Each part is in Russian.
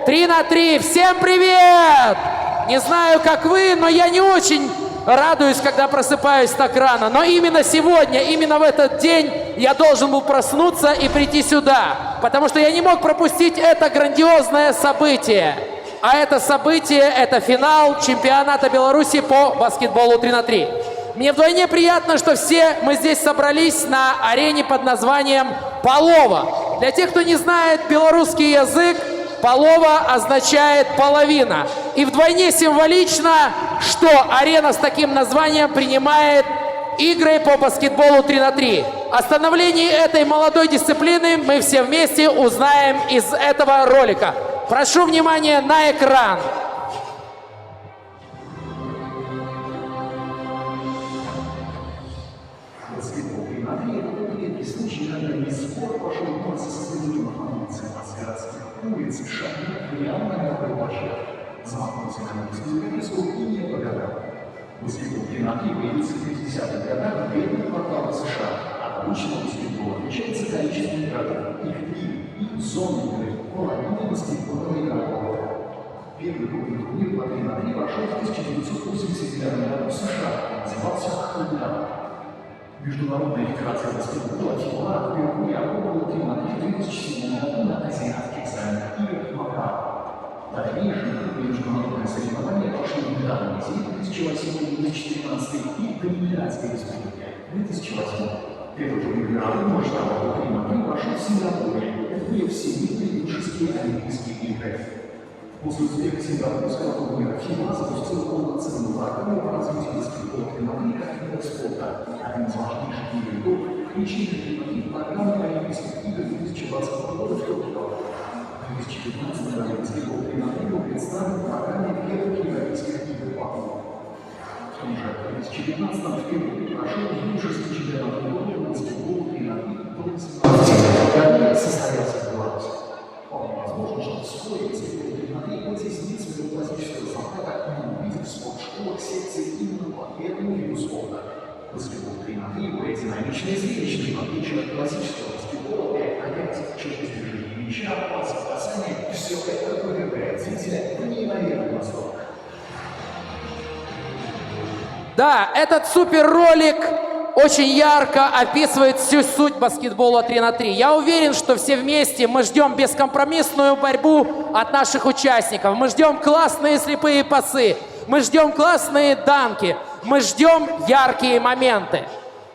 3 на 3. Всем привет! Не знаю, как вы, но я не очень радуюсь, когда просыпаюсь так рано. Но именно сегодня, именно в этот день я должен был проснуться и прийти сюда. Потому что я не мог пропустить это грандиозное событие. А это событие – это финал чемпионата Беларуси по баскетболу 3 на 3. Мне вдвойне приятно, что все мы здесь собрались на арене под названием «Полова». Для тех, кто не знает белорусский язык, «полова» означает «половина». И вдвойне символично, что арена с таким названием принимает игры по баскетболу 3 на 3. О становлении этой молодой дисциплины мы все вместе узнаем из этого ролика. Прошу внимания на экран. Баскетбол 3 на 3 – это редкий случай, когда весь спорт пошел в нос со стадионов амуниции от городских улиц, шагнет прямо на мокрый площадке. Замахнулся на новую песку и не погадал. Баскетбол 3 на 3 появился в 50-х годах в бедных кварталах США. От обычного баскетбола отличается количество игроков, их три и зоны игры, половина баскетбольного игрового. Первый крупный турнир по 3 на 3 прошел в 1989 году в США, назывался «Холдап». Международная федерация баскетбола ФИБА впервые опробовала 3 на 3 в 2007 году на азиатских зонах игр в Макао. Дальнейшие крупные международные соревнования прошли в недавнем Азии 2008-2014 и в Доминиканской республике 2008. Первый турнир мирового масштаба 3 на 3 прошел в Сингапуре. Это были всемирные юношеские олимпийские игры. После успеха сингапурского турнира ФИБА запустила полноценную программу по развитию баскетбола 3 на 3 как вида спорта. Один из важнейших ее итогов – включение 3 на 3 в программу Олимпийских игр 2020 года в Токио. В 2015 году баскетбол 3 на 3 был представлен в программе первых европейских игр по клубу. В том же 2015 впервые прошел юношеский чемпионат мира по баскетболу 3 на 3 до 18 года состоялся в Беларуси. Вполне возможно, что вскоре баскетбол 3 на 3 будет изменить своего классического формата и увидеть в спортшколах секции именно по этому виду спорта. Баскетбол 3 на 3 более динамичный и зрелищный, в отличие от классического баскетбола, где опять через движение мяча, пасы, бросания, все это повергает зрителя в неимоверный восторг. Да, этот суперролик очень ярко описывает всю суть баскетбола 3 на 3. Я уверен, что все вместе мы ждем бескомпромиссную борьбу от наших участников. Мы ждем классные слепые пасы. Мы ждем классные данки. Мы ждем яркие моменты.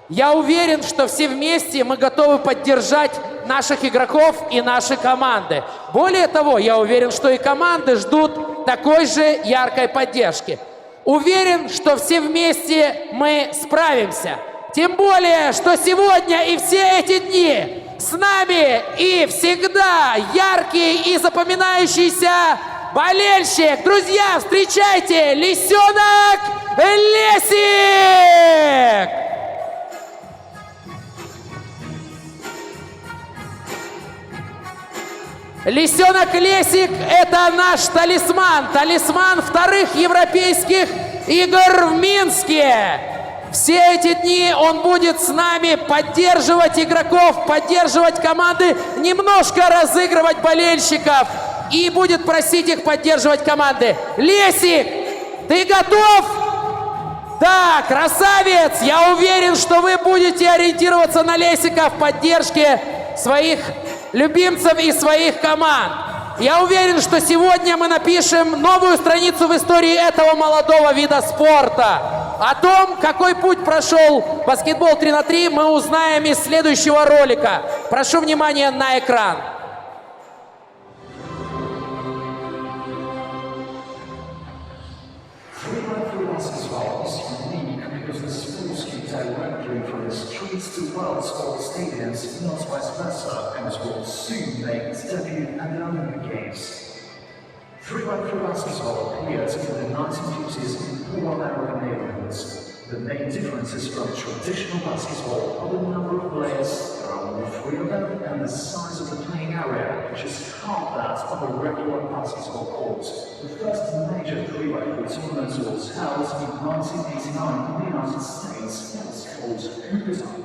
Я уверен, что все вместе мы готовы поддержать наших игроков и наши команды. Более того, я уверен, что и команды ждут такой же яркой поддержки. Уверен, что все вместе мы справимся. Тем более, что сегодня и все эти дни с нами и всегда яркий и запоминающийся болельщик. Друзья, встречайте, Лисенок Лесик! Лисенок Лесик – это наш талисман. Талисман вторых европейских игр в Минске. Все эти дни он будет с нами поддерживать игроков, поддерживать команды, немножко разыгрывать болельщиков и будет просить их поддерживать команды. Лесик, ты готов? Да, красавец! Я уверен, что вы будете ориентироваться на Лесика в поддержке своих любимцев и своих команд. Я уверен, что сегодня мы напишем новую страницу в истории этого молодого вида спорта. О том, какой путь прошел баскетбол 3 на 3, мы узнаем из следующего ролика. Прошу внимания на экран. To world sports stadiums, not vice versa, and will soon make its debut at the Olympic Games. 3x3 basketball appeared in the 1950s in poor American neighborhoods. The main differences from traditional basketball are the number of players, there are only 3 of them, and the size of the playing area, which is half that of a regular basketball court. The first major 3x3 tournament was held in 1989 in the United States and was called Hooperdom.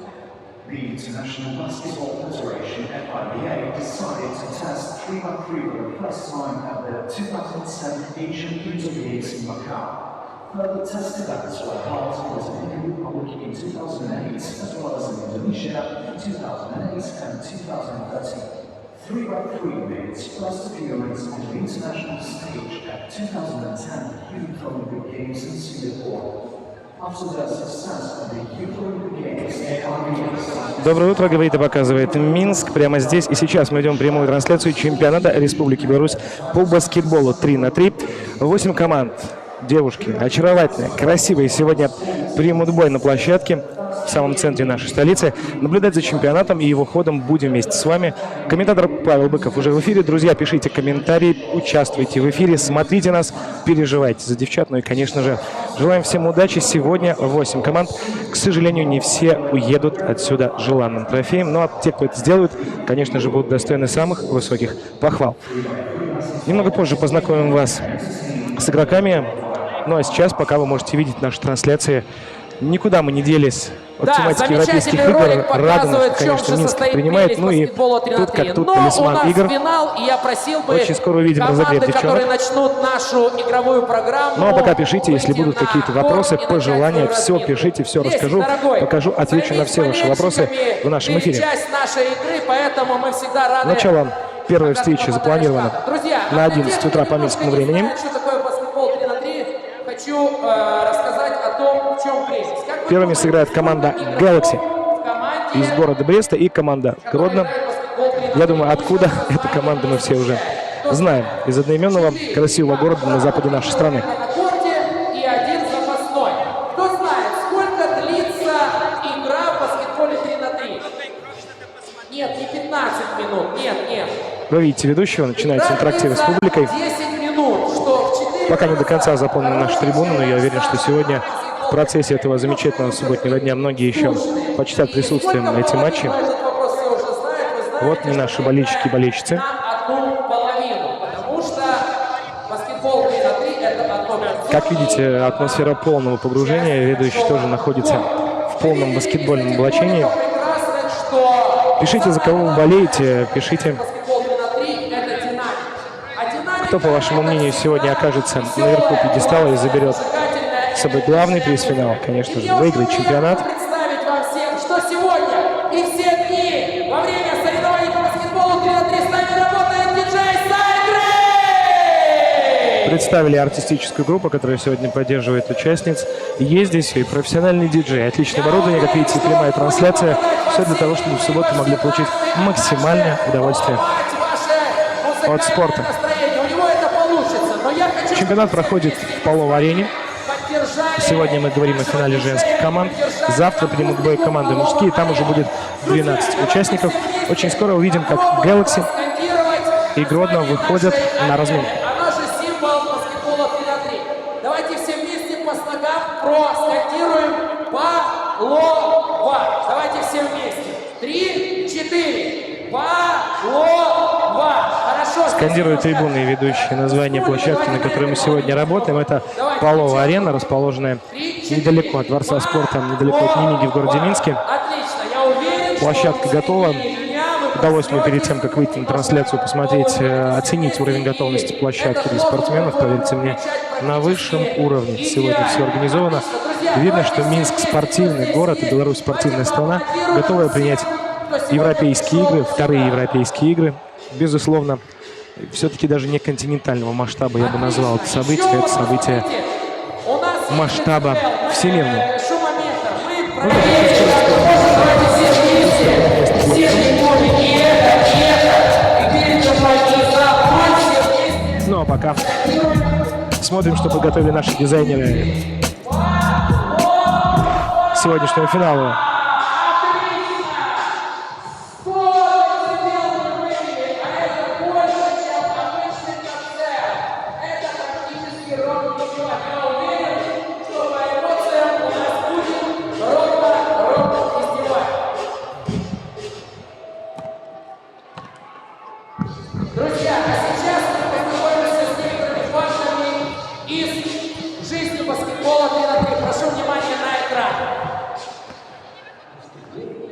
The International Basketball Federation, FIBA, decided to test 3x3 for the first time at their 2007 Asian Winter Games in Macau. Further test events were held in the Dominican Republic in 2008, as well as in Indonesia in 2008 and 2013. 3x3 made its first appearance on the international stage at 2010 Youth Olympic Games in Singapore. After the success of the Youth Olympic Games, Доброе утро, говорит и показывает Минск. Прямо здесь и сейчас мы ведем прямую трансляцию чемпионата Республики Беларусь по баскетболу 3х3. 8 команд. Девушки очаровательные, красивые. Сегодня примут бой на площадке в самом центре нашей столицы. Наблюдать за чемпионатом и его ходом будем вместе с вами. Комментатор Павел Быков уже в эфире. Друзья, пишите комментарии, участвуйте в эфире, смотрите нас, переживайте за девчат. Ну и, конечно же, желаем всем удачи. Сегодня 8 команд. К сожалению, не все уедут отсюда желанным трофеем. Но те, кто это сделают, конечно же, будут достойны самых высоких похвал. Немного позже познакомим вас с игроками. Ну а сейчас, пока вы можете видеть наши трансляции, никуда мы не делись от тематики европейских игр. Радует, конечно, Минск принимает. Ну и тут как тут талисман игр. Финал, и я просил бы очень скоро увидим разогрев девчонок. которые начнут нашу игровую программу. Ну а пока пишите, если будут какие-то вопросы, пожелания, все пишите, все расскажу, покажу, отвечу на все ваши вопросы в нашем эфире. Часть нашей игры, поэтому мы всегда рады. Начало первой встречи запланировано на 11 утра по минскому времени. Хочу рассказать о том, в чем прелесть. Первыми сыграет команда Galaxy из города Бреста и команда Гродно. Я думаю, откуда эта команда мы все уже знаем. Из одноименного красивого города на западе нашей страны. И один запасной. Кто знает, сколько длится игра в баскетболе 3х3? Нет, не 15 минут. Нет. Вы видите ведущего, начинается интерактив с публикой. 10 минут, что в 4... Пока не до конца заполнены наши трибуны, но я уверен, что сегодня в процессе этого замечательного субботнего дня многие еще почтят присутствием на эти матчи. Вот не наши болельщики и болельщицы. Как видите, атмосфера полного погружения. Ведущий тоже находится в полном баскетбольном облачении. Пишите, за кого вы болеете, пишите, кто, по вашему мнению, сегодня окажется наверху пьедестала и заберет с собой главный приз финала, конечно же, выиграет чемпионат. Представить вам всем, что сегодня и все дни во время соревнований по баскетболу 3х3 с нами работает диджей Сайгрей! Представили артистическую группу, которая сегодня поддерживает участниц. Есть здесь и профессиональный диджей, отличное оборудование, как видите, прямая трансляция. Все для того, чтобы в субботу могли получить максимальное удовольствие от спорта. Чемпионат проходит в полуарене. Сегодня мы говорим о финале женских команд. Завтра примут бой команды мужские. Там уже будет 12 участников. Очень скоро увидим, как Galaxy и Гродно выходят на разминку. Она же символ баскетбола 3х3. Давайте все вместе по слогам проскандируем Палова. Давайте все вместе. 3, 4. Палова. Хорошо. Скандируют трибуны и ведущие название площадки, на которой мы сегодня работаем. Это Палова арена, расположенная недалеко от Дворца спорта, недалеко от Нимиги в городе Минске. Отлично. Я уверен, Площадка готова. Удалось мне перед тем, как выйти на трансляцию, посмотреть, оценить уровень готовности площадки для спортсменов. Поверьте мне, на высшем уровне сегодня все организовано. Видно, что Минск спортивный город и Беларусь спортивная страна, готовая принять европейские игры, вторые европейские игры. Безусловно, все-таки даже не континентального масштаба я бы назвал это событие масштаба всемирного. Ну а пока смотрим, что подготовили наши дизайнеры к сегодняшнему финалу.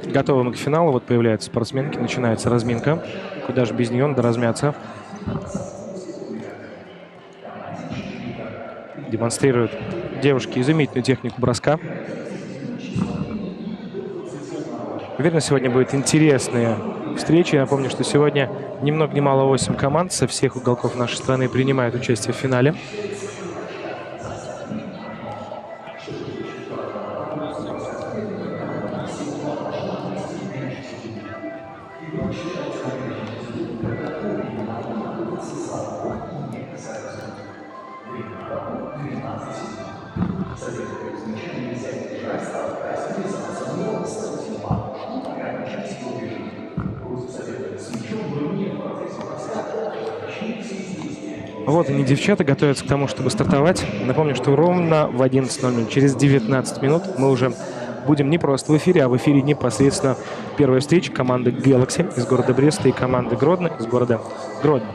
Готовы мы к финалу. Вот появляются спортсменки, начинается разминка. Куда же без нее, надо размяться. демонстрируют девушки изумительную технику броска. Уверен, сегодня будет интересная встреча. Я напомню, что сегодня ни много ни мало 8 команд со всех уголков нашей страны принимают участие в финале. Вот они, девчата, готовятся к тому, чтобы стартовать. Напомню, что ровно в 11:00, через 19 минут, мы уже будем не просто в эфире, а в эфире непосредственно первая встреча команды Galaxy из города Бреста и команды Гродно из города Гродно.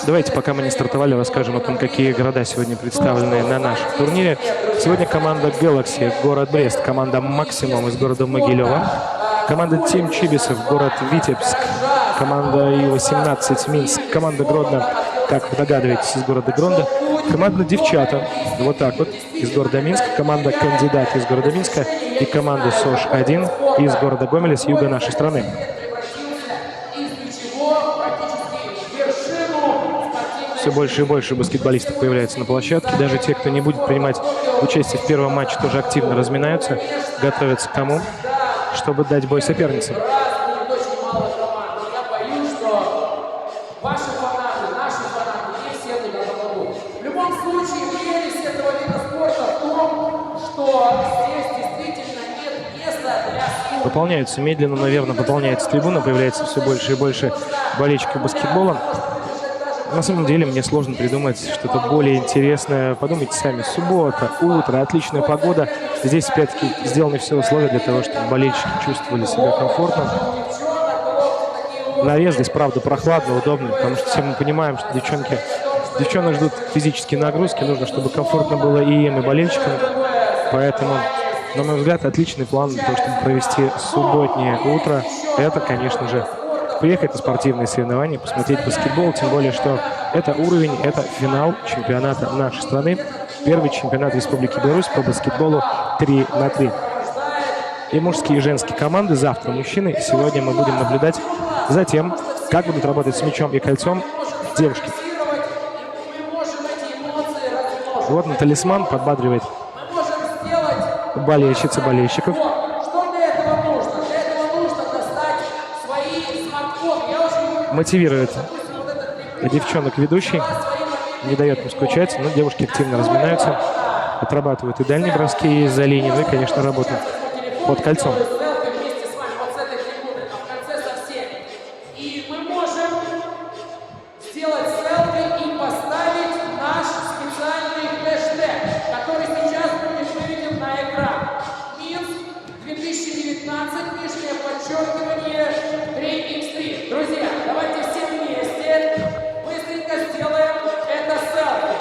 Давайте, пока мы не стартовали, расскажем о том, какие города сегодня представлены на нашем турнире. Сегодня команда Galaxy, город Брест, команда Максимум из города Могилева, команда Team Чибисов, город Витебск, команда И-18 Минск, команда Гродно, как вы догадываетесь, из города Гродно, команда Девчата, вот так вот, из города Минск, команда Кандидат из города Минска и команда СОЖ-1 из города Гомеля с юга нашей страны. Все больше и больше баскетболистов появляется на площадке. Даже те, кто не будет принимать участие в первом матче, тоже активно разминаются, готовятся к тому, чтобы дать бой соперницам. В любом случае, прелесть этого вида спорта в том, что здесь действительно нет места для спорта. Пополняются медленно, наверное, пополняется трибуна, появляется все больше и больше болельщиков баскетбола. На самом деле мне сложно придумать что-то более интересное. Подумайте сами, суббота, утро, отличная погода. Здесь, опять-таки, сделаны все условия для того, чтобы болельщики чувствовали себя комфортно. Навес здесь, правда, прохладно, удобно, потому что все мы понимаем, что девчонок ждут физические нагрузки. Нужно, чтобы комфортно было и им, и болельщикам. Поэтому, на мой взгляд, отличный план для того, чтобы провести субботнее утро. Это, конечно же, приехать на спортивные соревнования, посмотреть баскетбол, тем более, что это уровень, это финал чемпионата нашей страны. Первый чемпионат Республики Беларусь по баскетболу 3 на 3. И мужские и женские команды завтра мужчины. Сегодня мы будем наблюдать за тем, как будут работать с мячом и кольцом девушки. Вот на талисман подбадривает болельщицы болельщиков. Мотивирует девчонок ведущий, не дает им скучать, но девушки активно разминаются, отрабатывают и дальние броски из-за линии, ну и, конечно, работают под кольцом. И мы можем сделать селфи и поставить наш специальный хэштег, который сейчас будет выведен на экран. Минск 2019, нижнее подчеркивание 3х3. Друзья, давайте все вместе быстренько сделаем это селфи.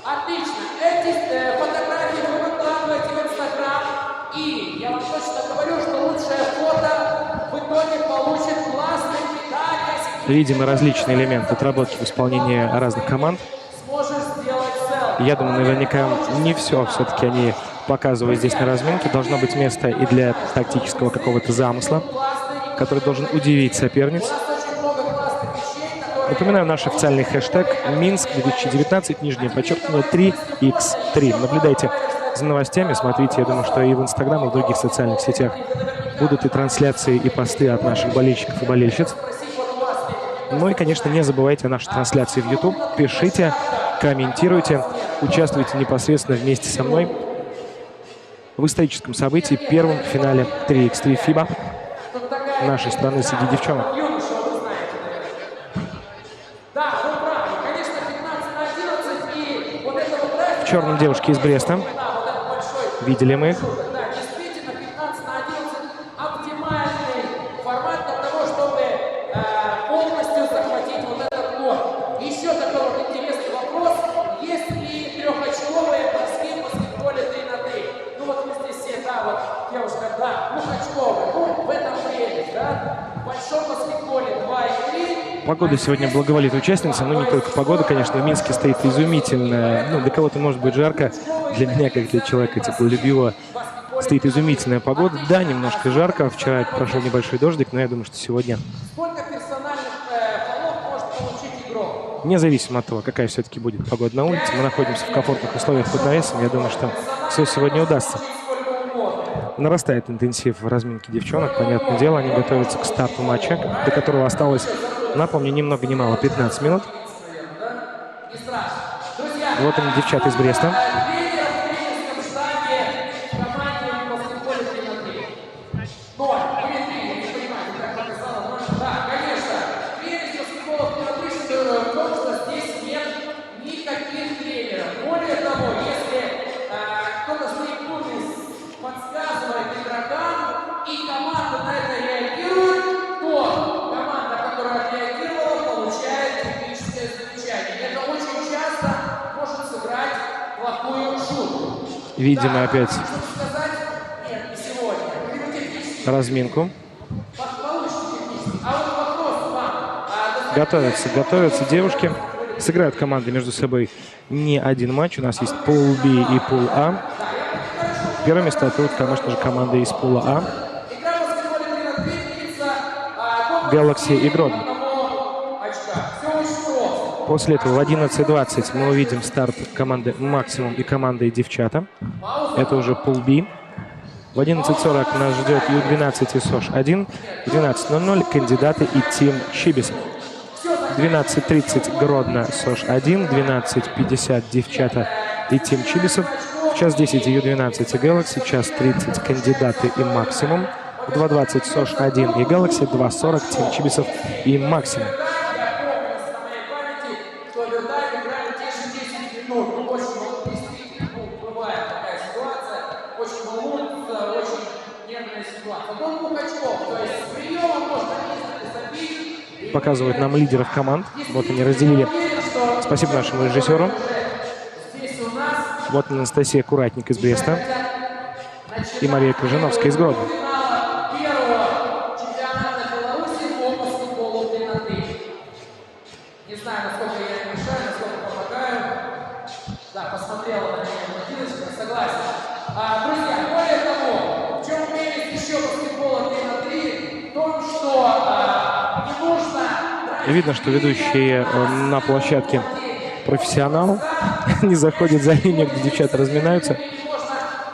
Отлично. Эти фотографии вы выкладываете в Инстаграм. И я вам точно говорю, что лучшее фото в итоге получит классный медаль. Видим и различные элементы отработки в исполнении разных команд. Сможешь сделать селфи. Я думаю, наверняка не все все-таки они показывают здесь на разминке. Должно быть место и для тактического какого-то замысла, который должен удивить соперниц. Напоминаю, наш официальный хэштег Минск 2019, нижнее подчеркивание 3х3. Наблюдайте за новостями, смотрите, я думаю, что и в Инстаграм, и в других социальных сетях будут и трансляции, и посты от наших болельщиков и болельщиц. Ну и, конечно, не забывайте о нашей трансляции в YouTube. Пишите, комментируйте, участвуйте непосредственно вместе со мной в историческом событии, первом финале 3х3 FIBA нашей страны среди девчонок. В черном девушки из Бреста. Видели мы их. Действительно, 15 на 11 оптимальный формат для того, чтобы полностью захватить вот этот лот. Еще такой вот интересный вопрос. Погода сегодня благоволит участницам, ну не только погода, конечно, в Минске стоит изумительная, ну для кого-то может быть жарко, для меня, как для человека теплолюбивого, стоит изумительная погода. Да, немножко жарко, вчера прошел небольшой дождик, но я думаю, что сегодня, Сколько персональных фолов может получить игрок? независимо от того, какая все-таки будет погода на улице, мы находимся в комфортных условиях под навесом, я думаю, что все сегодня удастся. Нарастает интенсив в разминке девчонок, понятное дело, они готовятся к старту матча, до которого осталось, напомню, ни много ни мало, 15 минут. Вот они, девчата из Бреста. Видимо, опять разминку. Готовятся девушки. Сыграют команды между собой не один матч. У нас есть пул Б и пул А. Первое место отводит, конечно же, команда из пула А. Galaxy и Гродно. После этого в 11:20 мы увидим старт команды «Максимум» и команды «Девчата». Это уже пул Б. В 11:40 нас ждет Ю-12 и СОЖ-1. В 12:00 кандидаты и Тим Чибисов. 12:30 Гродно, СОЖ-1. 12:50 Девчата и Тим Чибисов. В 1:10 Ю-12 и Galaxy. 1:30 кандидаты и Максимум. В 2:20 СОЖ-1 и Galaxy. 2:40 Тим Чибисов и Максимум. Показывают нам лидеров команд. Вот они разделили. Спасибо нашему режиссеру. Вот Анастасия Куратник из Бреста и Мария Крыжановская из Гродно. Не знаю, насколько я не мешаю, насколько помогаю. Да, посмотрела на меня Владимировна, согласен. Друзья, более того, в чем прелесть еще баскетбола 3 на 3, в том, что не нужно... Видно, что ведущий на площадке профессионал. Не заходит за линию, где девчата разминаются.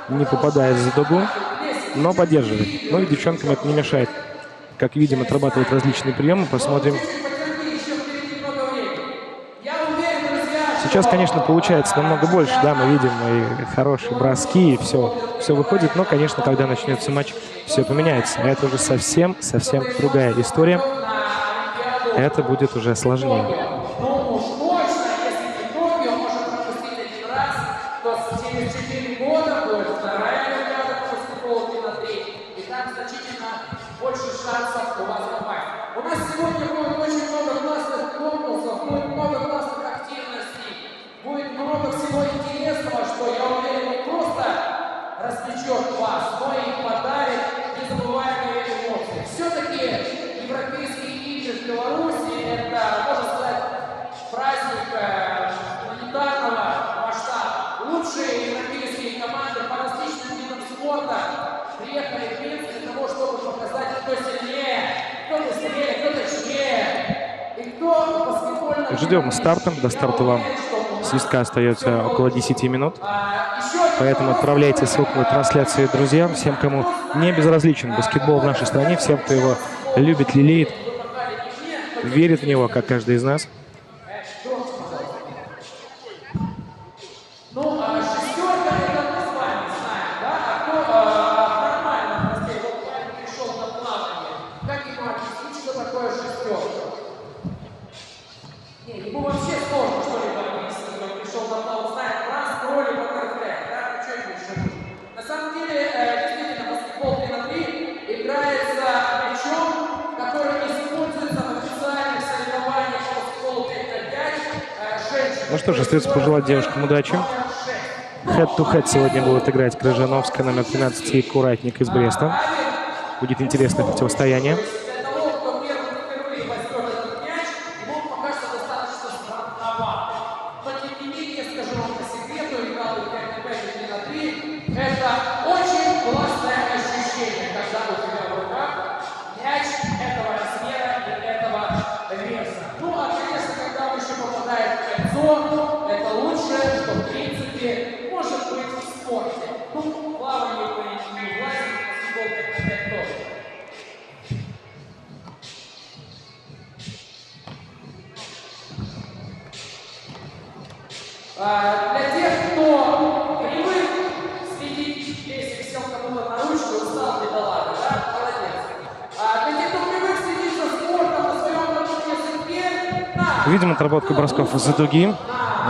Не попадает за дугу, но поддерживает. Ну и девчонкам это не мешает. Как видим, отрабатывают различные приемы. Посмотрим. Сейчас, конечно, получается намного больше. Да, мы видим и хорошие броски, и все выходит. Но, конечно, когда начнется матч, все поменяется. Это уже совсем другая история. Это будет уже сложнее. Ну уж точно, если не Токио может пропустить один раз, то через 4 года будет вторая олимпиада по баскетболу 3 на 3, и там значительно больше шансов у вас попасть. У нас сегодня будет очень много классных конкурсов, будет много классных активностей, будет много всего интересного, что, я уверен, не просто развлечет вас, но и подарит незабываемые эмоции. Все-таки европейские игры в Беларуси — это, можно сказать, праздник планетарного масштаба. Лучшие европейские команды по различным видам спорта приехали в Минск для того, чтобы показать, кто сильнее, кто быстрее, кто точнее и кто баскетбольно... Ждем старта. До стартового свистка остается около 10 минут. Поэтому отправляйте ссылку на трансляцию друзьям, всем, кому не безразличен баскетбол в нашей стране, всем, кто его любит, лелеет, верит в него, как каждый из нас. Ну, шестерка — это мы с вами знаем, да? А кто нормально, вот парень пришел на плавание, как ему объяснить, что такое шестерка? Не, ему вообще сложно что-либо объяснить, когда он пришел на плавание, знает раз, кролик, баттерфляй, да? Ну, что ему еще нужно? На самом деле, действительно, баскетбол 3 на 3 играется мячом, который используется в официальных соревнованиях по баскетболу 5 на 5 женщин. Ну что ж, остается пожелать девушкам удачи. Head-to-head сегодня будут играть Крыжановская, номер 13, и Куратник из Бреста. Будет интересное противостояние. Для того, кто впервые возьмет этот мяч, Для тех, кто привык следить, если сел кому-то на ручку, устал, бедолага, да? Молодец. Для тех, кто привык следить за спортом на своем родном языке, Видим отработку бросков из-за дуги.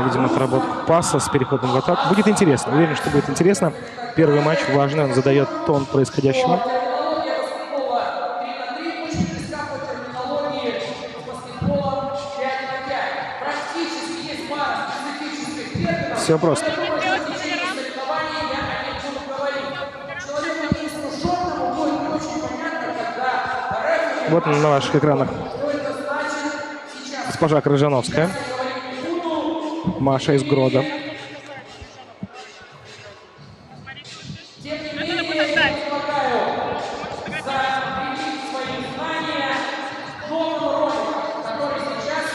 Видим отработку паса с переходом в атаку. Будет интересно. Уверен, что будет интересно. Первый матч важный. Он задает тон происходящему. терминология баскетбола 3 на 3 очень близка по терминологии с баскетболом 5 на 5. Практически есть пара специфических терминов. Все просто. В течение соревнований я о них буду говорить. Человеку неискушенному будет не очень понятно, когда рефери Вот на ваших экранах что это значит сейчас. госпожа Крыжановская. Маша из Грода. Тем не менее, я предлагаю закрепить свои знания новым роликом, который сейчас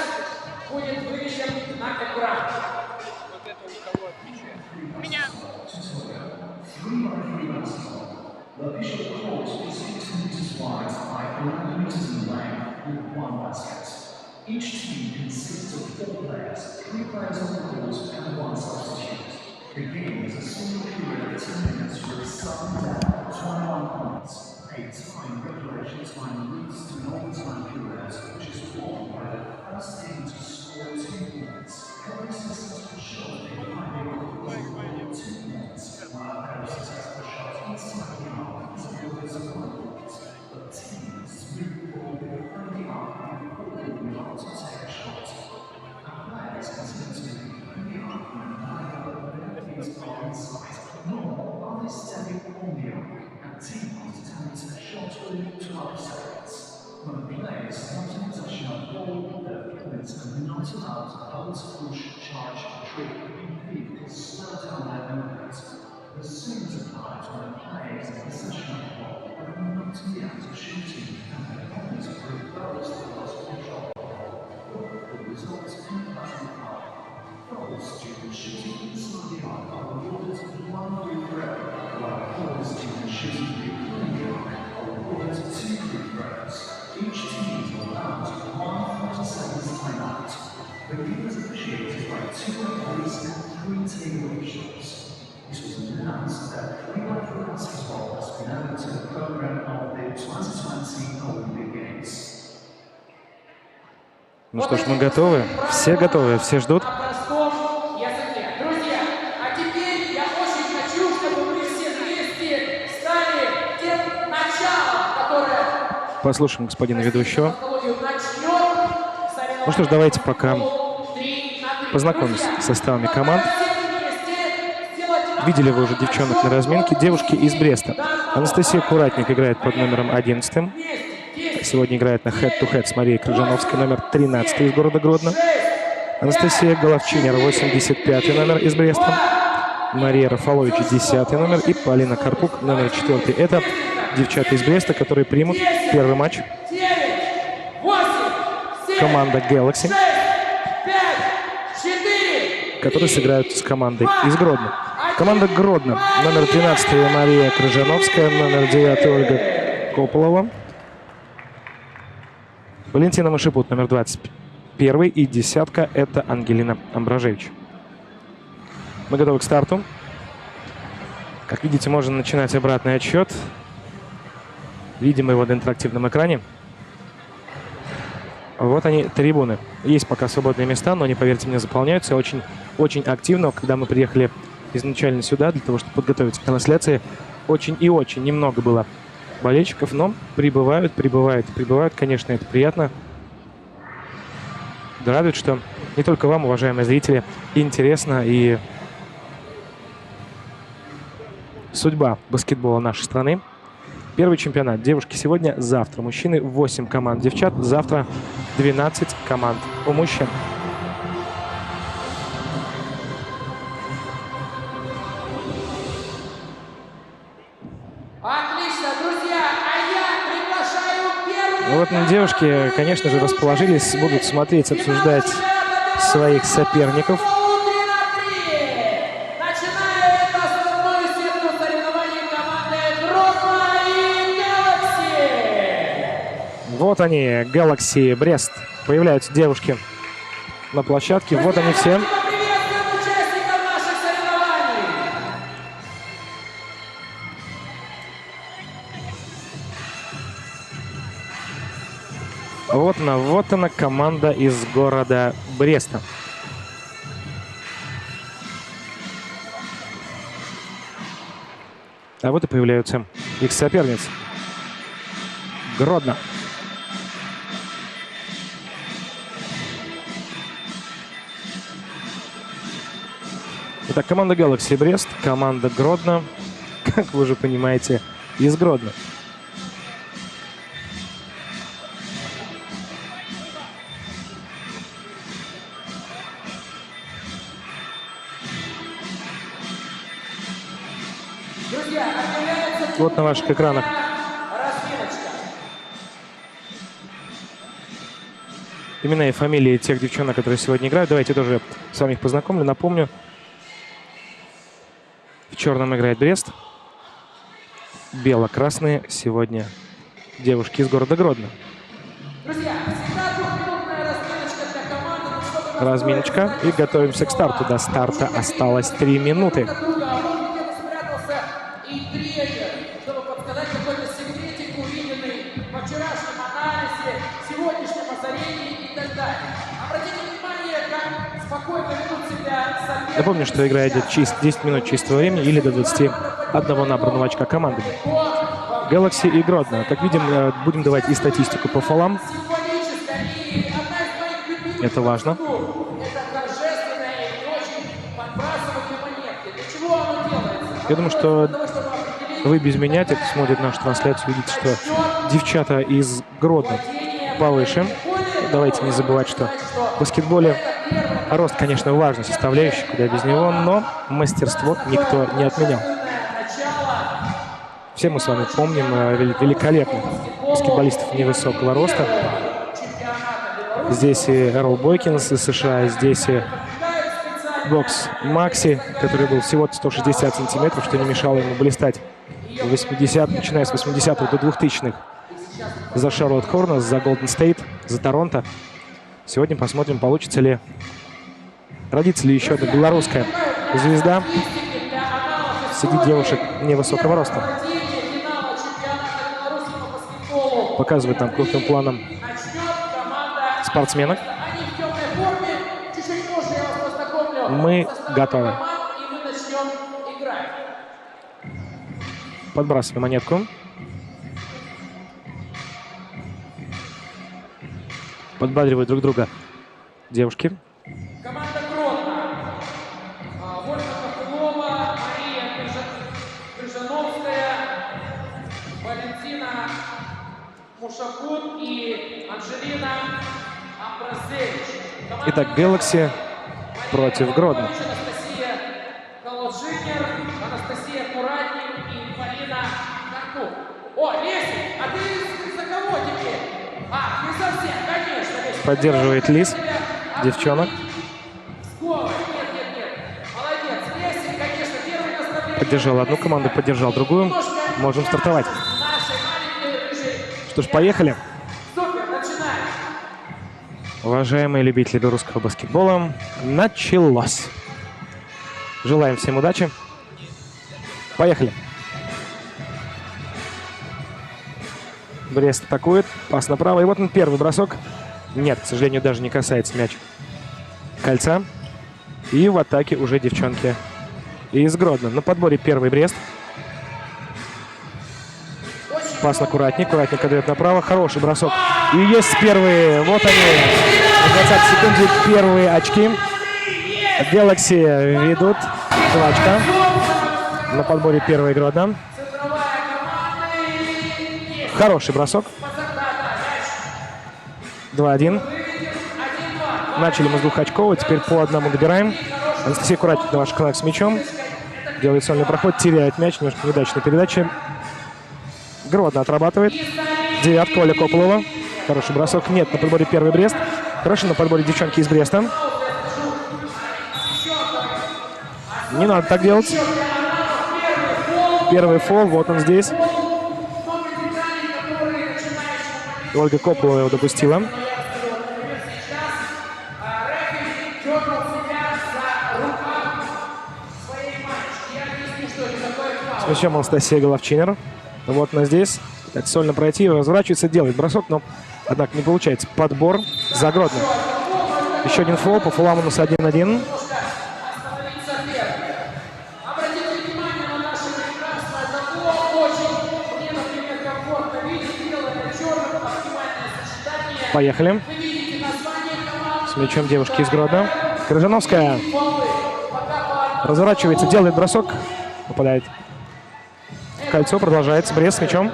будет выведен на экран. The official court is 6 meters wide by 11 meters in length with one basket. Each team consists of 4 players, 3 players on the court and 1 substitute. The game is a single period of 10 minutes with sudden death, 21 points. A time regulation time leads to an overtime period, which is won by the first team to score 2 points. Every successful shot behind the goal is worth 2 points, while every successful shot inside the arc is worth 1 point. The teams move forward behind the arc and quickly not to take a shot. The players continue to be behind the arc when neither of their feet are inside, nor are they standing on the arc, and teams attempt to take a shot within 12 seconds. When players are not in possession of the ball, their opponents are not allowed to hold, push, charge, trick, impede, or slow down their movement. The same is applied when a player is in possession of the ball, but not in the act of shooting, and the opponent reverse the lost control. The result in the passing foul. Fouls due to shooting inside the arc are awarded 1 free throw, while fouls due to shooting within the arc are awarded 2 free throws. Each team is allowed 1 30-second timeout. The game is officiated by 2 referees and 3 table officials. It was announced that free-by-free basketball has been added to the program of the 2020 Olympic Games. Ну что ж, мы готовы. Все готовы, все ждут. На простом языке. Друзья, а теперь я очень хочу, чтобы мы все вместе стали тем началом, которое Послушаем господина ведущего. начнет Ну что ж, давайте пока 3 на 3. познакомимся с составами команд. Видели Видели вы уже девчонок на разминке. Девушки из Бреста. Анастасия Куратник играет под номером 11. Сегодня играет на head-to-head с Марией Крыжановской, номер 13 из города Гродно. Анастасия Головчинер, 85 номер из Бреста. Мария Рафалович, 10 номер. И Полина Карпук, номер 4. Это девчата из Бреста, которые примут первый матч. 9, 8, 7, Команда Galaxy, 6, 5, 4, которые сыграют с командой из Гродно. Команда Гродно, номер 12 Мария Крыжановская, номер 9 Ольга Кополова. Валентина Машипут, номер 21 и десятка это Ангелина Амбражевич. Мы готовы к старту. Как видите, можно начинать обратный отсчет. Видим его на интерактивном экране. Вот они, трибуны. Есть пока свободные места, но они, поверьте мне, заполняются очень, очень активно. Когда мы приехали изначально сюда, для того, чтобы подготовиться к трансляции, очень и очень немного было болельщиков, но прибывают. Конечно, это приятно. Да, радует, что не только вам, уважаемые зрители, интересно и судьба баскетбола нашей страны. Первый чемпионат. Девушки сегодня, завтра. Мужчины 8 команд девчат. Завтра 12 команд у мужчин. Отлично, друзья, а я приглашаю первую... Вот девушки, конечно же, расположились, будут смотреть, обсуждать своих соперников. Начинает основную сетку соревнований команды Гродно и Galaxy. Вот они, Galaxy Брест. Появляются девушки на площадке. Вот они все. Приветствуем Вот она команда из города Бреста. А вот и появляются их соперницы. Гродно. Итак, команда Galaxy Брест, команда Гродно, как вы уже понимаете, из Гродно. Друзья, объявляется Вот на ваших экранах разминочка. имена и фамилии тех девчонок, которые сегодня играют. Давайте тоже с вами их познакомлю. Напомню, в черном играет Брест. Бело-красные сегодня девушки из города Гродно. Друзья, всегда двухминутная разминочка для команды. Но чтобы Разминочка. И готовимся к старту. До старта осталось 3 минуты. друг друга, а вот где-то спрятался и тренер, чтобы подсказать какой-то секретик, увиденный во вчерашнем анализе, сегодняшнем озарении и так далее. Обратите внимание, как спокойно ведут себя соперники. Напомню, что игра идет 10 минут чистого времени или до 21 набранного очка командами. Galaxy и Гродно. Как видим, будем давать и статистику по фолам. Это важно. Это торжественное и очень подбрасывание монетки. Для чего оно делается? Я думаю, что вы без меня, те, кто смотрит нашу трансляцию, видите, что девчата из Гродно повыше. Давайте не забывать, что в баскетболе рост, конечно, важная составляющая, куда без него, но мастерство никто не отменял. Все мы с вами помним великолепных баскетболистов невысокого роста. Здесь и Эрл Бойкинс из США, здесь и Бокс Макси, который был всего 160 сантиметров, что не мешало ему блистать в 80, начиная с 80-х до 2000-х за Шарлотт Хорнес, за Голден Стейт, за Торонто. Сегодня посмотрим, получится ли, родится ли еще одна белорусская звезда среди девушек невысокого роста. Показывает нам крупным планом спортсменок. Мы готовы. Подбрасываем монетку. Подбадривают друг друга девушки. Команда Гродно. Ольга Копылова, Мария Крыжановская, Валентина Мушакун и Анжелина Амбразевич. Итак, Galaxy против Гродно. Анастасия Колоджинер, Анастасия Куратник и Полина Карпук. О, Леся, а ты за кого теперь? Не совсем, конечно. Леся. Поддерживает Лиз девчонок. Нет. Молодец. Леся, конечно, первый наставление. Поддержал одну команду, поддержал другую. Можем стартовать. Нашей маленькой рыжей. Что ж, поехали. Супер, начинаем. Уважаемые любители белорусского баскетбола, началось. Желаем всем удачи. Поехали. Брест атакует. Пас направо. И вот он, первый бросок. Нет, к сожалению, даже не касается мяч кольца. И в атаке уже девчонки из Гродно. На подборе первый Брест. Пас на Куратник. Куратник отдает направо. Хороший бросок. И есть первые. Вот они. На 20 секунде первые очки. Galaxy ведут 2 очка. На подборе первый Гродно. Хороший бросок. 2-1. Начали мы с двухочкового. Теперь по одному добираем. Анастасия Куратник на ваших экранах с мячом. Делает сольный проход. Теряет мяч. Немножко неудачная передача. Гродно отрабатывает. Девятка Оля Копылова. Хороший бросок. Нет, на подборе первый Брест. Хорошо, на подборе девчонки из Бреста. Не надо так делать. Первый фол. Вот он здесь. Ольга Копылова его допустила. С мячом Анастасия Головчинер. Вот она здесь. Так, сольно пройти, разворачивается, делает бросок, но Однако не получается. Подбор за Гродно. Еще один фол. По фолам у нас 1-1. Обратите внимание на наше прекрасное табло. Очень мне, например, комфортно видеть. Белое на черном. Оптимальное сочетание. Поехали. Вы видите название команд. С мячом девушки из Гродно. Крыжановская разворачивается, делает бросок. Попадает в кольцо. Продолжается. Брест с мячом.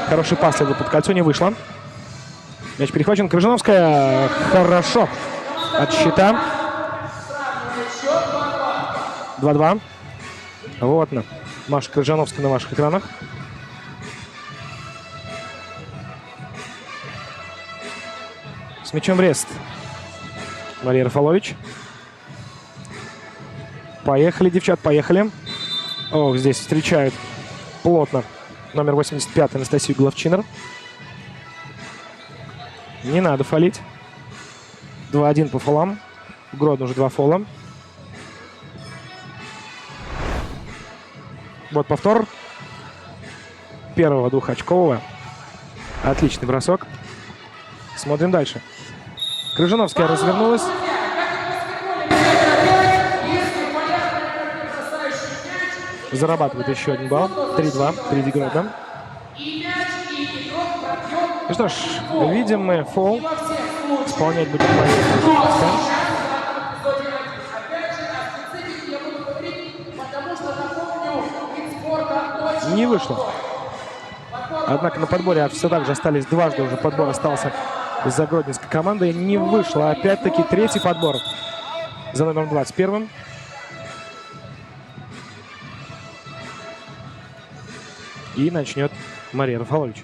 Хороший пас следует под кольцо. Не вышло. Мяч перехвачен. Крыжановская. Хорошо. От щита. 2-2. Вот она. Маша Крыжановская на ваших экранах. С мячом Брест. Мария Рафалович. Поехали, девчат, поехали. О, здесь встречают плотно номер 85 Анастасию Головчинер. Не надо фолить. 2-1 по фолам. В Гродно уже 2 фола. Вот повтор первого двухочкового. Отличный бросок. Смотрим дальше. Крыжановская развернулась. Зарабатывает еще один балл. 3-2. Впереди Гродно. Ну что ж, видим мы фол. Исполнять будет Мария Крыжановская. Не вышло. Однако на подборе все так же остались. Дважды уже подбор остался за гродненской командой. Не вышло. Опять-таки третий подбор за номером 21. И начнет Мария Рафалович.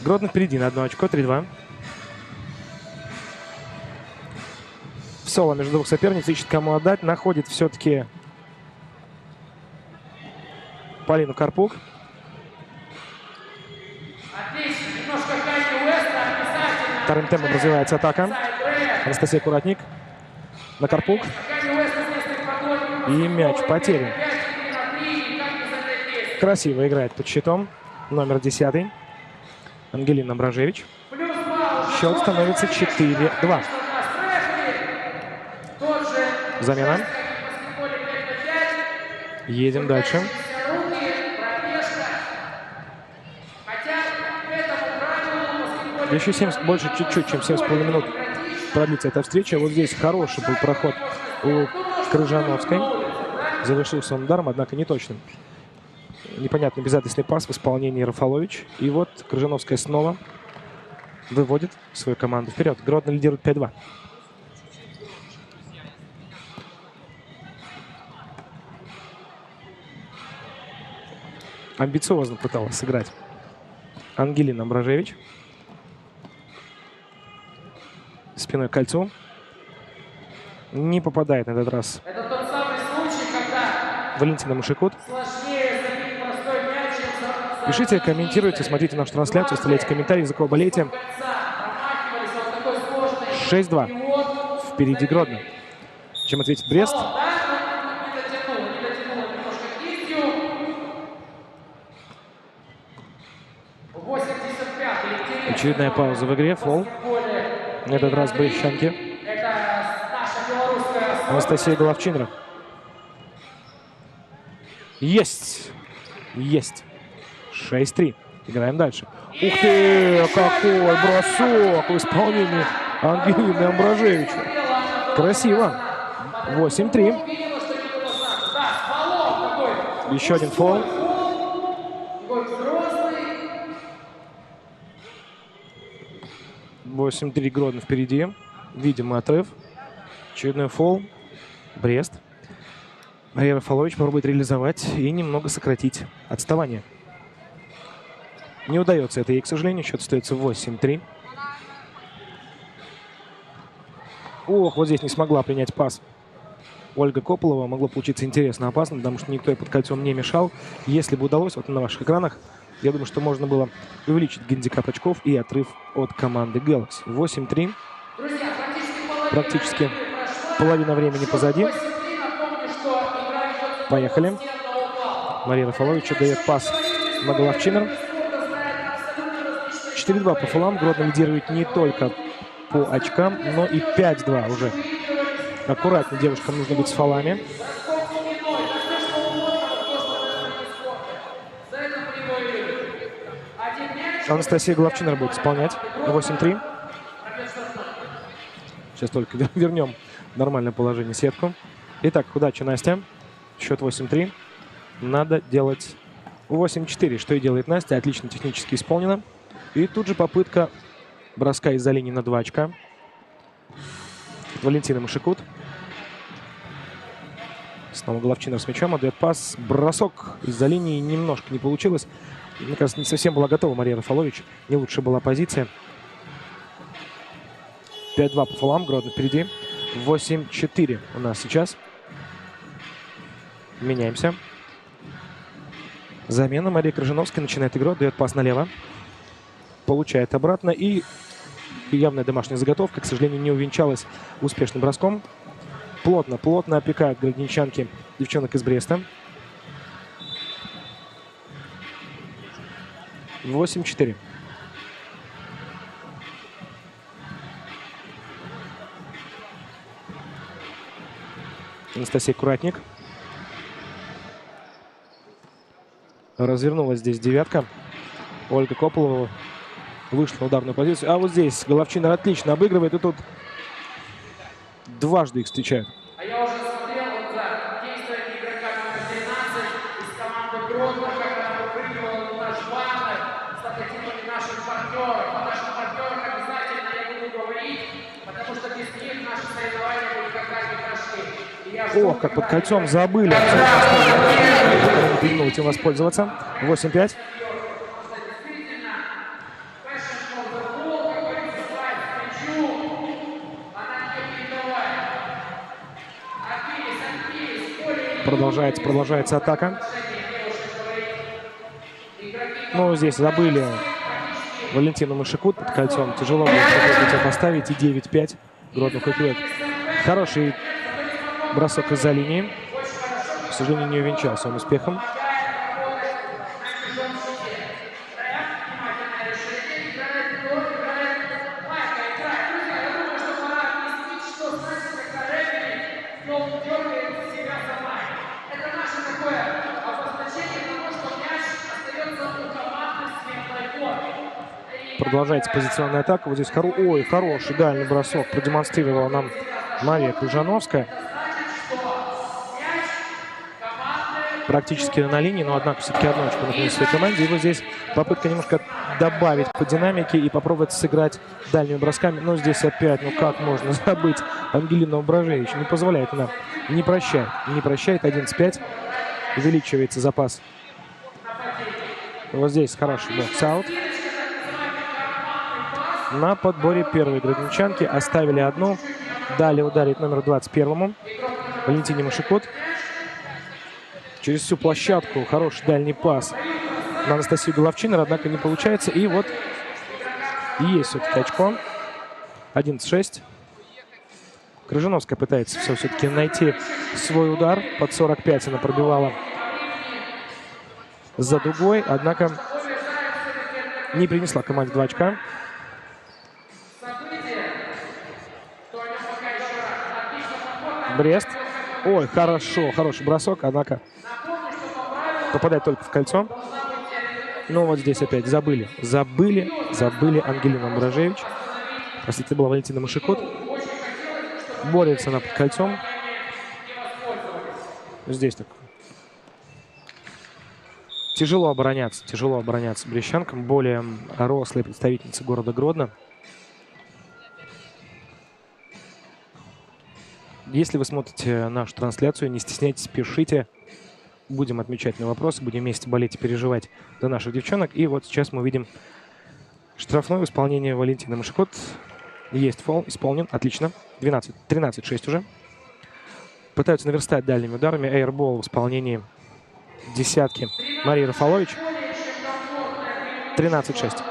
Гродно впереди на 1 очко. 3-2. В соло между двух соперниц. Ищет, кому отдать. Находит все-таки Полину Карпук. Вторым темпом развивается атака. Анастасия Куратник на Карпук. И мяч потерян. Красиво играет под щитом номер 10 Ангелина Бражевич. Счет становится 4-2. Замена. Едем дальше. Еще 70, больше чуть-чуть, чем 7,5 минут продлится эта встреча. Вот здесь хороший был проход у Крыжановской. Завершился он ударом, однако не точным. Непонятный безответственный пас в исполнении Рафалович. И вот Крыжановская снова выводит свою команду вперед. Гродно лидирует 5-2. Амбициозно пыталась сыграть Ангелина Бражевич. Спиной к кольцу. Не попадает на этот раз. Это тот самый случай, когда Валентина Мушекут. сложнее забить простой мяч, чем Пишите, комментируйте, смотрите нашу трансляцию, оставляйте комментарии, за кого болеете. 6-2. Впереди Гродно. Чем ответит Брест? Очередная пауза в игре. Фол. На этот раз брещанки. Анастасия Головчинера. Есть! Есть! 6-3. Играем дальше. Ух ты! Какой бросок в исполнении Ангелины Амбражевича. Красиво. 8-3. Еще один фол. 8-3 Гродно впереди. Видимый отрыв. Очередной фол. Брест. Мария Рафалович попробует реализовать и немного сократить отставание. Не удается это ей, к сожалению. Счет остается 8-3. Ох, вот здесь не смогла принять пас Ольга Кополова. Могло получиться интересно, опасно, потому что никто ей под кольцом не мешал. Если бы удалось, вот на ваших экранах, я думаю, что можно было увеличить гандикап очков и отрыв от команды Galaxy. 8-3. Практически половина времени позади. Поехали. Мария Рафалович дает пас на Головчинер. 4-2 по фолам. Гродно лидирует не только по очкам, но и 5-2 уже. Аккуратнее девушкам нужно быть с фолами. Анастасия Головчинер будет исполнять. 8-3. Сейчас только вернем в нормальное положение сетку. Итак, удачи, Настя. Счет 8-3. Надо делать 8-4. Что и делает Настя. Отлично технически исполнено. И тут же попытка броска из-за линии на 2 очка. Валентина Машикут. Снова Головчинер с мячом. Отдает пас. Бросок из-за линии немножко не получилось. Мне кажется, не совсем была готова Мария Рафалович. Не лучшая была позиция. 5-2 по фолам. Гродно впереди. 8-4 у нас сейчас. Меняемся. Замена. Мария Крыжиновская начинает игру. Дает пас налево. Получает обратно. И явная домашняя заготовка, к сожалению, не увенчалась успешным броском. Плотно опекают гродничанки девчонок из Бреста. 8-4. Анастасия Куратник. Развернулась здесь девятка. Ольга Кополова вышла на ударную позицию. А вот здесь Головчинер отлично обыгрывает. И тут дважды их встречают. А я уже смотрел вот за действиями игрока номер 13 из команды Гродно, как она выпрыгивала на наш баннер с логотипами наших партнеров. О наших партнерах обязательно я буду говорить, потому что без них наши соревнования бы никогда не прошли. И я жду, Ох, как под кольцом забыли. Не этим воспользоваться. 8-5. Продолжается атака. Ну, здесь забыли Валентину Машикут под кольцом. Тяжело будет ее поставить. И 9-5. Гродно выигрывает. Хороший бросок из-за линии. К сожалению, не увенчался он успехом. Продолжается позиционная атака. Вот здесь хороший дальний бросок продемонстрировала нам Мария Крыжановская. Практически на линии, но однако все-таки одну очку на своей команде. И вот здесь попытка немножко добавить по динамике и попробовать сыграть дальними бросками. Но здесь опять, ну как можно забыть Ангелину Ображевич? Не позволяет она, не прощает. 11-5. Увеличивается запас. Вот здесь хороший бокс-аут. На подборе первой гродничанки оставили одну. Дали ударить номер 21-му Валентине Машикут. Через всю площадку хороший дальний пас на Анастасию Головчинер, однако не получается. И вот есть все-таки очко. 11-6. Крыжиновская пытается все-таки найти свой удар. Под 45 она пробивала за дугой, однако не принесла команде 2 очка. Брест. Ой, хороший бросок, однако попадает только в кольцо. Ну вот здесь опять забыли Ангелину Ображевич. Если это была Валентина Машикут. Борется она под кольцом. Здесь так. Тяжело обороняться брещанкам. Более рослые представительницы города Гродно. Если вы смотрите нашу трансляцию, не стесняйтесь, пишите. Будем отмечать на вопросы, будем вместе болеть и переживать за наших девчонок. И вот сейчас мы увидим штрафное в исполнении Валентины Машикут. Есть фол, исполнен, отлично. 13-6 уже. Пытаются наверстать дальними ударами. Эйрбол в исполнении десятки Марии Рафалович. 13-6.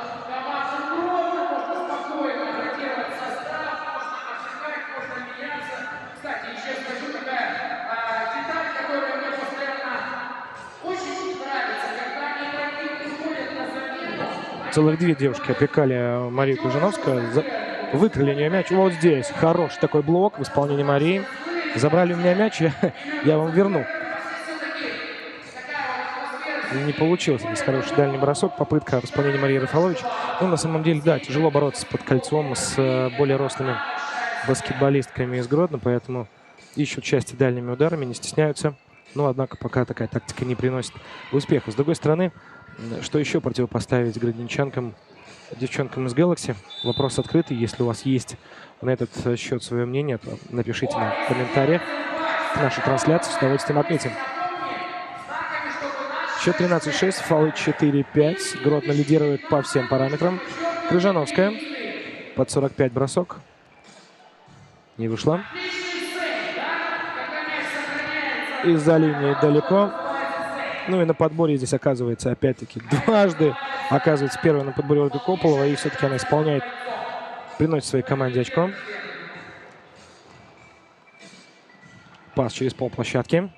Целых две девушки опекали Марию Крыжановскую. Выкрали у нее мяч. Вот здесь хороший такой блок в исполнении Марии. Забрали у меня мяч, я вам верну. Не получилось. Здесь хороший дальний бросок. Попытка в исполнении Марии Рафалович. Ну, на самом деле, да, тяжело бороться под кольцом с более рослыми баскетболистками из Гродно, поэтому ищут счастье дальними ударами, не стесняются. Но, однако, пока такая тактика не приносит успеха. С другой стороны, что еще противопоставить гродненчанкам, девчонкам из Galaxy? Вопрос открытый. Если у вас есть на этот счет свое мнение, то напишите нам в комментариях к нашей трансляции. С удовольствием отметим. Счет 13-6, фолы 4-5. Гродно лидирует по всем параметрам. Крыжановская под 45 бросок. Не вышла. Из-за линии далеко. Ну и на подборе здесь оказывается опять-таки дважды. Оказывается первая на подборе Ольга Кополова. И все-таки она исполняет, приносит своей команде очко. Пас через полплощадки.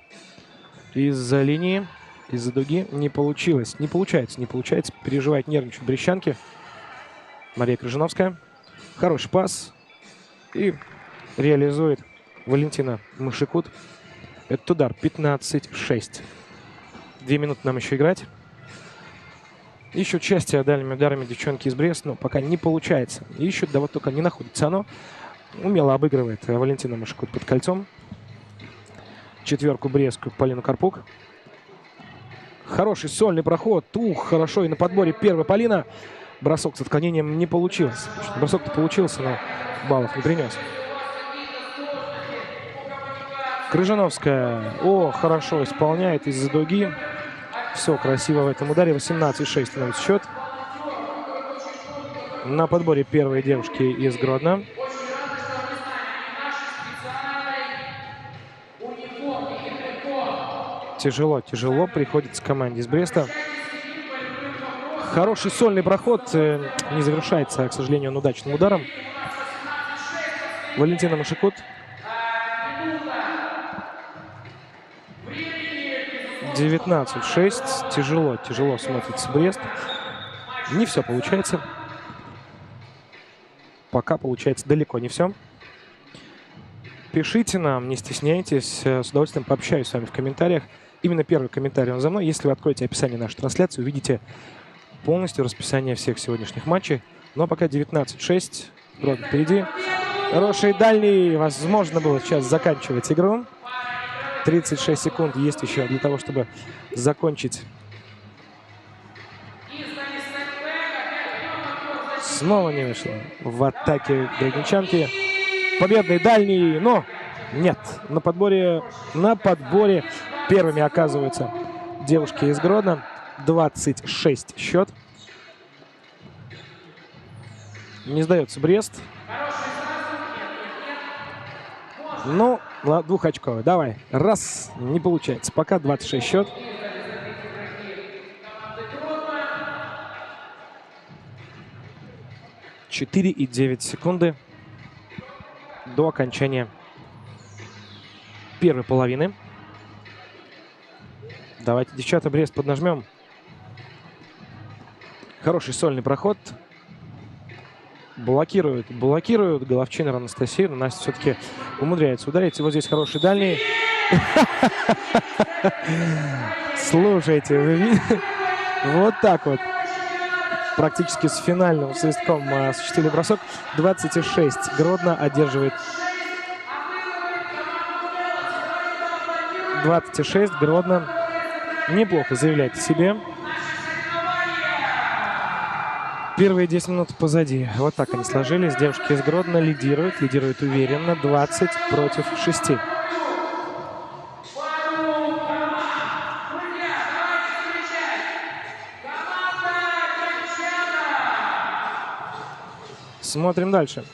Из-за линии, из-за дуги не получилось. Не получается. Переживает, нервничают брещанки. Мария Крыжановская. Хороший пас. И реализует Валентина Мышекут. Этот удар 15-6. 2 минуты нам еще играть. Ищут счастье дальними ударами девчонки из Бреста, но пока не получается. Ищут, да вот только не находится оно. Умело обыгрывает Валентина Мышекут под кольцом. Четверку брестскую Полину Карпук. Хороший сольный проход. Хорошо. И на подборе первая Полина. Бросок с отклонением не получился. Бросок-то получился, но баллов не принес. Крыжановская. Хорошо исполняет из-за дуги. Все красиво в этом ударе. 18-6 становится счет. На подборе первые девушки из Гродно. Тяжело приходится команде из Бреста. Хороший сольный проход. Не завершается, к сожалению, он удачным ударом. Валентина Мышекут. 19-6. Тяжело смотрится Брест. Не все получается. Пока получается далеко не все. Пишите нам, не стесняйтесь. С удовольствием пообщаюсь с вами в комментариях. Именно первый комментарий он за мной. Если вы откроете описание нашей трансляции, увидите полностью расписание всех сегодняшних матчей. Но пока 19-6. Гродно впереди. Хороший дальний. Возможно было сейчас заканчивать игру. 36 секунд есть еще для того, чтобы закончить. Снова не вышло в атаке гродненчанки. Победный дальний, но нет. На подборе первыми оказываются девушки из Гродно. 26 счет. Не сдается Брест. Ну, двухочковый. Давай. Раз. Не получается. Пока 26 счет. Четыре и 9 секунды до окончания первой половины. Давайте, девчата, Брест поднажмем. Хороший сольный проход. Блокируют Головчинер Анастасию, но Настя все-таки умудряется ударить. И вот здесь хороший дальний. Слушайте, вы видите? Вот так вот. Практически с финальным свистком осуществили бросок. 26. Гродно одерживает. 26. Гродно неплохо заявляет о себе. Первые 10 минут позади. Вот так они сложились. Девушки из Гродно лидируют уверенно. 20 против 6. Смотрим дальше.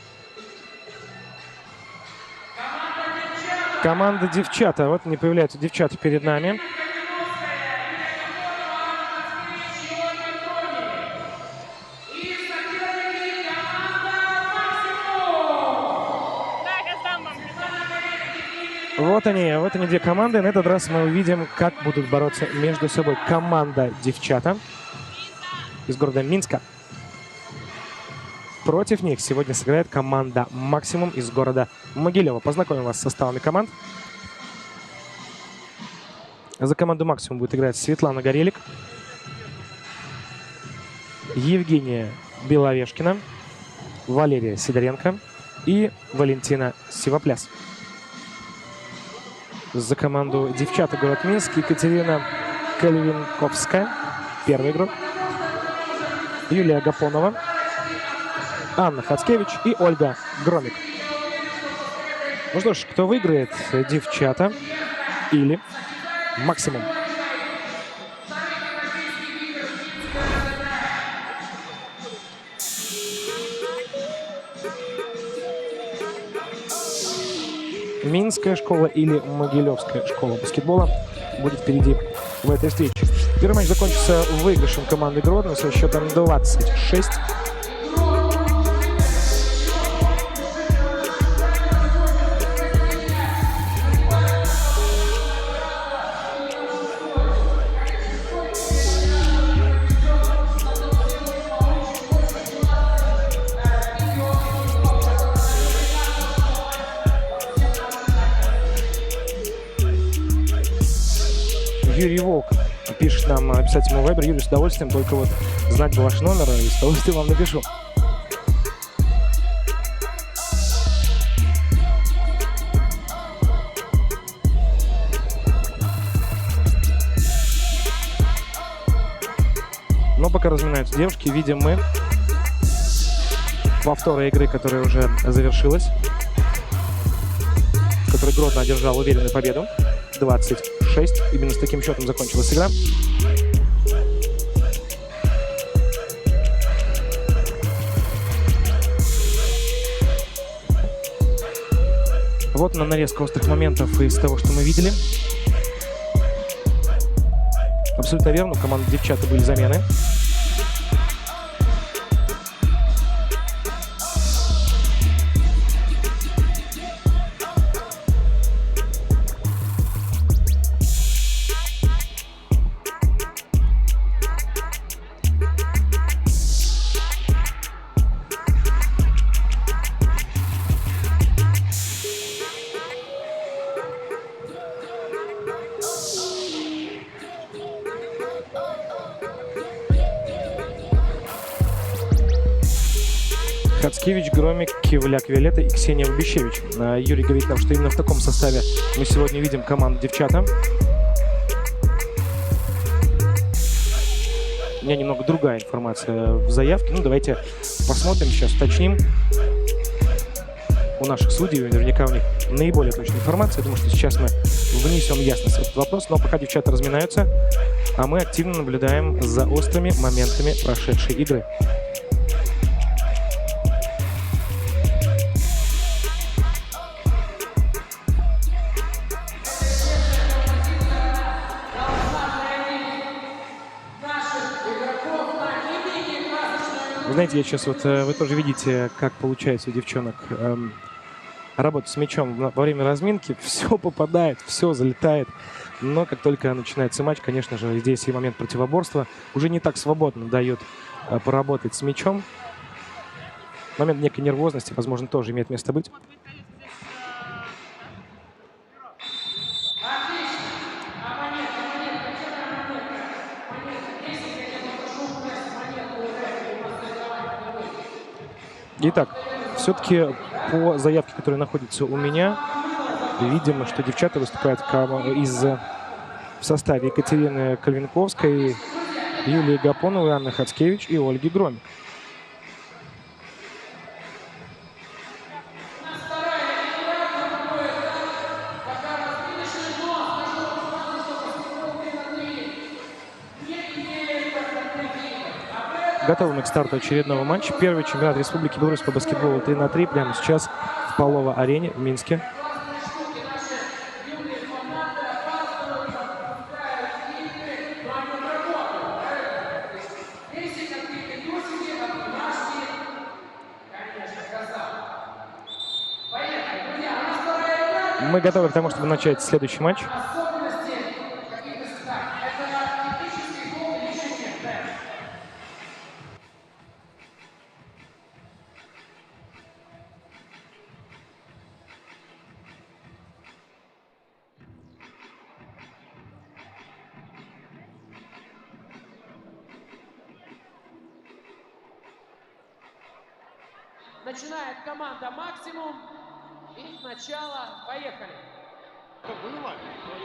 Команда девчата. Вот они появляются, девчата перед нами. Вот они две команды. На этот раз мы увидим, как будут бороться между собой команда девчата из города Минска Против них сегодня сыграет команда «Максимум» из города Могилева. Познакомим вас с составами команд. За команду «Максимум» будет играть Светлана Горелик, Евгения Беловешкина, Валерия Сидоренко и Валентина Сивопляс. За команду «Девчата» город Минск Екатерина Кальвинковская, первый игрок, Юлия Гапонова, Анна Хацкевич и Ольга Громик. Ну что ж, кто выиграет, «Девчата» или «Максимум»? Минская школа или Могилевская школа баскетбола будет впереди в этой встрече. Первый матч закончится выигрышем команды Гродно со счетом 26. Юрий Волк пишет нам обязательно в Вайбер. Юрий, с удовольствием, только вот знать бы ваш номер, и с удовольствием вам напишу. Но пока разминаются девушки, видим мы повторы игры, которая уже завершилась, в которой Гродно одержал уверенную победу. 26. Именно с таким счетом закончилась игра. Вот на нарезка острых моментов из того, что мы видели. Абсолютно верно, у команды «Девчата» были замены. Хацкевич, Громик, Кивляк, Виолетта и Ксения Бабищевич. Юрий говорит нам, что именно в таком составе мы сегодня видим команду «Девчата». У меня немного другая информация в заявке. Ну, давайте посмотрим сейчас, уточним. У наших судей, наверняка у них наиболее точная информация. Я думаю, что сейчас мы внесем ясность в этот вопрос. Но пока девчата разминаются, а мы активно наблюдаем за острыми моментами прошедшей игры. Знаете, я сейчас вот, вы тоже видите, как получается у девчонок работать с мячом во время разминки. Все попадает, все залетает. Но как только начинается матч, конечно же, здесь и момент противоборства уже не так свободно дает поработать с мячом. Момент некой нервозности, возможно, тоже имеет место быть. Итак, все-таки по заявке, которая находится у меня, видимо, что девчата выступают в составе Екатерины Кальвинковской, Юлии Гапоновой, Анны Хацкевич и Ольги Громик. Готовы мы к старту очередного матча. Первый чемпионат Республики Беларусь по баскетболу 3×3 прямо сейчас в Паллова-арене в Минске. Мы готовы к тому, чтобы начать следующий матч. Начинает команда «Максимум». И начало. Поехали.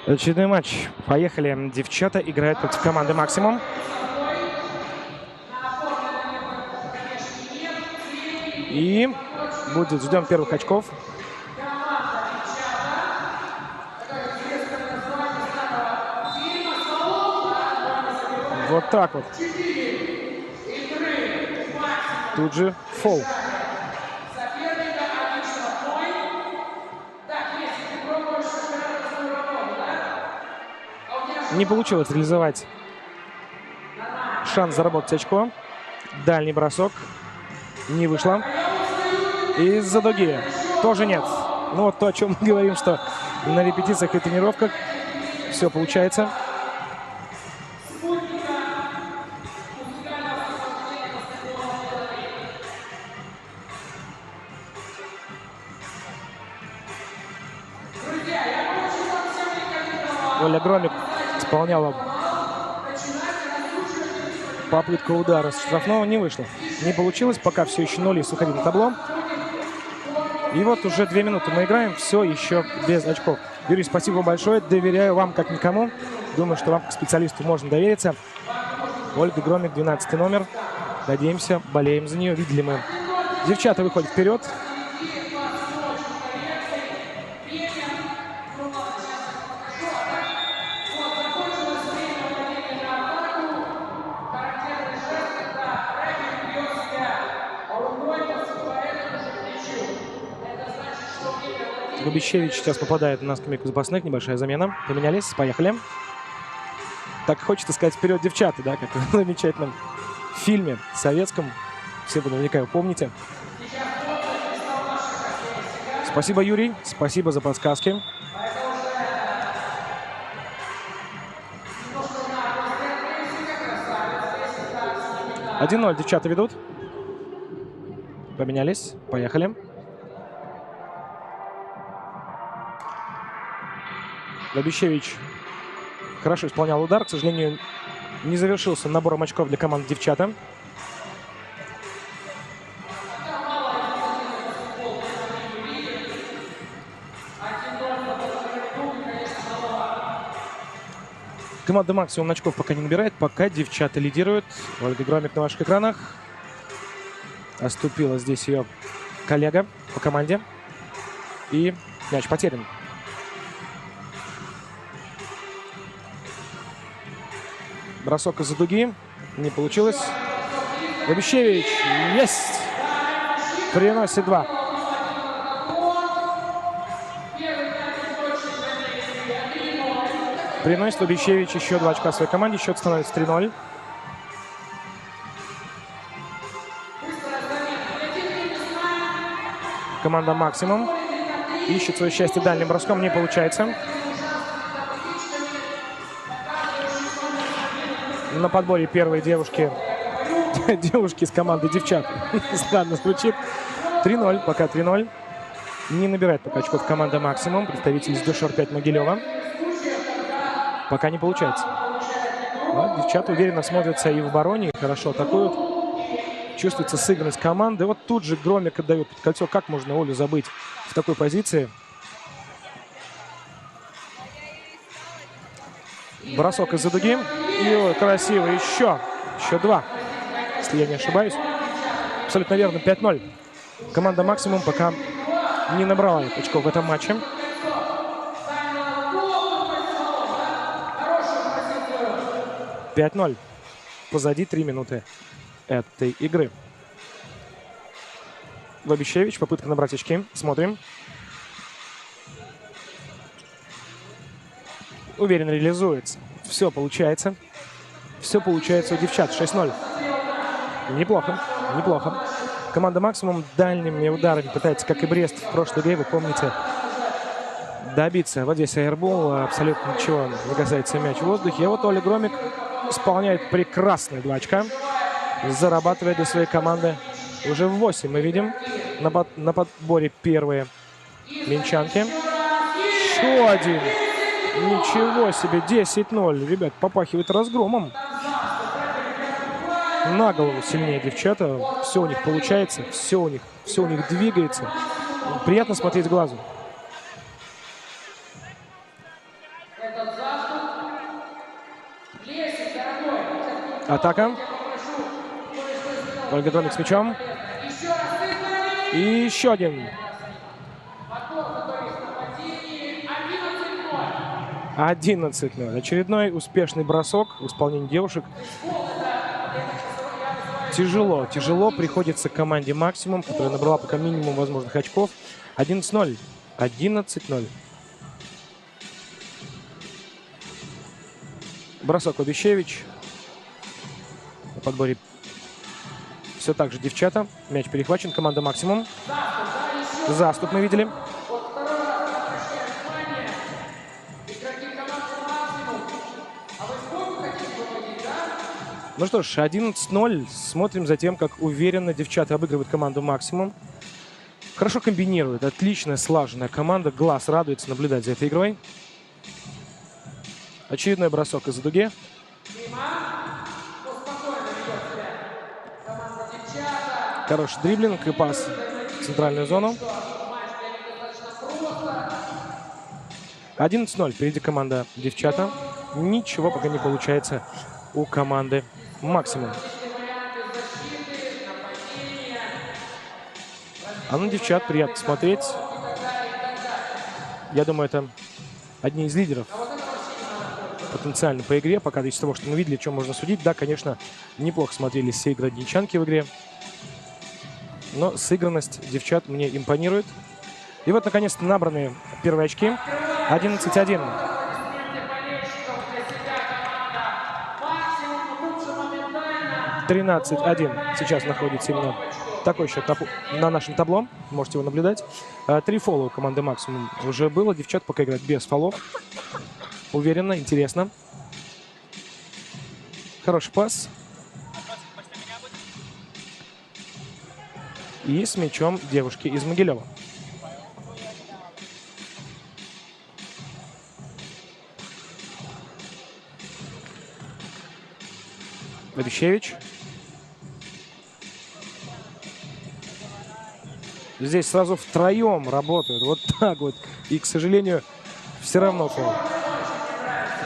Очередной матч. Поехали. Девчата играют против команды «Максимум». И будет, ждем первых очков. Вот так вот. Тут же фол. Не получилось реализовать шанс заработать очко. Дальний бросок. Не вышло. Из-за дуги тоже нет. Ну вот то, о чем мы говорим, что на репетициях и тренировках все получается. Оля Громик исполняла попытку удара с штрафного, не вышло. Не получилось, пока все еще 0 и Сухари на табло. И вот уже 2 минуты мы играем, все еще без очков. Юрий, спасибо большое, доверяю вам как никому. Думаю, что вам как специалисту можно довериться. Ольга Громик, 12 номер. Надеемся, болеем за нее. Видели мы. Девчата выходят вперед. Губищевич сейчас попадает на скамейку запасных. Небольшая замена. Поменялись. Поехали. Так хочется сказать вперед, девчата, да, как в замечательном фильме советском. Все вы наверняка его помните. Спасибо, Юрий. Спасибо за подсказки. Один 0 девчата ведут. Поменялись. Поехали. Губищевич хорошо исполнял удар. К сожалению, не завершился набором очков для команды девчата. Команда «Максимум» очков пока не набирает, пока девчата лидируют. Ольга Громик на ваших экранах. Оступила здесь ее коллега по команде. И мяч потерян. Бросок из-за дуги. Не получилось. Губищевич. Есть! Приносит 2. Приносит Губищевич еще 2 очка своей команде. Счет становится 3-0. Команда «Максимум» ищет свое счастье дальним броском. Не получается. На подборе первые девушки из команды девчат. Странно звучит. 3-0, пока 3-0. Не набирает пока очков команда «Максимум». Представитель из Дюшор 5 Могилева. Пока не получается. Но девчата уверенно смотрятся и в обороне, хорошо атакуют. Чувствуется сыгранность команды. Вот тут же Громик отдает под кольцо. Как можно Олю забыть в такой позиции? Бросок из-за дуги. И красиво еще 2, если я не ошибаюсь. Абсолютно верно, 5-0. Команда «Максимум» пока не набрала очков в этом матче. «5-0». Позади 3 минуты этой игры. Губищевич, попытка набрать очки. Смотрим. Уверенно реализуется. Все получается. Все получается у девчат. 6-0. Неплохо. Неплохо. Команда «Максимум» дальними ударами пытается, как и Брест в прошлой игре, вы помните, добиться. Вот здесь аэрбол. Абсолютно ничего не касается мяч в воздухе. И вот Оля Громик исполняет прекрасные 2 очка. Зарабатывает для своей команды уже в 8. Мы видим на подборе первые минчанки. Еще один. Ничего себе, 10-0. Ребят, попахивает разгромом. на голову сильнее девчата. Все у них получается, все у них двигается. Приятно смотреть глазу. Атака. Ольга Громик с мячом. И еще один. 11-0. Очередной успешный бросок в исполнении девушек. Тяжело приходится команде «Максимум», которая набрала пока минимум возможных очков. 11-0. 11-0. Бросок Обещевич. На подборе все так же девчата. Мяч перехвачен. Команда «Максимум». Заступ мы видели. Ну что ж, 11-0. Смотрим за тем, как уверенно девчата обыгрывают команду «Максимум». Хорошо комбинируют. Отличная, слаженная команда. Глаз радуется наблюдать за этой игрой. Очередной бросок из-за дуги. Хороший дриблинг и пас в центральную зону. 11-0. Впереди команда девчата. Ничего пока не получается у команды «Максимум». А на девчат приятно смотреть. Я думаю, это одни из лидеров потенциально по игре. Пока из того, что мы видели, что можно судить. Да, конечно, неплохо смотрелись все градинчанки в игре. Но сыгранность девчат мне импонирует. И вот, наконец-то, набранные первые очки. 11-1. 13-1 сейчас находится именно такой счет на нашем табло. Можете его наблюдать. 3 фола у команды «Максимум» уже было. Девчат пока играют без фолов. Уверенно, интересно. Хороший пас. И с мячом девушки из Могилева. Обещевич. Здесь сразу втроем работают. Вот так вот. И, к сожалению, все равно фол.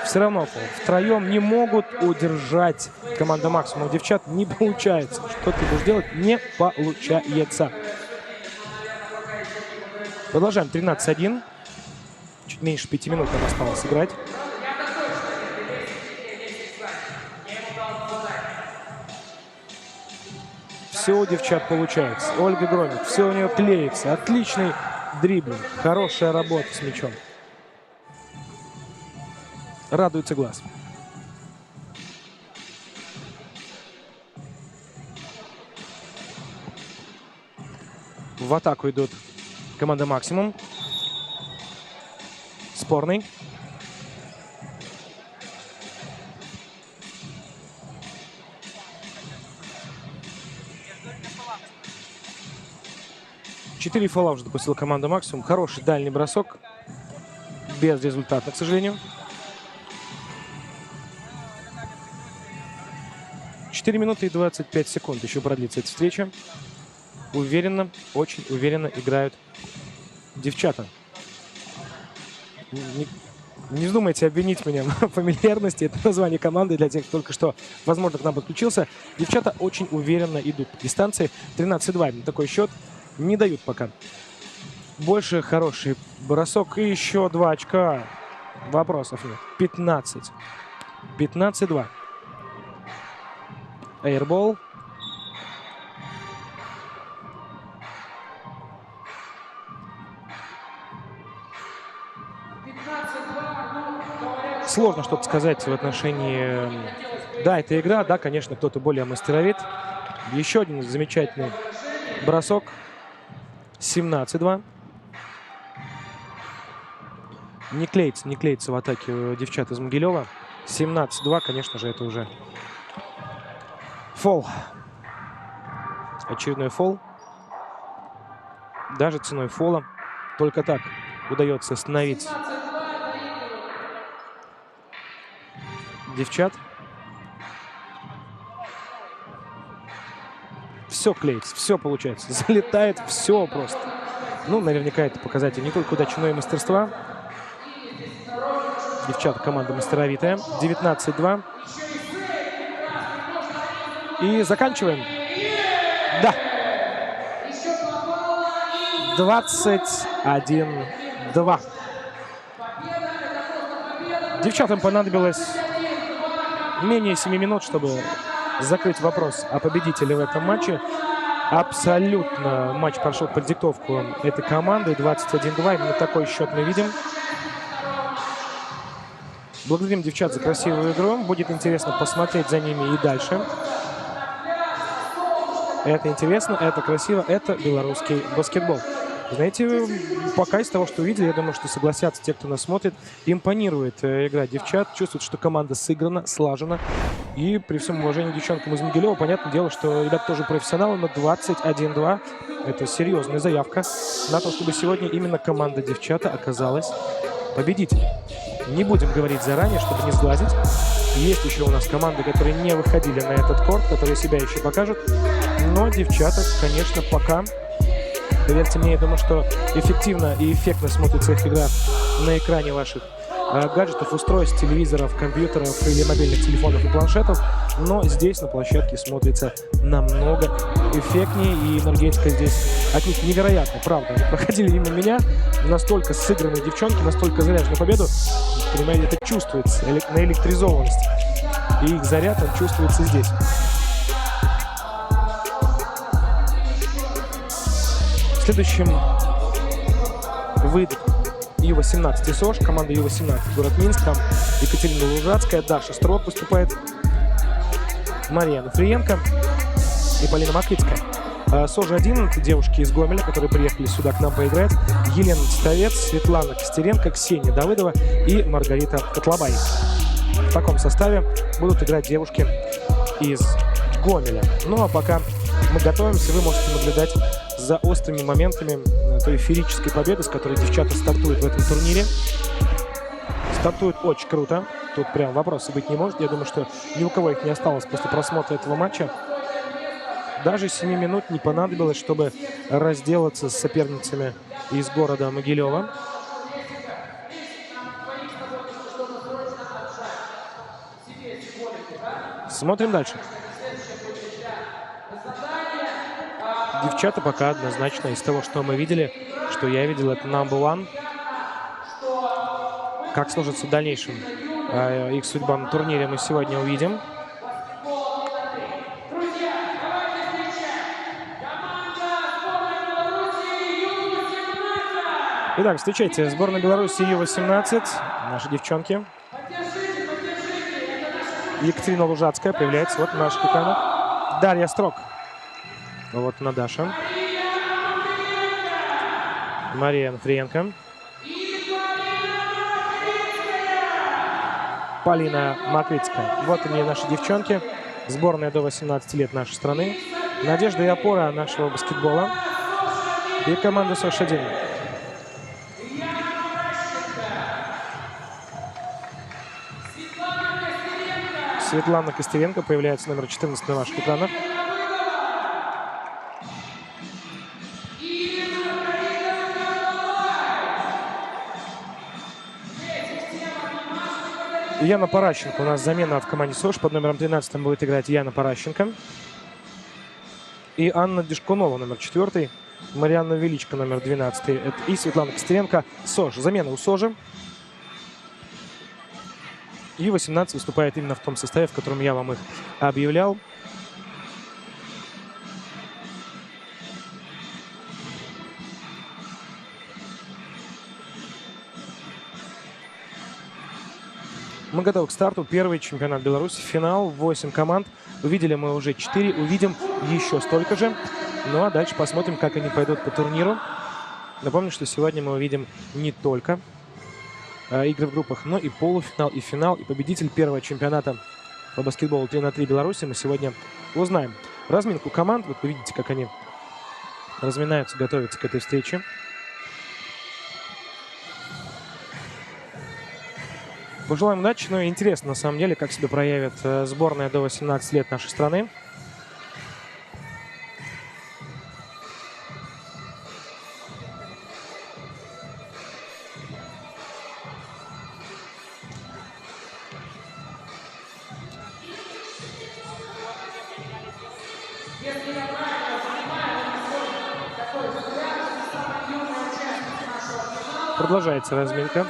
Все равно фол. Втроем не могут удержать команда «Максимум». У девчат не получается. Что ты будешь делать? Не получается. Продолжаем. 13-1. Чуть меньше 5 минут нам осталось играть. Все у девчат получается. Ольга Громик. Все у нее клеится. Отличный дриблинг. Хорошая работа с мячом. Радуется глаз. В атаку идут команда «Максимум». Спорный. Четыре фола уже допустила команда «Максимум». Хороший дальний бросок. Безрезультатно, к сожалению. 4 минуты и 25 секунд еще продлится эта встреча. Уверенно, очень уверенно играют девчата. Не вздумайте обвинить меня в фамильярности. Это название команды для тех, кто только что, возможно, к нам подключился. Девчата очень уверенно идут по дистанции. 13-2. Такой счет не дают пока. Больше хороший бросок. И еще 2 очка. Вопросов нет. 15. 15-2. Эйрбол. Сложно что-то сказать в отношении... Да, это игра, да, конечно, кто-то более мастеровит. Еще один замечательный бросок. 17-2. Не клеится в атаке девчат из Могилева. 17-2, конечно же, это уже фол. Очередной фол. Даже ценой фола. Только так удается остановить девчат. все клеится, все получается. Залетает все просто. Ну, наверняка это показатель не только удачи, но и мастерства. Девчата, команда мастеровитая. 19-2. И заканчиваем. Да. 21-2. Девчатам понадобилось менее 7 минут, чтобы закрыть вопрос о победителе в этом матче. Абсолютно матч прошел под диктовку этой команды. 21-2. Именно такой счет мы видим. Благодарим девчат за красивую игру. Будет интересно посмотреть за ними и дальше. Это интересно, это красиво, это белорусский баскетбол. Знаете, пока из того, что увидели, я думаю, что согласятся те, кто нас смотрит, импонирует игра девчат, чувствуют, что команда сыграна, слажена. И при всем уважении к девчонкам из Могилева, понятное дело, что ребята тоже профессионалы, но 21-2 – это серьезная заявка на то, чтобы сегодня именно команда девчата оказалась победителем. Не будем говорить заранее, чтобы не сглазить. Есть еще у нас команды, которые не выходили на этот корт, которые себя еще покажут. Но девчата, конечно, пока... Поверьте мне, я думаю, что эффективно и эффектно смотрится их игра на экране ваших гаджетов, устройств, телевизоров, компьютеров или мобильных телефонов и планшетов. Но здесь на площадке смотрится намного эффектнее, и энергетика здесь от них невероятна, правда. Они проходили мимо меня, настолько сыгранные девчонки, настолько заряжены на победу. Понимаете, это чувствуется, наэлектризованность. И их заряд, он чувствуется здесь. Следующим выйдет Ю-18 и СОЖ, команда Ю-18, город Минск, там Екатерина Лужацкая, Даша Строк выступает, Мария Нафриенко и Полина Макритская. СОЖ-1 – это девушки из Гомеля, которые приехали сюда к нам поиграть. Елена Титовец, Светлана Костеренко, Ксения Давыдова и Маргарита Котлобай. В таком составе будут играть девушки из Гомеля. Ну а пока мы готовимся, вы можете наблюдать за острыми моментами той феерической победы, с которой девчата стартуют в этом турнире. Стартуют очень круто. Тут прям вопроса быть не может. Я думаю, что ни у кого их не осталось после просмотра этого матча. Даже 7 минут не понадобилось, чтобы разделаться с соперницами из города Могилева. Смотрим дальше. Девчата пока однозначно из того, что мы видели, что я видел, это number one. Как сложится в дальнейшем их судьба на турнире, мы сегодня увидим. Итак, встречайте, сборная Беларуси Ю-18, наши девчонки. Екатерина Лужацкая появляется вот на наших экранах. Дарья Строк. Вот она, Даша. Мария Нафриенко. Полина Макритская. Вот они, наши девчонки. Сборная до 18 лет нашей страны. Надежда и опора нашего баскетбола. И команда СОЖ-1. Светлана Костеренко появляется, номер 14 на ваших экранах. Яна Паращенко. У нас замена в команде СОЖ. Под номером 13 будет играть Яна Паращенко. И Анна Дешкунова, номер 4. Марианна Величко, номер 12. И Светлана Костеренко, СОЖ. Замена у СОЖа. И 18 выступает именно в том составе, в котором я вам их объявлял. Мы готовы к старту. Первый чемпионат Беларуси, финал, 8 команд. Увидели мы уже 4, увидим еще столько же. Ну а дальше посмотрим, как они пойдут по турниру. Напомню, что сегодня мы увидим не только игры в группах, но и полуфинал, и финал, и победитель первого чемпионата по баскетболу 3 на 3 Беларуси мы сегодня узнаем. Разминку команд, вот вы видите, как они разминаются, готовятся к этой встрече. Пожелаем удачи, но интересно на самом деле, как себя проявит сборная до 18 лет нашей страны. Продолжается разминка.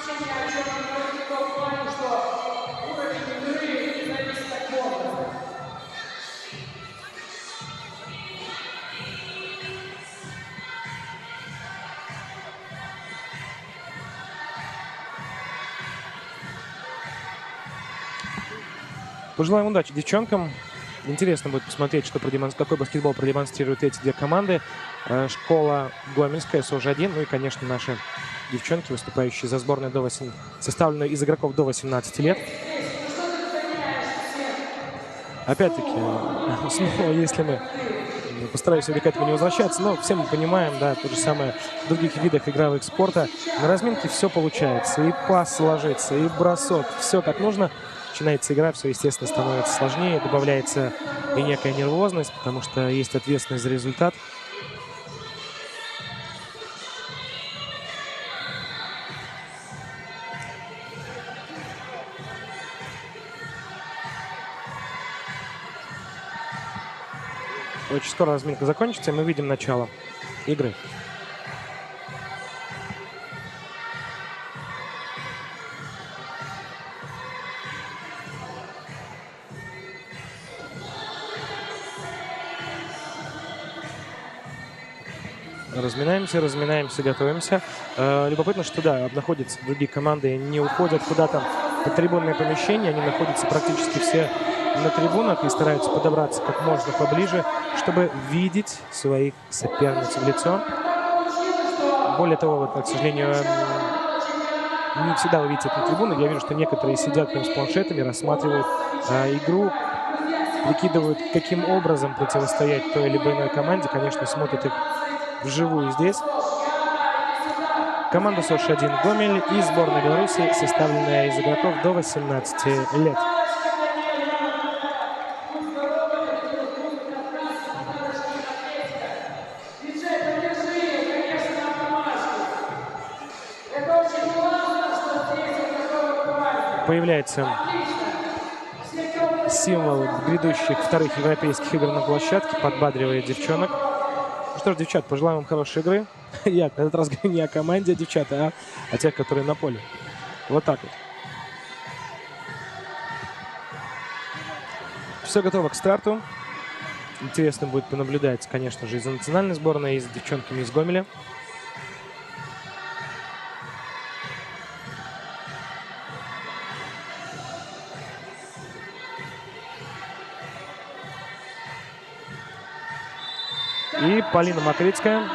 Пожелаем удачи девчонкам. Интересно будет посмотреть, какой баскетбол продемонстрируют эти две команды. Школа Гомельская, СОЖ-1, ну и, конечно, наши девчонки, выступающие за сборную составленную из игроков до 18 лет. Опять-таки, снова, если мы постараюсь к этому не возвращаться, но все мы понимаем, да, то же самое в других видах игровых спорта. На разминке все получается. И пас ложится, и бросок, все как нужно. Начинается игра, все, естественно, становится сложнее, добавляется и некая нервозность, потому что есть ответственность за результат. Очень скоро разминка закончится, и мы видим начало игры. Разминаемся, готовимся. Любопытно, что да, находятся другие команды, не уходят куда-то в трибунное помещение, они находятся практически все на трибунах и стараются подобраться как можно поближе, чтобы видеть своих соперниц в лицо. Более того, вот, к сожалению, не всегда вы видите это на трибунах. Я вижу, что некоторые сидят прям с планшетами, рассматривают игру, прикидывают, каким образом противостоять той или иной команде. Конечно, смотрят их вживую здесь. Команда СОЖ-1 Гомель и сборная Беларуси, составленная из игроков до 18 лет. Появляется символ грядущих вторых европейских игр на площадке, подбадривает девчонок. Ну что ж, девчат, пожелаем вам хорошей игры. Я на этот раз говорю не о команде, а девчата, а тех, которые на поле. Вот так вот. Все готово к старту. Интересно будет понаблюдать, конечно же, и за национальной сборной, и за девчонками из Гомеля. И Полина Макритская.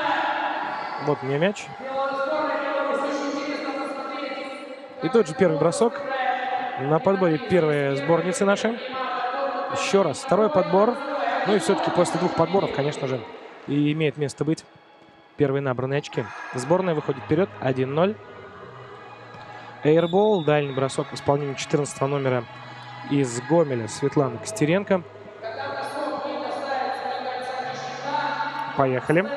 Вот у нее мяч. И тот же первый бросок. На подборе первые сборницы наши. Еще раз. Второй подбор. Ну и все-таки после двух подборов, конечно же, и имеет место быть первые набранные очки. Сборная выходит вперед 1-0. Эйрбол. Дальний бросок в исполнении 14 номера из Гомеля Светланы Костеренко. Поехали.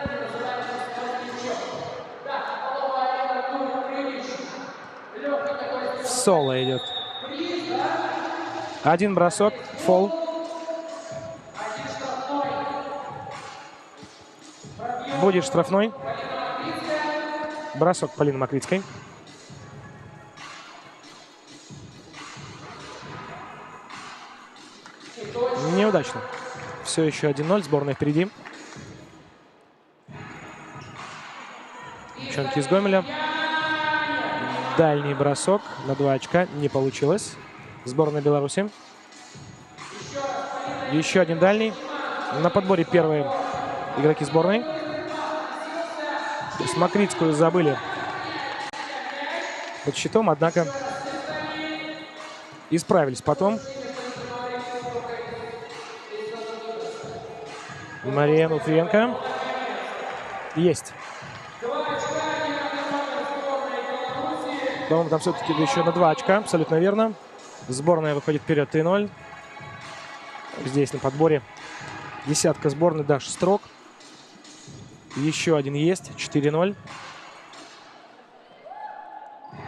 В соло идет. Один бросок. Фол. Будет штрафной. Бросок Полины Макритской. Неудачно. Все еще 1-0. Сборная впереди. Девчонки из Гомеля. Дальний бросок на 2 очка. Не получилось. Сборная Беларуси. Еще один дальний. На подборе первые игроки сборной. С Макритскую забыли под щитом, однако исправились потом. Мария Нутренко. Есть. По-моему, там все-таки еще на 2 очка. Абсолютно верно. Сборная выходит вперед 3-0. Здесь на подборе десятка сборной Даша Строк. Еще один есть. 4-0.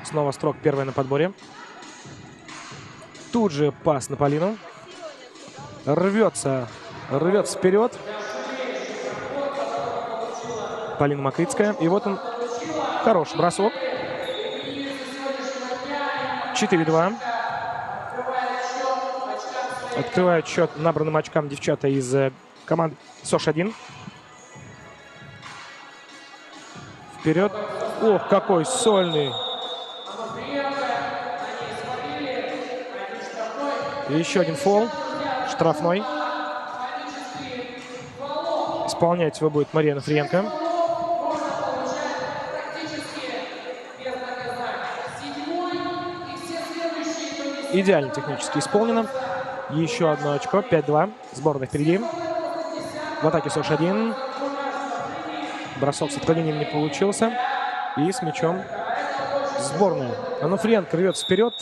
Снова Строк первая на подборе. Тут же пас на Полину. Рвется вперед. Полина Макритская. И вот он, хороший бросок. 4-2. Открывают счет набранным очкам девчата из команды СОШ-1. Вперед. Ох, какой сольный. И еще один фол. Штрафной. Исполнять его будет Мария Нафриенко. Идеально технически исполнено. Еще одно очко. 5-2. Сборная впереди. В атаке СОШ-1. Бросок с отклонением не получился. И с мячом сборная. Анафриенко рвется вперед.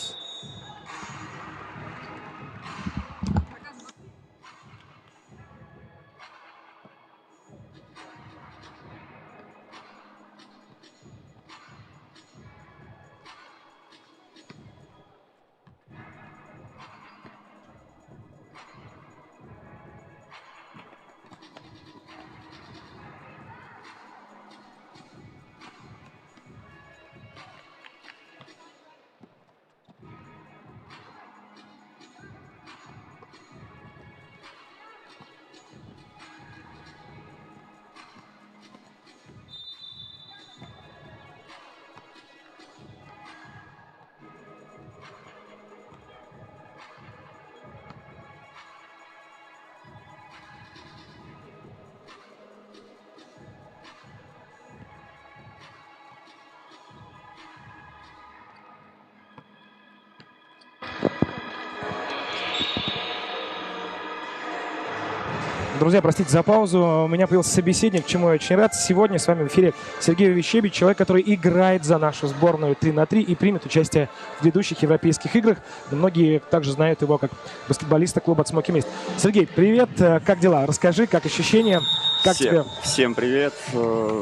Друзья, простите за паузу. У меня появился собеседник, чему я очень рад. Сегодня с вами в эфире Сергей Увещебич, человек, который играет за нашу сборную 3 на 3 и примет участие в ведущих европейских играх. Многие также знают его как баскетболиста клуба «Смоки Мист». Сергей, привет. Как дела? Расскажи, как ощущения? Как тебе? Всем привет.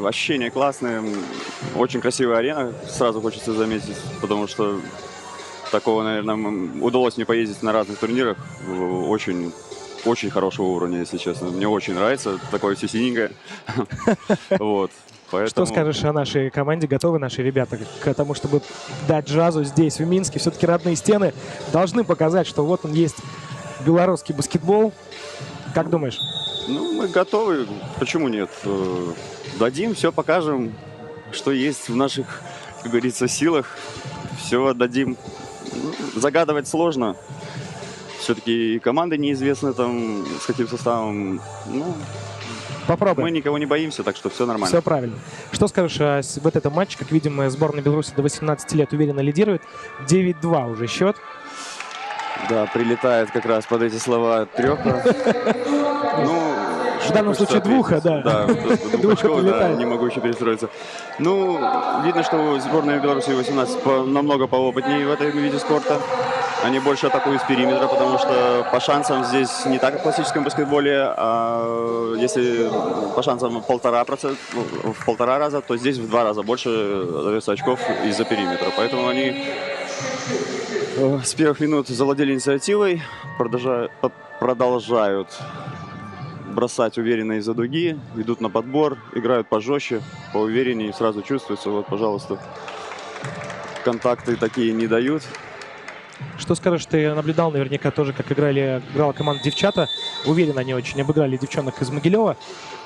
Ощущения классные. Очень красивая арена, сразу хочется заметить, потому что такого, наверное, удалось мне поездить на разных турнирах. Очень хорошего уровня, если честно. Мне очень нравится. Такое все синенькое. Вот. Что скажешь о нашей команде? Готовы наши ребята к тому, чтобы дать джазу здесь, в Минске? Все-таки родные стены должны показать, что вот он есть белорусский баскетбол. Как думаешь? Ну, мы готовы. Почему нет? Дадим, все покажем, что есть в наших, как говорится, силах. Все отдадим. Загадывать сложно. Все-таки команды неизвестны там, с каким составом. Ну, попробуем. Мы никого не боимся, так что все нормально. Все правильно. Что скажешь о вот этом матче? Как видим, сборная Беларуси до 18 лет уверенно лидирует. 9-2 уже счет. Да, прилетает как раз под эти слова трёха. Ну, в данном случае двуха, да. Да, двухочково, да, не могу еще перестроиться. Ну, видно, что сборная Беларуси 18 намного поопытнее в этом виде спорта. Они больше атакуют с периметра, потому что по шансам здесь не так, как в классическом баскетболе, а если по шансам в полтора раза, то здесь в 2 раза больше дается очков из-за периметра. Поэтому они с первых минут завладели инициативой, продолжают бросать уверенно из-за дуги, идут на подбор, играют пожестче, поувереннее, сразу чувствуется. Вот, пожалуйста, контакты такие не дают. Что скажешь, ты наблюдал наверняка тоже, как играла команда девчата. Уверенно они очень обыграли девчонок из Могилева.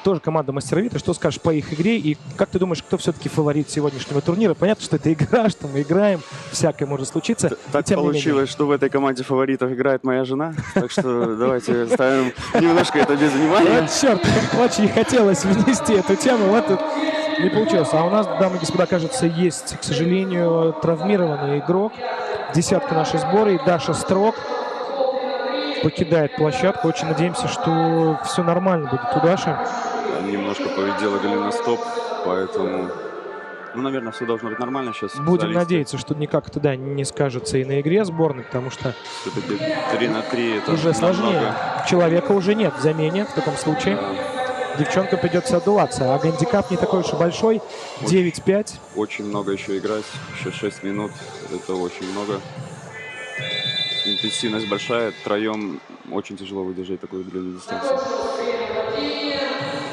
Тоже команда мастеровитая. Что скажешь по их игре? И как ты думаешь, кто все-таки фаворит сегодняшнего турнира? Понятно, что это игра, что мы играем. Всякое может случиться. Так получилось, что в этой команде фаворитов играет моя жена. Так что давайте ставим немножко это без внимания. Вот черт, очень хотелось внести эту тему. Вот тут не получилось. А у нас, дамы и господа, кажется, есть, к сожалению, травмированный игрок. Десятка нашей сборной. Даша Строк покидает площадку. Очень надеемся, что все нормально будет у Даши. Немножко повредила голеностоп, поэтому, ну, наверное, все должно быть нормально сейчас. Будем надеяться, что никак тогда не скажется и на игре сборной, потому что все-таки 3 на 3 это уже сложнее. Человека уже нет в замене в таком случае. Девчонка придется отдуваться. А гандикап не такой уж и большой. 9-5. Очень много еще играть. Еще 6 минут. Это очень много. Интенсивность большая. Втроем очень тяжело выдержать такую длинную дистанцию.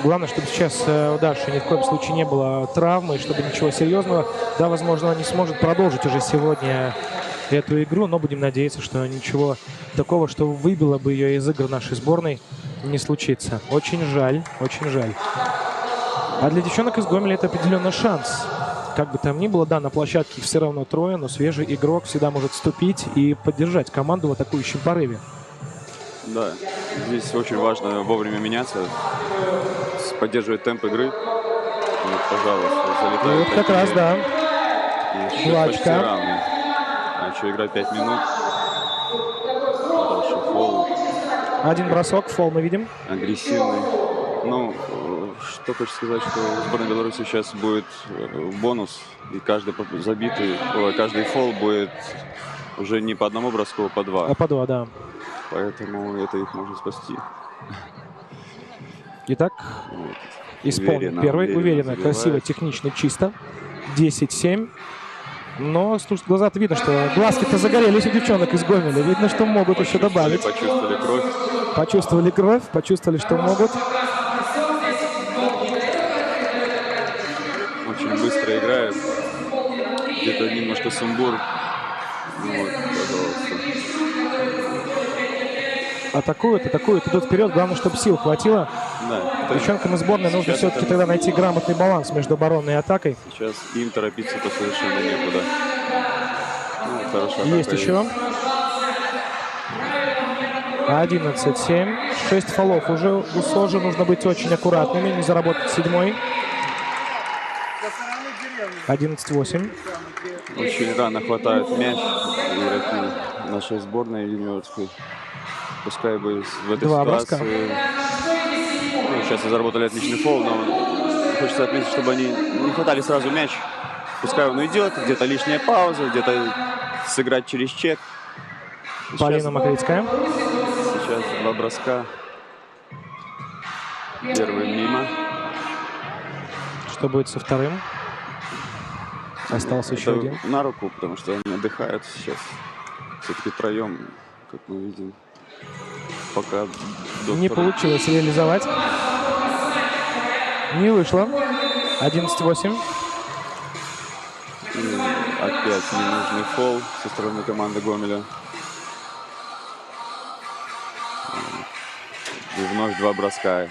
Главное, чтобы сейчас у Даши ни в коем случае не было травмы, чтобы ничего серьезного. Да, возможно, он не сможет продолжить уже сегодня эту игру, но будем надеяться, что ничего такого, что выбило бы ее из игр нашей сборной, не случится. Очень жаль, очень жаль. А для девчонок из Гомеля это определенно шанс. Как бы там ни было, да, на площадке их все равно трое, но свежий игрок всегда может вступить и поддержать команду в атакующем порыве. Да, здесь очень важно вовремя меняться, поддерживать темп игры. Вот, пожалуйста, И залетает. вот как раз, да. И счет Плачка. почти равный. А еще игра 5 минут. Хороший фол, Один бросок, фол мы видим. агрессивный. Ну, что хочу сказать, что у сборной Беларуси сейчас будет бонус. И каждый забитый, каждый фол будет уже не по одному броску, а по два. А по два, да. Поэтому это их может спасти. Итак, Вот. исполнен первый. Уверенно, забивает. красиво, технично, чисто. 10-7. Но, слушай, глаза-то видно, что глазки-то загорелись у девчонок из Гомеля. Видно, что могут еще добавить. Почувствовали кровь. Почувствовали кровь, почувствовали, что могут. Очень быстро играет. Где-то немножко сумбур. Вот, пожалуйста. Атакуют, идут вперед. Главное, чтобы сил хватило. Да. Девчонкам из сборной нужно Сейчас все-таки это- тогда найти грамотный баланс между обороной и атакой. Сейчас им торопиться-то совершенно некуда. Ну, хорошо. Есть еще. 11-7. 6 фолов уже у Сожи. Нужно быть очень аккуратными, не заработать седьмой. 11-8. Очень рано хватает мяч игроки нашей сборной юниорской. Пускай бы в этой Два ситуации... броска. Ну, сейчас и заработали отличный фол, но хочется отметить, чтобы они не хватали сразу мяч. Пускай он уйдет, где-то лишняя пауза, где-то сыграть через чек. Полина Макритская. Сейчас два броска. Первый мимо. Что будет со вторым? Остался еще Это один. на руку, потому что они отдыхают сейчас. Все-таки троем, как мы видим. Пока Не доктор... получилось реализовать. Не вышло. 11-8. И опять ненужный фол со стороны команды Гомеля. И вновь два броска.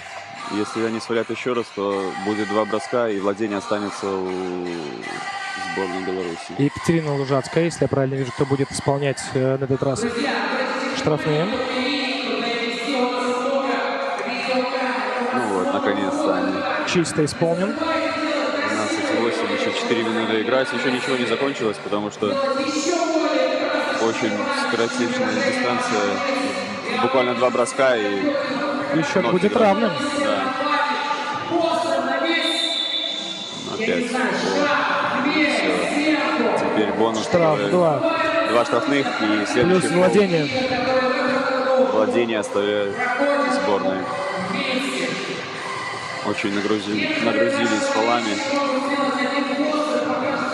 Если они свалят еще раз, то будет два броска, и владение останется у сборной Беларуси. Екатерина Лужацкая, если я правильно вижу, кто будет исполнять на этот раз штрафные. Ну вот, наконец-то они. Чисто исполнен. 12-8, еще 4 минуты играть. Еще ничего не закончилось, потому что очень скоротечная дистанция. Буквально два броска и... И счет вновь будет игра. равным. Да. Опять. Все. Теперь бонус. Штраф 2. Два штрафных и следующий Плюс фол. владение. Владение оставляет сборной. Очень нагрузились фолами.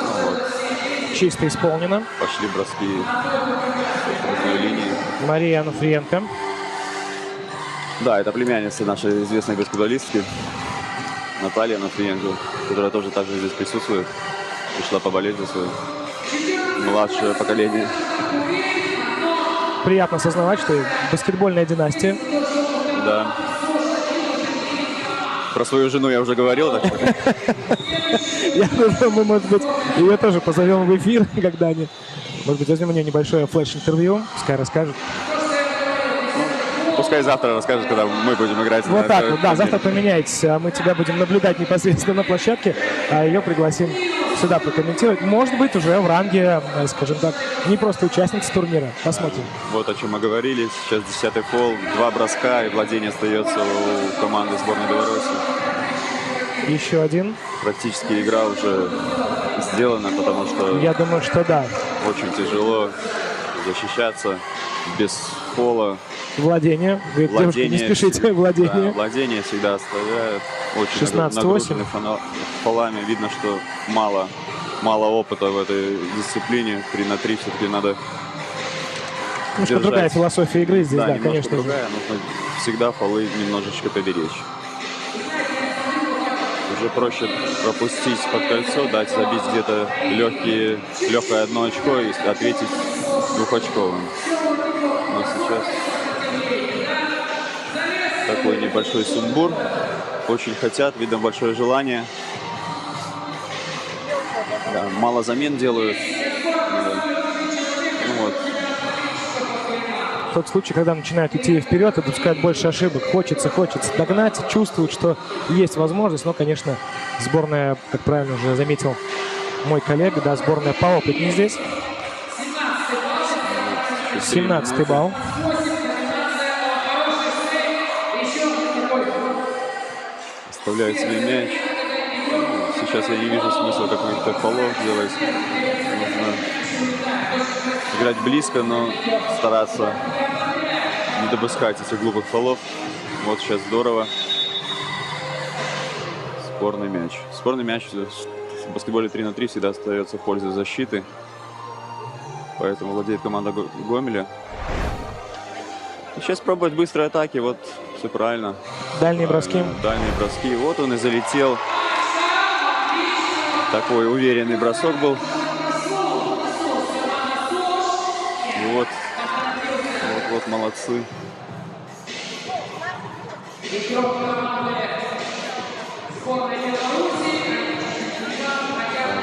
Ну вот. Чисто исполнено. Пошли броски с штрафной линии. Мария Ануфриенко. Да, это племянница нашей известной баскетболистки Наталья Ануфриенко, которая тоже также здесь присутствует. Пришла поболеть за свое младшее поколение. Приятно осознавать, что баскетбольная династия. Да. Про свою жену я уже говорил, так что Я думаю, мы, может быть, ее тоже позовем в эфир когда-нибудь. Может быть, возьмем у нее небольшое флеш-интервью. Пускай расскажет. пускай завтра расскажет, когда мы будем играть. Вот на так этом вот, да, турнире. завтра поменяйтесь. А мы тебя будем наблюдать непосредственно на площадке, а ее пригласим сюда прокомментировать. Может быть, уже в ранге, скажем так, не просто участница турнира. Посмотрим. Вот о чем мы говорили. Сейчас 10-й фол, 2 броска, и владение остается у команды сборной Беларуси. Еще один. Практически игра уже сделана, потому что Я думаю, что да. очень тяжело защищаться без фола. Владение. Говорит, девушки, не спешите. Да, Владение. владение всегда оставляют. Очень 16-8. нагружены фолами. Видно, что мало опыта в этой дисциплине. 3 на 3 все-таки надо Немножко держать. другая философия игры здесь, да, немножко конечно же. другая. Нужно всегда фолы немножечко поберечь. уже проще пропустить под кольцо, дать забить где-то легкое одно очко и ответить двухочковым. Но сейчас такой небольшой сумбур. Очень хотят, видно большое желание. Да, мало замен делают. Ну вот. Тот случай, когда начинают идти вперед и допускают больше ошибок. Хочется догнать, чувствуют, что есть возможность. Но, конечно, сборная, как правильно уже заметил мой коллега, да, сборная по опытнее здесь. 17-й балл. Оставляет себе мяч. Сейчас я не вижу смысла каких-то фолов делать. Нужно играть близко, но стараться не допускать этих глупых фолов. Вот сейчас здорово. Спорный мяч. Спорный мяч в баскетболе 3 на 3 всегда остается в пользу защиты. Поэтому владеет команда Гомеля. Сейчас пробовать быстрые атаки. Вот все правильно. Дальние броски. Дальние броски. Вот он и залетел. Такой уверенный бросок был. И вот молодцы.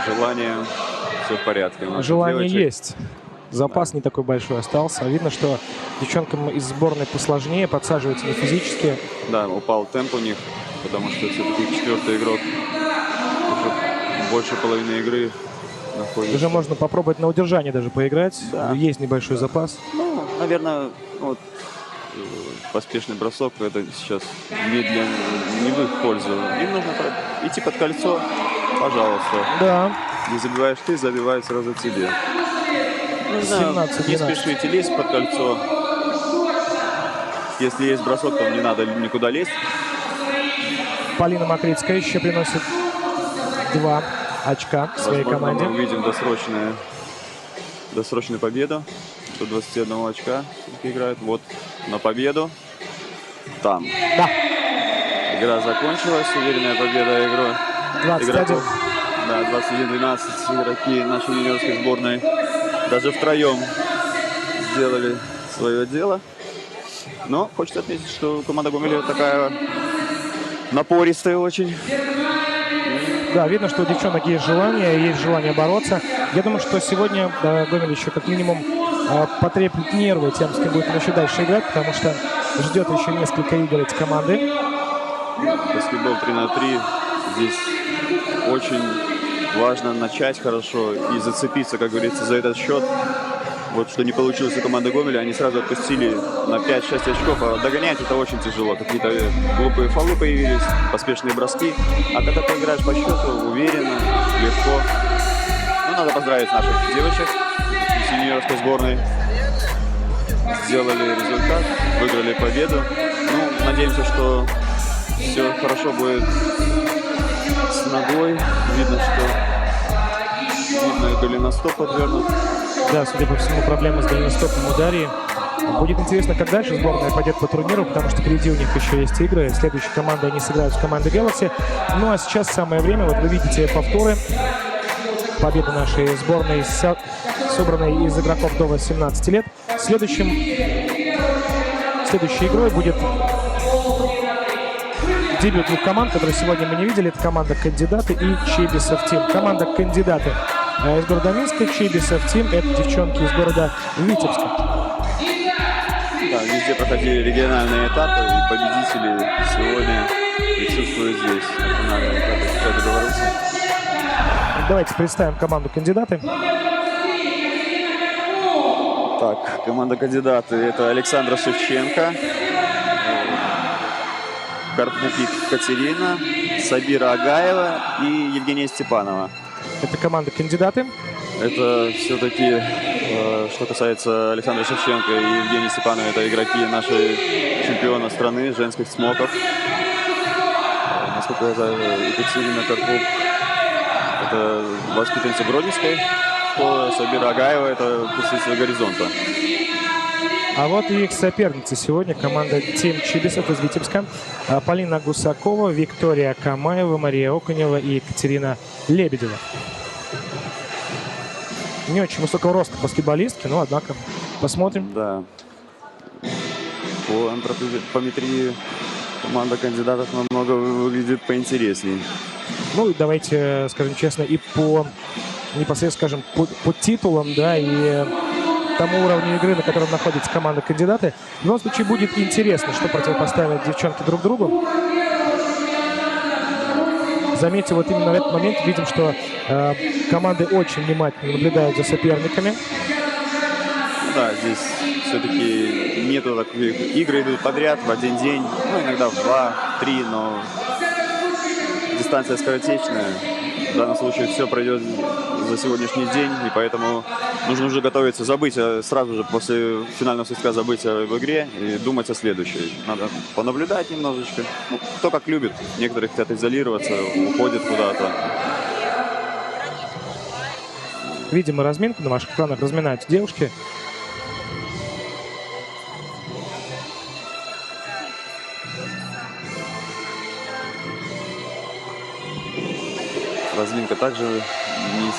Желание, все в порядке. Желание есть. Запас не такой большой остался. Видно, что девчонкам из сборной посложнее, подсаживаются не физически. Да, упал темп у них, потому что все-таки 4-й игрок уже больше половины игры находится. Уже можно попробовать на удержание даже поиграть. Да. Есть небольшой запас. Ну, наверное, вот поспешный бросок, это сейчас медленно, не в их пользу. Им нужно идти под кольцо, пожалуйста. Да. Не забиваешь ты, забивают сразу тебе. Не знаю, 17-12. не спешите лезть под кольцо. Если есть бросок, то не надо никуда лезть. Полина Макритская еще приносит 2 очка своей Возможно, команде. мы увидим досрочную победу. До 21 очка играют. Вот на победу. Там. Да. Игра закончилась. Уверенная победа игры. 21. Да, 21-12 игроки нашей юниорской сборной даже втроем сделали свое дело. Но хочется отметить, что команда Гомеля такая напористая очень. Да, видно, что у девчонок есть желание бороться. Я думаю, что сегодня Гомель еще как минимум потреплет нервы тем, с кем будет он еще дальше играть, потому что ждет еще несколько игр эти команды. Баскетбол 3 на 3. Здесь очень важно начать хорошо и зацепиться, как говорится, за этот счет. Вот что не получилось у команды Гомеля, они сразу отпустили на 5-6 очков, а догонять это очень тяжело. Какие-то глупые фолы появились, поспешные броски. А когда ты играешь по счету, уверенно, легко. Ну, надо поздравить наших девочек с юниорской сборной. Сделали результат, выиграли победу. Ну, надеемся, что все хорошо будет с ногой. Видно, голеностоп подвернут. Да, судя по всему, проблемы с голеностопом у Дарьи. Будет интересно, как дальше сборная пойдет по турниру, потому что впереди у них еще есть игры. Следующей командой они сыграют с командой Galaxy. Ну а сейчас самое время. Вот вы видите повторы. Победа нашей сборной, собранной из игроков до 18 лет. Следующей игрой будет дебют двух команд, которые сегодня мы не видели. Это команда «Кандидаты» и «Чебисов Тим». Команда «Кандидаты» из города Минска, «Чебисов Тим» — это девчонки из города Витебска. Да, везде проходили региональные этапы, и победители сегодня присутствуют здесь, на финальном этапе чемпионата Беларуси. Давайте представим команду «Кандидаты». Так, команда «Кандидаты» — это Александра Шевченко, Карпук Екатерина, Сабира Агаева и Евгения Степанова. Это команда «Кандидаты». Это все-таки, что касается Александра Шевченко и Евгении Степановой, это игроки нашей чемпиона страны женских смоков. Насколько это Екатерина Карпук, это воспитанница Гродненской школы, Сабира Агаева — это представитель «Горизонта». А вот и их соперницы сегодня. Команда Тим Чибисов из Витебска. Полина Гусакова, Виктория Камаева, Мария Окунева и Екатерина Лебедева. Не очень высокого роста баскетболистки, но однако посмотрим. Да. По антропометрии команда кандидатов намного выглядит поинтереснее. Ну и давайте скажем честно, и по непосредственно, скажем, по титулам, да, и тому уровню игры, на котором находится команда кандидаты. В любом случае будет интересно, что противопоставят девчонки друг другу. Заметьте, вот именно в этот момент видим, что команды очень внимательно наблюдают за соперниками. Да, здесь все-таки нету таких, игры идут подряд в один день, ну иногда в 2-3, но дистанция скоротечная. В данном случае все пройдет за сегодняшний день, и поэтому нужно уже готовиться, забыть сразу же после финального свистка, забыть об игре и думать о следующей. Надо понаблюдать немножечко. Ну, кто как любит. Некоторые хотят изолироваться, уходят куда-то. Видимо, разминку на ваших экранах разминаются девушки. Разминка также не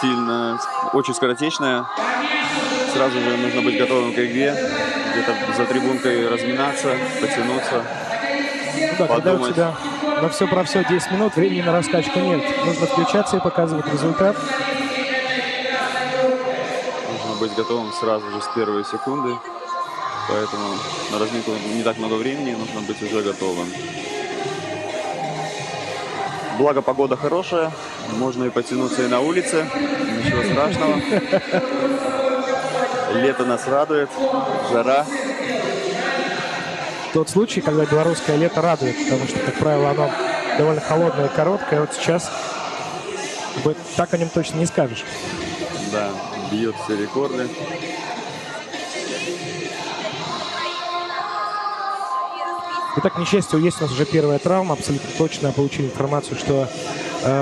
сильно, очень скоротечная. Сразу же нужно быть готовым к игре. Где-то за трибункой разминаться, потянуться. Ну да, когда у тебя на все про все 10 минут, времени на раскачку нет. Нужно включаться и показывать результат. Нужно быть готовым сразу же с первой секунды. Поэтому на разминку не так много времени, нужно быть уже готовым. Благо погода хорошая, можно и потянуться и на улице, ничего страшного. Лето нас радует, жара. Тот случай, когда белорусское лето радует, потому что, как правило, оно довольно холодное и короткое. Вот сейчас так о нем точно не скажешь. Да, бьет все рекорды. Итак, к несчастью, есть у нас уже первая травма. Абсолютно точно получили информацию, что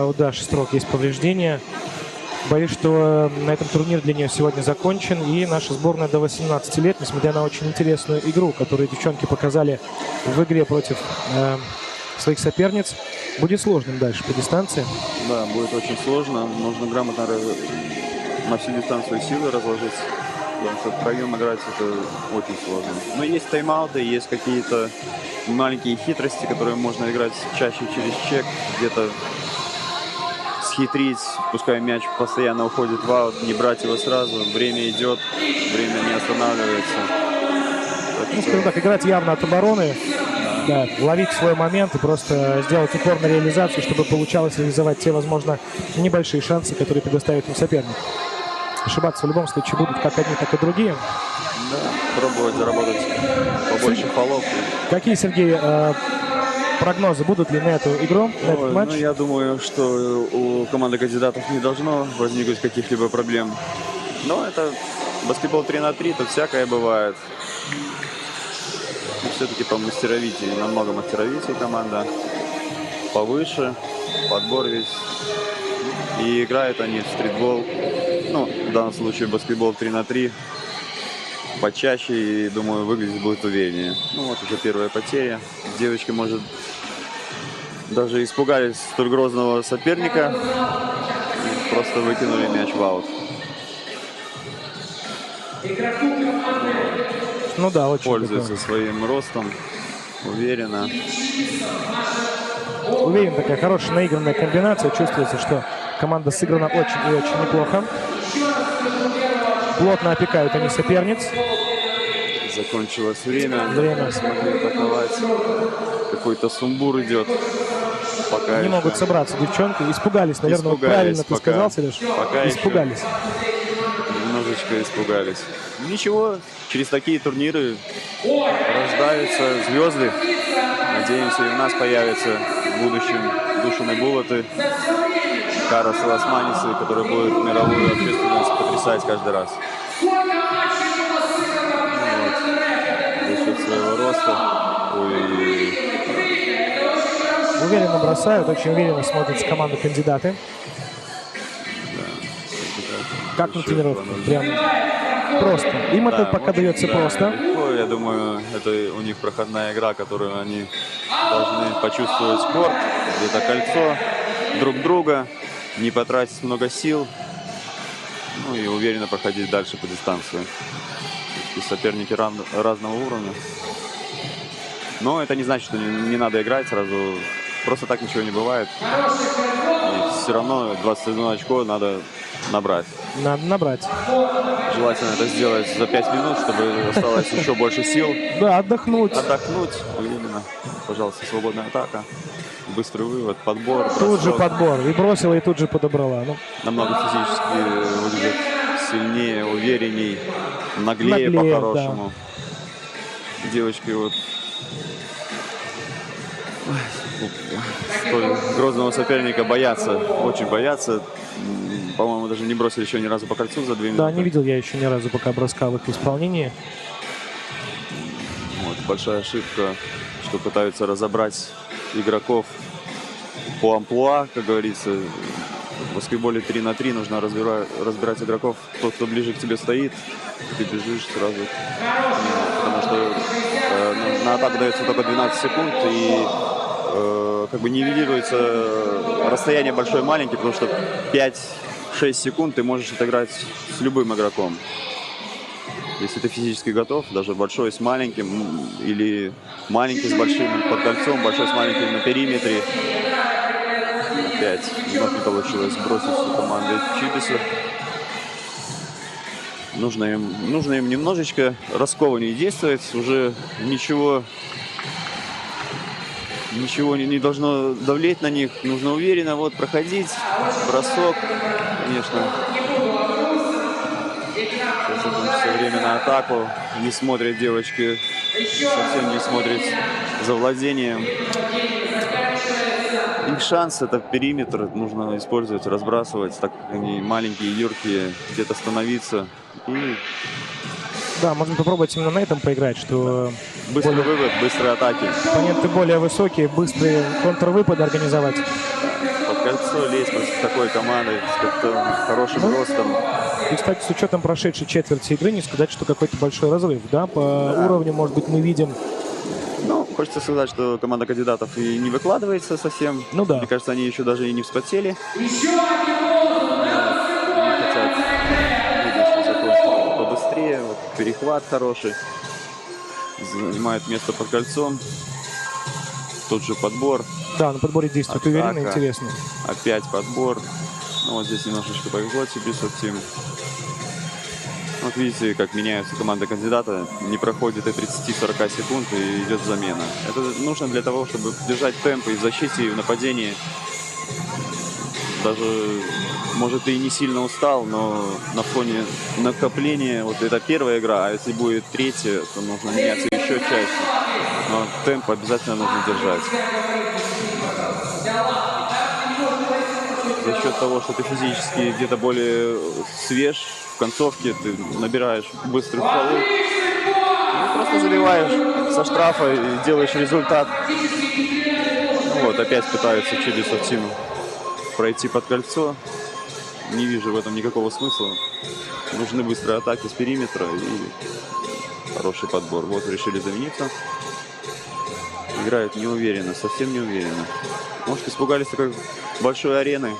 у Даши Строк есть повреждения. Боюсь, что на этом турнир для нее сегодня закончен. И наша сборная до 18 лет, несмотря на очень интересную игру, которую девчонки показали в игре против своих соперниц, будет сложным дальше по дистанции. Да, будет очень сложно. Нужно грамотно на всю дистанцию силы разложить. Потому что втроем играть это очень сложно. Но есть тайм-ауты, есть какие-то маленькие хитрости, которые можно играть чаще через чек, где-то схитрить, пускай мяч постоянно уходит в аут, не брать его сразу, время идет, время не останавливается. Ну, скажем так, играть явно от обороны, да, ловить свой момент и просто сделать упор на реализацию, чтобы получалось реализовать те, возможно, небольшие шансы, которые предоставит им соперник. Ошибаться в любом случае будут как одни, так и другие. Да, пробовать заработать побольше фолов. Какие, Сергей, прогнозы будут ли на эту игру, на этот матч? Ну, я думаю, что у команды кандидатов не должно возникнуть каких-либо проблем. Но это баскетбол 3 на 3, тут всякое бывает. Все-таки по мастеровитию, намного мастеровитее команда. Повыше, подбор весь. И играют они в стритбол. Ну, в данном случае баскетбол 3 на 3. Почаще, и, думаю, выглядеть будет увереннее. Ну, вот уже первая потеря. Девочки, может, даже испугались столь грозного соперника. И просто выкинули мяч в аут. Ну да, очень Пользуется своим ростом, уверенно. Уверен, такая хорошая наигранная комбинация. Чувствуется, что команда сыграна очень и очень неплохо. Плотно опекают они соперниц. Закончилось время. Время. Смогли атаковать. Какой-то сумбур идет. Пока не могут собраться девчонки. Испугались, наверное, испугались, правильно пока. ты сказал, Сереж. Пока испугались. Немножечко испугались. Ничего, через такие турниры рождаются звезды. Надеемся, и у нас появятся в будущем Душины Булаты, Карас Ласманисы, которые будут мировую общественность потрясать каждый раз. Вот. За счет своего роста. Уверенно бросают, очень уверенно смотрятся команды кандидаты. Да. Как на тренировках? Прям Просто. Им это Да, пока очень, дается да, просто. легко. Я думаю, это у них проходная игра, которую они должны почувствовать корт, где-то кольцо друг друга, не потратить много сил, ну и уверенно проходить дальше по дистанции. И соперники разного уровня. Но это не значит, что не надо играть сразу. Просто так ничего не бывает. И все равно 21 очко надо набрать. Надо набрать. Желательно это сделать за 5 минут, чтобы осталось еще больше сил. Да, отдохнуть. Отдохнуть. Именно. Пожалуйста, свободная атака. Быстрый вывод, подбор. Тут же бросок. подбор. И бросила, и тут же подобрала. Ну, Намного физически выглядит сильнее, уверенней, наглее, Наглее, по-хорошему. Девочки вот столь грозного соперника боятся, очень боятся. По-моему, даже не бросили еще ни разу по кольцу за 2 минуты. да, не видел я еще ни разу пока броска в их исполнении. Вот, большая ошибка, что пытаются разобрать игроков по амплуа, как говорится. В баскетболе 3 на 3 нужно разбирать игроков. Тот, кто ближе к тебе стоит, ты бежишь сразу. Потому что на атаку дается только 12 секунд, и как бы нивелируется расстояние большое-маленький, потому что 5-6 секунд ты можешь отыграть с любым игроком. Если ты физически готов, даже большой с маленьким, или маленький с большим под кольцом, большой с маленьким на периметре. Опять вновь не получилось бросить у команды Чибиса. Нужно им немножечко раскованнее действовать. Уже ничего не должно давлеть на них. Нужно уверенно вот проходить. Бросок, конечно. Сейчас закончится время на атаку. Не смотрят девочки. Совсем не смотрят за владением. Их шанс — это периметр. Нужно использовать, разбрасывать. Так как они маленькие, юркие, где-то становиться. И Да, можно попробовать именно на этом поиграть, что быстрый вывод, быстрые атаки. оппоненты более высокие, быстрые контрвыпады организовать. Под кольцо лезть против такой команды с как-то хорошим ростом. И, кстати, с учетом прошедшей четверти игры, не сказать, что какой-то большой разрыв, да? По уровню, может быть, мы видим. Ну, хочется сказать, что команда кандидатов и не выкладывается совсем. Ну да. Мне кажется, они еще даже и не вспотели. Они хотят видеть, что закончится побыстрее. Вот, перехват хороший. Занимает место под кольцом. Тут же подбор. Да, на подборе действует Атака. уверенно, интересно. Опять подбор. Ну, вот здесь немножечко повезло Чибису Тим. Вот видите, как меняются команды кандидата. Не проходит и 30-40 секунд, и идет замена. Это нужно для того, чтобы держать темп и в защите, и в нападении. Даже, может, ты и не сильно устал, но на фоне накопления, вот это первая игра, а если будет третья, то нужно меняться еще чаще. Но темп обязательно нужно держать. За счет того, что ты физически где-то более свеж, в концовке ты набираешь быстрых фолов, и просто забиваешь со штрафа и делаешь результат. Вот, опять пытаются Чибисов Тим пройти под кольцо. Не вижу в этом никакого смысла. Нужны быстрые атаки с периметра и хороший подбор. Вот, решили замениться. Играют неуверенно, совсем неуверенно. Может, испугались такой большой арены.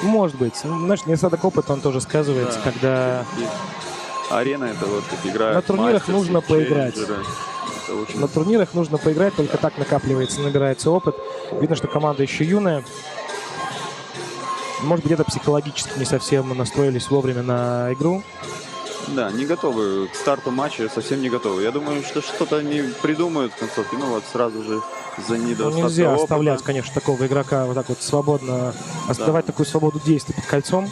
Может быть. Ну, знаешь, недостаток опыта, он тоже сказывается, Да. когда И арена — это вот как играют на турнирах мастерсы, нужно поиграть. челленджеры. Это очень... На турнирах нужно поиграть, только так накапливается, набирается опыт. Видно, что команда еще юная. Может быть, где-то психологически не совсем настроились вовремя на игру. Да, не готовы к старту матча, совсем не готовы. Я думаю, что что-то они придумают в концовке. Ну вот сразу же за Ну, недостатка нельзя опыта. оставлять, конечно, такого игрока вот так вот свободно, давать такую свободу действий под кольцом.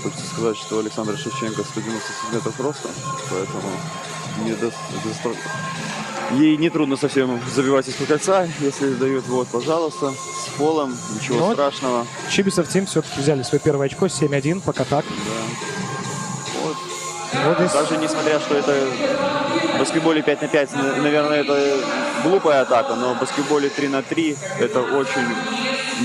Хочется сказать, что Александр Шевченко 190 сантиметров роста, поэтому ей нетрудно совсем забивать из-под кольца. Если дают, вот, пожалуйста, с фолом, ничего Ну, страшного. Чибисов Тим все-таки взяли свое первое очко, 7-1, пока так. Да. Вот. Вот здесь Даже несмотря, что это в баскетболе 5 на 5, наверное, это глупая атака, но в баскетболе 3 на 3 это очень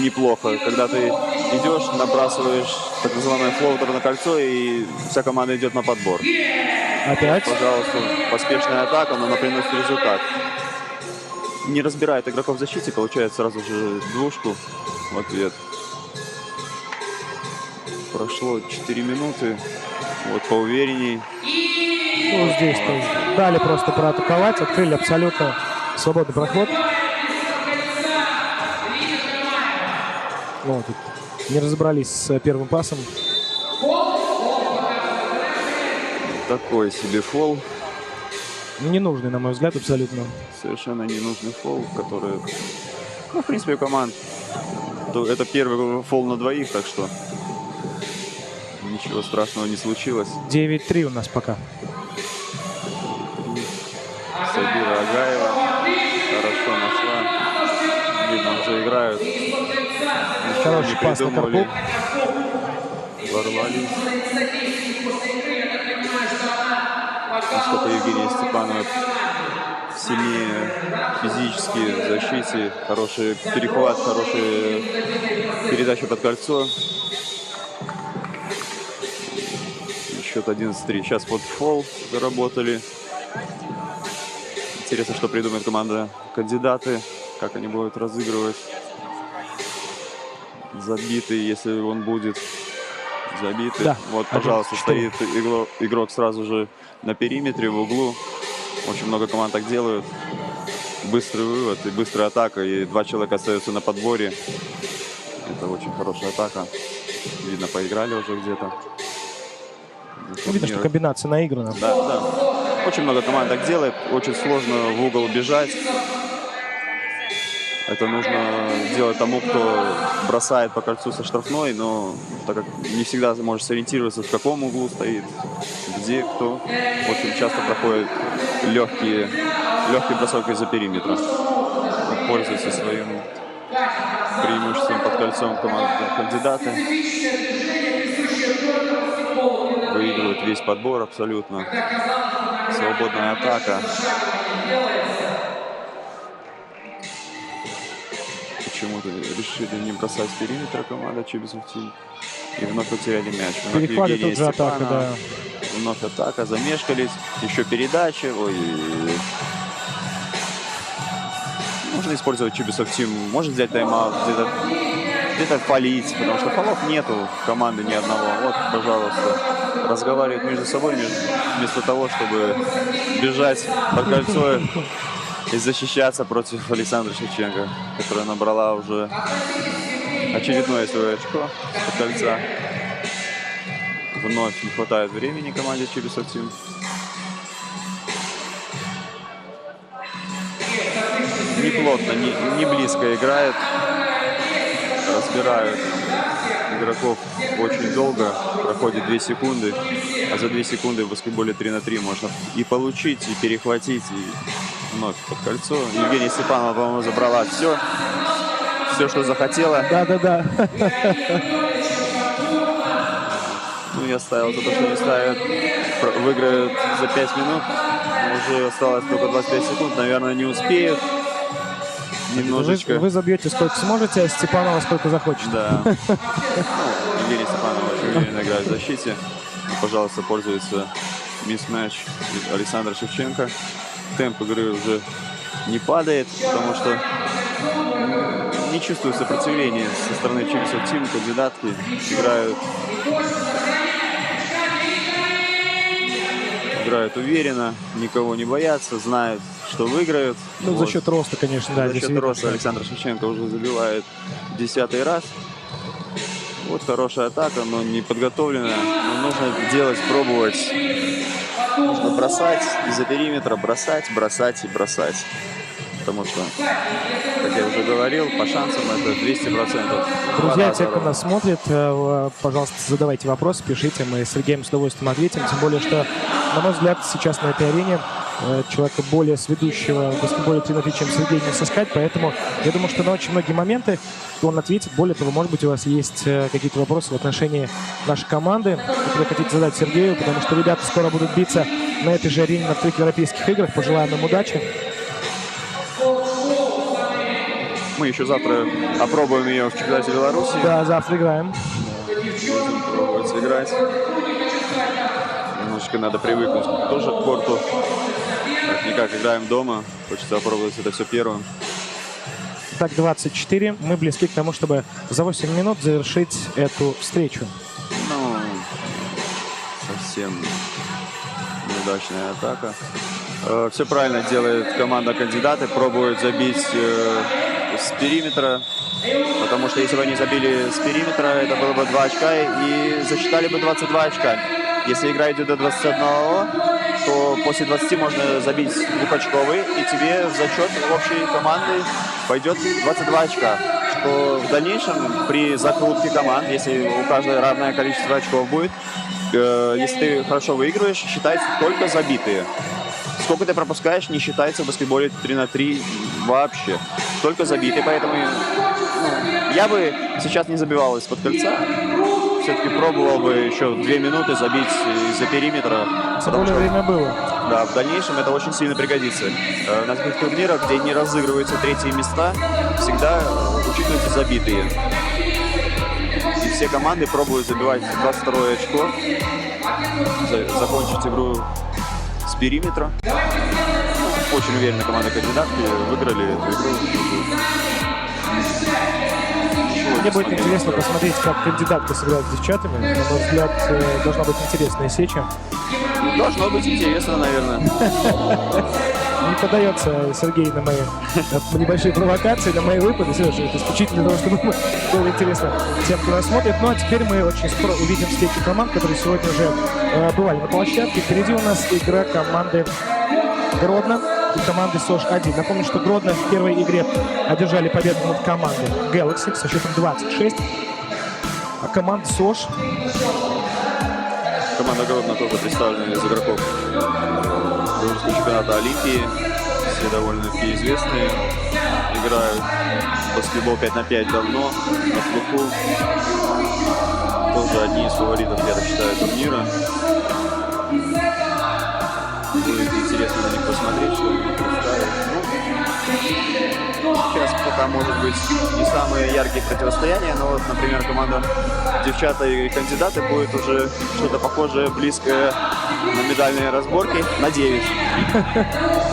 неплохо. Когда ты идешь, набрасываешь так называемый флоутер на кольцо, и вся команда идет на подбор. Опять. Пожалуйста, поспешная атака, но она приносит результат. Не разбирает игроков в защите, получает сразу же двушку в ответ. Прошло 4 минуты. Вот поуверенней. Ну, здесь тоже дали просто проатаковать, открыли абсолютно свободный проход. Ну, тут не разобрались с первым пасом. Такой себе фол. Ненужный, на мой взгляд, абсолютно. Совершенно ненужный фол, который, ну, в принципе, у команд это первый фол на двоих, так что ничего страшного не случилось. 9-3 у нас пока. Сабира Агаева хорошо нашла. Видно, уже играют. Хороший пас на Карпук. Ворвались. Насколько Евгения Степанова сильнее физически в защите. Хороший перехват, хорошая передача под кольцо. Счет 11-3. Сейчас под фол заработали. Интересно, что придумает команда кандидаты. Как они будут разыгрывать. Забитый, если он будет забитый. Да, вот, пожалуйста, 11-4. стоит игрок сразу же на периметре, в углу. Очень много команд так делают. Быстрый вывод и быстрая атака. И 2 человека остаются на подборе. Это очень хорошая атака. Видно, поиграли уже где-то. Видно, что комбинация наиграна. Да, да. Очень много команд так делает. Очень сложно в угол бежать. Это нужно делать тому, кто бросает по кольцу со штрафной, но так как не всегда можешь сориентироваться, в каком углу стоит, где, кто. Очень часто проходит легкий бросок из-за периметра. Пользуется своим преимуществом под кольцом команды кандидаты. Выигрывают весь подбор абсолютно. Свободная атака. Почему-то решили не бросать с периметра команда Чибисов Тим. И вновь потеряли мяч. Перехват и тут же атака, да. Вновь атака, замешкались. Еще передача. Ой. Можно использовать Чибисов Тим. Может взять тайм-аут, где-то палить, потому что фолов нету команды ни одного. Вот, пожалуйста, разговаривают между собой вместо того, чтобы бежать под кольцо и защищаться против Александра Шевченко, которая набрала уже очередное свое очко под кольца. Вновь не хватает времени команде Чибисов Тим. Не плотно, не близко играет. Разбирают игроков очень долго. Проходит 2 секунды. А за 2 секунды в баскетболе 3 на 3 можно и получить, и перехватить, и вновь под кольцо. Евгения Степанова, по-моему, забрала все, что захотела. Да. Ну, я ставил за то, что не ставят. Выиграют за 5 минут. Уже осталось только 25 секунд. Наверное, не успеют. Немножечко. Вы забьете сколько сможете, а Степанова сколько захочет. Да. Евгения Степанова очень уверенно играет в защите. И, пожалуйста, пользуется мисс-матч Александра Шевченко. Темп игры уже не падает, потому что не чувствую сопротивления со стороны Чибисов Тим. Кандидатки играют уверенно, никого не боятся, знают, что выиграют. Ну, вот. За счет роста, конечно, да. За счет роста Александр Шевченко уже забивает 10-й раз. Вот хорошая атака, но не подготовленная. Но нужно делать, пробовать. Нужно бросать из-за периметра, бросать и бросать. Потому что, как я уже говорил, по шансам это 200%. Друзья, те, кто нас смотрит, пожалуйста, задавайте вопросы, пишите. Мы с Сергеем с удовольствием ответим. Тем более, что, на мой взгляд, сейчас на этой арене человека более сведущего в баскетболе 3 на 3, чем Сергей, не сыскать. Поэтому я думаю, что на очень многие моменты он ответит. Более того, может быть, у вас есть какие-то вопросы в отношении нашей команды, которые хотите задать Сергею, потому что ребята скоро будут биться на этой же арене на 3 европейских играх. Пожелаем им удачи. Мы еще завтра опробуем ее в чемпионате Беларуси. Да, завтра играем. Будем пробовать сыграть. Немножечко надо привыкнуть тоже к корту. Как-никак играем дома. Хочется опробовать это все первым. Так, 24. Мы близки к тому, чтобы за 8 минут завершить эту встречу. Ну, совсем неудачная атака. Все правильно делает команда кандидаты. Пробуют забить с периметра. Потому что если бы они забили с периметра, это было бы 2 очка и засчитали бы 22 очка. Если игра идет до 21, то после 20 можно забить двухочковый, и тебе в зачет общей команды пойдет 22 очка. Что в дальнейшем при закрутке команд, если у каждой равное количество очков будет, если ты хорошо выигрываешь, считается только забитые. Сколько ты пропускаешь, не считается в баскетболе 3 на 3 вообще. Только забитые, поэтому я бы сейчас не забивал из-под кольца. Все-таки пробовал бы еще 2 минуты забить из-за периметра. Тем более время было. Да, в дальнейшем это очень сильно пригодится. На таких турнирах, где не разыгрываются третьи места, всегда учитываются забитые. И все команды пробуют забивать 22 очко, закончить игру с периметра. Очень уверенно команда кандидатки выиграли эту игру. Мне будет интересно посмотреть, как кандидатка сыграет с девчатами. На мой взгляд, должна быть интересная сеча. Должно быть интересно, наверное. Не поддается Сергей на мои небольшие провокации, на мои выпады. Сережа, это исключительно для того, чтобы было интересно тем, кто нас смотрит. Ну а теперь мы очень скоро увидим встречу команд, которые сегодня уже бывали на площадке. Впереди у нас игра команды Гродно и команды СОЖ-1. Напомню, что Гродно в первой игре одержали победу над командой Galaxy со счетом 26. А команда СОЖ... Команда Гродно тоже представлена из игроков Белорусского чемпионата Олимпии. Все довольно-таки известные. Играют в баскетбол 5 на 5 давно, на слуху. Тоже одни из фаворитов, я так считаю, турнира. Будет интересно на них посмотреть, что они представят. Сейчас пока может быть не самые яркие противостояния, но вот, например, команда девчата и кандидаты будет уже что-то похожее, близкое на медальные разборки. Надеюсь.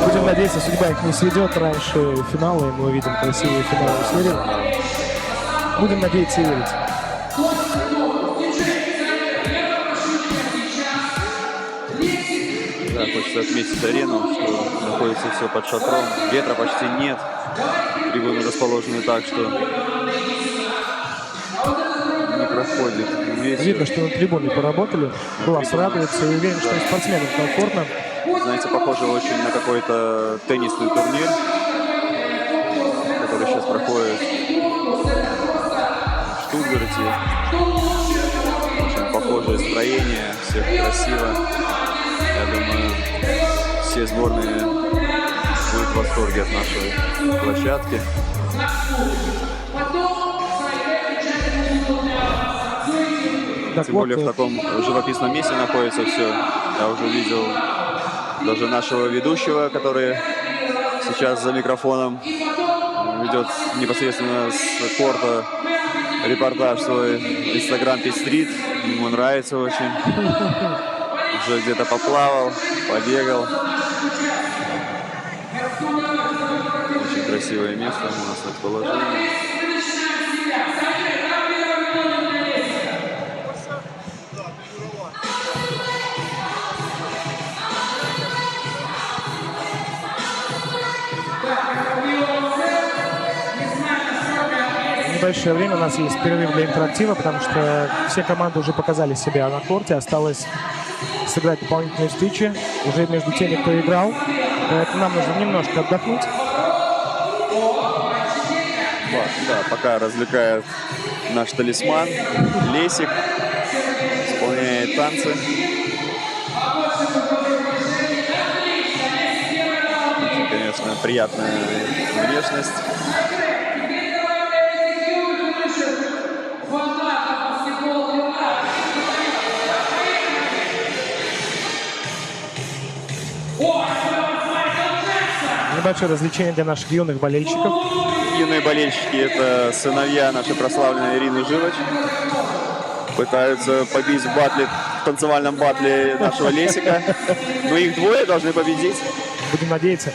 Будем надеяться, судьба их не сведет раньше финала, и мы увидим красивые финалы серии. Будем надеяться и верить. Да, хочется отметить арену, что находится все под шатром. Ветра почти нет. Трибуны расположены так, что не проходит ветер. Видно, что на трибуне поработали. Глаз радуется и уверен, что и спортсменам комфортно. Знаете, похоже очень на какой-то теннисный турнир, который сейчас проходит в Штутгарте. Очень похожее строение, всех красиво. Я думаю, все сборные будут в восторге от нашей площадки. Тем более в таком живописном месте находится все. Я уже видел даже нашего ведущего, который сейчас за микрофоном ведет непосредственно с корта репортаж свой Instagram Pitch Street. Ему нравится очень. Уже где-то поплавал, побегал. Очень красивое место у нас расположение. Небольшое время у нас есть перерыв для интерактива, потому что все команды уже показали себя на корте. Осталось сыграть дополнительные встречи уже между теми, кто играл. Поэтому нам нужно немножко отдохнуть. Да, пока развлекает наш талисман Лесик, исполняет танцы. Очень, конечно, приятная внешность. Небольшое развлечение для наших юных болельщиков. юные болельщики, это сыновья нашей прославленной Ирины Жилач. Пытаются побить в танцевальном батле нашего Лесика. Но их двое должны победить. Будем надеяться.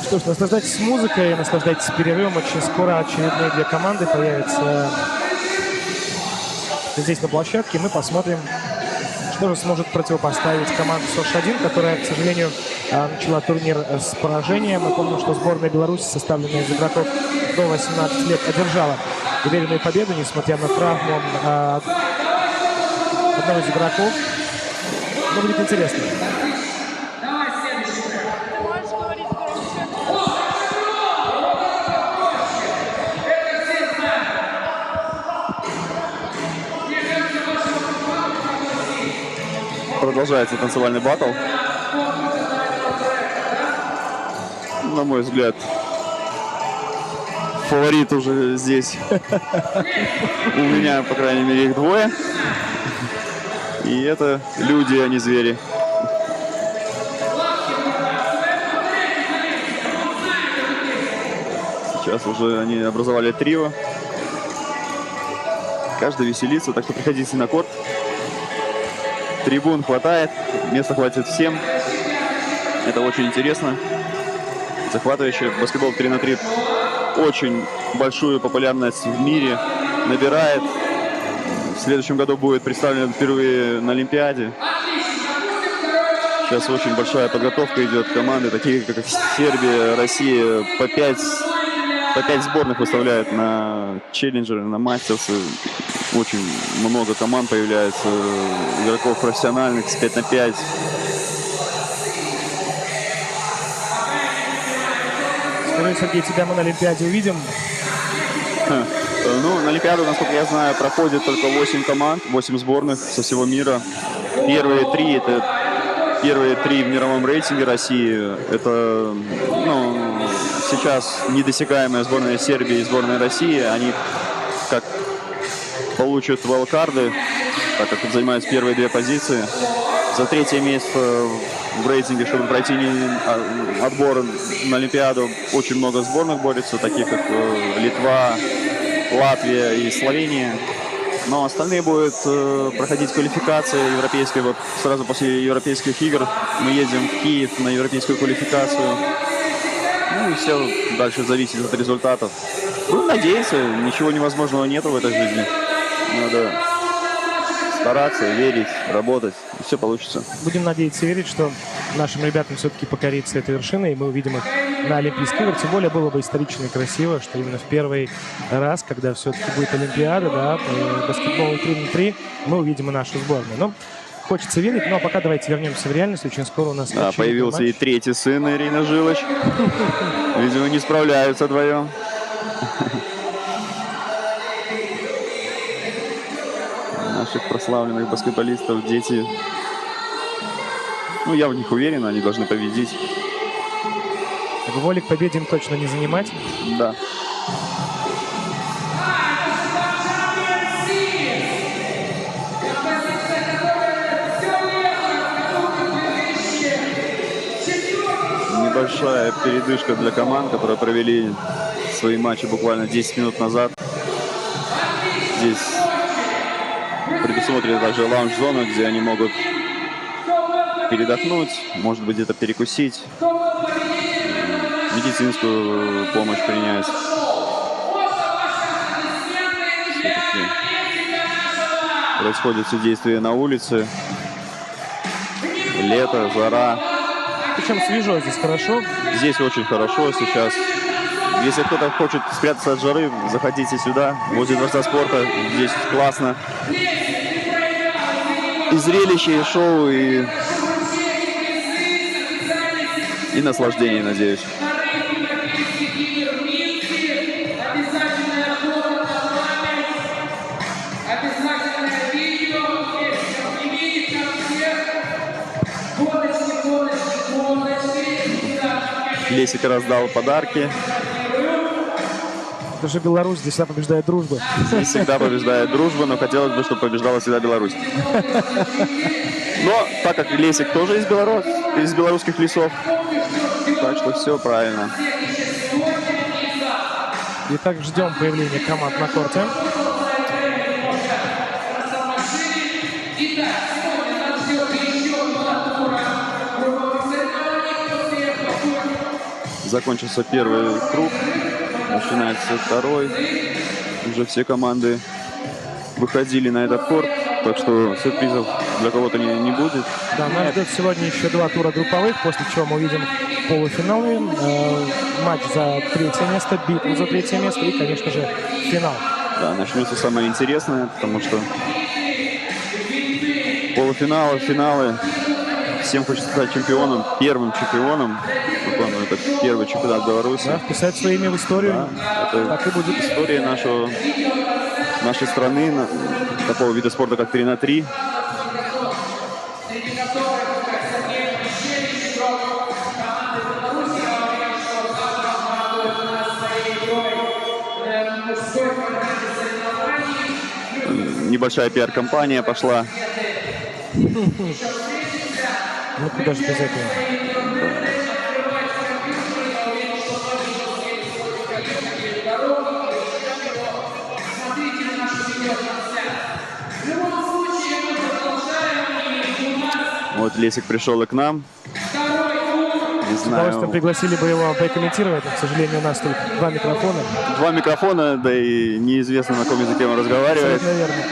Что ж, наслаждайтесь музыкой, наслаждайтесь перерывом. Очень скоро очередные две команды появятся здесь на площадке. Мы посмотрим, что же сможет противопоставить команда СОШ-1, которая, к сожалению, начала турнир с поражения. Мы помним, что сборная Беларуси, составленная из игроков до 18 лет, одержала уверенную победу, несмотря на травму одного из игроков. Но будет интересно. Продолжается танцевальный баттл. На мой взгляд, фаворит уже здесь. У меня, по крайней мере, их двое. И это люди, а не звери. Сейчас уже они образовали трио. Каждый веселится, так что приходите на корт. Трибун хватает, места хватит всем. Это очень интересно. Захватывающий баскетбол 3 на 3 очень большую популярность в мире набирает. В следующем году будет представлен впервые на Олимпиаде. Сейчас очень большая подготовка идет. Команды, такие как Сербия, Россия, по 5 сборных выставляют на челленджеры, на мастерсы. Очень много команд появляется, игроков профессиональных с 5 на 5. Скажи, Сергей, тебя мы на Олимпиаде увидим? Ну, на Олимпиаду, насколько я знаю, проходит только 8 команд, 8 сборных со всего мира. Первые три в мировом рейтинге России. Это, ну, сейчас недосягаемая сборная Сербии и сборная России. Они как получат вайлдкарды, так как занимают первые две позиции. За третье место в рейтинге, чтобы пройти отбор на Олимпиаду, очень много сборных борется, таких как Литва, Латвия и Словения. Но остальные будут проходить квалификации европейской. Вот сразу после европейских игр мы едем в Киев на европейскую квалификацию. Ну и все дальше зависит от результатов. Будем надеяться, ничего невозможного нету в этой жизни. Надо стараться, верить, работать, и все получится. Будем надеяться и верить, что нашим ребятам все-таки покорится эта вершина, и мы увидим их на Олимпийских играх. Тем более было бы исторично и красиво, что именно в первый раз, когда все-таки будет Олимпиада, да, баскетбол 3 на 3, мы увидим и нашу сборную. Но хочется верить, но пока давайте вернемся в реальность. Очень скоро у нас... Появился и третий сын Ирины Жилач. Видимо, не справляются вдвоем. Наших прославленных баскетболистов, дети. Ну, я в них уверен, они должны победить. Воли к победе им точно не занимать. Да. Небольшая передышка для команд, которые провели свои матчи буквально 10 минут назад. Здесь предусмотрена также лаунж-зона, где они могут передохнуть, может быть, где-то перекусить, медицинскую помощь принять. Все-таки происходит все действие на улице. Лето, жара. Причем свежо здесь хорошо. Здесь очень хорошо сейчас. Если кто-то хочет спрятаться от жары, заходите сюда, возле Дворца спорта. Здесь классно. И зрелище, и шоу, и и наслаждение, надеюсь. Лесик раздал подарки. Это же Беларусь, здесь всегда побеждает дружба. Здесь всегда побеждает дружба, но хотелось бы, чтобы побеждала всегда Беларусь. Но так как Лесик тоже из белорусских лесов, так что все правильно. Итак, ждем появления команд на корте. Закончился первый круг, начинается второй. Уже все команды выходили на этот корт, так что сюрпризов для кого-то не будет. Да, нас ждет сегодня еще 2 тура групповых, после чего мы увидим полуфиналы, матч за 3-е место, битву за 3-е место и, конечно же, финал. Да, начнется самое интересное, потому что полуфиналы, финалы. Всем хочется стать чемпионом, первым чемпионом. Это первый чемпионат Беларуси. Да, вписать свое имя в историю. Да, это так и будет. История нашей страны, такого вида спорта, как 3 на 3. Небольшая пиар-компания пошла. Ну, куда же без этого? Вот Лесик пришел и к нам. Не С удовольствием пригласили бы его прокомментировать, но, к сожалению, у нас тут 2 микрофона. 2 микрофона, да и неизвестно, на каком языке он разговаривает. Наверное.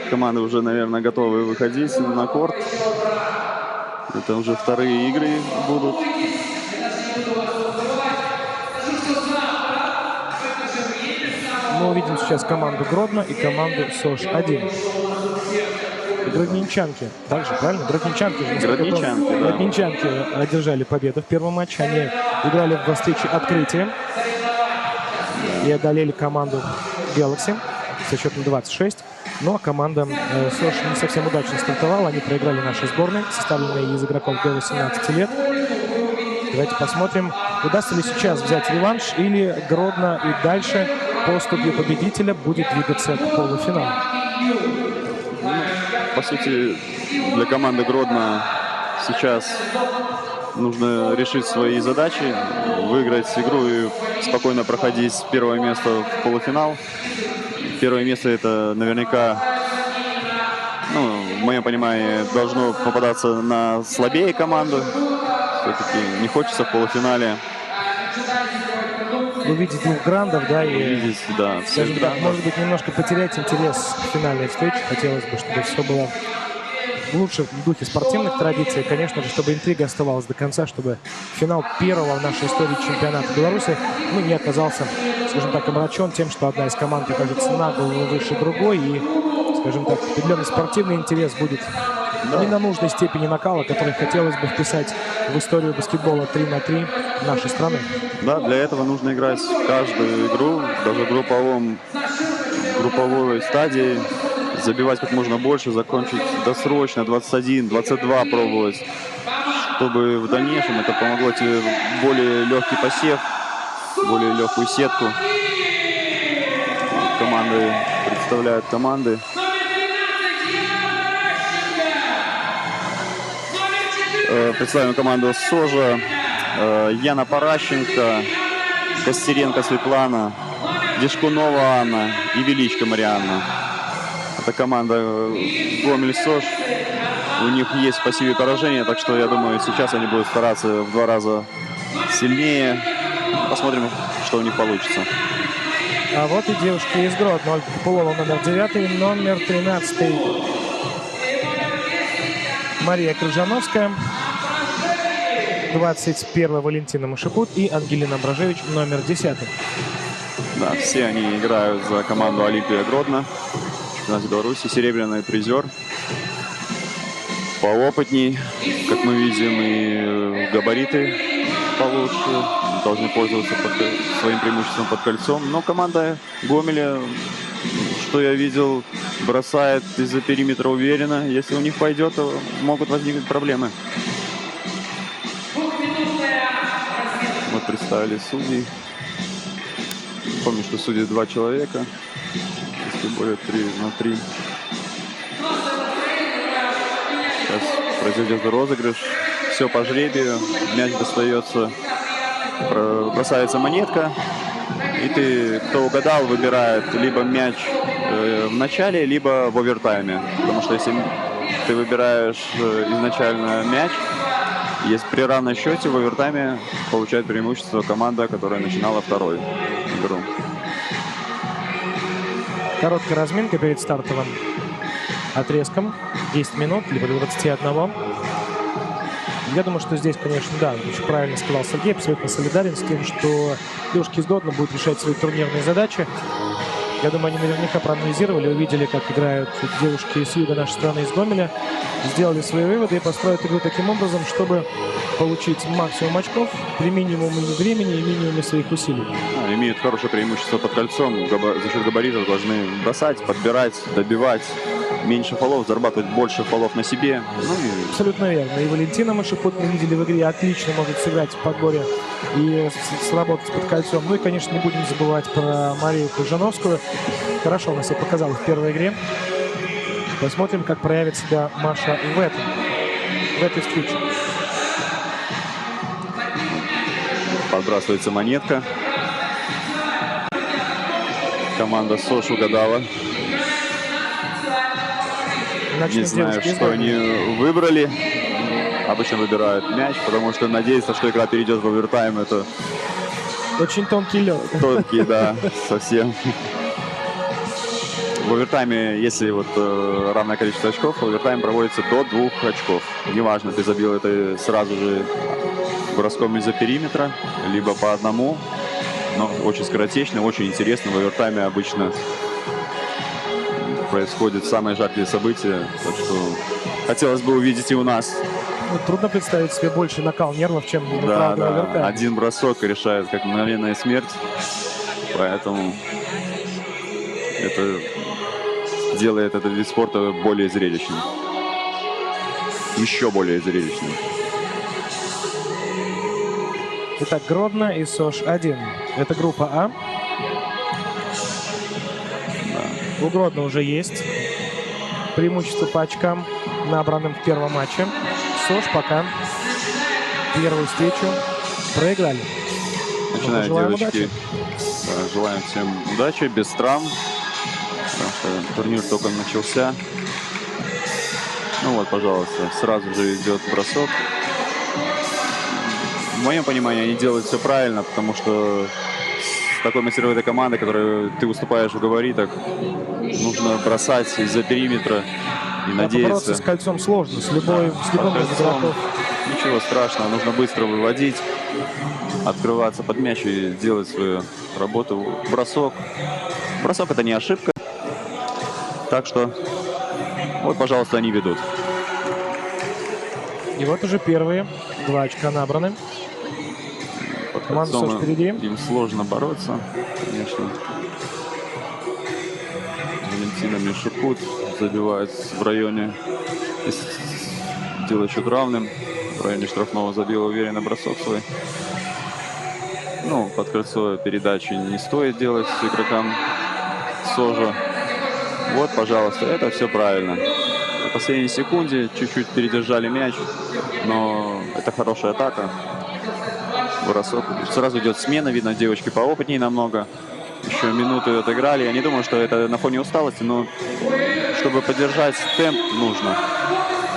Команды уже, наверное, готовы выходить на корт. Это уже вторые игры будут. Мы увидим сейчас команду Гродно и команду СОЖ-1. Гродненчанки. Также, правильно? Гродненчанки. Гродненчанки, да. Гродненчанки одержали победу в первом матче. Они играли в встрече открытия и одолели команду Galaxy со счетом 26. Но команда СОЖ не совсем удачно стартовала. Они проиграли нашей сборной, составленной из игроков до 18 лет. Давайте посмотрим, удастся ли сейчас взять реванш, или Гродно и дальше по ступени победителя будет двигаться к полуфиналу. По сути, для команды Гродно сейчас нужно решить свои задачи, выиграть игру и спокойно проходить с первого места в полуфинал. Первое место это наверняка, в моем понимании, должно попадаться на слабее команду. Все-таки не хочется в полуфинале увидеть 2 грандов, да, и увидеть, да, скажем так, может быть, немножко потерять интерес к финальной встрече. Хотелось бы, чтобы все было лучше в духе спортивных традиций. Конечно же, чтобы интрига оставалась до конца, чтобы финал первого в нашей истории чемпионата Беларуси не оказался, скажем так, омрачен тем, что одна из команд окажется на голову выше другой. И, скажем так, определенный спортивный интерес будет не на нужной степени накала, который хотелось бы вписать в историю баскетбола 3 на 3 нашей страны. Да, для этого нужно играть каждую игру, даже в групповой стадии, забивать как можно больше, закончить досрочно, 21, 22 пробовать, чтобы в дальнейшем это помогло тебе в более легкий посев, более легкую сетку. Команды представляют команды. Представим команду СОЖа. Яна Паращенко, Костеренко Светлана, Дешкунова Анна и Величко Марианна. Это команда Гомель-СОЖ. У них есть в пассиве поражения, так что я думаю, сейчас они будут стараться в 2 раза сильнее. Посмотрим, что у них получится. А вот и девушки из Гродно. Ольга Копылова номер 9, номер 13 Мария Крыжановская, 21 Валентина Машипут и Ангелина Бражевич номер 10. Да, все они играют за команду Олимпия Гродно. Чемпионат Беларуси, серебряный призер. Поопытней, как мы видим, и габариты получше. Должны пользоваться своим преимуществом под кольцом. Но команда Гомеля, что я видел, бросает из-за периметра уверенно. Если у них пойдет, то могут возникнуть проблемы. Мы представили судей. Помню, что судят 2 человека. Если более 3 на 3. Сейчас произойдет розыгрыш. Все по жребию. Мяч достается. Бросается монетка. И ты, кто угадал, выбирает либо мяч в начале, либо в овертайме. Потому что если ты выбираешь изначально мяч, если при равном счете в овертайме получает преимущество команда, которая начинала второй игру. Короткая разминка перед стартовым отрезком. 10 минут, либо до 21. Я думаю, что здесь, конечно, да, очень правильно сказал Сергей, абсолютно солидарен с тем, что девушки из Гродно будут решать свои турнирные задачи. Я думаю, они наверняка проанализировали, увидели, как играют девушки с юга нашей страны, из Гомеля, сделали свои выводы и построят игру таким образом, чтобы получить максимум очков при минимуме времени и минимуме своих усилий. Имеют хорошее преимущество под кольцом, за счет габаритов должны бросать, подбирать, добивать, меньше фолов, зарабатывать больше фолов на себе. Ну, и... Абсолютно верно. И Валентина Машипут мы видели в игре, отлично может сыграть в подборе и сработать под кольцом. Ну и, конечно, не будем забывать про Марию Крыжановскую. Хорошо она себя показала в первой игре. Посмотрим, как проявит себя Маша в этой встрече. Подбрасывается монетка. Команда СОЖ угадала. Не знаю, что они выбрали. Обычно выбирают мяч, потому что надеяться, что игра перейдет в овертайм, это... Очень тонкий лед. Тонкий, да, совсем. В овертайме, если вот равное количество очков, овертайм проводится до 2 очков. Неважно, ты забил это сразу же броском из-за периметра, либо по одному. Но очень скоротечно, очень интересно. В овертайме обычно происходят самые жаркие события. Так что хотелось бы увидеть и у нас. Ну, трудно представить себе больше накал нервов, чем да. овертайм. Один бросок решает как мгновенная смерть. Поэтому это делает этот вид спорта более зрелищным. Еще более зрелищным. Итак, Гродно и СОЖ-1. Это группа А. Да. У Гродно уже есть преимущество по очкам, набранным в первом матче. СОЖ пока первую встречу проиграли. Начинаем, девочки. Да, желаем всем удачи, без травм. Потому что турнир только начался. Ну вот, пожалуйста, сразу же идет бросок. В моем понимании они делают все правильно, потому что с такой мастеровой командой, которой ты выступаешь в габаритах, нужно бросать из-за периметра и надеяться. Бороться с кольцом сложно, с любым из игроков. Ничего страшного, нужно быстро выводить, открываться под мяч и делать свою работу. Бросок. Бросок — это не ошибка. Так что вот, пожалуйста, они ведут. И вот уже первые 2 очка набраны. Команда СОЖ впереди. Им сложно бороться, конечно. Валентина Машипут забивает в районе, делает счет равным. В районе штрафного забил уверенно бросок свой. Ну, под кольцо передачи не стоит делать игрокам СОЖа. Вот, пожалуйста, это все правильно. В последней секунде чуть-чуть передержали мяч, но это хорошая атака. Бросок. Сразу идет смена, видно, девочки поопытнее намного. Еще минуту отыграли. Я не думаю, что это на фоне усталости, но чтобы поддержать темп, нужно.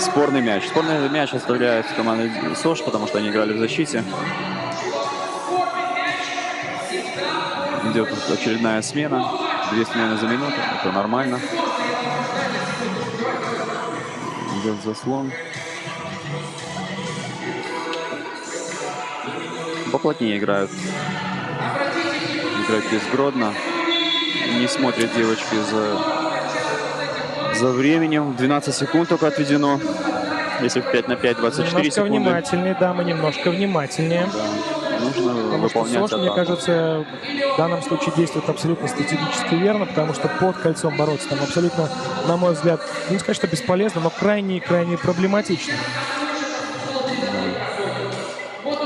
Спорный мяч. Спорный мяч оставляет команда СОЖ, потому что они играли в защите. Идет очередная смена. 2 смены за минуту. Это нормально. Идет заслон. Поплотнее играют. Игроки из Гродно. Не смотрят девочки за временем. 12 секунд только отведено. Если в 5 на 5, 24 немножко секунды. Внимательнее, дамы, немножко внимательнее. Да. Нужно Потому что выполнять СОЖ, мне атаку. кажется, в данном случае действует абсолютно стратегически верно, потому что под кольцом бороться там абсолютно, на мой взгляд, не сказать, что бесполезно, но крайне проблематично.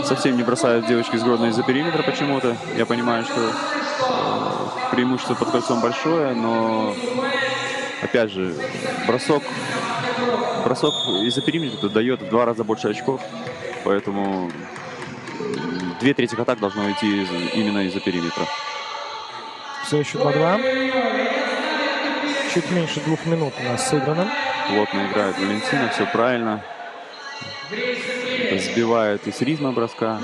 Совсем не бросают девочки из Гродно из-за периметра почему-то. Я понимаю, что преимущество под кольцом большое, но опять же, бросок из-за периметра дает в 2 раза больше очков, поэтому 2/3 атак должно идти именно из-за периметра. Все еще 2-2. Чуть меньше 2 минут у нас сыграно. Плотно играет Валентина, все правильно. Сбивает и с ритма броска.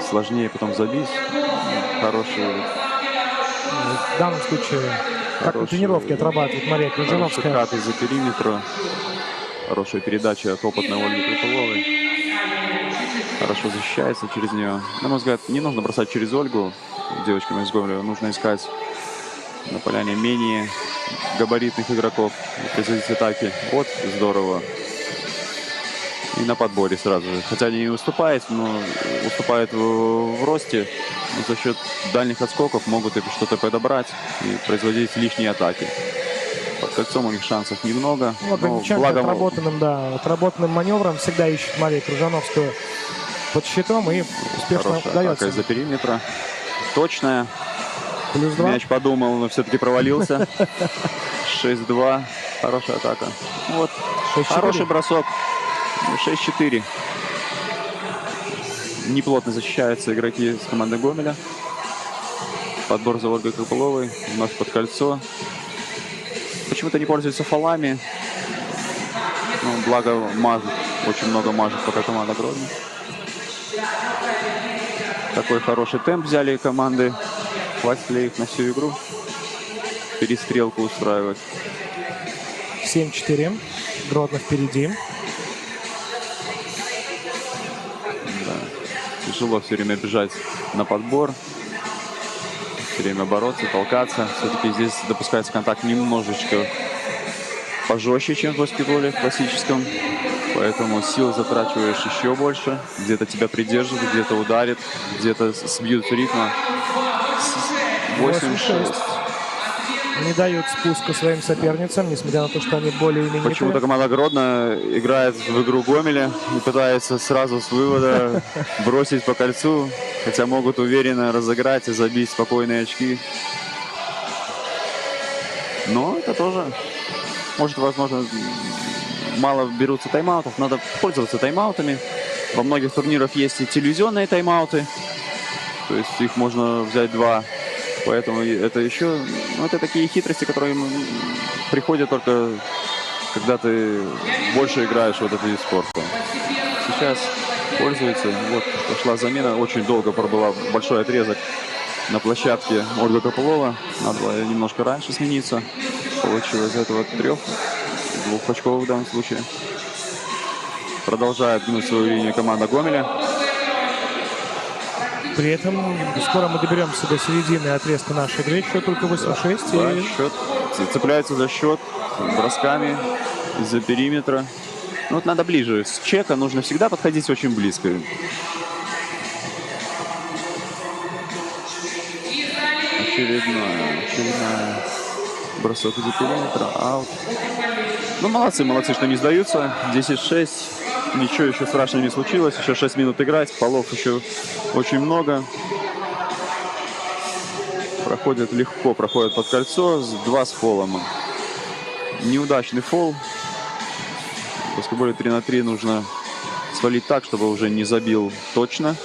Сложнее потом забить. Хороший. В данном случае, как на тренировке отрабатывает Мария Крыжановская. Кат из-за периметра. Хорошая передача от опытной Ольги Крыпуловой. Хорошо защищается через нее. На мой взгляд, не нужно бросать через Ольгу. Девочкам из Гомеля нужно искать на поляне менее габаритных игроков. Производить атаки. Вот, здорово. И на подборе сразу же. Хотя они не уступают, но уступают в росте. Но за счет дальних отскоков могут и что-то подобрать и производить лишние атаки. Под кольцом у них шансов немного. Ну, Ограниченко отработанным маневром всегда ищет Мария Крыжановскую под щитом и успешно Хорошая удается. атака из-за периметра. Точная. Плюс 2. Мяч подумал, но все-таки провалился. 6-2. Хорошая атака. Вот. 6-4. Хороший бросок. 6-4. Неплотно защищаются игроки с команды Гомеля. Подбор за Ольгой Крыпуловой. Вновь под кольцо. Почему-то не пользуются фолами. Ну, благо мажут. Очень много мажет пока команда Гродно. Такой хороший темп взяли команды. Хватит ли их на всю игру? Перестрелку устраивать. 7-4. Гродно впереди. Тяжело все время бежать на подбор. Все время бороться, толкаться. Все-таки здесь допускается контакт немножечко пожестче, чем в баскетболе в классическом. Поэтому сил затрачиваешь еще больше. Где-то тебя придерживают, где-то ударит, где-то сбьют с ритма. 8-6. Не дают спуска своим соперницам, несмотря на то, что они более именитые. Почему-то команда Гродно играет в игру Гомеля и пытается сразу с вывода бросить по кольцу, хотя могут уверенно разыграть и забить спокойные очки. Но это тоже, может, возможно, мало берутся тайм-аутов. Надо пользоваться тайм-аутами. Во многих турнирах есть и телевизионные тайм-ауты, то есть их можно взять 2. Поэтому это еще, ну, это такие хитрости, которые приходят только, когда ты больше играешь в этот вид спорта. Сейчас пользуется. Вот пошла замена. Очень долго пробыла большой отрезок на площадке Ольга Крыпулова. Надо было немножко раньше смениться. Получилось из этого 3, 2 очков в данном случае. Продолжает гнуть свою линию команда Гомеля. При этом скоро мы доберемся до середины отрезка нашей игры. Счет только 8-6. Да, и... счет цепляется за счет бросками из-за периметра. Ну, вот надо ближе. С чека нужно всегда подходить очень близко. Очередная бросок из-за периметра. Аут. Ну, молодцы, что не сдаются. 10-6. Ничего еще страшного не случилось. Еще 6 минут играть. Фолов еще очень много. Проходят легко, проходят под кольцо. 2 с фолом. Неудачный фол. В баскетболе 3 на 3 нужно свалить так, чтобы уже не забил точно.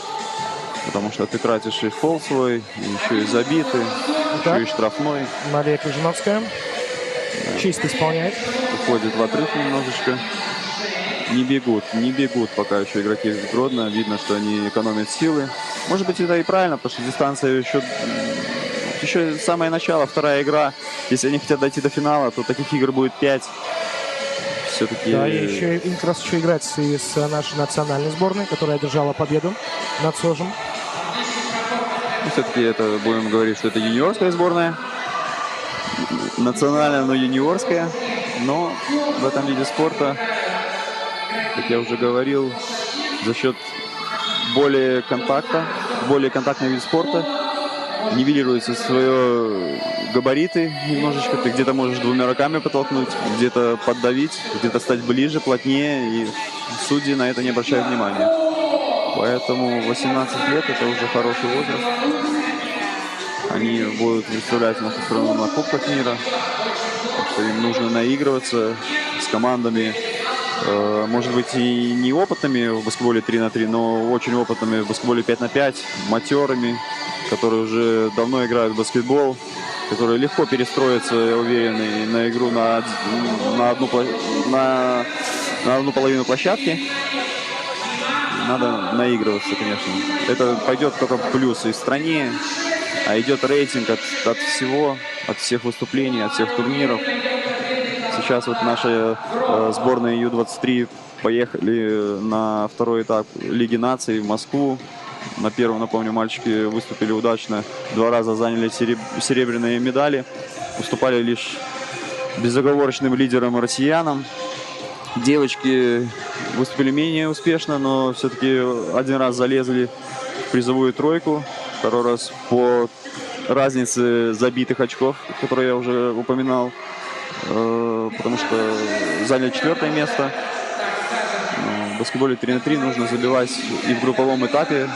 Потому что ты тратишь и фол свой, и еще и забитый, еще и штрафной. Мария Крыжановская чисто исполняет. Уходит в отрыв немножечко. Не бегут пока еще игроки из Гродно. Видно, что они экономят силы. Может быть, это и правильно, потому что дистанция еще самое начало, вторая игра. Если они хотят дойти до финала, то таких игр будет 5. Все-таки... Да, и еще, им как раз еще играть с нашей национальной сборной, которая одержала победу над СОЖем. Все-таки это, будем говорить, что это юниорская сборная. Национальная, но юниорская. Но в этом виде спорта, как я уже говорил, за счет более контактный вид спорта, нивелируются свои габариты немножечко. Ты где-то можешь двумя руками подтолкнуть, где-то поддавить, где-то стать ближе, плотнее. И судьи на это не обращают внимания. Поэтому 18 лет это уже хороший возраст. Они будут представлять нашу страну на Кубках мира. Так что им нужно наигрываться с командами, может быть, и не опытными в баскетболе 3 на 3, но очень опытными в баскетболе 5 на 5, матерыми, которые уже давно играют в баскетбол, которые легко перестроятся, я уверен, и на игру на одну половину площадки. Надо наигрываться, конечно. Это пойдет только плюсы и стране, а идет рейтинг от всего, от всех выступлений, от всех турниров. Сейчас вот наша сборная Ю-23 поехали на второй этап Лиги наций в Москву. На первом, напомню, мальчики выступили удачно. 2 раза заняли серебряные медали. Уступали лишь безоговорочным лидерам россиянам. Девочки выступили менее успешно, но все-таки 1 раз залезли в призовую тройку. 2 раз по разнице забитых очков, которые я уже упоминал, потому что заняли 4-е место. В баскетболе 3 на 3 нужно забивать и в групповом этапе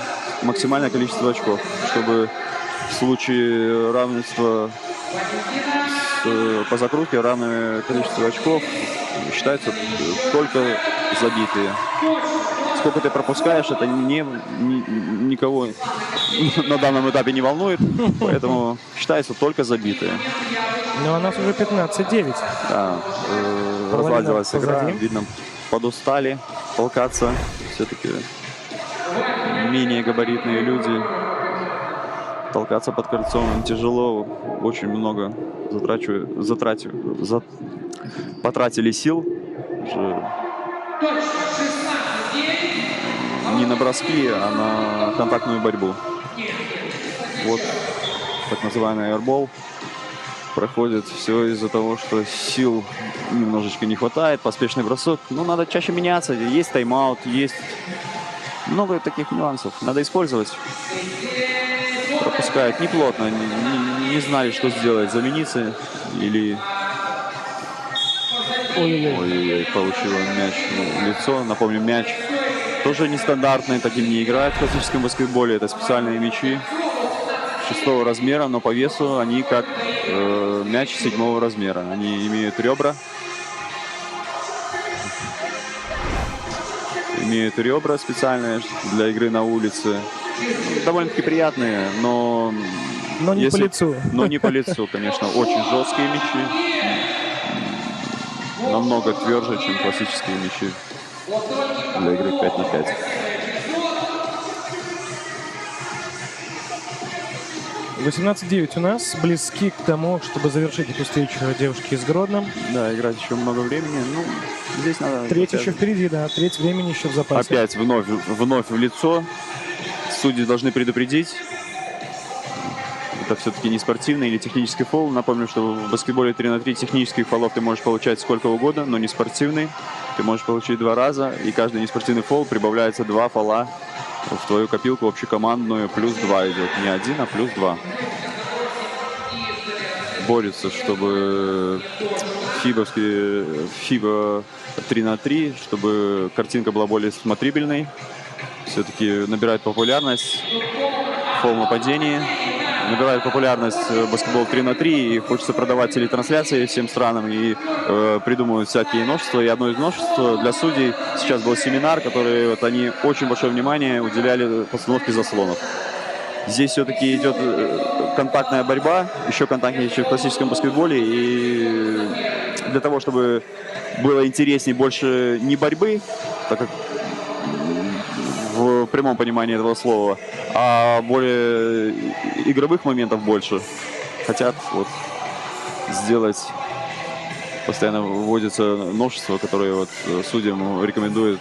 максимальное количество очков, чтобы в случае равенства по закрутке равное количество очков считается только забитые. Сколько ты пропускаешь, это никого на данном этапе не волнует, поэтому считается только забитые. Но у нас уже 15-9. Да, разладилась игра, видно, подустали толкаться. Все-таки менее габаритные люди. Толкаться под кольцом тяжело, очень много потратили сил. Уже не на броски, а на контактную борьбу. Вот так называемый airball проходит все из-за того, что сил немножечко не хватает, поспешный бросок. Ну, надо чаще меняться, есть тайм-аут, есть много таких нюансов. Надо использовать. Пропускают неплотно, не знали, что сделать, замениться или... Ой-ой-ой, получила мяч в лицо. Напомню, мяч тоже нестандартный, таким не играют в классическом баскетболе. Это специальные мячи 6-го размера, но по весу они как мяч 7-го размера. Они имеют ребра. Имеют ребра специальные для игры на улице. Довольно-таки приятные, но... Но не по лицу. Но не по лицу, конечно. Очень жесткие мячи. Намного тверже, чем классические мячи для игры 5 на 5. «18-9» у нас. Близки к тому, чтобы завершить эту встречу девушки из Гродно. Да, играть еще много времени. Ну, здесь надо... Треть еще впереди, да. Треть времени еще в запасе. Опять вновь в лицо. Судьи должны предупредить. Это все-таки не спортивный или технический фол. Напомню, что в баскетболе 3 на 3 технических фолов ты можешь получать сколько угодно, но не спортивный. Ты можешь получить 2 раза, и каждый неспортивный фол прибавляется 2 фола в твою копилку общекомандную. Плюс 2 идет. Не 1, а плюс 2. Борются, чтобы FIBA 3 на 3, чтобы картинка была более смотрибельной. Все-таки набирает популярность фол нападений. Набирает популярность баскетбол 3 на 3, и хочется продавать телетрансляции всем странам, и придумывают всякие новшества. И одно из новшеств для судей сейчас был семинар, который вот они очень большое внимание уделяли постановке заслонов. Здесь все-таки идет контактная борьба, еще контактнее, чем в классическом баскетболе. И для того, чтобы было интереснее, больше не борьбы, так как в прямом понимании этого слова, а более игровых моментов больше, хотят вот сделать. Постоянно вводятся новшества, которые вот судьям рекомендуют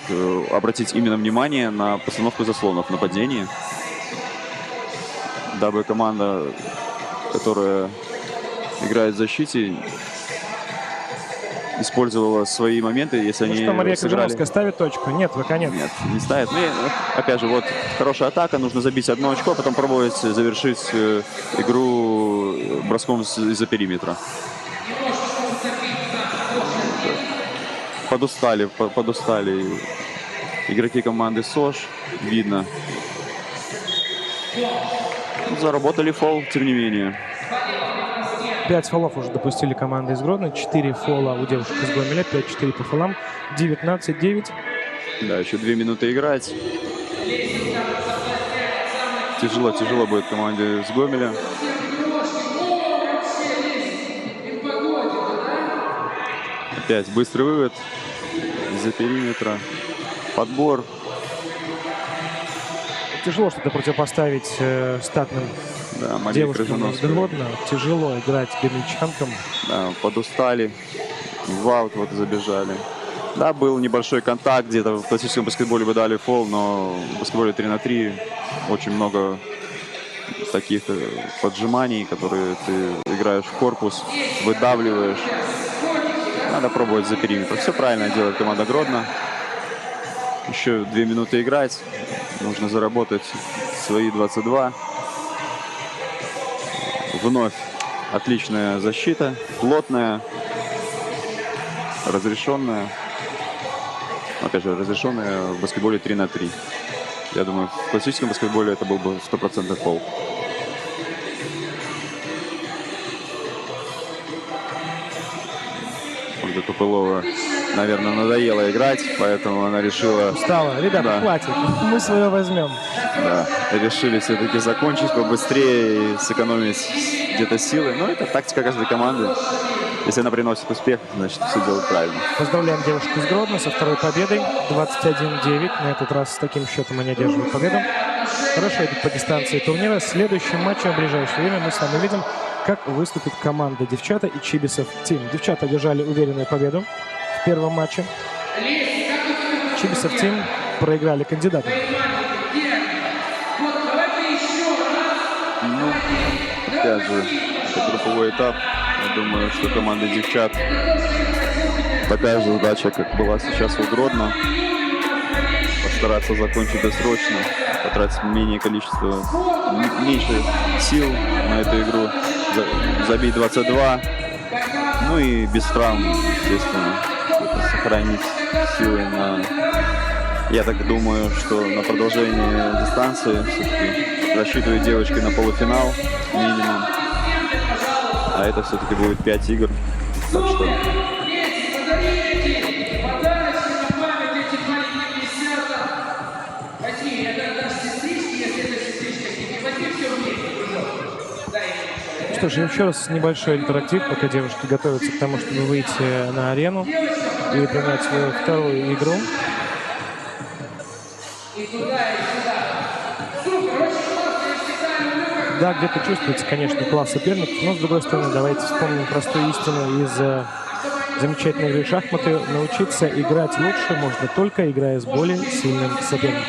обратить именно внимание на постановку заслонов в нападении, дабы команда, которая играет в защите, использовала свои моменты, если они Что, Мария сыграли. Крыжановская ставит точку? Нет, наконец. Нет, не ставит. Ну, опять же, вот хорошая атака, нужно забить одно очко, а потом пробовать завершить игру броском из-за периметра. Подустали игроки команды СОЖ, видно. Заработали фол, тем не менее. 5 фолов уже допустили команды из Гродно. 4 фола у девушек из Гомеля. 5-4 по фолам. 19-9. Да, еще 2 минуты играть. Тяжело будет команде из Гомеля. Опять быстрый вывод из-за периметра. Подбор. Тяжело что-то противопоставить статным Да, Мария девушкам из Крыжановская. Гродно. Тяжело играть гомельчанкам. Да, подустали. В аут вот забежали. Да, был небольшой контакт. Где-то в классическом баскетболе бы дали фол, но в баскетболе 3-3 очень много таких поджиманий, которые ты играешь в корпус, выдавливаешь. Надо пробовать за периметр. Все правильно делает команда Гродно. Еще 2 минуты играть. Нужно заработать свои 22. Вновь отличная защита. Плотная. Разрешенная. Опять же, разрешенная в баскетболе 3-3. Я думаю, в классическом баскетболе это был бы 100% фол. Ольга Копылова, наверное, надоело играть, поэтому она решила... Устала. Ребята, Да. хватит. Мы свое возьмем. Да, решили все-таки закончить побыстрее и сэкономить где-то силы. Но это тактика каждой команды. Если она приносит успех, значит, все делают правильно. Поздравляем девушек из Гродно со второй победой. 21-9. На этот раз с таким счетом они одерживают победу. Хорошо идут по дистанции турнира. Следующим матчем в ближайшее время мы с вами увидим, как выступит команда девчата и Чибисов Тим. Девчата одержали уверенную победу в первом матче. Чибисов Тим проиграли кандидатам. Ну, опять же, это групповой этап. Я думаю, что команда девчат такая же задача, как была сейчас у Гродно. Постараться закончить досрочно, потратить меньше сил на эту игру, забить 22, ну и без травм, естественно, сохранить силы на... Я так думаю, что на продолжение дистанции все-таки рассчитывают девочки на полуфинал минимум. А это все-таки будет 5 игр. Так что Что ж, еще раз небольшой интерактив, пока девушки готовятся к тому, чтобы выйти на арену и принять свою вторую игру. Да, где-то чувствуется, конечно, класс соперников, но, с другой стороны, давайте вспомним простую истину из замечательной игры в шахматы. Научиться играть лучше можно только играя с более сильным соперником.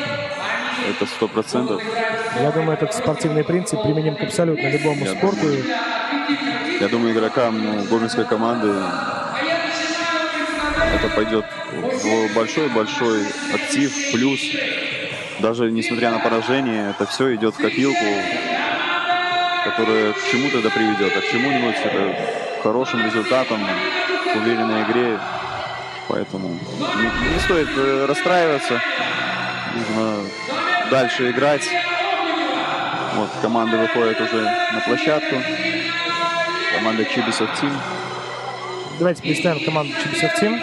это 100%. Я думаю, этот спортивный принцип применим к абсолютно любому спорту. Я думаю, игрокам гомельской команды это пойдет в большой-большой актив, плюс. Даже несмотря на поражение, это все идет в копилку, которая к чему-то это приведет, а к чему-нибудь это к хорошим результатам, к уверенной игре. Поэтому не стоит расстраиваться, нужно дальше играть. Вот команда выходит уже на площадку. Команда Чибисов Тим. Давайте представим команду Чибисов Тим.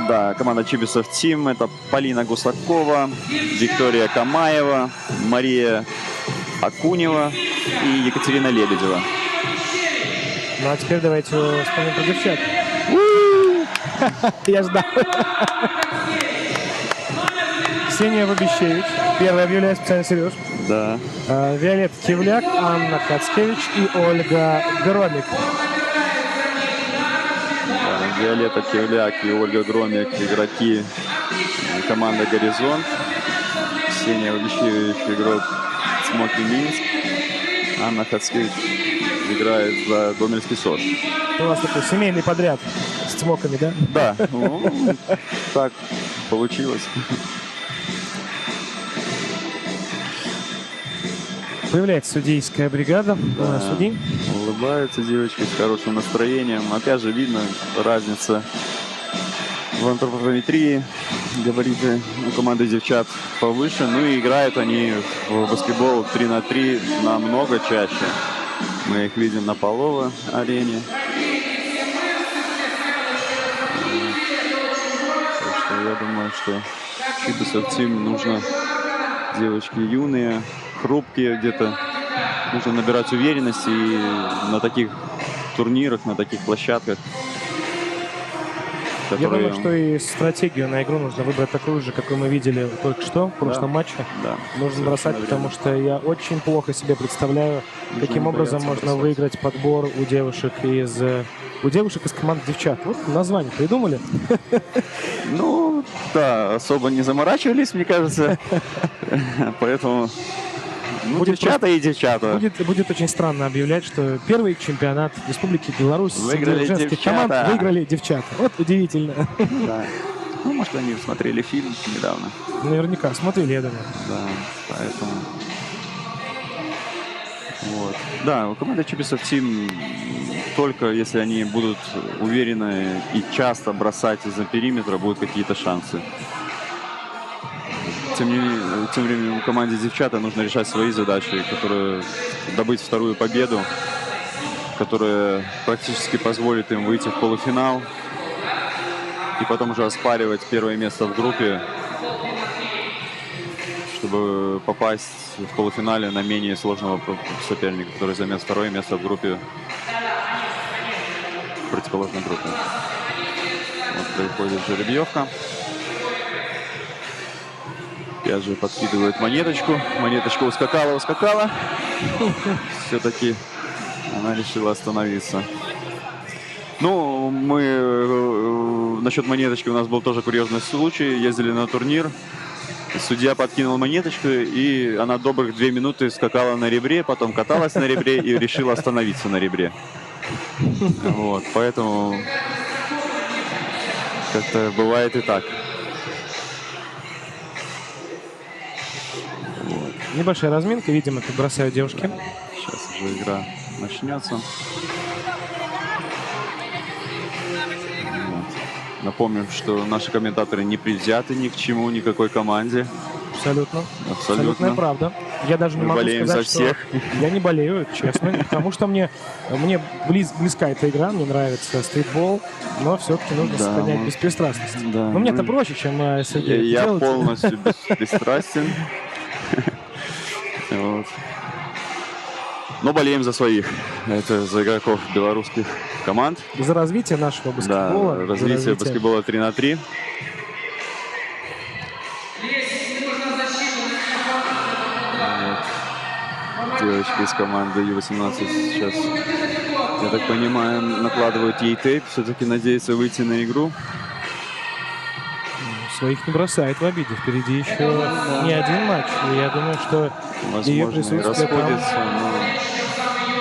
Да, команда Чибисов Тим. Это Полина Гусакова, Виктория Камаева, Мария Акунева и Екатерина Лебедева. Ну а теперь давайте вспомним про девчат. Я ждал. Ксения Вабищевич. Первая объявляет специальный Сереж. Да. Виолетта Кивляк, Анна Хацкевич и Ольга Громик. Виолетта Кивляк и Ольга Громик, игроки команды «Горизонт». Ксения Вабищевич, игрок «Смоки Минск». Анна Хацкевич играет за Гомельский СОЖ. У вас такой семейный подряд с цмоками, да? Да, ну, так получилось. Появляется судейская бригада. Судьи. Улыбаются девочки с хорошим настроением. Опять же видно разница в антропометрии. Габариты у команды девчат повыше. Ну и играют они в баскетбол 3 на 3 намного чаще. Мы их видим на половой арене. Так что я думаю, что Чибисов Тим нужно, девочки юные, хрупкие где-то, нужно набирать уверенность, и на таких турнирах, на таких площадках, Я которые... думаю, что и стратегию на игру нужно выбрать такую же, какую мы видели только что в прошлом матче. Да, Нужно бросать, потому что я очень плохо себе представляю, каким не образом бояться можно бросать. выиграть подбор у девушек из команд девчат. Вот название придумали. Ну, да, особо не заморачивались, мне кажется. Поэтому... Ну, Будет девчата и девчата. Будет очень странно объявлять, что первый чемпионат Республики Беларусь Выиграли среди женских девчата. команд выиграли девчата. Вот удивительно. Да. Ну, может, они смотрели фильм недавно. Наверняка смотрели, я думаю. Да, поэтому... Вот. Да, у команды Чибисов Тим, только если они будут уверенно и часто бросать из-за периметра, будут какие-то шансы. Тем временем у команды девчата нужно решать свои задачи, которые добыть вторую победу, которая практически позволит им выйти в полуфинал и потом уже оспаривать первое место в группе, чтобы попасть в полуфинале на менее сложного соперника, который займет второе место в группе, в противоположной группе. Вот происходит жеребьевка. Опять же подкидывает монеточку. Монеточка ускакала. Все-таки она решила остановиться. Ну, мы... насчет монеточки у нас был тоже курьезный случай. Ездили на турнир. Судья подкинул монеточку, и она добрых 2 минуты скакала на ребре, потом каталась на ребре и решила остановиться на ребре. Вот, поэтому как-то бывает и так. Небольшая разминка, видимо, тут бросают девушки. Сейчас уже игра начнется. Вот. Напомним, что наши комментаторы не предвзяты ни к чему, никакой команде. Абсолютно. Абсолютно. Правда. Я даже не Мы могу болеем сказать, за всех. что я не болею, честно, потому что мне близка эта игра, мне нравится стритбол, но все-таки нужно сохранять беспристрастность. Да, но мне-то проще, чем Сергей. Я полностью беспристрастен. Вот. Но болеем за своих. Это за игроков белорусских команд. За развитие нашего баскетбола. Да, развитие баскетбола 3 на 3. Вот. Девочки из команды Ю-18 сейчас, я так понимаю, накладывают ей тейп. Все-таки надеются выйти на игру. Своих не бросает в обиде. Впереди еще не один матч. И я думаю, что ее присутствие там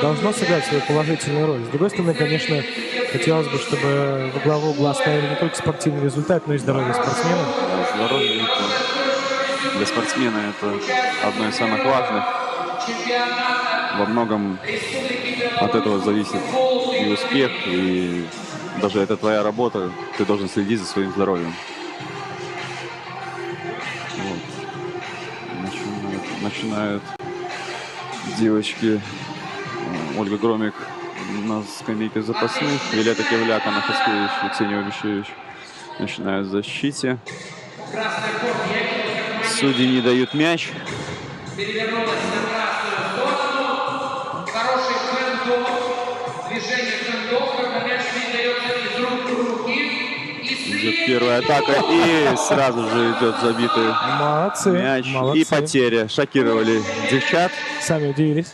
должно сыграть свою положительную роль. С другой стороны, конечно, хотелось бы, чтобы во главу угла ставили не только спортивный результат, но и здоровье спортсмена. Да, здоровье для спортсмена это одно из самых важных. Во многом от этого зависит и успех, и даже это твоя работа. Ты должен следить за своим здоровьем. Начинают девочки. Ольга Громик на скамейке запасных. Виолетта Кивляк, Анна Хацкевич и Ксения Вабищевич начинают в защите. Судьи не дают мяч. Перевернулась на красную сторону. Хороший фэндов. Движение фэндов, когда мяч передается из рук в руки. Идет первая атака, и сразу же идет забитый Молодцы, мяч. молодцы. И потеря. Шокировали девчат. Сами удивились.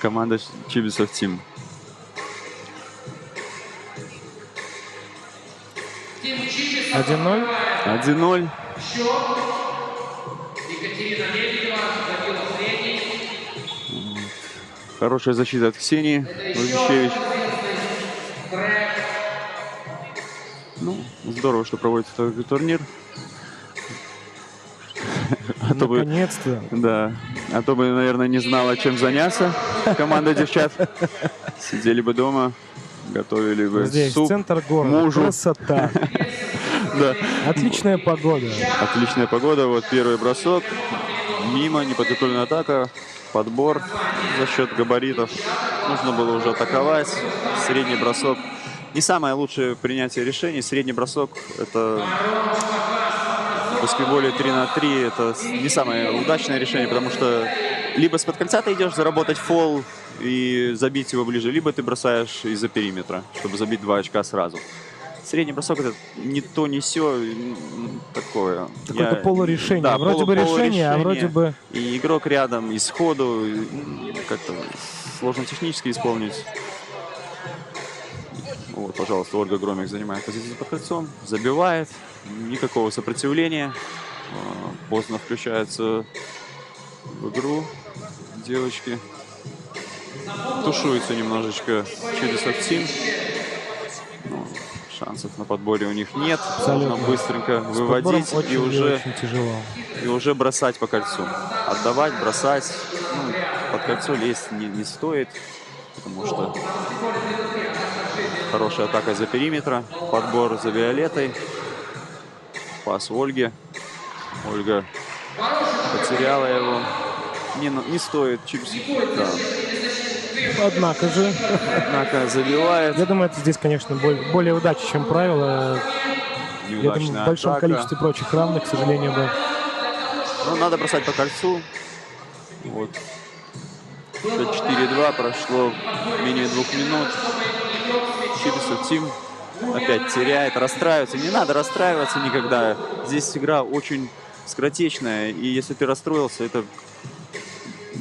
Команда Чибисов Тим. Тим Чибисов 1-0. 1-0. счет. Екатерина Лебедева забила средний. Хорошая защита от Ксении Лукичевич. Ну, здорово, что проводится такой турнир. Наконец-то. Да. А то бы, наверное, не знала, чем заняться команда девчат. Сидели бы дома, готовили бы Здесь суп центр города. мужу. Красота. Да. Отличная погода. Отличная погода. Вот первый бросок. Мимо, неподготовленная атака. Подбор за счет габаритов. Нужно было уже атаковать. Средний бросок. Не самое лучшее принятие решений. Средний бросок — это в баскетболе 3 на 3. Это не самое удачное решение, потому что либо с-под кольца ты идешь заработать фол и забить его ближе, либо ты бросаешь из-за периметра, чтобы забить 2 очка сразу. Средний бросок — это не то, не сё, такое. Какое-то полурешение. Да, Вроде бы решение, а вроде бы... И игрок рядом, и сходу, как-то сложно технически исполнить. Вот, пожалуйста, Ольга Громик занимает позицию под кольцом, забивает, никакого сопротивления. Поздно включается в игру девочки. Тушуется немножечко Чибисов Тим. Шансов на подборе у них нет. Нужно быстренько выводить и уже бросать по кольцу. Отдавать, бросать. Ну, под кольцо лезть не стоит, потому что хорошая атака за периметра. Подбор за Виолеттой. Пас Ольге. Ольга потеряла его. Не стоит. Чибисов. Да. Однако же. Однако забивает. Я думаю, это здесь, конечно, более удача, чем правило. Я думаю, в большом атака. количестве прочих равных, к сожалению, бы. Ну, надо бросать по кольцу. Вот. Счет 4-2. Прошло менее 2 минут. Чибисов Тим опять теряет, расстраивается. Не надо расстраиваться никогда. Здесь игра очень скоротечная. И если ты расстроился, это...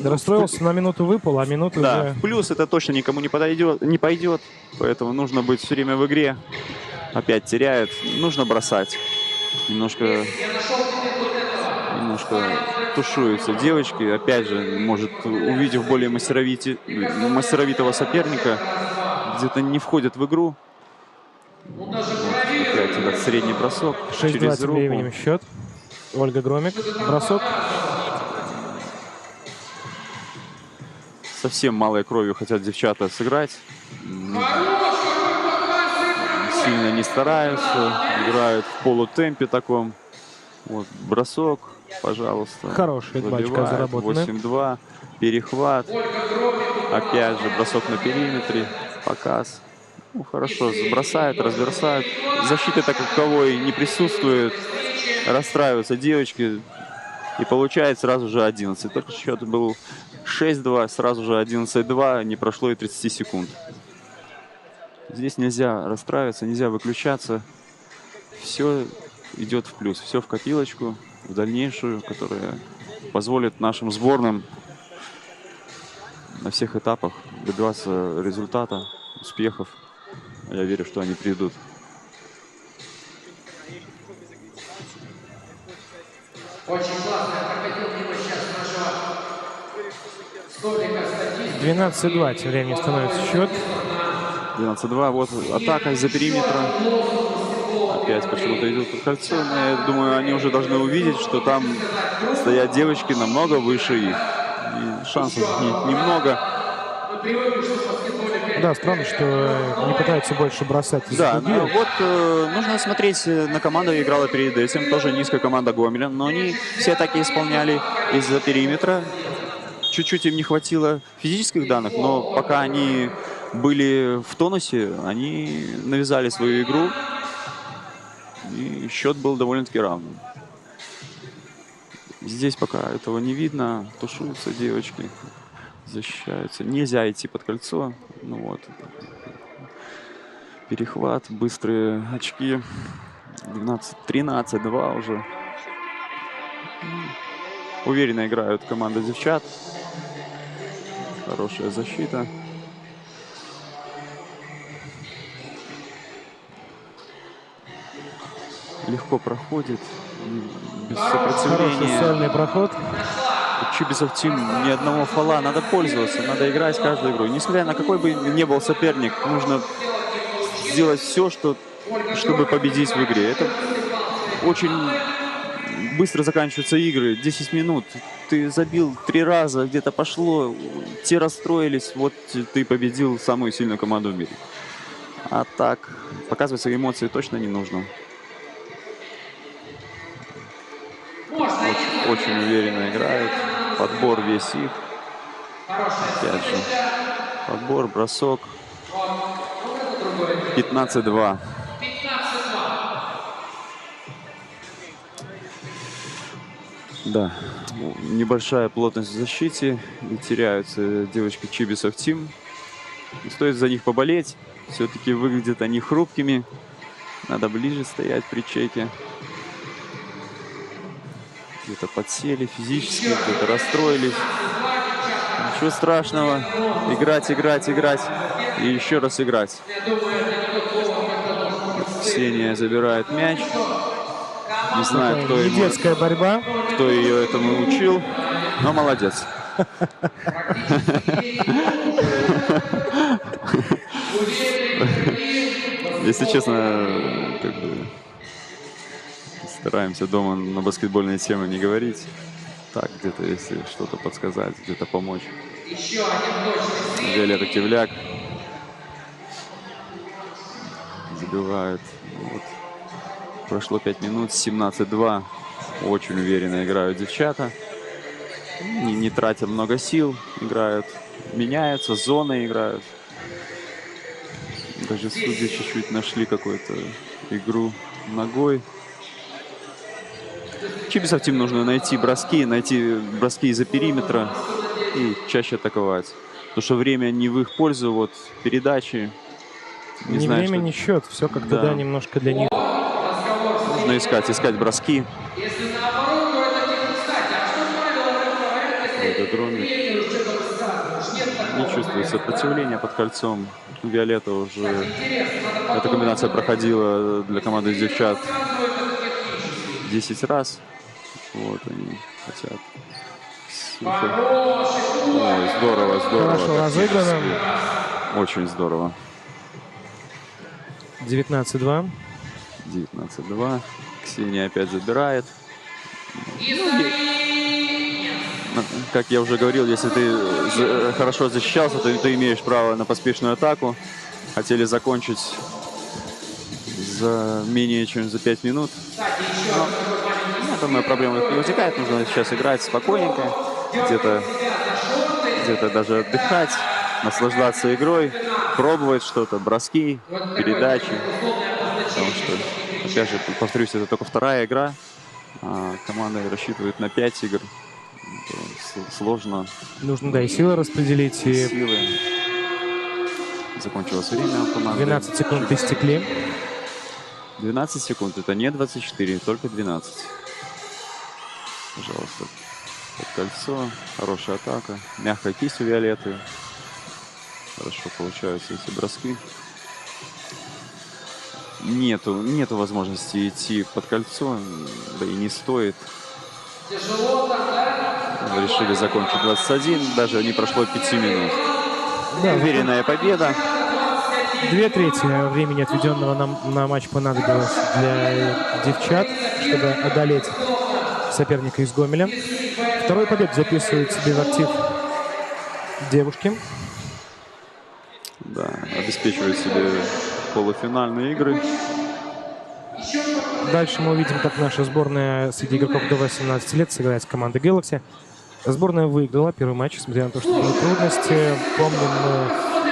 Расстроился, на минуту выпал, а минуту Да, уже... в плюс это точно никому не пойдет. Поэтому нужно быть все время в игре. Опять теряет. Нужно бросать. Немножко тушуются девочки. Опять же, может, увидев более мастеровитого соперника, где-то не входят в игру. Вот, опять этот средний бросок 6-2 через тем руку. временем счет. Ольга Громик. Бросок. Совсем малой кровью хотят девчата сыграть. Сильно не стараются. Играют в полутемпе таком. Вот, бросок, пожалуйста. Хорошие 2 очка заработаны. 8-2. Перехват. Опять же, бросок на периметре. Показ. Ну, хорошо, забросают, разбросают. Защиты так таковой не присутствует. Расстраиваются девочки. И получает сразу же 11. Только счет был 6-2, сразу же 11-2. Не прошло и 30 секунд. Здесь нельзя расстраиваться, нельзя выключаться. Все идет в плюс. Все в копилочку, в дальнейшую, которая позволит нашим сборным на всех этапах добиваться результата, успехов. Я верю, что они придут. Очень классно. Прокатил мимо сейчас нашего столика статистики. 12-2 тем временем становится счет. 12-2. Вот атака из-за периметра. Опять почему-то идут под кольцо. Но я думаю, они уже должны увидеть, что там стоят девочки намного выше их. И шансов немного. Да, странно, что не пытаются больше бросать. Да, но вот нужно смотреть на команду, играла перед этим, тоже низкая команда Гомеля, но они все атаки исполняли из-за периметра. Чуть-чуть им не хватило физических данных, но пока они были в тонусе, они навязали свою игру. И счет был довольно-таки равным. Здесь пока этого не видно. Тушуются девочки. Защищаются. Нельзя идти под кольцо. Ну вот. Перехват. Быстрые очки. 13-2 уже. Уверенно играют команда девчат. Хорошая защита. Легко проходит. Без Хороший сопротивления. сольный проход. Чибисов Тим ни одного фола. Надо пользоваться. Надо играть каждую игру. Несмотря на какой бы ни был соперник, нужно сделать все, чтобы победить в игре. Это очень быстро заканчиваются игры. 10 минут. Ты забил 3 раза, где-то пошло. Те расстроились. Вот ты победил самую сильную команду в мире. А так, показывать свои эмоции точно не нужно. Очень уверенно играют. Подбор весь их. Опять же. Подбор, бросок. 15-2. Да. Небольшая плотность в защите. И теряются девочки Чибисов Тим. Стоит за них поболеть. Все-таки выглядят они хрупкими. Надо ближе стоять при чеке. Где-то подсели физически, где-то расстроились. Ничего страшного. Играть, играть, играть. И еще раз играть. Ксения забирает мяч. Не знаю, кто, Детская борьба. кто ее этому учил, но молодец. Если честно, как бы стараемся дома на баскетбольные темы не говорить. Так, где-то, если что-то подсказать, где-то помочь. Виолетта Кивляк забивает. Вот. Прошло 5 минут, 17-2. Очень уверенно играют девчата. Не тратя много сил, играют. Меняются, зоны играют. Даже судьи чуть-чуть нашли какую-то игру ногой. Чибисов Тим нужно найти броски из-за периметра и чаще атаковать. Потому что время не в их пользу, вот передачи. Не знаю, время, ни счет. Все как-то, да, немножко для них. Нужно искать броски. Не чувствует сопротивления под кольцом. Виолетта уже... Эта комбинация проходила для команды девчат 10 раз. Вот они хотят. Ой, здорово, здорово. Хорошо разыграно. Очень здорово. 19-2. 19-2. Ксения опять забирает. Как я уже говорил, если ты хорошо защищался, то ты имеешь право на поспешную атаку. Хотели закончить за менее чем за 5 минут. Но, я думаю, проблемы не возникает. Нужно сейчас играть спокойненько. Где-то даже отдыхать, наслаждаться игрой, пробовать что-то, броски, передачи. Потому что, опять же, повторюсь, это только 2-я игра. А команда рассчитывает на 5 игр. Сложно. Нужно, да, и силы распределить. И силы. Закончилось время у команды. 12 секунд истекли. 12 секунд. Это не 24, только 12. Пожалуйста. Под кольцо. Хорошая атака. Мягкая кисть у Виолетты. Хорошо получаются эти броски. Нету возможности идти под кольцо. Да и не стоит. Решили закончить 21. Даже не прошло 5 минут. Да, уверенная победа. 2/3 времени, отведенного на матч, понадобилось для девчат, чтобы одолеть соперника из Гомеля. Вторую победу записывают себе в актив девушки. Да, обеспечивают себе полуфинальные игры. Дальше мы увидим, как наша сборная среди игроков до 18 лет сыграет с командой Galaxy. Сборная выиграла первый матч, несмотря на то, что были трудности. Помним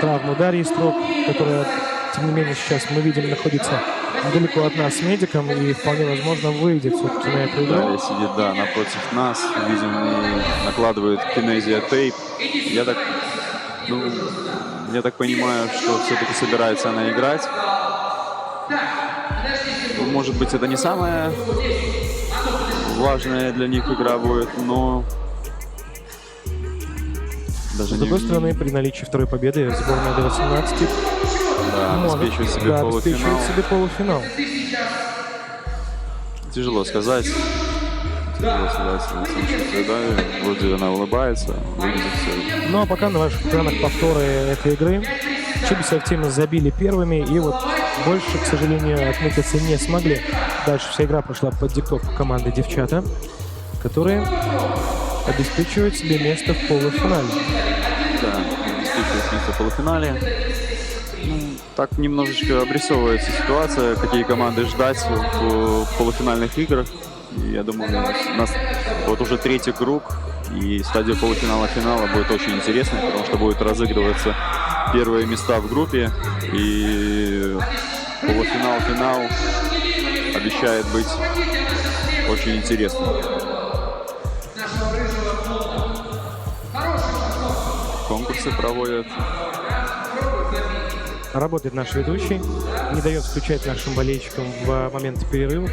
травму Дарьи Строп, которая, тем не менее, сейчас мы видим, находится недалеко от нас с медиком и вполне возможно выйдет все-таки на эту игру. Далее сидит, да, напротив нас. Видим, и накладывает кинезия тейп. Я так понимаю, что все-таки собирается она играть. Может быть, это не самая важная для них игра будет, но даже С другой стороны, при наличии второй победы сборная до 18 обеспечивает себе полуфинал. обеспечивает себе полуфинал. Тяжело сказать. Вроде она улыбается, выглядит все. Ну а пока на ваших экранах повторы этой игры. Чибисов Тимы забили первыми, и вот больше, к сожалению, отметиться не смогли. Дальше вся игра прошла под диктовку команды «Девчата», которые обеспечивают себе место в полуфинале. Да, обеспечивает место в полуфинале. Так немножечко обрисовывается ситуация, какие команды ждать в полуфинальных играх. И я думаю, у нас вот уже третий круг, и стадия полуфинала-финала будет очень интересной, потому что будет разыгрываться первые места в группе, и полуфинал-финал обещает быть очень интересным. Конкурсы проводят. Работает наш ведущий, не дает включать нашим болельщикам в момент перерыва.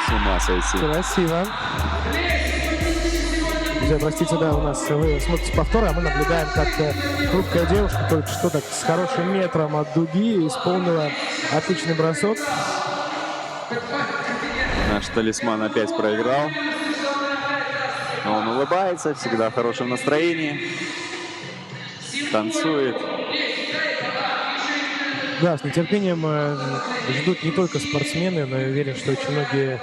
С ума сойти. Красиво. Друзья, простите, да, у нас вы смотрите повторы, а мы наблюдаем, как хрупкая девушка только что так с хорошим метром от дуги исполнила отличный бросок. Наш талисман опять проиграл. Но он улыбается, всегда в хорошем настроении. Танцует. Да, с нетерпением ждут не только спортсмены, но я уверен, что очень многие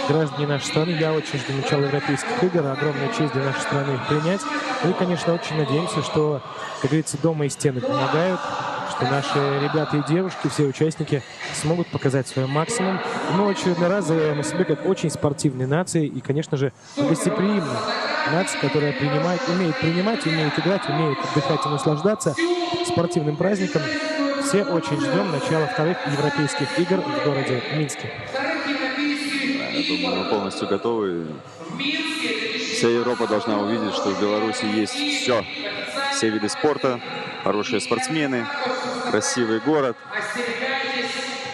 граждане нашей страны. Я очень жду начала европейских игр. Огромная честь для нашей страны их принять. И, конечно, очень надеемся, что, как говорится, дома и стены помогают, что наши ребята и девушки, все участники смогут показать свой максимум. Мы в очередной раз заявляем о себе как очень спортивной нации и, конечно же, гостеприимной нации, которая умеет принимать, умеет играть, умеет отдыхать и наслаждаться спортивным праздником. Все очень ждем начала вторых европейских игр в городе Минске. Я думаю, мы полностью готовы. Вся Европа должна увидеть, что в Беларуси есть все. Все виды спорта, хорошие спортсмены, красивый город.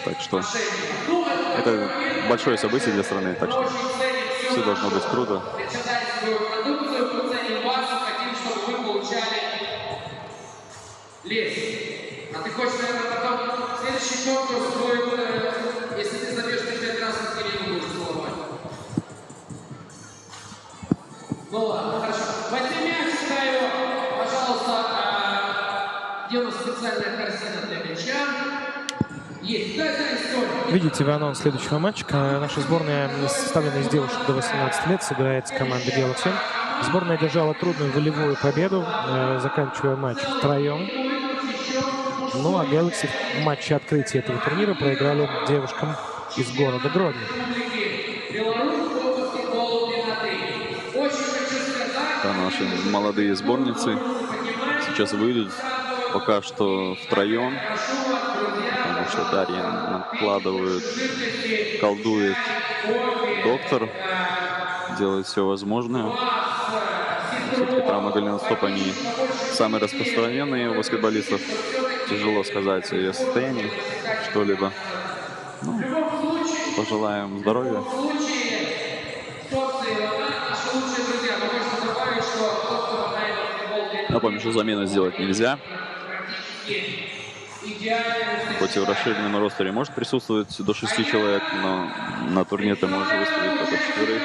Так что это большое событие для страны, так что все должно быть круто. А ты хочешь, наверное, потом следующий конкурс будет, если ты забьешь на 5 раз, ты не будешь целовать. Ну ладно, хорошо. Возьми мяч, дай его, пожалуйста, где у нас специальная корзина для мяча. Есть. Да, история. Видите вы анонс следующего матча. Наша сборная, составленная из девушек до 18 лет, сыграет с командой Galaxy. Сборная одержала трудную волевую победу, заканчивая матч втроем. Ну а Galaxy в матче открытия этого турнира проиграли девушкам из города Гродно. Да, наши молодые сборницы сейчас выйдут пока что втроем, потому что Дарья накладывает, колдует доктор, делает все возможное. Все-таки травма голенного стопа, они самые распространенные у баскетболистов. Тяжело сказать о ее состоянии, что-либо. Ну, пожелаем здоровья. Напомню, что замену сделать нельзя. Хоть и в расширенном ростере может присутствовать до 6 человек, но на турнире ты можешь выставить только 4.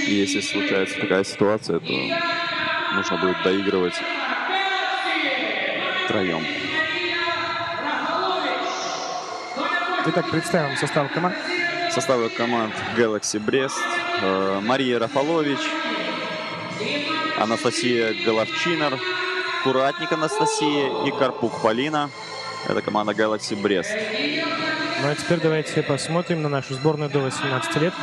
И если случается такая ситуация, то нужно будет доигрывать втроем. Итак, представим состав команд. Составы команд Galaxy Брест: Мария Рафалович, Анастасия Головчинер, Куратник Анастасия и Карпук Полина. Это команда Galaxy Брест. Ну а теперь давайте посмотрим на нашу сборную до 18 лет.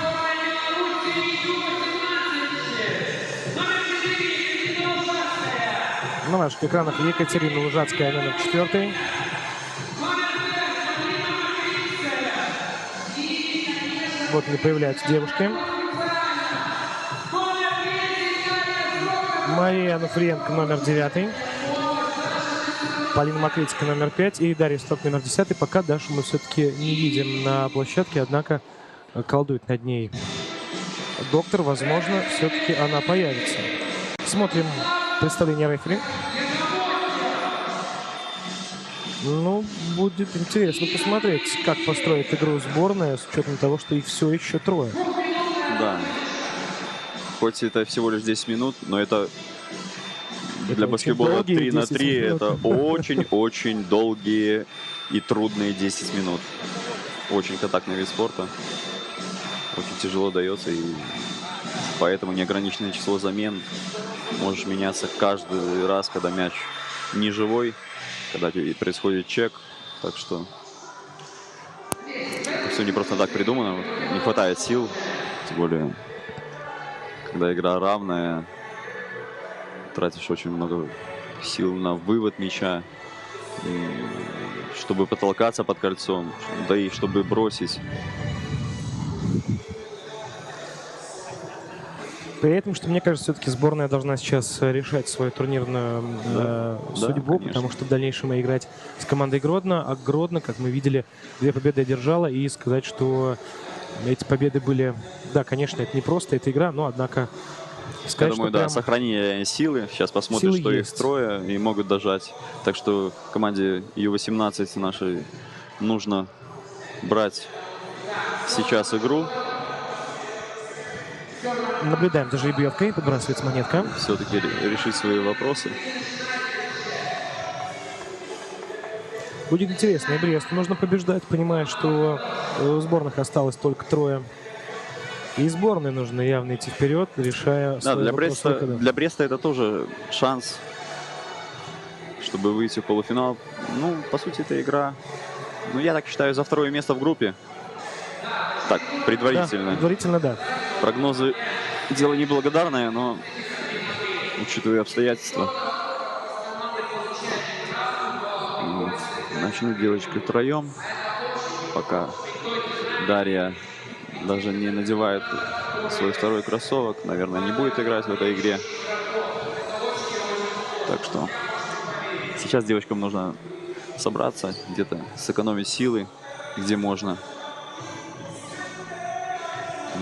На ваших экранах Екатерина Лужацкая, номер 4. Вот они появляются девушки. Мария Ануфриенко, номер 9. Полина Макритика, номер 5. И Дарья Сток, номер 10. Пока Дашу мы все-таки не видим на площадке, однако колдует над ней доктор. Возможно, все-таки она появится. Смотрим представление рефери. Ну, будет интересно посмотреть, как построит игру сборная, с учетом того, что их все еще трое. Да. Хоть это всего лишь 10 минут, но это для баскетбола 3 на 3 это очень-очень долгие и трудные 10 минут. Очень контактный вид спорта. Очень тяжело дается, и поэтому неограниченное число замен может меняться каждый раз, когда мяч не живой, когда происходит чек. Так что это все не просто так придумано. Не хватает сил, тем более, когда игра равная, тратишь очень много сил на вывод мяча, чтобы потолкаться под кольцом, да и чтобы бросить. При этом, что мне кажется, все-таки сборная должна сейчас решать свою турнирную судьбу, конечно. потому что в дальнейшем играть с командой Гродно. А Гродно, как мы видели, 2 победы одержала. И сказать, что эти победы были... Да, конечно, это не просто эта игра, но, однако... Сказать, Я думаю, да, сохранение силы. Сейчас посмотрим, силы что есть. их строя, и могут дожать. Так что команде Ю-18 нашей нужно брать сейчас игру. Наблюдаем за жеребьевкой, подбрасывается монетка. Все-таки решить свои вопросы. Будет интересно. И Бресту нужно побеждать, понимая, что у сборных осталось только 3. И сборной нужно явно идти вперед, решая Да, свои вопросы выхода. для Бреста это тоже шанс, чтобы выйти в полуфинал. Ну, по сути, это игра, ну, я так считаю, за 2 место в группе. Так, предварительно. Да, предварительно, да. Прогнозы дело неблагодарное, но учитывая обстоятельства. Вот. Начнут девочки втроем. Пока Дарья даже не надевает свой 2 кроссовок. Наверное, не будет играть в этой игре. Так что сейчас девочкам нужно собраться, где-то сэкономить силы, где можно.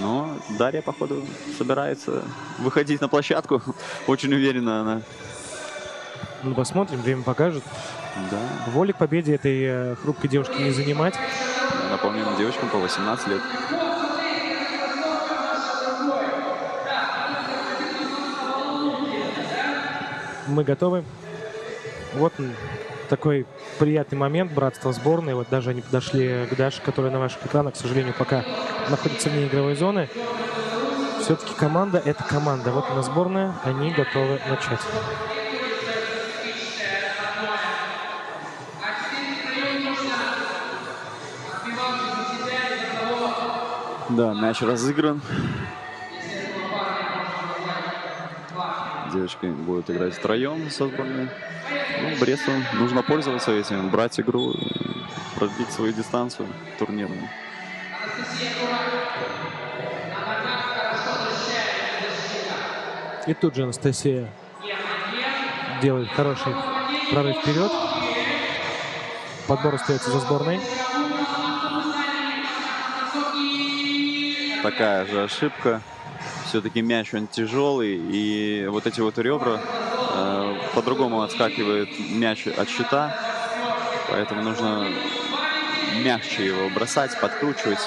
Но Дарья, походу, собирается выходить на площадку. Очень уверенно она. Ну, посмотрим, время покажет. Да. Воли к победе этой хрупкой девушки не занимать. Напомним, девочкам по 18 лет. Мы готовы. Вот он, такой приятный момент братства сборной. Вот даже они подошли к Даше, которая на ваших экранах, к сожалению, пока находится вне игровой зоны. Все-таки команда — это команда. Вот она сборная, они готовы начать. Да, мяч разыгран. Девочки будут играть втроем со сборной. Ну, Бресту нужно пользоваться этим, брать игру, продлить свою дистанцию турнирную. И тут же Анастасия делает хороший прорыв вперед. Подбор остается за сборной. Такая же ошибка. Все-таки мяч он тяжелый, и вот эти вот ребра по-другому отскакивает мяч от щита, поэтому нужно мягче его бросать, подкручивать.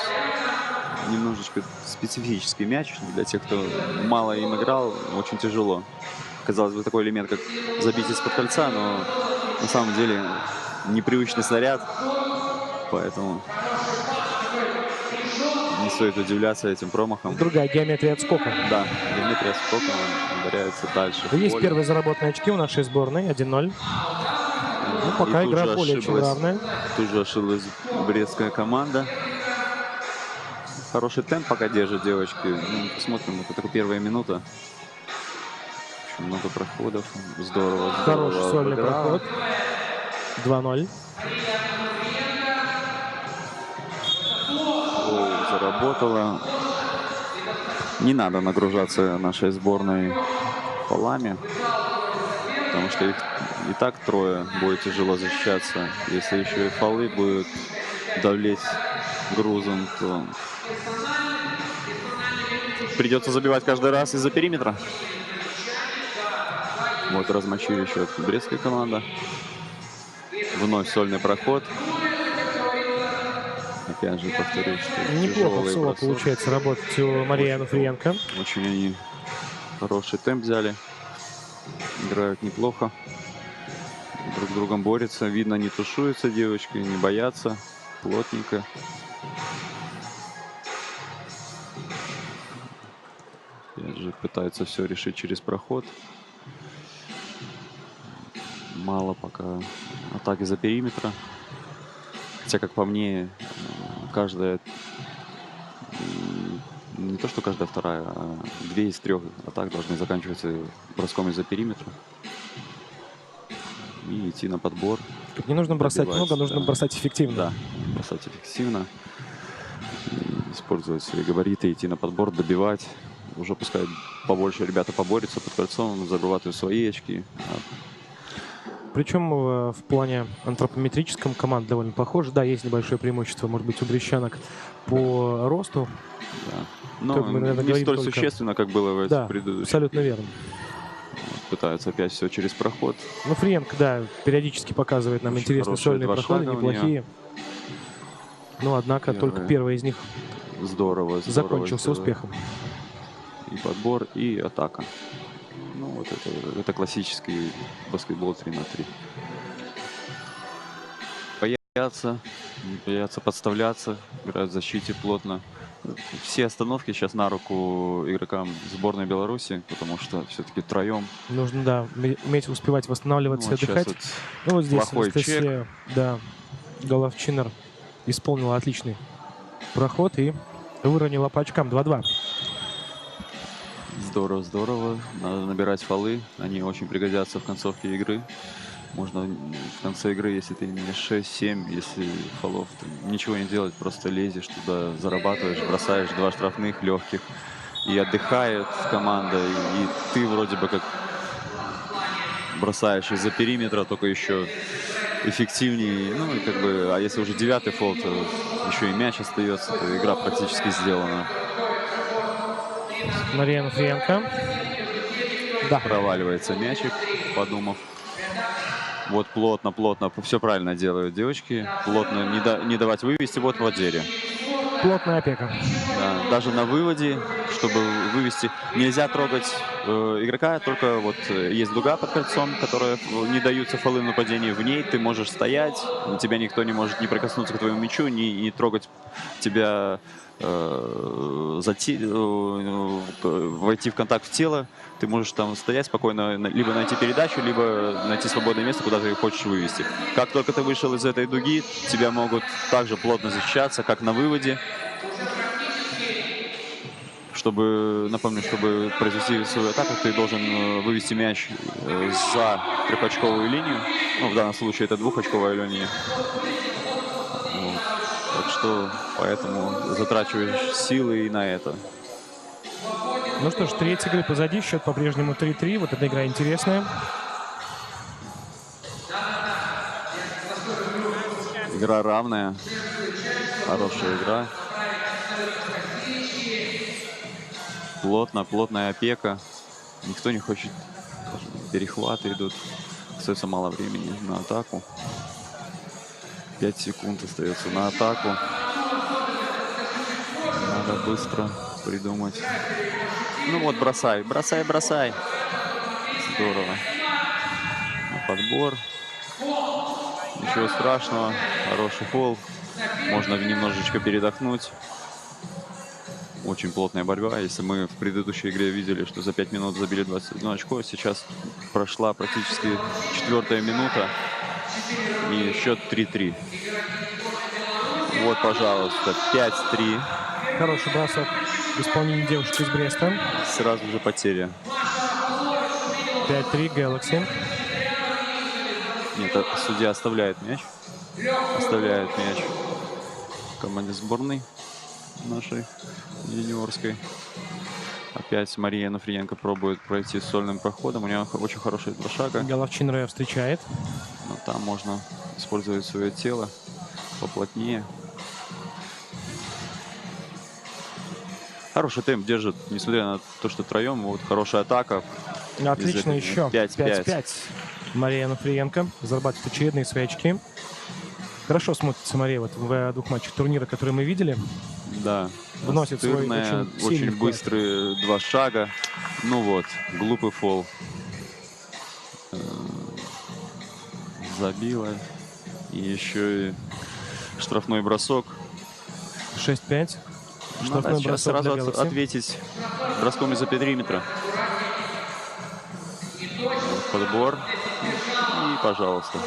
Немножечко специфический мяч для тех, кто мало им играл, очень тяжело. Казалось бы, такой элемент, как забить из-под кольца, но на самом деле непривычный снаряд, поэтому не стоит удивляться этим промахом. Другая геометрия отскока. Да, геометрия отскока ударяется дальше. Есть первые заработанные очки у нашей сборной. 1-0. Ну, пока И тут игра же более чем ошиблась. равная. Тут же ошиблась брестская команда. Хороший темп пока держат девочки. Ну, посмотрим, это только первая минута. Очень много проходов. Здорово, Хороший здорово сольный обыграла. проход. 2-0. Оу, заработала. Не надо нагружаться нашей сборной фолами, потому что их и так трое, будет тяжело защищаться. Если еще и фолы будут давлеть грузом, то придется забивать каждый раз из-за периметра. Вот размочили счет брестская команда. Вновь сольный проход. Опять же повторюсь, что Неплохо в тяжелый соло бросок. получается работать у Марии Ануфриенко. Очень они хороший темп взяли. Играют неплохо. Друг с другом борются. Видно, не тушуются девочки, не боятся. Плотненько. Опять же пытаются все решить через проход. Мало пока атаки за периметра. Хотя, как по мне, каждая, не то что каждая вторая, а 2 из 3 атак должны заканчиваться броском из-за периметра. И идти на подбор. Тут не нужно бросать Добивать, много, нужно да. бросать эффективно. Да, бросать эффективно. И использовать свои габариты, идти на подбор, добивать. Уже пускай побольше ребята поборются под кольцом, зарабатывают свои очки. Причем в плане антропометрическом команд довольно похожа. Да, есть небольшое преимущество, может быть, у брестчанок по росту. Да. Но Как мы, наверное, не говорим столь только- существенно, как было в Да, предыдущих. абсолютно верно. Пытаются опять все через проход. Ну, Фриенко, да, периодически показывает нам Очень интересные хорошие сольные два проходы, шага у неплохие. Но, однако, только Первые. первый из них Здорово, здорово закончился сделала. успехом. И подбор, и атака. Ну, вот это классический баскетбол 3 на 3. Боятся, не боятся подставляться, играют в защите плотно. Все остановки сейчас на руку игрокам сборной Беларуси, потому что все-таки втроем. Нужно, да, уметь успевать восстанавливаться и Вот щас отдыхать. вот Ну, вот здесь плохой Анастасия, да, Головчинер исполнила отличный проход и выронила по очкам 2-2. Здорово, здорово. Надо набирать фолы. Они очень пригодятся в концовке игры. Можно в конце игры, если ты имеешь 6-7, если фолов, ты ничего не делать, просто лезешь туда, зарабатываешь, бросаешь 2 штрафных легких. И отдыхает команда, и ты вроде бы как бросаешь из-за периметра, только еще эффективнее. Ну и как бы, а если уже 9-й фол, то еще и мяч остается, то игра практически сделана. Мария Ануфриенко. Да, Проваливается мячик, подумав. Вот плотно, плотно, все правильно делают девочки. Плотно не давать вывести, вот в отделе. плотная опека. Да, даже на выводе, чтобы вывести, нельзя трогать игрока, только вот есть дуга под кольцом, которая не даются фолы в нападении. В ней ты можешь стоять, тебя никто не может не прикоснуться к твоему мячу, не трогать тебя, войти в контакт в тело. Ты можешь там стоять спокойно, либо найти передачу, либо найти свободное место, куда ты хочешь вывести. Как только ты вышел из этой дуги, тебя могут также плотно защищаться, как на выводе. Напомню, чтобы произвести свою атаку, ты должен вывести мяч за 3-очковую линию. Ну, в данном случае это 2-очковая линия. Вот. Так что поэтому затрачиваешь силы и на это. Ну что ж, треть игры позади, счет по-прежнему 3-3. Вот эта игра интересная. Игра равная. Хорошая игра. Плотная опека. Никто не хочет. Перехваты идут. Остается мало времени на атаку. 5 секунд остается на атаку. Надо быстро придумать. Ну вот, бросай. Здорово. На подбор. Ничего страшного. Хороший фол. Можно немножечко передохнуть. Очень плотная борьба. Если мы в предыдущей игре видели, что за 5 минут забили 21 очко, сейчас прошла практически 4-я минута. И счет 3-3. Вот, пожалуйста, 5-3. Хороший бросок в исполнении девушек из Бреста. Сразу же потеря. 5-3 Galaxy. Нет, судья оставляет мяч. Оставляет мяч команде сборной нашей юниорской. Опять Мария Анафриенко пробует пройти сольным проходом. У нее очень хорошие два шага. Головчин встречает. Но там можно использовать свое тело поплотнее. Хороший темп держит, несмотря на то, что втроем. Вот хорошая атака. Отлично еще. 5-5. 5-5. Мария Анафриенко зарабатывает очередные свои очки. Хорошо смотрится Мария вот в двух матчах турнира, которые мы видели. Да. Вносит свой очень сильный очень вклад. быстрые два шага. Ну вот, глупый фол. Забила. И еще и штрафной бросок. 6-5. Надо Штрафной сейчас бросок сразу для Galaxy. ответить броском из-за периметра. Подбор. И, пожалуйста.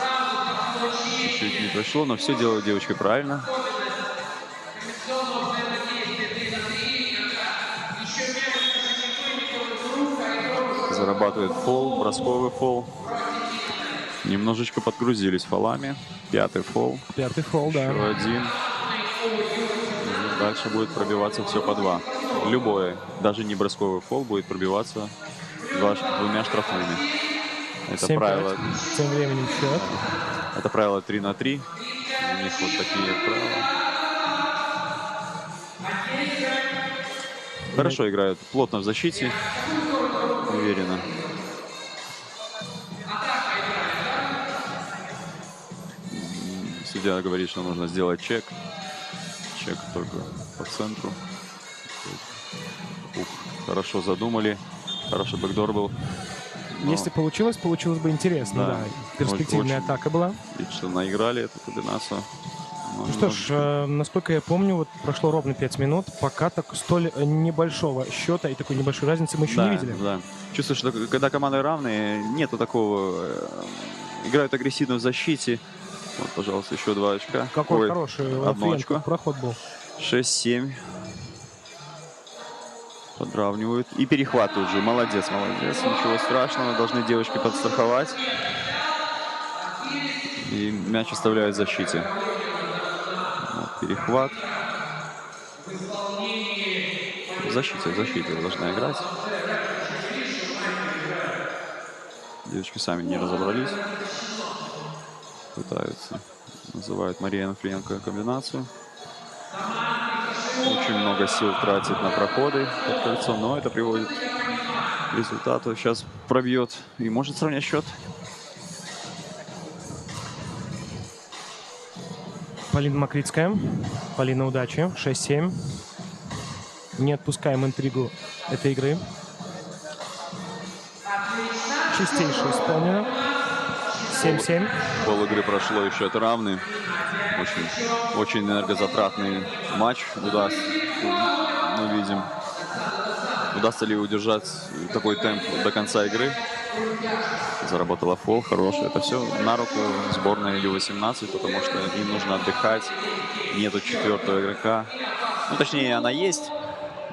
Чуть-чуть не прошло, но все делают девочки правильно. Зарабатывает фол, бросковый фол. Немножечко подгрузились фолами. 5-й фол. 5-й фол, да. Еще один. И дальше будет пробиваться все по 2. Любой, даже не бросковый фол, будет пробиваться двумя штрафными. Это 7-5. правило. Тем временем счет. Это правило 3-3. У них вот такие правила. Хорошо играют, плотно в защите. Уверенно. Судья говорит, что нужно сделать чек. Чек только по центру. Ух, хорошо задумали. Хороший бэкдор был. Но Если получилось бы интересно, да. Да. Перспективная Очень. атака была. видно, что наиграли эту комбинацию. Но Ну что ж, насколько я помню, вот прошло ровно 5 минут, пока так столь небольшого счета и такой небольшой разницы мы еще да, не видели. Да. Чувствую, что когда команды равные, нету такого. Играют агрессивно в защите. Вот, пожалуйста, еще 2 очка. Какой Ой, хороший одно очко. проход был. 6-7. Подравнивают. И перехват тут же. Молодец, молодец. Ничего страшного. Должны девочки подстраховать. И мяч оставляют в защите. Вот, перехват. В защите должна играть. Девочки сами не разобрались. Пытаются. Называют Мария Анафриенко комбинацию. Очень много сил тратит на проходы под кольцо, но это приводит к результату. Сейчас пробьет и может сравнять счет. Полина Макритская. Полина, удачи. 6-7. Не отпускаем интригу этой игры. Чистейше исполнено. 7-7. Пол игры прошло, еще это равный. Очень энергозатратный матч. Мы видим, удастся ли удержать такой темп до конца игры. Заработала фол, хороший. Это все на руку сборной Ю-18, потому что им нужно отдыхать. Нету 4-го игрока. Ну, точнее, она есть,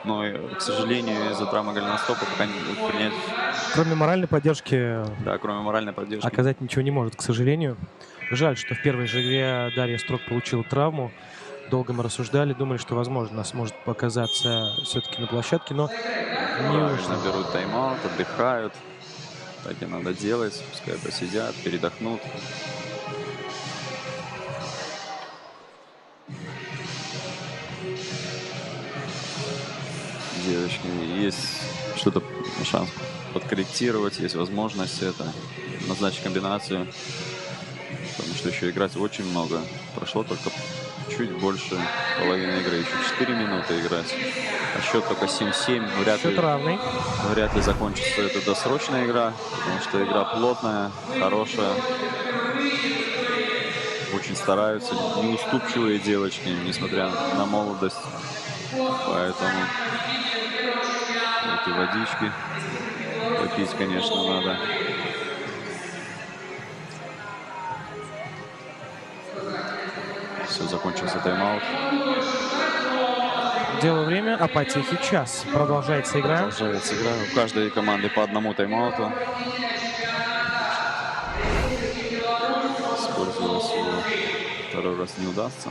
но, к сожалению, из-за травмы голеностопа пока не могут принять. Кроме моральной поддержки, Да, кроме моральной поддержки. оказать ничего не может, к сожалению. Жаль, что в первой же игре Дарья Строк получила травму. Долго мы рассуждали, думали, что, возможно, она сможет показаться все-таки на площадке, но не вышло. Правильно, берут тайм-аут, отдыхают. Так и надо делать. Пускай посидят, передохнут. Девочки, есть что-то, шанс подкорректировать, есть возможность это назначить комбинацию. Потому что еще играть очень много. Прошло только чуть больше половины игры. Еще 4 минуты играть. А счет только 7-7. Счет равный. Вряд ли закончится эта досрочная игра. Потому что игра плотная, хорошая. Очень стараются. Неуступчивые девочки, несмотря на молодость. Поэтому эти водички попить, конечно, надо. Все, закончился тайм-аут. Дело время, а потехи час. Продолжается игра. Продолжается игра. У каждой команды по одному тайм-ауту. Использовать его второй раз не удастся.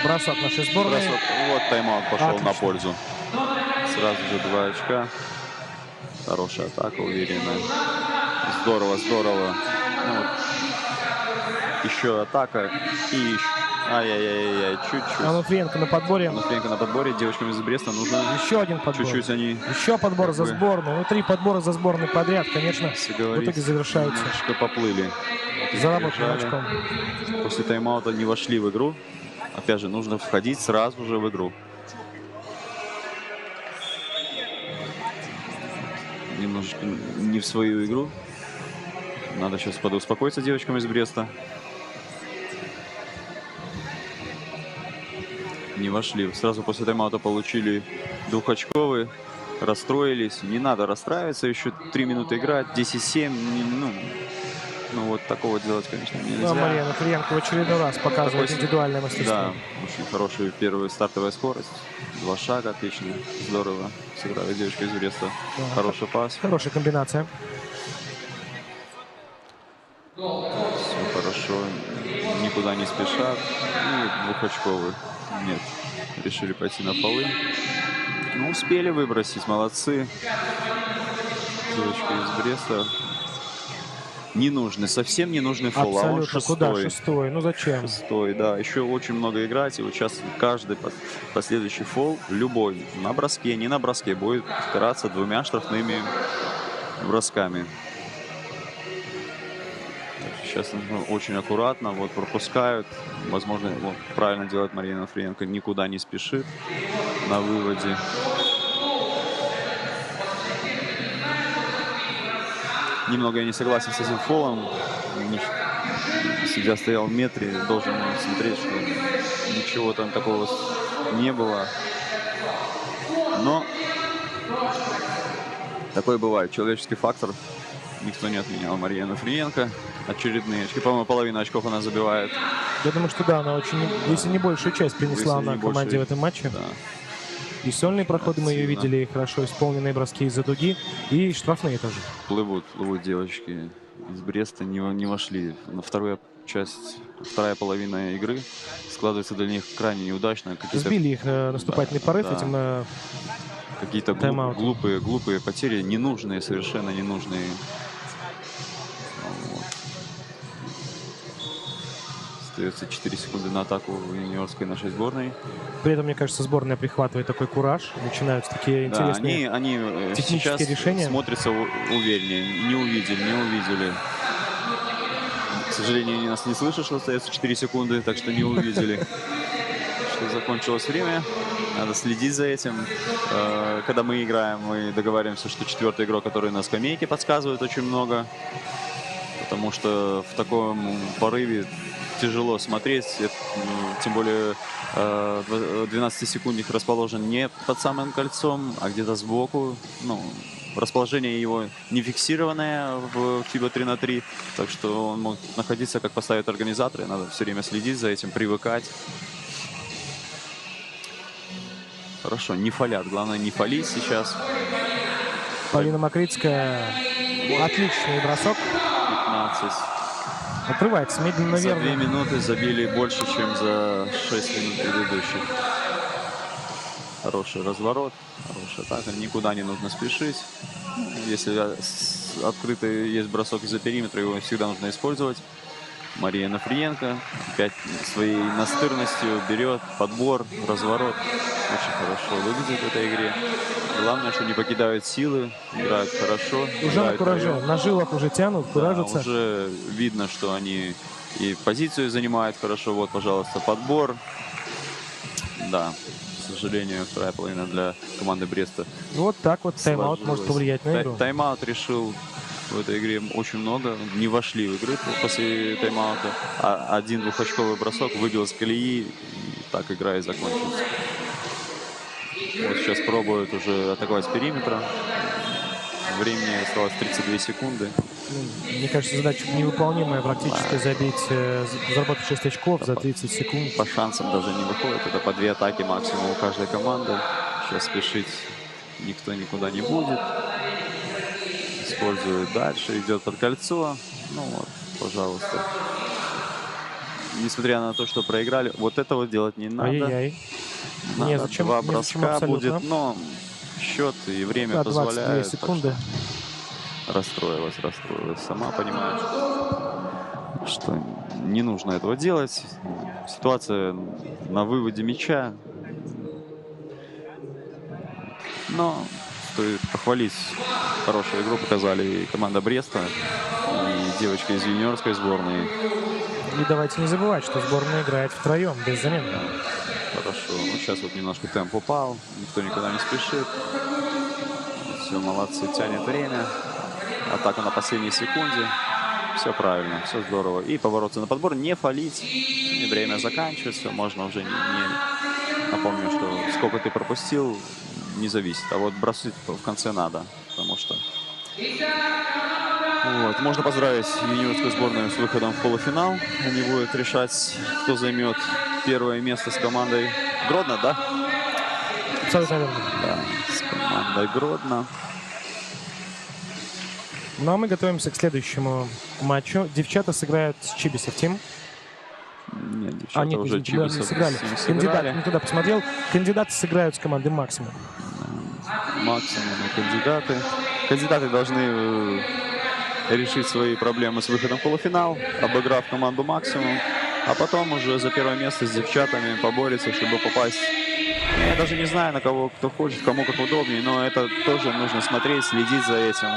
Бросок нашей сборной. Бросок. Вот тайм-аут пошел Отлично. на пользу. Сразу же 2 очка. Хорошая атака, уверенная. Здорово, здорово. Ну, вот. Еще атака. И еще. Ай-яй-яй-яй, чуть-чуть. Онуфриенко на подборе. Онуфриенко на подборе. Девочкам из Бреста нужно Еще один подбор. чуть-чуть они... Еще подбор за как бы- сборную. Ну, 3 подбора за сборную подряд, конечно, Если в говорить, итоге завершаются немножко поплыли. заработанным Бежали. очком. После тайм-аута не вошли в игру. Опять же, нужно входить сразу же в игру. Немножечко не в свою игру. Надо сейчас подуспокоиться девочкам из Бреста. Не вошли. Сразу после тайм-аута получили двухочковые. Расстроились. Не надо расстраиваться. Еще 3 минуты играть. 10-7. Ну, вот такого делать, конечно, нельзя. Ну, Мария Онуфриенко в очередной раз показывает Такой- индивидуальное мастерство. Да, очень хорошая первая стартовая скорость. 2 шага, отлично. Здорово сыграли девочка из Бреста. Да. Хороший пас. Хорошая комбинация. Все хорошо. Никуда не спешат. И двухочковый. Нет. Решили пойти на полы. Ну, успели выбросить. Молодцы. Девочка из Бреста. Не нужный, совсем не нужный фол. А он Абсолютно. Куда? шестой. Шестой. Ну зачем? Шестой, да. Еще очень много играть. И вот сейчас каждый последующий фол, любой, на броске, не на броске, будет караться 2 штрафными бросками. Сейчас нужно очень аккуратно. Вот пропускают. Возможно, вот, правильно делает Мария Онуфриенко. Никуда не спешит на выводе. Немного я не согласен с этим фолом. Судья стоял в метре, должен смотреть, что ничего там такого не было. Но такое бывает. Человеческий фактор никто не отменял. Мария Онуфриенко. Очередные очки. По-моему, половину очков она забивает. Я думаю, что да, она очень, если не большую часть принесла Если на не команде большую, в этом матче. Да. И сольные проходы мы ее Активно. видели, и хорошо исполненные броски из-за дуги, и штрафные тоже. Плывут девочки из Бреста, не вошли. На вторая половина игры складывается для них крайне неудачно. Сбили их наступательный порыв да. этим. Какие-то Тайм-аут. глупые потери, ненужные, совершенно ненужные. Вот. Остается 4 секунды на атаку юниорской нашей сборной. При этом, мне кажется, сборная прихватывает такой кураж. Начинаются такие Да, интересные они технические сейчас решения. смотрятся увереннее. Не увидели. К сожалению, они нас не слышат, что остается 4 секунды, так что не увидели, что закончилось время. Надо следить за этим. Когда мы играем, мы договариваемся, что 4-й игрок, который на скамейке, подсказывает очень много. Потому что в таком порыве тяжело смотреть. Тем более 12-секундник расположен не под самым кольцом, а где-то сбоку. Ну, расположение его не фиксированное в FIBA 3×3. Так что он мог находиться, как поставят организаторы. Надо все время следить за этим, привыкать. Хорошо, не фалят. Главное, не фалить сейчас. Полина Макритская. Отличный бросок. 15. Отрывается медленно, За 2 верно. минуты забили больше, чем за 6 минут предыдущих. Хороший разворот, хорошая атака. Никуда не нужно спешить. Если открытый есть бросок из-за периметра, его всегда нужно использовать. Мария Онуфриенко опять своей настырностью берет подбор, разворот. Очень хорошо выглядит в этой игре. Главное, что не покидают силы, играют хорошо. Уже на играют кураже. вдвоем. На жилах уже тянут, куражатся. Да, уже видно, что они и позицию занимают хорошо. Вот, пожалуйста, подбор. Да, к сожалению, вторая половина для команды Бреста. Вот так вот тайм-аут может сложилась. повлиять на игру. Тайм-аут решил в этой игре очень много. Не вошли в игру после тайм-аута. Один двухочковый бросок выбил с колеи. И так игра и закончилась. Вот сейчас пробуют уже атаковать с периметра. Времени осталось 32 секунды. Мне кажется, задача невыполнимая практически забить, заработать 6 очков за 30 секунд. По шансам даже не выходит. Это по 2 атаки максимум у каждой команды. Сейчас спешить никто никуда не будет. Использует дальше, идет под кольцо. Ну вот, пожалуйста. Несмотря на то, что проиграли, вот это вот делать не надо. Ай-яй-яй. Надо Незачем, два незачем броска абсолютно. будет, но счет и время Да, 22 позволяют. так секунды. что расстроилась. Сама понимает, что не нужно этого делать. Ситуация на выводе мяча. Но стоит похвалить, хорошую игру показали и команда Бреста, и девочка из юниорской сборной. И давайте не забывать, что сборная играет втроем, без замен. Хорошо. Ну, сейчас вот немножко темп упал, никто никуда не спешит. Все, молодцы, тянет время. Атака на последней секунде. Все правильно, все здорово. И побороться на подбор, не фалить. И время заканчивается, можно уже не... Напомню, что сколько ты пропустил, не зависит. А вот бросить в конце надо, потому что... Вот. Можно поздравить юниорскую сборную с выходом в полуфинал. Они будут решать, кто займет первое место с командой Гродно, да? Абсолютно верно. Да, с командой Гродно. Ну а мы готовимся к следующему матчу. Девчата сыграют с Чибисов Тим. Нет, девчата Нет, уже извините, Чибисов не сыграли. с ним Кандидат, сыграли. не туда посмотрел. Кандидаты сыграют с командой Максимум. Максимум и кандидаты. Кандидаты должны решить свои проблемы с выходом в полуфинал, обыграв команду Максимум. А потом уже за первое место с девчатами поборется, чтобы попасть. Я даже не знаю, на кого кто хочет, кому как удобнее, но это тоже нужно смотреть, следить за этим.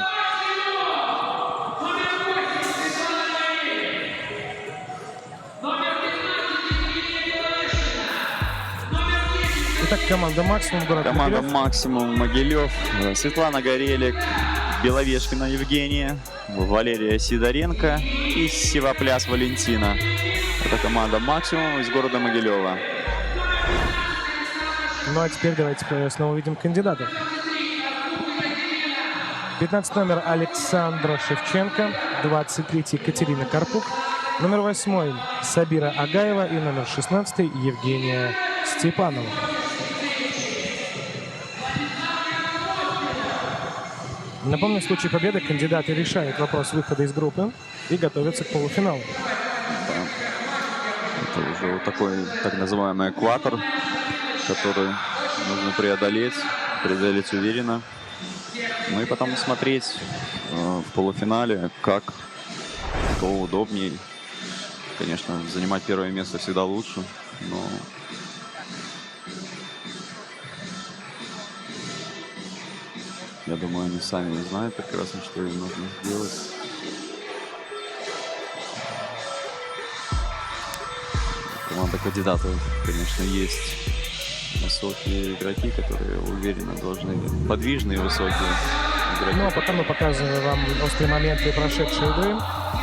Итак, команда Максимум, город Команда Могилев. Максимум Могилев, Светлана Горелик, Беловешкина Евгения, Валерия Сидоренко и Сивопляс Валентина. Это команда Максимум из города Могилева. Ну а теперь давайте снова увидим кандидатов. 15 номер Александра Шевченко, 23 Катерина Карпук, номер 8 Сабира Агаева и номер 16 Евгения Степанова. Напомню, в случае победы кандидаты решают вопрос выхода из группы и готовятся к полуфиналу. Это уже вот такой так называемый экватор, который нужно преодолеть уверенно. Ну и потом смотреть в полуфинале, как кого удобнее. Конечно, занимать первое место всегда лучше, но я думаю, они сами знают прекрасно, что им нужно сделать. Команда кандидатов, конечно, есть высокие игроки, которые уверенно должны, подвижные высокие игроки. Ну а пока мы показываем вам острые моменты прошедшей игры.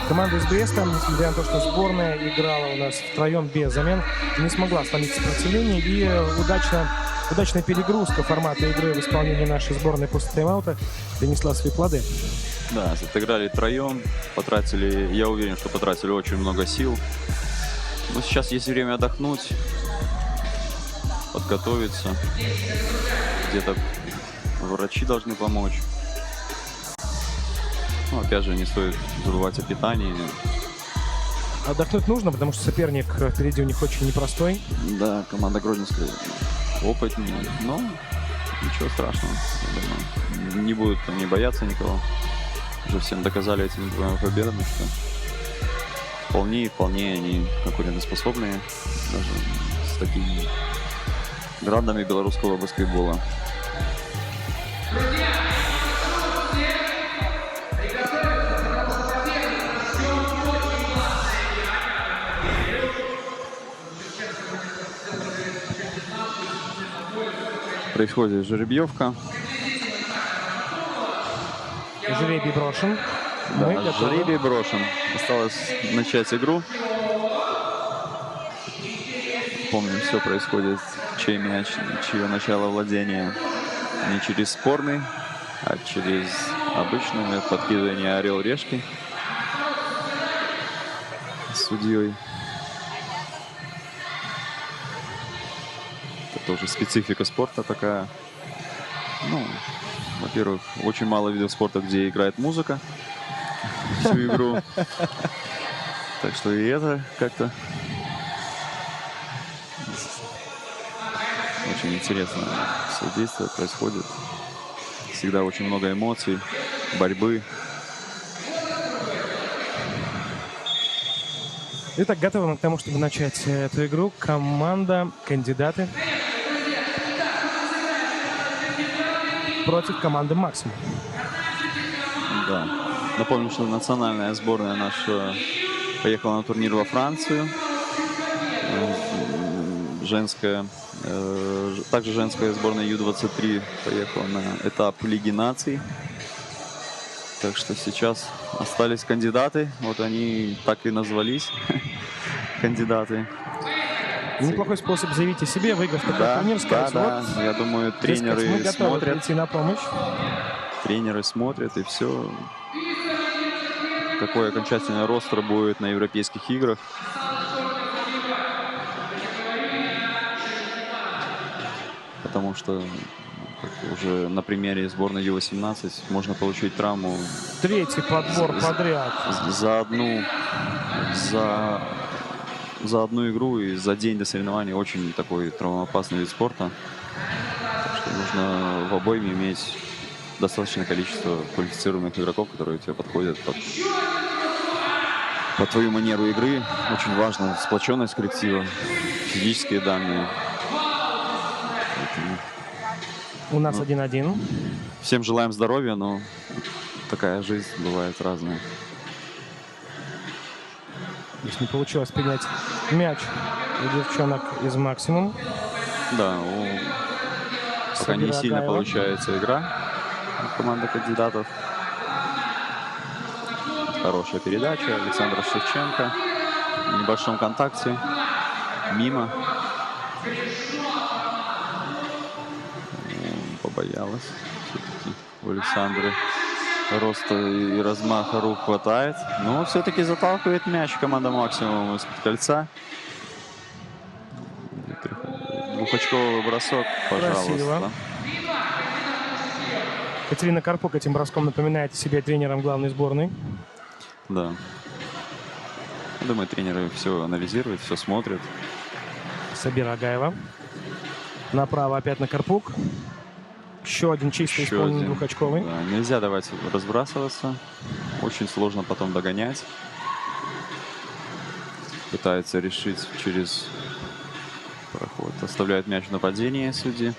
Команда из Бреста, несмотря на то, что сборная играла у нас втроем без замен, не смогла сломить сопротивление, и удачная перегрузка формата игры в исполнении нашей сборной после тайм-аута принесла свои плоды. Да, отыграли троем, потратили, я уверен, что потратили очень много сил. Но сейчас есть время отдохнуть, подготовиться. Где-то врачи должны помочь. Ну, опять же, не стоит забывать о питании. Отдохнуть нужно, потому что соперник впереди у них очень непростой. Да, команда Гродненская опытнее, но ничего страшного. Я думаю, не будут не бояться никого. Уже всем доказали этими двумя победами, что вполне они конкурентоспособные даже с такими грандами белорусского баскетбола. Происходит жеребьевка. Жребий брошен. Мы Да, готовы. жребий брошен. Осталось начать игру. Помним, все происходит, чей мяч, чье начало владения. Не через спорный А через обычное подкидывание орел-решки с судьей. Это тоже специфика спорта такая. Ну, во-первых, очень мало видов спорта, где играет музыка всю игру. Так что и это как-то очень интересно. Все действие происходит. Всегда очень много эмоций, борьбы. Итак, готовы мы к тому, чтобы начать эту игру. Команда, кандидаты против команды «Максимум». Да. Напомню, что национальная сборная наша поехала на турнир во Францию. Женская, также женская сборная Ю-23 поехала на этап Лиги наций. Так что сейчас остались кандидаты. Вот они так и назвались. Кандидаты. Неплохой способ заявить о себе, выиграв такой турнир. Сказать, да. вот, Я думаю, дескать, тренеры мы готовы смотрят. прийти на помощь. Тренеры смотрят, и все. Какой окончательный ростер будет на Европейских играх. Потому что уже на примере сборной Ю-18 можно получить травму. Третий подбор подряд. За одну игру и за день до соревнований. Очень такой травмоопасный вид спорта. Так что нужно в обойме иметь достаточное количество квалифицированных игроков, которые тебе подходят под твою манеру игры. Очень важна сплоченность коллектива, физические данные. Поэтому У нас 1-1. всем желаем здоровья, но такая жизнь бывает разная. Здесь не получилось принять мяч у девчонок из «Максимум». Да, пока не сильно Агаева. получается игра у команды кандидатов. Хорошая передача Александра Шевченко. В небольшом контакте. Мимо. Побоялась. Все-таки у Александры роста и размаха рук хватает. Но все-таки заталкивает мяч команда «Максимум» из-под кольца. Двухочковый бросок, пожалуйста. Красиво. Катерина Карпук этим броском напоминает о себе тренером главной сборной. Да. Я думаю, тренеры все анализируют, все смотрят. Сабира Агаева. Направо опять на Карпук. Еще один чисто Еще исполненный один. двухочковый. Да, нельзя давать разбрасываться. Очень сложно потом догонять. Пытается решить через проход. Оставляет мяч в нападении судьи.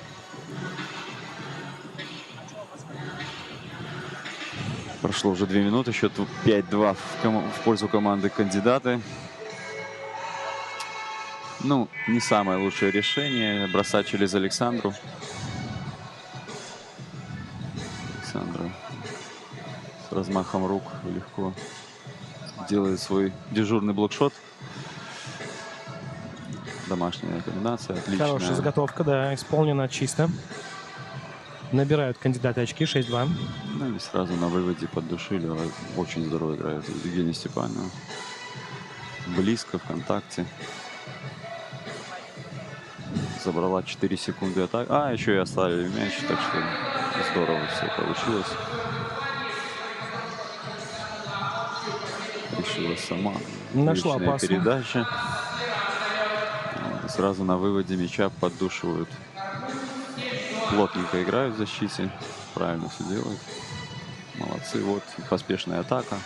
Прошло уже 2 минуты. Счет 5-2 в пользу команды кандидаты. Ну, не самое лучшее решение. Бросать через Александру. Александра с размахом рук легко делает свой дежурный блокшот. Домашняя комбинация, отличная. Хорошая заготовка, да, исполнена чисто. Набирают кандидаты очки, 6-2. Ну и сразу на выводе поддушили. Очень здорово играет Евгения Степанова. Близко, в контакте. Забрала 4 секунды атаки. А, еще и оставили мяч, так что здорово все получилось. Решила сама. Нашла Отличная пасу. передача. Сразу на выводе мяча поддушивают. Плотненько играют в защите. Правильно все делают. Молодцы. Вот поспешная атака.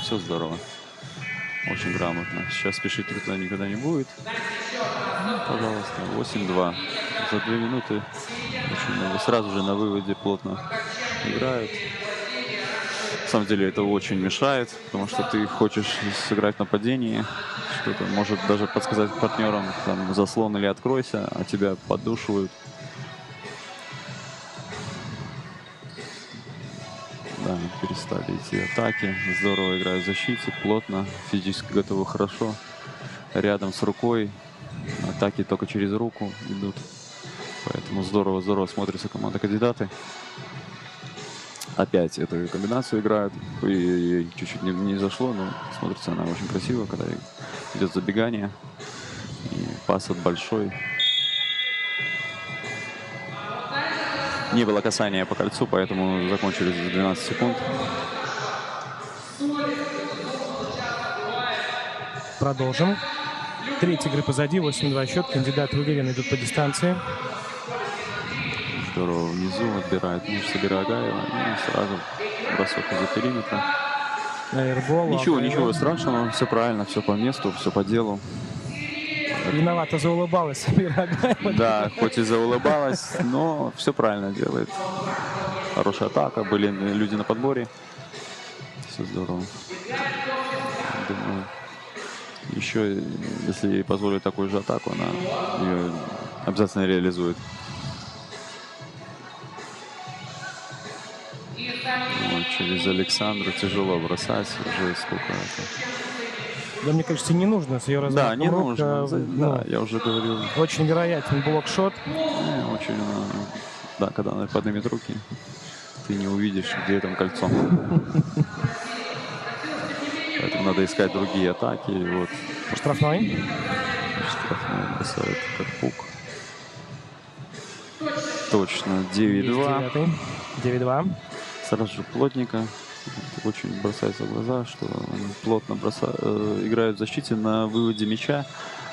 Все здорово. Очень грамотно. Сейчас спешить никто никогда не будет. Ну, пожалуйста. 8-2. За 2 минуты очень много. Сразу же на выводе плотно играют. На самом деле это очень мешает, потому что ты хочешь сыграть в нападении. Что-то может даже подсказать партнерам, там, заслон или откройся, а тебя поддушивают. Да, перестали идти атаки. Здорово играют в защите, плотно, физически готовы хорошо. Рядом с рукой. Атаки только через руку идут. Поэтому здорово смотрится команда кандидаты. опять эту комбинацию играют. И чуть-чуть не зашло, но смотрится она очень красиво, когда идет забегание. И пас от большой. Не было касания по кольцу, поэтому закончили за 12 секунд. Продолжим. Треть игры позади, 8-2 счет. Кандидаты уверенно идут по дистанции. Здорово внизу отбирает мяч Сабирагаева. И сразу бросок из-за периметра. Аэрбол. Ничего страшного. Все правильно, все по месту, все по делу. Виновато заулыбалась Сабирагаева. Да, хоть и заулыбалась, но все правильно делает. Хорошая атака. Были люди на подборе. Все здорово. Думаю, еще, если ей позволить такую же атаку, она ее обязательно реализует. Вот, через Александру тяжело бросать. Уже сколько это? Да, мне кажется, не нужно с ее размахом Да, не рук, нужно. Да, я уже говорил. Очень вероятен блокшот. Очень, да, когда она поднимет руки, ты не увидишь, где там кольцо. Поэтому надо искать другие атаки. Вот. Штрафной. Штрафной бросает Карпук. Точно, 9-2. 9-2. Сразу же Плотника. Очень бросается в глаза, что они плотно играют в защите на выводе мяча,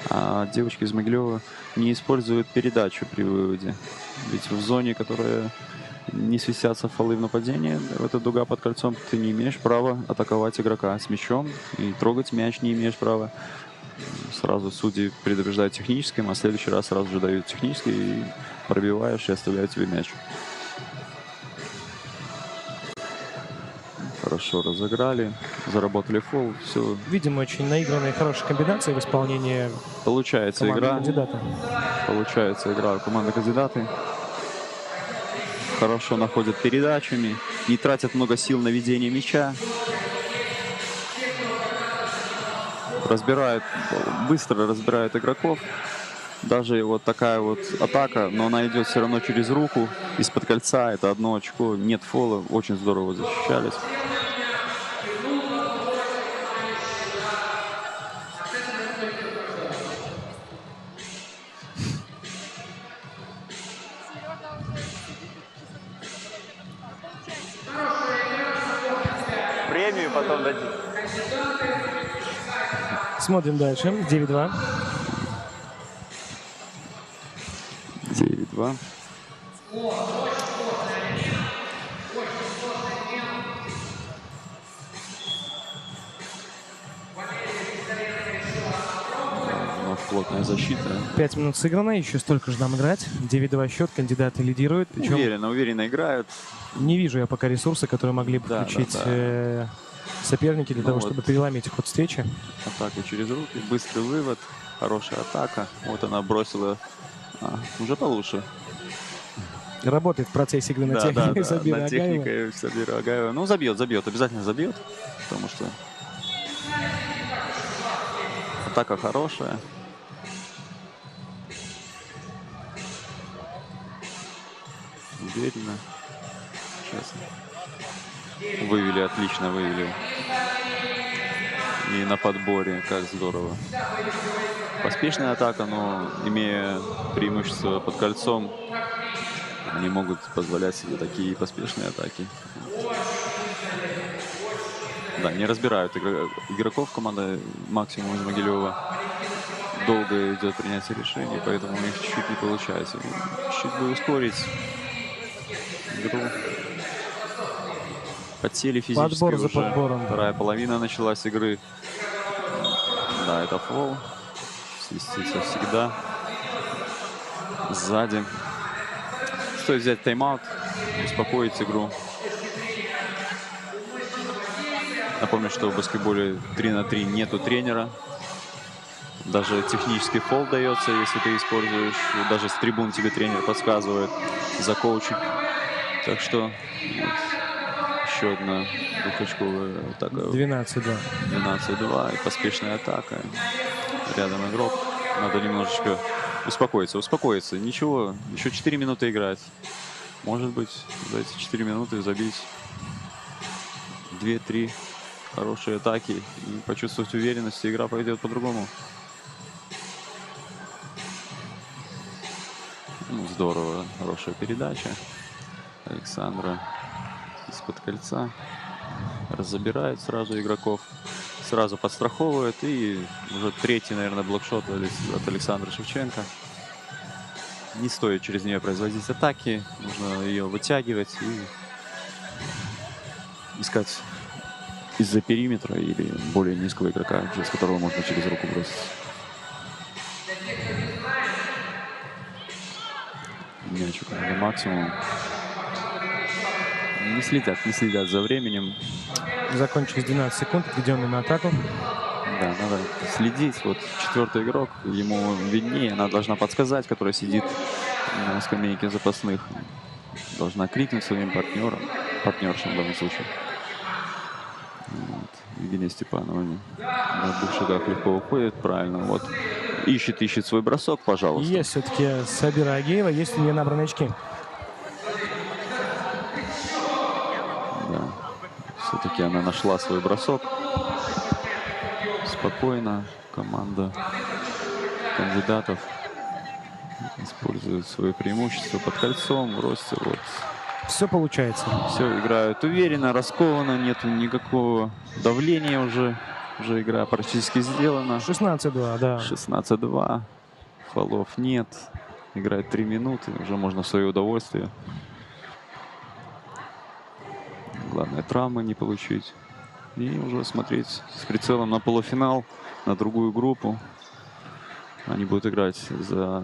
а девочки из Могилева не используют передачу при выводе. Ведь в зоне, которая не свистятся фолы в нападении, эта дуга под кольцом, ты не имеешь права атаковать игрока с мячом, и трогать мяч не имеешь права. Сразу судьи предупреждают техническим, а в следующий раз сразу же дают технический, и пробиваешь и оставляют тебе мяч. Хорошо разыграли, заработали фол, все. Видимо, очень наигранные, хорошие комбинации в исполнении Получается игра. кандидата. Получается игра у команды кандидаты. Хорошо находят передачами, не тратят много сил на ведение мяча. Быстро разбирают игроков. Даже вот такая вот атака, но она идет все равно через руку, из-под кольца. Это 1 очко, нет фола, очень здорово защищались. Премию потом дадим. Смотрим дальше. 9-2. 9-2. Вновь плотная защита. 5 минут сыграно, еще столько же нам играть. 9-2 счет, кандидаты лидируют. Причем Уверенно играют. не вижу я пока ресурсы, которые могли бы включить соперники для того, чтобы переломить ход встречи. Атака через руки, быстрый вывод, хорошая атака. Вот она бросила уже получше. Работает в процессе игры на технике Сабира на Агаева. технике Сабира Агаева. Ну, забьет, обязательно забьет, потому что атака хорошая. Уверенно. Сейчас. Вывели, отлично вывели. И на подборе, как здорово. Поспешная атака, но имея преимущество под кольцом, они могут позволять себе такие поспешные атаки. Да, не разбирают игроков команда максимум из Могилева. Долго идет принятие решений, поэтому у них чуть-чуть не получается. Чуть бы ускорить игру. Подсели физически Подбор за уже. подбором. Вторая половина началась игры. Да, это фол. Свистится всегда. Сзади. Стоит взять тайм-аут, успокоить игру. Напомню, что в баскетболе 3 на 3 нету тренера. Даже технический фол дается, если ты используешь. Даже с трибун тебе тренер подсказывает за коучинг. Так что вот, еще одна двухочковая атака. 12-2. 12-2 и поспешная атака. Рядом игрок. Надо немножечко успокоиться. Ничего, еще 4 минуты играть. Может быть, за эти 4 минуты забить 2-3 хорошие атаки и почувствовать уверенность, и игра пойдет по-другому. Ну, здорово, хорошая передача Александра из-под кольца. Разобирает сразу игроков, сразу подстраховывает, и уже третий, наверное, блокшот от Александра Шевченко. Не стоит через нее производить атаки, нужно ее вытягивать и искать из-за периметра или более низкого игрока, через которого можно через руку бросить. Мяч у команды Максимум. Не следят за временем. Закончились 12 секунд, отведенные на атаку. Да, надо следить. Вот четвертый игрок, ему виднее, она должна подсказать, которая сидит на скамейке запасных. Должна крикнуть своим партнершам в данном случае. Вот. Евгения Степанова на 2 шагах легко уходит, правильно. Вот. Ищет свой бросок, пожалуйста. Есть все-таки Сабира Агеева, есть у нее набранные очки. Да. Все-таки она нашла свой бросок. Спокойно команда кандидатов использует свое преимущество под кольцом, в росте. Вот. Все получается. Все играют уверенно, раскованно, нету никакого давления уже. Уже игра практически сделана. 16-2, да. 16-2. Фолов нет. Играет 3 минуты. Уже можно в свое удовольствие. Главное, травмы не получить. И уже смотреть с прицелом на полуфинал, на другую группу. Они будут играть за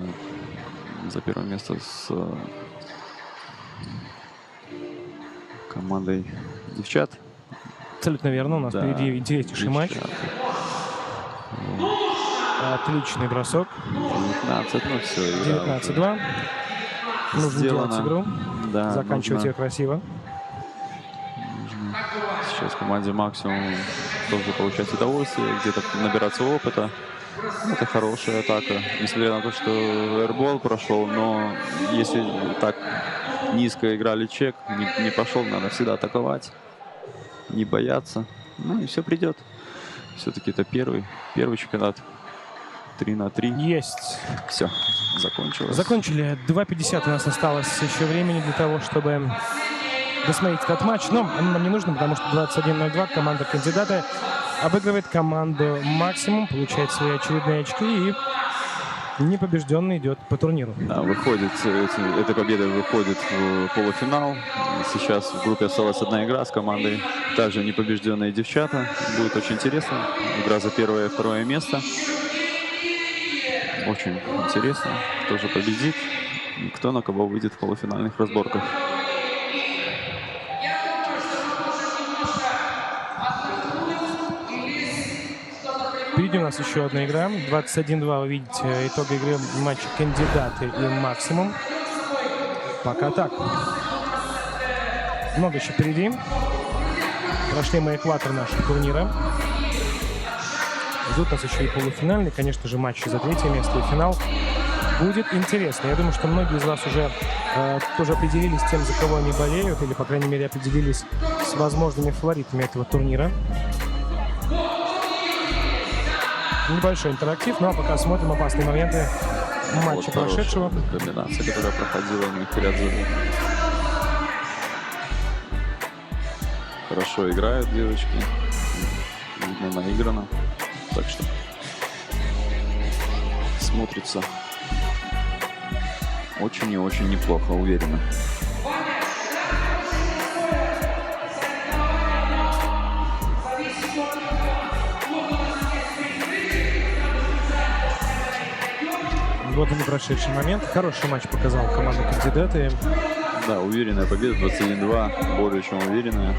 первое место с командой девчат. Абсолютно верно. У нас впереди интереснейший матч. Отличный бросок. 19, ну все. 19-2. Нужно делать игру. Да, заканчивать ее красиво. Сейчас команде Максимум тоже получать удовольствие, где-то набираться опыта. Это хорошая атака. Несмотря на то, что эрбол прошел, но если так низко играли чек, не пошел, надо всегда атаковать, не бояться. Ну и все придет. Все-таки это первый чемпионат. 3 на 3. Есть. Все, закончилось. Закончили. 2:50 у нас осталось еще времени для того, чтобы досмотреть этот матч. Но нам не нужно, потому что 21:02 команда кандидата обыгрывает команду Максимум, получает свои очередные очки и непобежденный идет по турниру. Да, эта победа выходит в полуфинал. Сейчас в группе осталась одна игра с командой также непобежденные девчата. Будет очень интересно. Игра за первое и второе место. Очень интересно, кто же победит и кто на кого выйдет в полуфинальных разборках. Впереди у нас еще одна игра. 21:2 вы видите итог игры матча кандидаты и Максимум. Пока так. Много еще впереди. Прошли мы экватор нашего турнира. Ждут нас еще и полуфинальный, конечно же, матчи за 3-е место и финал. Будет интересно. Я думаю, что многие из вас уже тоже определились с тем, за кого они болеют, или, по крайней мере, определились с возможными фаворитами этого турнира. Небольшой интерактив, ну а пока смотрим опасные моменты матча вот прошедшего. Комбинация, которая проходила у них ряд за... Хорошо играют девочки. Видно, наиграно. Так что смотрится очень и очень неплохо, уверенно. Вот и прошедший момент. Хороший матч показал команда кандидаты. Да, уверенная победа, 21-2, более чем уверенная.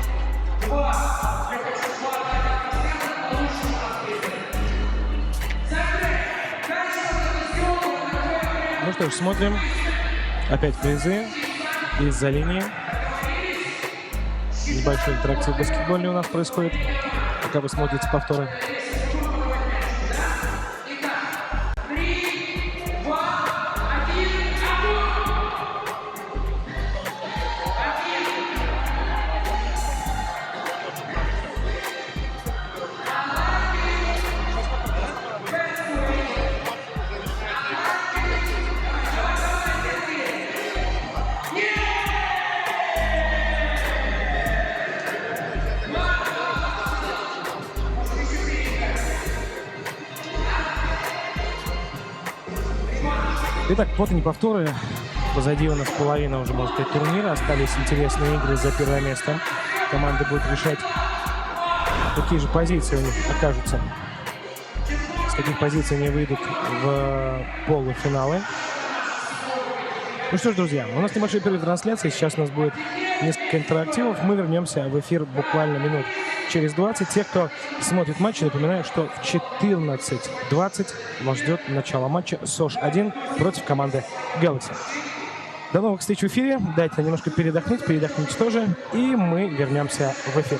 Ну что ж, смотрим. Опять призы из-за линии. Небольшой интерактив баскетбольный у нас происходит, пока вы смотрите повторы. Итак, вот они повторы. Позади у нас половина уже, можно сказать, турнира. Остались интересные игры за первое место. Команда будет решать, какие же позиции у них окажутся. С каких позиций они выйдут в полуфиналы. Ну что ж, друзья, у нас небольшой период трансляции. Сейчас у нас будет несколько интерактивов. Мы вернемся в эфир буквально минут через 20. Те, кто смотрит матч, напоминаю, что в 14:20 вас ждет начало матча СОЖ-1 против команды Galaxy. До новых встреч в эфире. Дайте нам немножко передохнуть, передохните тоже. И мы вернемся в эфир.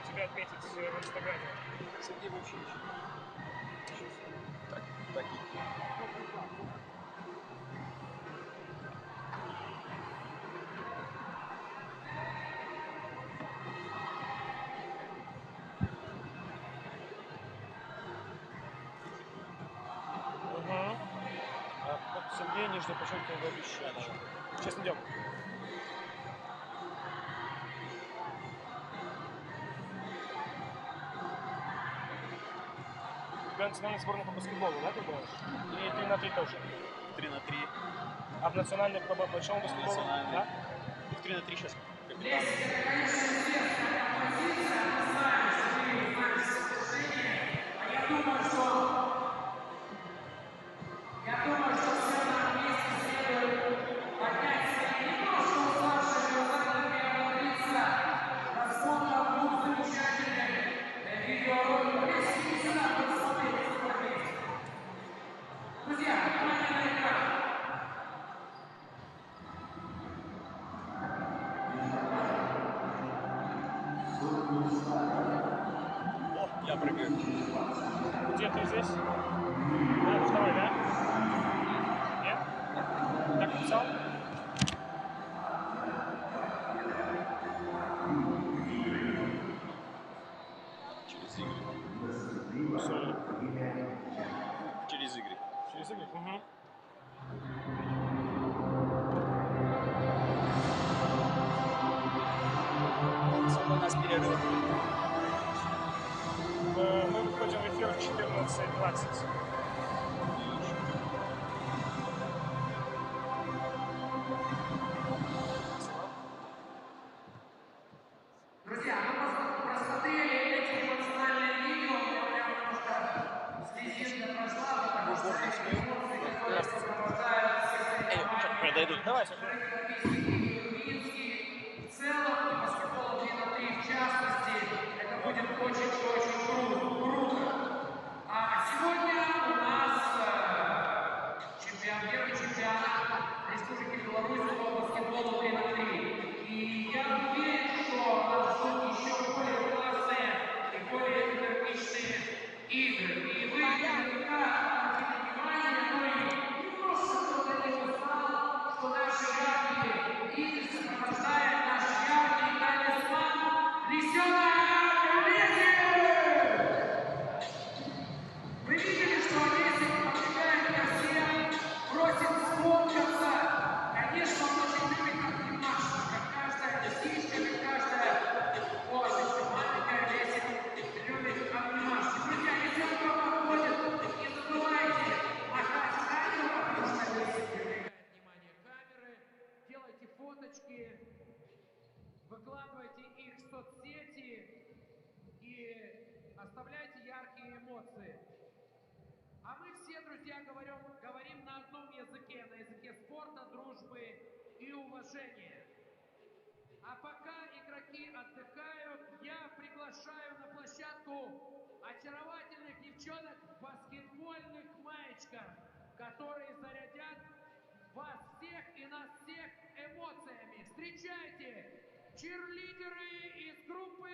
Тебя отметить в Инстаграме. Сергей вообще еще. Так. Сергей, нижнее подчеркивание, обещание. Сейчас идем. У тебя национальная сборная по баскетболу, да, ты играешь? И 3 на 3 тоже? 3 на 3. А в национальной по большому баскетболу? Национальный. Да? И в 3 на 3 сейчас капитан. О, я прыгаю. Где ты здесь? А, второй, да? Нет? Так написал? Через игры. Sorry. Через игры. Через игры? Угу. У нас перерыв. Мы выходим в эфир в 14:20. Друзья, ну просмотрели эти эмоциональные видео, у меня прям немножко слезинка прошла, потому что эти эмоции, которые сопровождают все Подойдут. Давай, в целом, и баскетбол 3 на 3 в частности, это будет очень круто. А сегодня у нас первый чемпионат Республики Беларусь по баскетболу 3 на 3. И я уверен, что нас ждут еще более классные и более динамичные игры. И вы наверняка обратите внимание, но и немножко кто-то не узнал, что наши яркие игры сопровождает наш яркий талисман Лисёнок Олесев! Вы видели, что Олесев подбегает ко всем, просит сфоткаться. Конечно, он очень любит обнимашки, как каждая птичка, как каждая кошечка. Маленькая Олесев любит обнимашки. Друзья, если он к вам подходит, не забывайте махать камеру, потому что Олесев привлекает внимание камеры. Делайте фоточки, выкладывайте их в соцсети и оставляйте яркие эмоции. А мы все, друзья, говорим на одном языке, на языке спорта, дружбы и уважения. А пока игроки отдыхают, я приглашаю на площадку очаровательных девчонок в баскетбольных маечках, которые зарядят вас всех и нас всех эмоциями. Встречайте чирлидеры из группы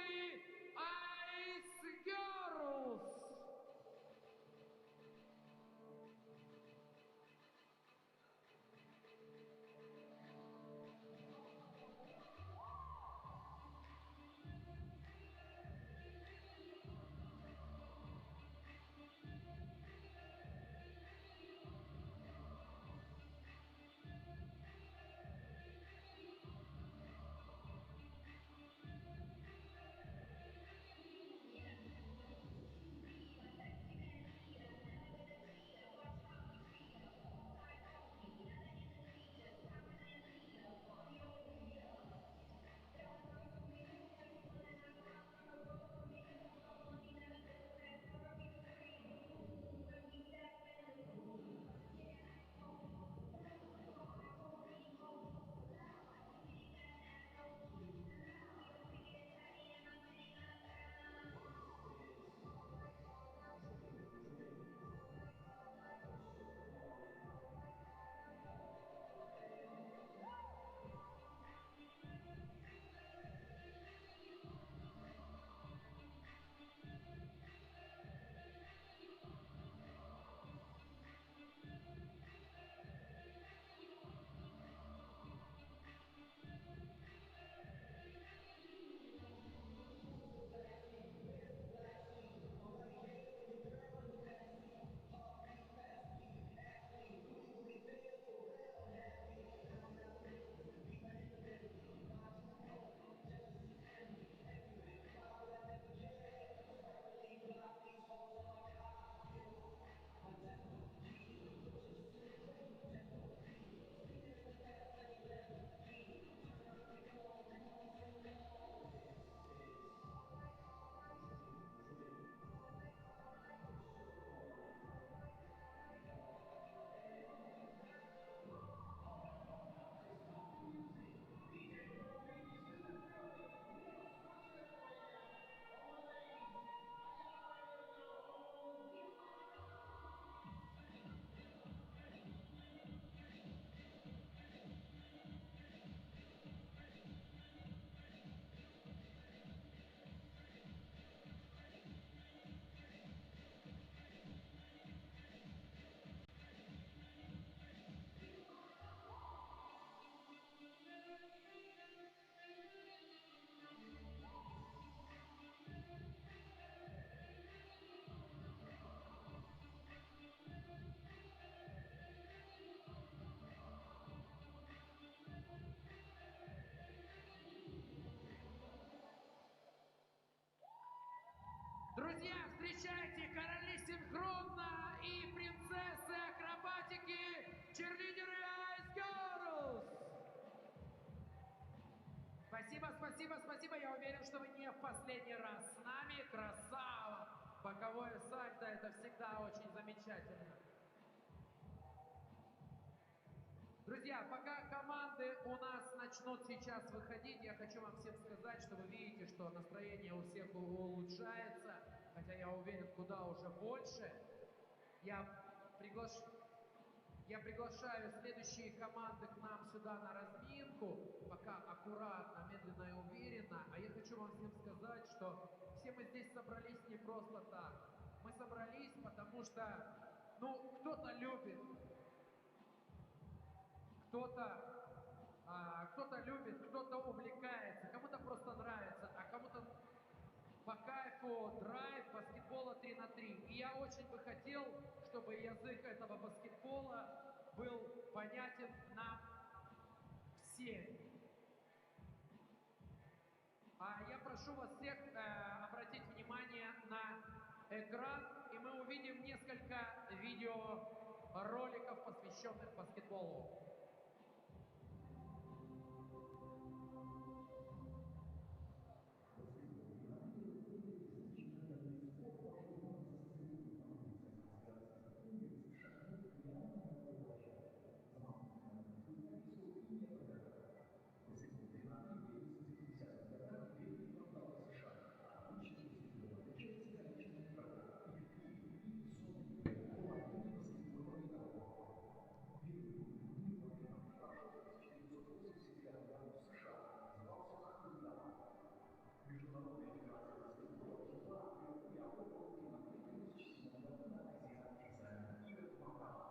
Ice Girls! Друзья, встречайте короли синхронно и принцессы акробатики, черлидеры Ice Girls! Спасибо, спасибо, спасибо. Я уверен, что вы не в последний раз с нами. Красава! Боковое сальто — это всегда очень замечательно. Друзья, пока команды у нас начнут сейчас выходить, я хочу вам всем сказать, что вы видите, что настроение у всех улучшается, хотя я уверен, куда уже больше. Я приглашаю следующие команды к нам сюда на разминку, пока аккуратно, медленно и уверенно. А я хочу вам всем сказать, что все мы здесь собрались не просто так. Мы собрались, потому что, кто-то любит, кто-то любит, кто-то увлекается, кому-то просто нравится, а кому-то по кайфу драйв баскетбола 3 на 3. И я очень бы хотел, чтобы язык этого баскетбола был понятен нам всем. Я прошу вас всех обратить внимание на экран, и мы увидим несколько видеороликов, посвященных баскетболу. Международная федерация баскетбола ушла в Европу и на 2007 азиатских займов игр в Макао.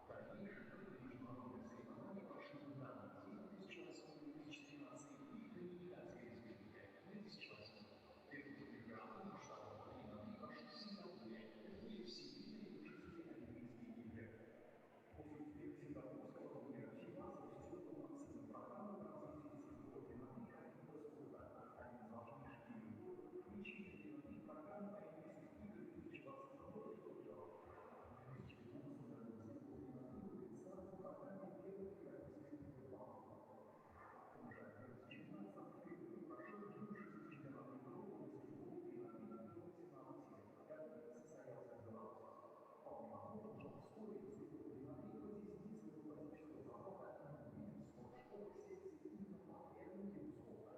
В дальнейшем международные соревнования прошли в Индонезии 2008-2013 и Доминиканской республике 2008. Первым чемпионатом масштабного турнира прошли в Сингапуре, где все шестые Олимпийские игры. После успеха сингапурского турнира ФИБА запустила полноценную программу развития баскетбола как вида спорта. Один из важнейших ее включение программы Олимпийских игр 2020 года в Токио. Представлена в программе первых европейских игр. Уже 2014 прошел юношеский чемпионат Европы по баскетболу 3 на 3 до 18 лет, который состоялся в Беларуси. Вполне возможно, что вскоре баскетбол 3 на 3 разъяснится до классического захода в спортшколах секции именно по первому виду спорта.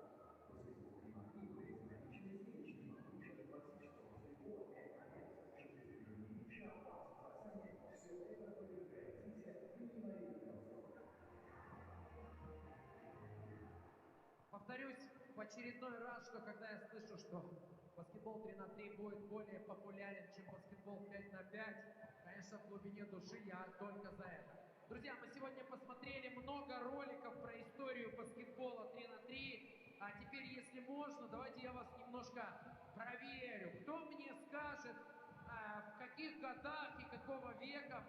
Баскетбол 3 на 3 будет ограниченной встречей, включая классического баскетбола 5 на 5, через движение мяча, пасы, бросание. Все это подвергает развитию именно вида спорта. Повторюсь в очередной раз, что когда я слышу, что баскетбол 3 на 3 будет более популярен, чем баскетбол 5 на 5, конечно, в глубине души я только за это. Друзья, мы сегодня посмотрели много роликов про историю баскетбола 3 на 3, а теперь, если можно, давайте я вас немножко проверю. Кто мне скажет, в каких годах и какого века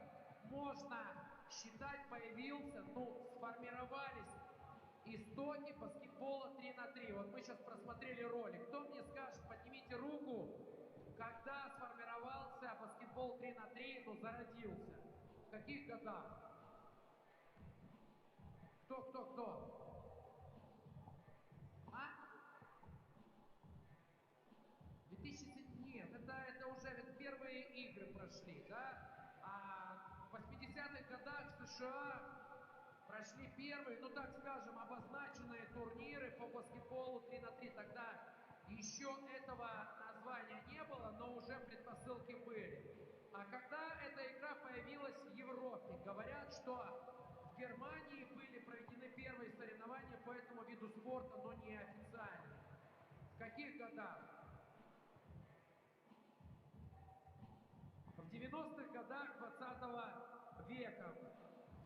можно считать появился, сформировались истоки баскетбола 3 на 3. Вот мы сейчас просмотрели ролик. Кто мне скажет, поднимите руку, когда сформировался баскетбол 3 на 3, зародился? В каких годах? Кто? 2007? Нет, это уже первые игры прошли, да? А в 80-х годах в США прошли первые, так скажем, обозначенные турниры по баскетболу 3 на 3. Тогда еще этого названия не было, но уже предпосылки были. А когда эта игра появилась в Европе, говорят, что в Германии были проведены первые соревнования по этому виду спорта, но не официально. В каких годах? В 90-х годах 20 века.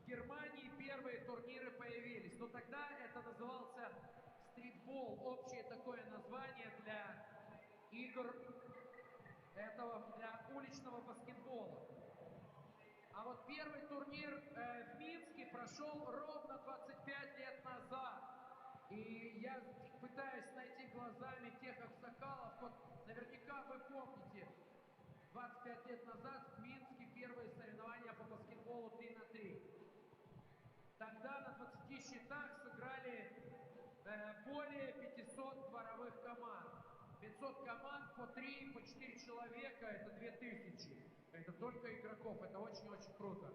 В Германии первые турниры появились, но тогда это назывался стритбол, общее такое название для игр для уличного баскетбола. А вот первый турнир в Минске прошел ровно 25 лет назад. И я пытаюсь найти глазами тех аксакалов, вот наверняка вы помните, 25 лет назад в Минске первые соревнования по баскетболу 3 на 3. Тогда на 20 счетах сыграли более 500 дворовых команд. 500 команд по 3, по 4 человека, это 2000. Это только игроков, это очень-очень круто.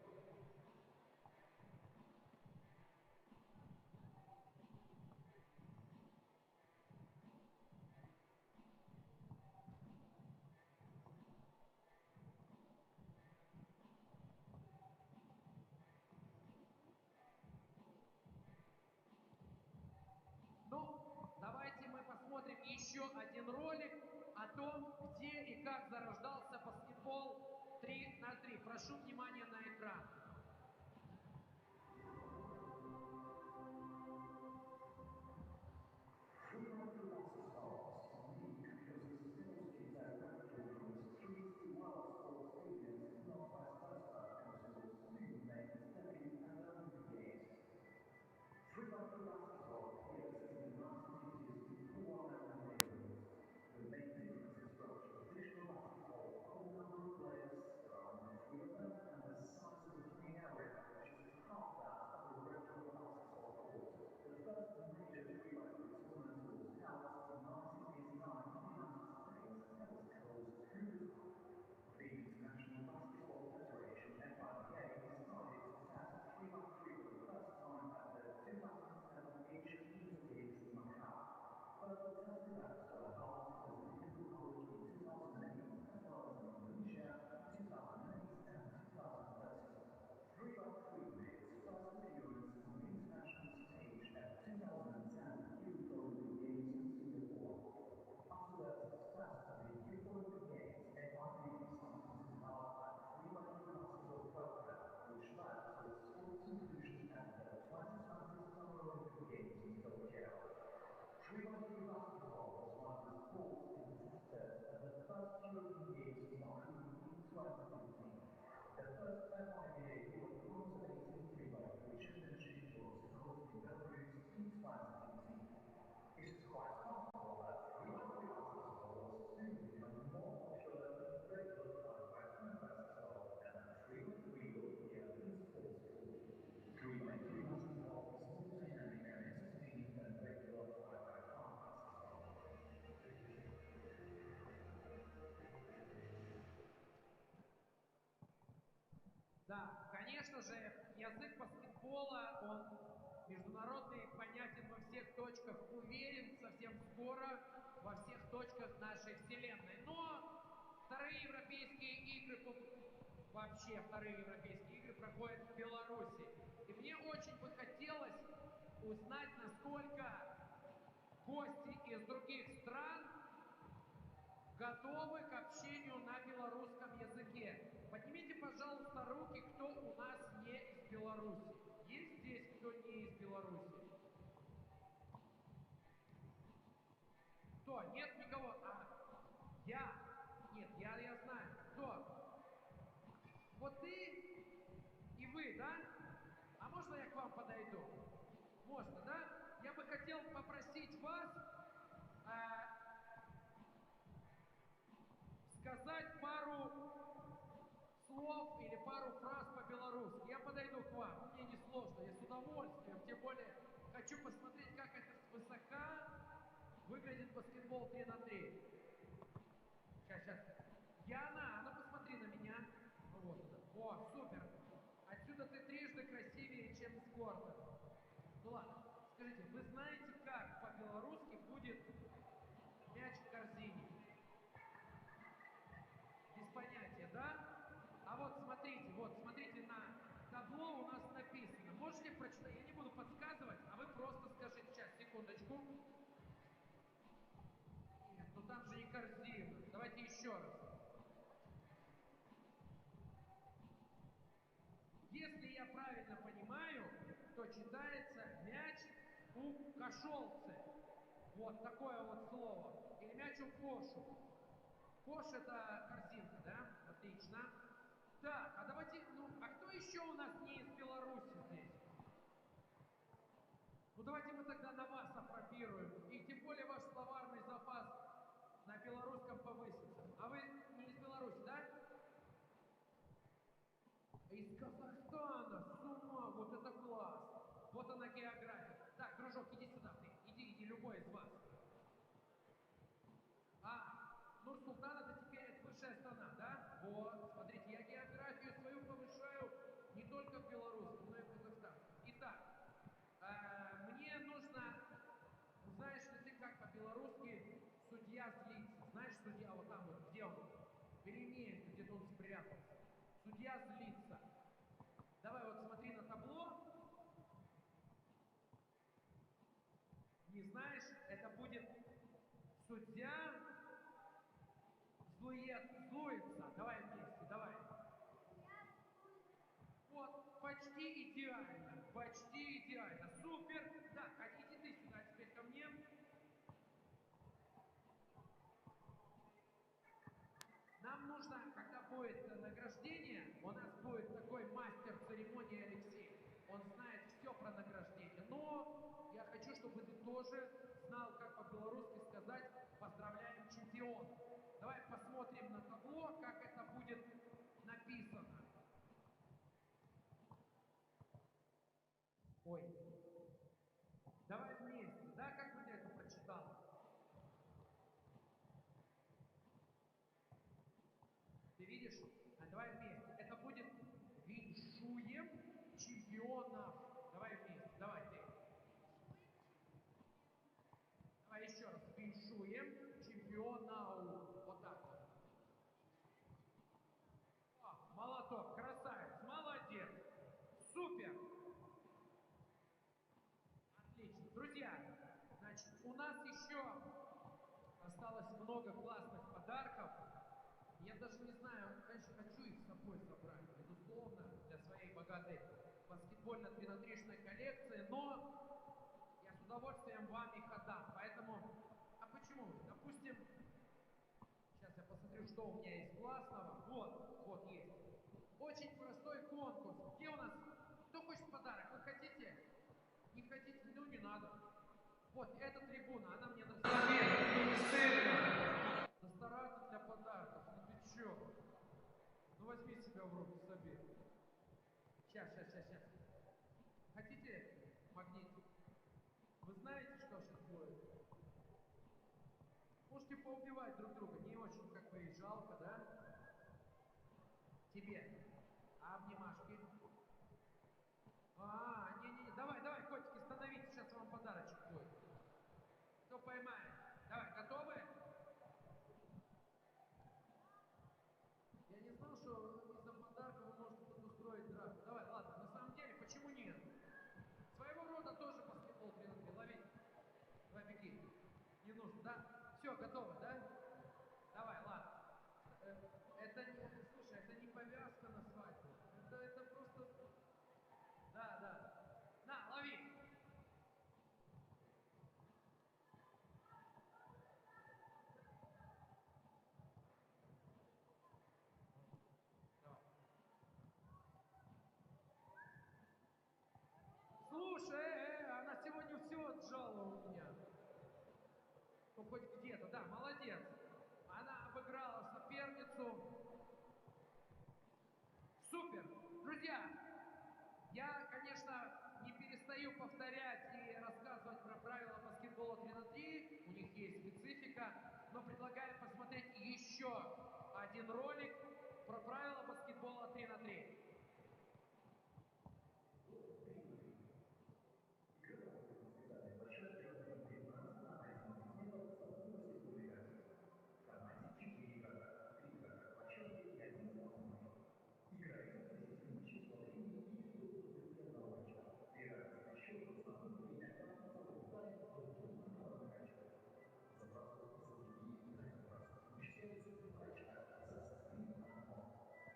Ну, давайте мы посмотрим еще один ролик о том, где и как зарождался баскетбол 3 на 3. Прошу внимания на экран. The International Basketball Federation, FIBA, decided to test 3x3 for the first time at the 2007 Asian Youth Games in Macau. Further test events were held at the Singapore College in 2008, as well as in Indonesia, 2008 and 2013. 3x3 made its first appearance on the international stage at 2010 Youth Olympic Games in Singapore. After the success of the Youth Olympic Games, FIBA decided to develop a 3x3 basketball program, which led to its sports inclusion at the 2020 Summer Olympic Games in Tokyo. 3x3 basketball was one of the sports being tested at the first European Games in Baku in 2015. The first FIBA World Women's 3x3 Championship was held in Belarus in 2015. It is quite possible that 3x3 basketball will soon become more popular than regular 5x10 basketball, and that 3x3 will be a new sports field. 3x3 basketball is more dynamic and entertaining than regular 5x5 basketball. Да, конечно же, язык баскетбола, он международный, понятен во всех точках, уверен совсем скоро во всех точках нашей вселенной. Но вторые европейские игры, вообще вторые европейские игры проходят в Беларуси. И мне очень бы хотелось узнать, насколько гости из других стран готовы к общению на белорусском языке. Поднимите, пожалуйста, руки, кто у нас не из Беларуси. Есть здесь кто не из Беларуси? Кто? Нет никого? Я? Нет, я знаю. Кто? Вот ты и вы, да? А можно я к вам подойду? Можно, да? Я бы хотел попросить вас сказать пару слов или пару фраз по-белорусски. Я подойду к вам, мне не сложно, я с удовольствием, тем более хочу посмотреть, как это свысока выглядит баскетбол 3 на 3. Сейчас. Яна, ну посмотри на меня. Вот это. О, супер. Отсюда ты трижды красивее, чем с корта. Ну ладно, скажите, вы знаете, как по-белорусски будет мяч в корзине? Без понятия, да? А вот смотрите на табло у нас написано. Можете прочитать? Я не буду подсказывать, а вы просто скажите. Сейчас, секундочку. Нет, ну там же не корзина. Давайте еще раз. Если я правильно понимаю, то читается мяч у кошелцы. Вот такое вот слово. Или мяч у кошу. Кош это корзинка, да? Отлично. Так, а давайте, а кто еще у нас не из Беларуси здесь? Ну давайте мы тогда на вас опробируем. И тем более ваш словарный запас на белорусском повысится. А вы не из Беларуси, да? Из Казахстана, с ума, вот это класс. Вот она география. Так, дружок, иди сюда ты. Иди, любой из вас. Нур-Султан это теперь высшая страна, да? Вот, смотрите, я географию свою повышаю не только в белорусском, но и в казахстанском. Итак, мне нужно, знаешь ли ты, как по-белорусски судья злится? Знаешь, судья вот там вот, где он? Перемеет, где-то он спрятался. Судья злится. Давай вот смотри на табло. Не знаешь, это будет судья злуется. Давай вместе, давай. Вот, почти идеально, почти идеально. Супер. Да, иди ты сюда теперь ко мне. Нам нужно, когда будет награждение, у нас будет такой мастер церемонии Алексей. Он знает все про награждение. Но я хочу, чтобы ты тоже знал, как по-белорусски сказать «поздравляем чемпиона». Давай посмотрим на табло, как это будет написано. Ой. Давай вместе. Да, как бы ты это прочитал? Ты видишь? Давай вместе. Это будет «Віншуем чемпионов». Давай вместе. Давай ты. Давай еще раз. «Віншуем чемпионов». Вот так вот. Молоток. Красавец. Молодец. Супер. Отлично. Друзья, значит, у нас еще осталось много классных подарков. Я даже не знаю, конечно, хочу их с собой забрать, безусловно, для своей богатой баскетбольно-3х3-шной коллекции, но я с удовольствием вам их отдам. Поэтому, почему? Допустим, сейчас я посмотрю, что у меня есть классного. Вот есть. Очень простой конкурс. Где у нас? Кто хочет подарок? Вы хотите? Не хотите? Ну, не надо. Вот, эта трибуна, она мне нравится. Не стыдно. Стараться для подарков. Ну ты чё? Ну возьми себя в руки, Сабир. Сейчас. Хотите магнитик? Вы знаете, что сейчас будет? Можете поубивать друг друга. Не очень как бы и жалко, да? Тебе. А обнимашки? Не. Давай, котики, становитесь. Сейчас вам подарочек будет. Кто поймает? Давай, готовы? Я не знал, что из-за подарка вы можете тут устроить драку. Давай, ладно, на самом деле, почему нет? Своего рода тоже баскетбол 3 на 3. Лови. Давай, беги. Не нужно, да? Все, готово, да? Давай, ладно. Слушай, это не повязка на свадьбу. Это просто... Да. На, лови. Слушай, она сегодня все отжала у меня. Ну, хоть где-то, да, молодец. Она обыграла соперницу. Супер. Друзья, я, конечно, не перестаю повторять и рассказывать про правила баскетбола 3 на 3. У них есть специфика. Но предлагаю посмотреть еще один ролик про правила баскетбола 3 на 3.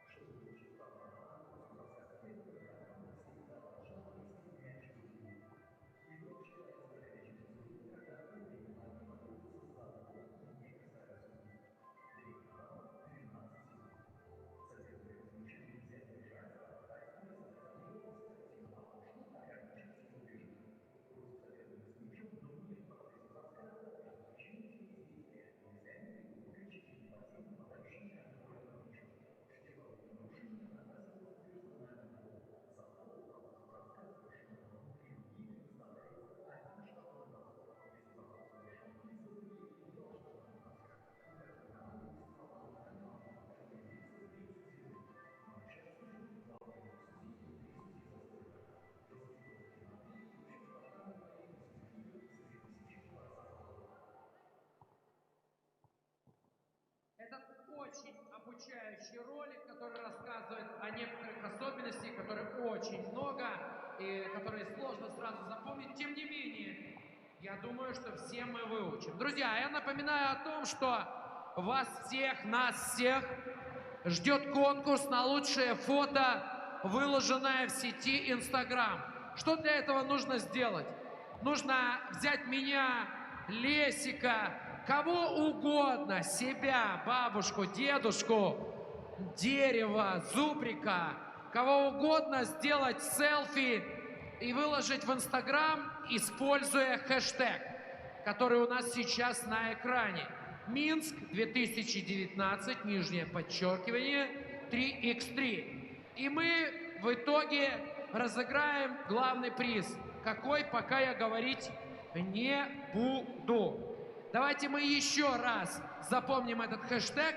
Чтобы получить право обучающий ролик, который рассказывает о некоторых особенностях, которых очень много и которые сложно сразу запомнить. Тем не менее, я думаю, что все мы выучим. Друзья, я напоминаю о том, что вас всех, нас всех ждет конкурс на лучшее фото, выложенное в сети Instagram. Что для этого нужно сделать? Нужно взять меня, Лесика, кого угодно, себя, бабушку, дедушку, дерево, зубрика, кого угодно, сделать селфи и выложить в Инстаграм, используя хэштег, который у нас сейчас на экране. Минск 2019, нижнее подчеркивание, 3х3. И мы в итоге разыграем главный приз. Какой, пока я говорить не буду. Давайте мы еще раз запомним этот хэштег.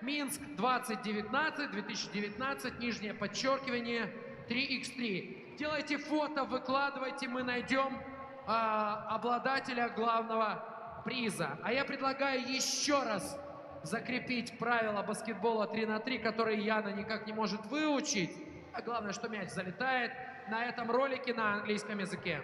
Минск 2019, 2019, нижнее подчеркивание, 3х3. Делайте фото, выкладывайте, мы найдем обладателя главного приза. А я предлагаю еще раз закрепить правила баскетбола 3 на 3, которые Яна никак не может выучить. А главное, что мяч залетает на этом ролике на английском языке.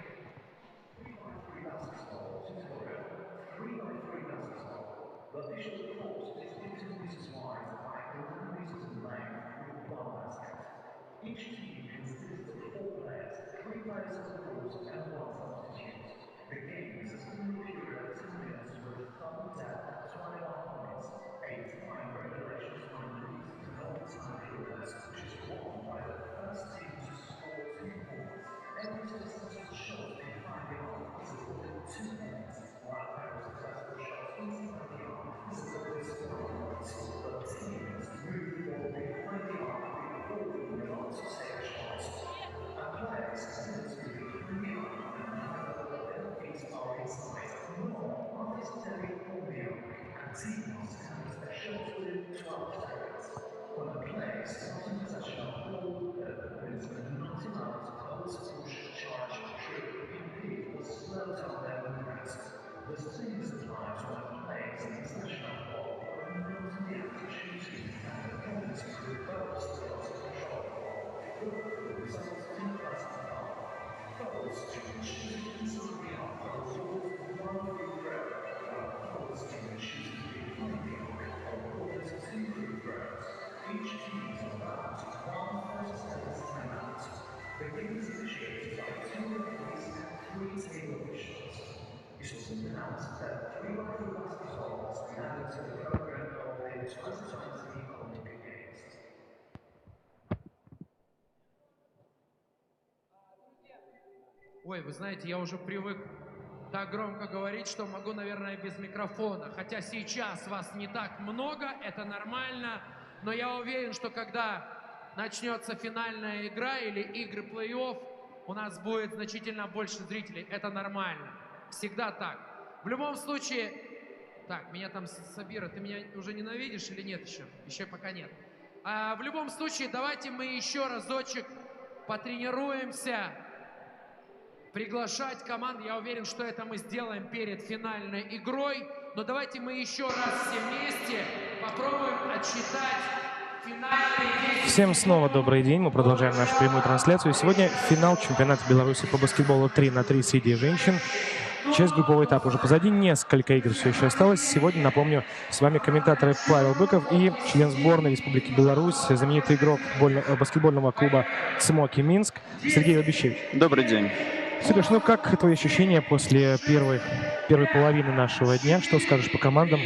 Each team consists of 4 players, 3 players as a rules and 1 substitute. The game is a single period of 2 minutes with double death, 21 points, 8 time regulations on release to non-time periods, which is won by the first team to score 2 points. Every successful shot behind the arc is awarded 2 points, while every successful shot inside the arc is awarded 1 point. The teams move the ball behind the arc before moving on to take a shot. A player is considered to be behind the arc and neither of their feet are inside, nor are they standing on the arc, and teams must count their shots within 12 seconds. When a player is not in possession of the ball, their opponents are not allowed to pose, push, charge, trip, impede, or slow down their movements. The same applies when a player is in possession of the ball, or in the middle of the act of shooting, and the opponents reverse the loss of control of the ball. The results in the first half. Fouls to shooting inside the arc are awarded 1 free throw, while fouls to shooting behind the arc are awarded 2 free throws. Each team is allowed 1 30-second timeout. The game is officiated by 2 referees and 3 table officials. It was announced that 3 referee basketball has been added to the program of the 2020 Olympic Games. Ой, вы знаете, я уже привык так громко говорить, что могу, наверное, без микрофона. Хотя сейчас вас не так много, это нормально. Но я уверен, что когда начнется финальная игра или игры плей-офф, у нас будет значительно больше зрителей. Это нормально. Всегда так. В любом случае... Так, меня там Сабира, ты меня уже ненавидишь или нет еще? Еще пока нет. В любом случае, давайте мы еще разочек потренируемся. Приглашать команды. Я уверен, что это мы сделаем перед финальной игрой. Но давайте мы еще раз все вместе попробуем отсчитать финальные 10 Всем снова добрый день. Мы продолжаем нашу прямую трансляцию. Сегодня финал чемпионата Беларуси по баскетболу 3 на 3 среди женщин. Часть группового этапа уже позади. Несколько игр все еще осталось. Сегодня, напомню, с вами комментаторы Павел Быков и член сборной Республики Беларусь, знаменитый игрок баскетбольного клуба «Цмоки» Минск Сергей Лобищевич. Добрый день. Сереж, ну как твои ощущения после первой половины нашего дня? Что скажешь по командам?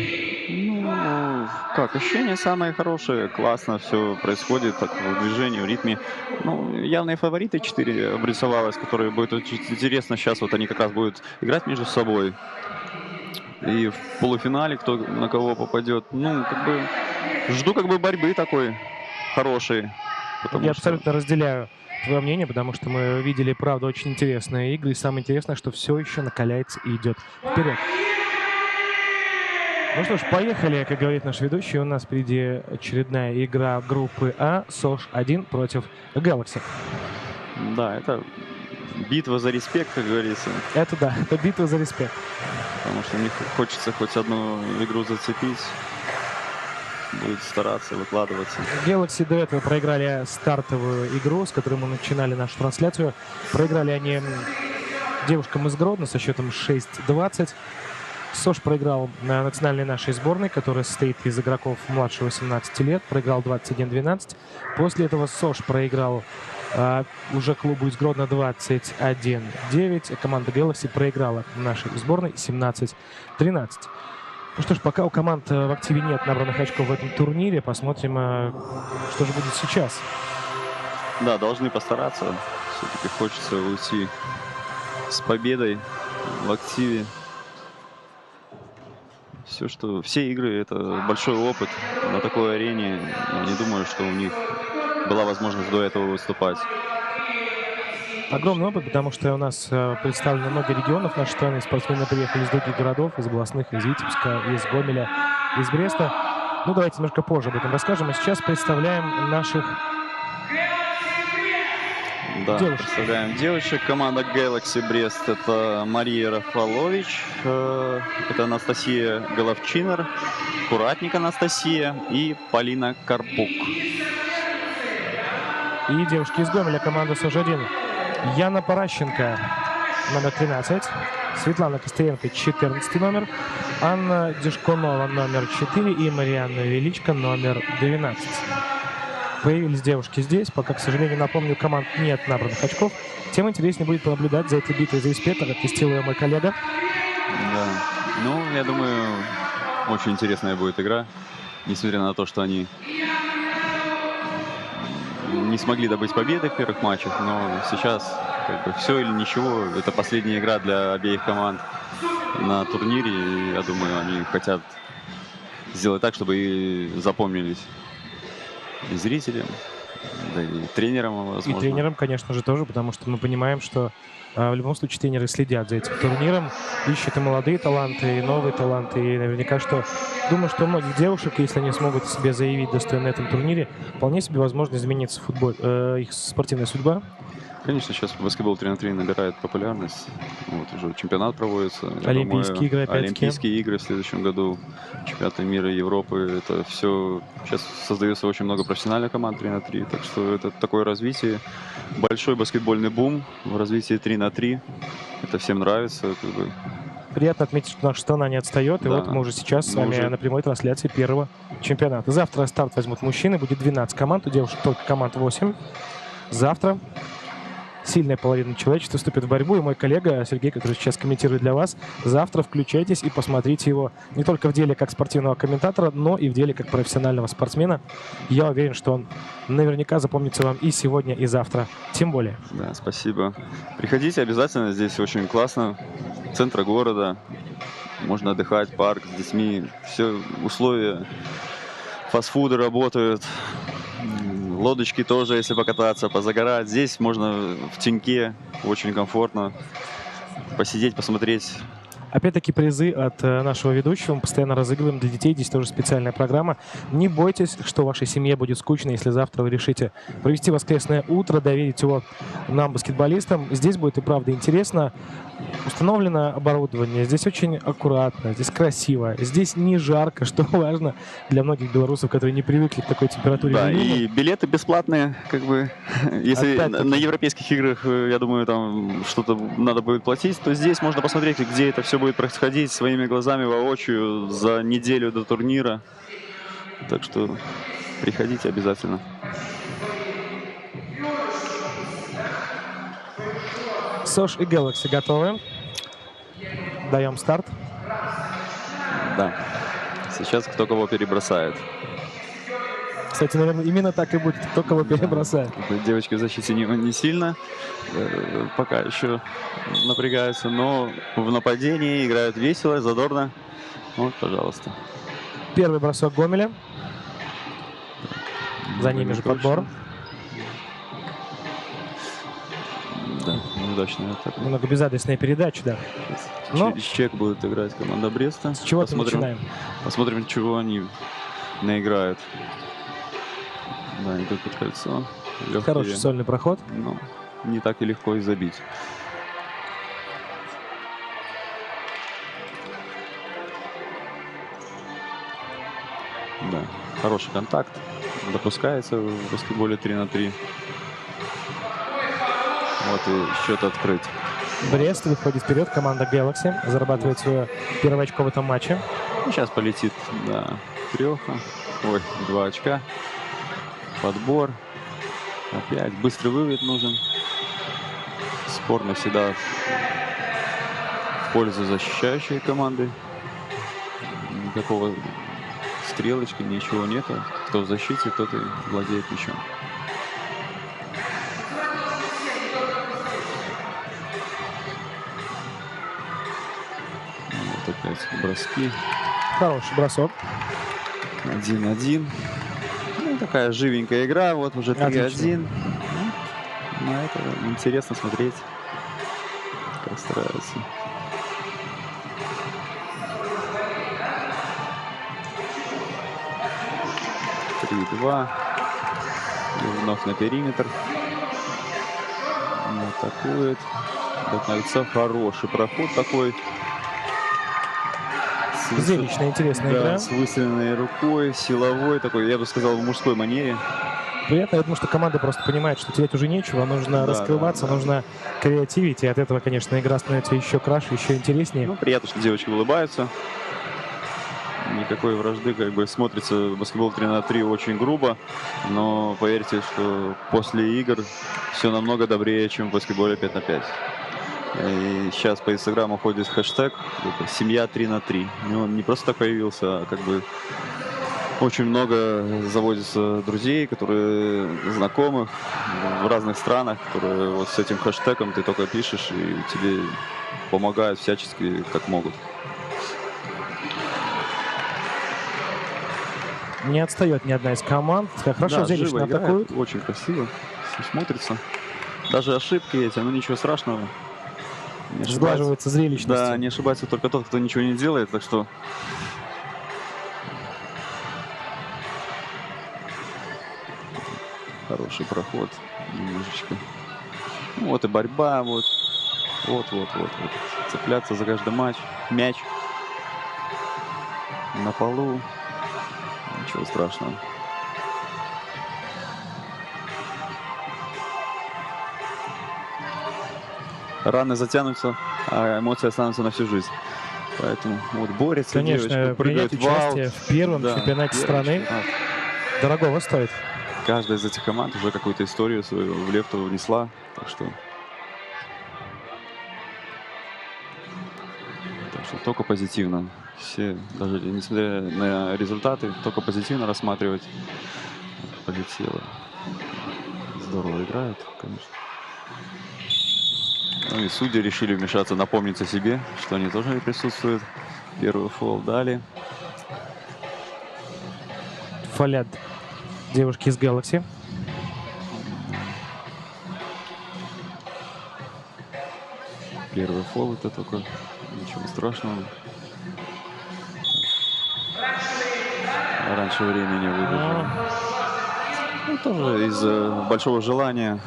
Ну, как, ощущения самые хорошие, классно все происходит, так, в движении, в ритме. Ну, явные фавориты 4 обрисовалось, которые будет очень интересно. Сейчас вот они как раз будут играть между собой. И в полуфинале кто на кого попадет. Ну, как бы, жду как бы борьбы такой хорошей. Я абсолютно разделяю твое мнение, потому что мы видели, правда, очень интересные игры. И самое интересное, что все еще накаляется и идет вперед. Ну что ж, поехали, как говорит наш ведущий. У нас впереди очередная игра группы А. СОЖ-1 против Galaxy. Да, это битва за респект, как говорится. Это да, это битва за респект. Потому что мне хочется хоть одну игру зацепить. будет стараться выкладываться. Galaxy до этого проиграли стартовую игру, с которой мы начинали нашу трансляцию. Проиграли они девушкам из Гродно со счетом 6-20. СОЖ проиграл национальной нашей сборной, которая состоит из игроков младше 18 лет. Проиграл 21-12. После этого СОЖ проиграл уже клубу из Гродно 21-9. Команда Galaxy проиграла нашей сборной 17-13. Ну что ж, пока у команд в активе нет набранных очков в этом турнире, посмотрим, что же будет сейчас. Да, должны постараться. Все-таки хочется уйти с победой в активе. Все игры — это большой опыт на такой арене. Я не думаю, что у них была возможность до этого выступать. Огромный опыт, потому что у нас представлено много регионов нашей страны. Спортсмены приехали из других городов, из областных, из Витебска, из Гомеля, из Бреста. Ну, давайте немножко позже об этом расскажем. А сейчас представляем наших Да, девушек. представляем девушек. Команда Galaxy Брест — это Мария Рафалович, это Анастасия Головчинер, Куратник Анастасия и Полина Карпук. И девушки из Гомеля, команда СОЖ-1. Яна Паращенко, номер 13. Светлана Костриенко, 14 номер. Анна Дешкунова, номер 4. И Марианна Величко, номер 12. Появились девушки здесь. Пока, к сожалению, напомню, команд нет набранных очков. Тем интереснее будет понаблюдать за этой битвой за испета, как тестил ее мой коллега. Да. Ну, я думаю, очень интересная будет игра. Несмотря на то, что они не смогли добыть победы в первых матчах, но сейчас как бы все или ничего. Это последняя игра для обеих команд на турнире. И я думаю, они хотят сделать так, чтобы и запомнились и зрителям, да и тренерам, возможно. И тренерам, конечно же, тоже, потому что мы понимаем, что в любом случае тренеры следят за этим турниром, ищут и молодые таланты, и новые таланты. И наверняка, что думаю, что у многих девушек, если они смогут себе заявить достойно на этом турнире, вполне себе возможно изменится их спортивная судьба. Конечно, сейчас баскетбол 3 на 3 набирает популярность. Вот уже чемпионат проводится. Я Олимпийские игры, опять-таки. Олимпийские игры в следующем году. Чемпионаты мира, Европы. Это все. Сейчас создается очень много профессиональных команд 3 на 3. Так что это такое развитие. Большой баскетбольный бум в развитии 3 на 3. Это всем нравится. Как бы. Приятно отметить, что наша страна не отстает. И Да. вот мы уже сейчас с Мы вами уже- на прямой трансляции первого чемпионата. Завтра старт возьмут мужчины. Будет 12 команд. У девушек только команд 8. Завтра сильная половина человечества вступит в борьбу. И мой коллега Сергей, который сейчас комментирует для вас, завтра включайтесь и посмотрите его не только в деле как спортивного комментатора, но и в деле как профессионального спортсмена. Я уверен, что он наверняка запомнится вам и сегодня, и завтра. Тем более. Да, спасибо. Приходите обязательно. Здесь очень классно. Центр города. Можно отдыхать, парк с детьми. Все условия. Фастфуды работают. Лодочки тоже, если покататься, позагорать. Здесь можно в теньке, очень комфортно посидеть, посмотреть. Опять-таки призы от нашего ведущего. Мы постоянно разыгрываем для детей. Здесь тоже специальная программа. Не бойтесь, что вашей семье будет скучно, если завтра вы решите провести воскресное утро, доверить его нам, баскетболистам. Здесь будет и правда интересно. Установлено оборудование. Здесь очень аккуратно, здесь красиво. Здесь не жарко, что важно для многих белорусов, которые не привыкли к такой температуре. Да, в июне. и билеты бесплатные, как бы. Если Опять-таки. на европейских играх, я думаю, там что-то надо будет платить, то здесь можно посмотреть, где это все будет происходить своими глазами воочию за неделю до турнира. Так что приходите обязательно. СОЖ и Galaxy готовы. Даем старт. Да. Сейчас кто кого перебросает. Кстати, наверное, именно так и будет. Кто кого перебросает. Девочки в защите не сильно пока еще напрягаются, но в нападении играют весело, задорно. Вот, пожалуйста. Первый бросок Гомеля. За ними же подбор. Да, неудачная атака. Немного безадресная передача, да. Но- Через чек будет играть команда Бреста. С чего-то начинаем. Посмотрим, чего они наиграют. Да, идут под кольцо. Легкие, Хороший сольный проход. но не так и легко и забить. Да. Хороший контакт. Допускается в баскетболе 3 на 3. Вот и счет открыт. Брест выходит вперед. Команда Galaxy зарабатывает свое первое очко в этом матче. И сейчас полетит, да, треха. Ой, 2 очка. Подбор. Опять быстрый вывод нужен. Спорно всегда в пользу защищающей команды. Никакого стрелочки, ничего нету. Кто в защите, тот и владеет мячом. Вот опять броски. Хороший бросок. 1-1. Ну, такая живенькая игра. Вот уже 3-1. На это интересно смотреть, как стараются. Три-два. И вновь на периметр. Атакует. Кольцов. Хороший проход такой. Зрелищная, интересная Да, игра. с выстрелянной рукой, силовой такой, я бы сказал, в мужской манере. Приятно, я думаю, что команда просто понимает, что терять уже нечего, нужно раскрываться, нужно креативить, и от этого, конечно, игра становится еще краше, еще интереснее. Ну, приятно, что девочки улыбаются. Никакой вражды, как бы смотрится баскетбол 3 на 3 очень грубо, но поверьте, что после игр все намного добрее, чем в баскетболе 5 на 5. И сейчас по инстаграму ходит хэштег «Семья 3 на 3». Он не просто так появился, а как бы очень много заводится друзей, которые знакомых в разных странах, которые вот с этим хэштегом ты только пишешь, и тебе помогают всячески, как могут. Не отстает ни одна из команд. Хорошо, Да, зрелищно живо играет, атакуют. очень красиво все смотрится. Даже ошибки эти, ну ничего страшного. Не ошибается. Сглаживается зрелищность. Да, не ошибается только тот, кто ничего не делает, так что... Хороший проход немножечко. Ну, вот и борьба, вот. Вот. Цепляться за каждый мяч. На полу. Ничего страшного. Раны затянутся, а эмоции останутся на всю жизнь. Поэтому вот борется Конечно, девочка, прыгает принять в аут. участие в первом чемпионате страны дорогого стоит. Каждая из этих команд уже какую-то историю свою в лепту внесла. Так что только позитивно. Все, даже несмотря на результаты, только позитивно рассматривать. Полетело. Здорово играют, конечно. Ну и судьи решили вмешаться, напомнить о себе, что они тоже присутствуют. Первый фол дали. Фолят девушки из Galaxy. Первый фол, это только ничего страшного. Раньше времени выбежал. Ну, тоже из большого желания.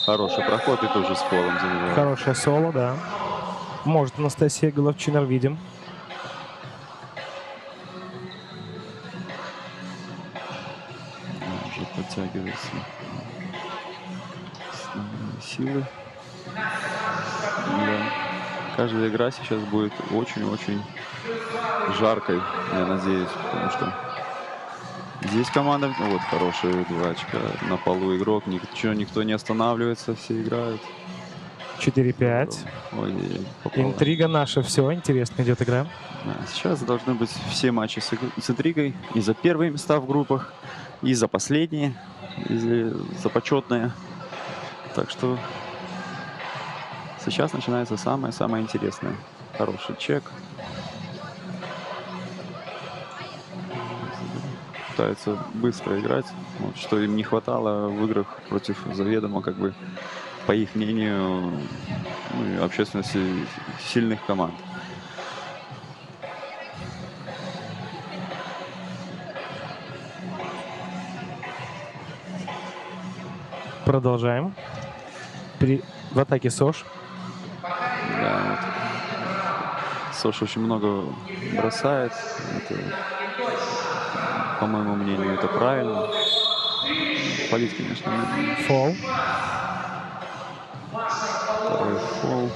Хороший проход и тоже с фолом забивает. Хорошее соло, да. Может, Анастасия Головчинер, видим. Уже подтягивается. Основные силы. Да. Каждая игра сейчас будет очень-очень жаркой, я надеюсь, потому что здесь команда, вот хорошая 2 очка, на полу игрок, никто не останавливается, все играют. 4-5. Ой, попало. Интрига наша, все, интересно идет игра. Да, сейчас должны быть все матчи с интригой, и за первые места в группах, и за последние, и за почетные. Так что сейчас начинается самое-самое интересное. Хороший чек. Пытаются быстро играть, вот, что им не хватало в играх против заведомо, как бы, по их мнению, ну, и общественности сильных команд. Продолжаем. В атаке Сош. Да, вот. Сош очень много бросает. Это, по моему мнению, это правильно. Фолить, конечно, Фол. второй фол.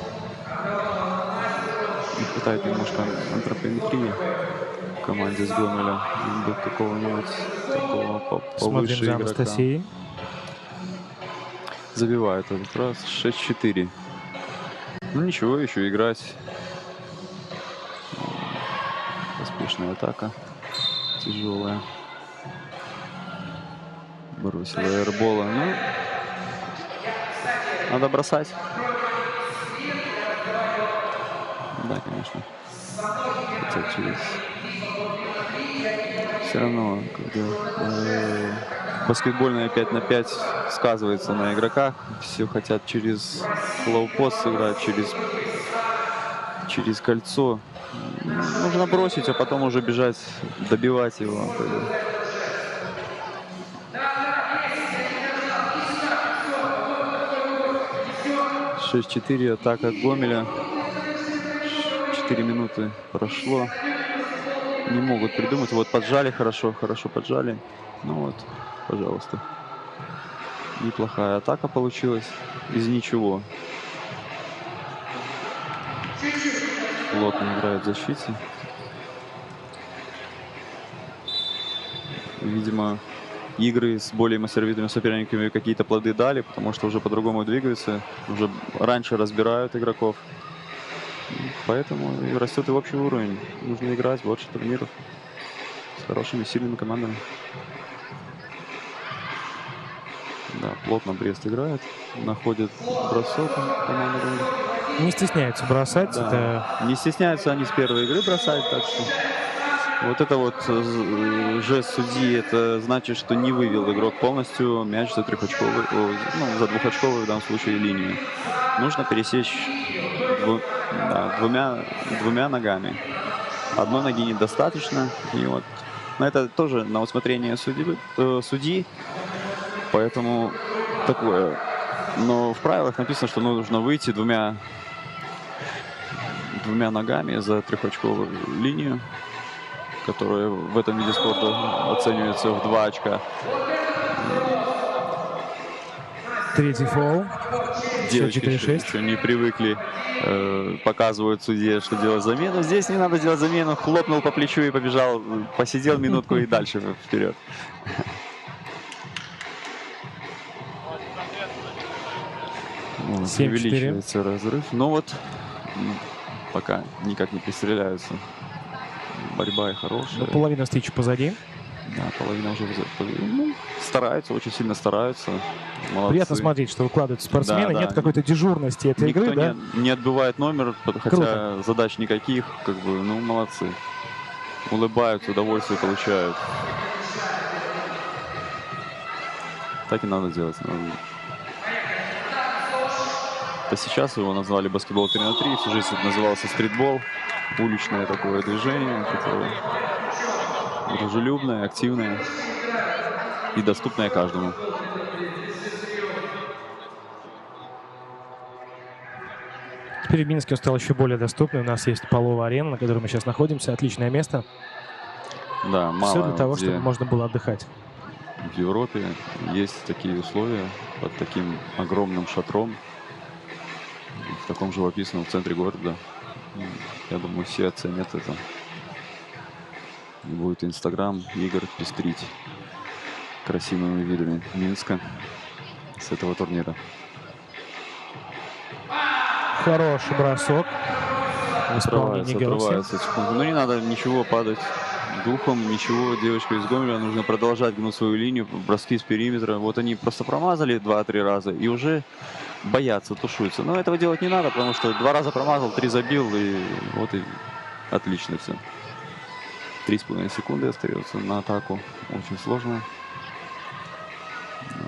Не хватает немножко антропометрии в команде с Гомеля. Им бы какого-нибудь такого Смотрим повыше за игрока. Анастасией. Забивает этот раз. 6-4. Ну ничего, еще играть. Успешная атака. Тяжелая. Бросила эрбола. Ну, надо бросать. Да, конечно. Хотя через... Все равно, когда баскетбольная 5 на 5 сказывается на игроках, все хотят через лоу-пост сыграть, через кольцо. Нужно бросить, а потом уже бежать, добивать его. 6-4, атака Гомеля. 4 минуты прошло. Не могут придумать. Вот поджали хорошо поджали. Ну вот, пожалуйста. Неплохая атака получилась. Из ничего. Плотно играет в защите. Видимо, игры с более массовитыми соперниками какие-то плоды дали, потому что уже по-другому двигаются, уже раньше разбирают игроков. Поэтому и растет и общий уровень. Нужно играть больше турниров с хорошими, сильными командами. Да, плотно Брест играет, находит бросок команда. Не стесняются бросать. Да. Это... Не стесняются они с первой игры бросать, так что вот это вот жест судьи, это значит, что не вывел игрок полностью мяч за трехочковую, ну, за двухочковую в данном случае линию. Нужно пересечь двумя ногами. Одной ноги недостаточно. И вот это тоже на усмотрение судьи. Поэтому такое. Но в правилах написано, что нужно выйти двумя ногами за трехочковую линию, которая в этом виде спорта оценивается в 2 очка. Третий фол. Девочки еще не привыкли, показывают судье, что делать замену. Здесь не надо делать замену. Хлопнул по плечу и побежал. Посидел минутку и дальше вперед. Увеличивается разрыв. Но вот пока никак не пристреляются. Борьба и хорошая. Половина встречи позади. Да, половина уже стараются, очень сильно стараются. Молодцы. Приятно смотреть, что выкладывают спортсмены. Да, Нет да. какой-то дежурности этой Никто игры, да? не отбивает номер, хотя Круто. задач никаких, как бы, ну, молодцы. Улыбаются, удовольствие получают. Так и надо делать. Это сейчас его назвали баскетбол 3 на 3, всю жизнь это назывался стритбол. Уличное такое движение, которое дружелюбное, активное и доступное каждому. Теперь в Минске он стал еще более доступным. У нас есть Палова арена, на которой мы сейчас находимся. Отличное место. Да, мало Все для того, где чтобы можно было отдыхать. в Европе есть такие условия под таким огромным шатром в таком живописном центре города. Я думаю, все оценят это. И будет Инстаграм игр пестрить красивыми видами Минска с этого турнира. Хороший бросок. В исполнении Гелси. Отрывается. Ну, не надо ничего падать духом, ничего. Девочка из Гомеля, нужно продолжать гнуть свою линию, броски с периметра. Вот они просто промазали 2-3 раза и уже боятся, тушуются. Но этого делать не надо, потому что 2 раза промазал, 3 забил, и вот и отлично все. 3,5 секунды остается на атаку. Очень сложно.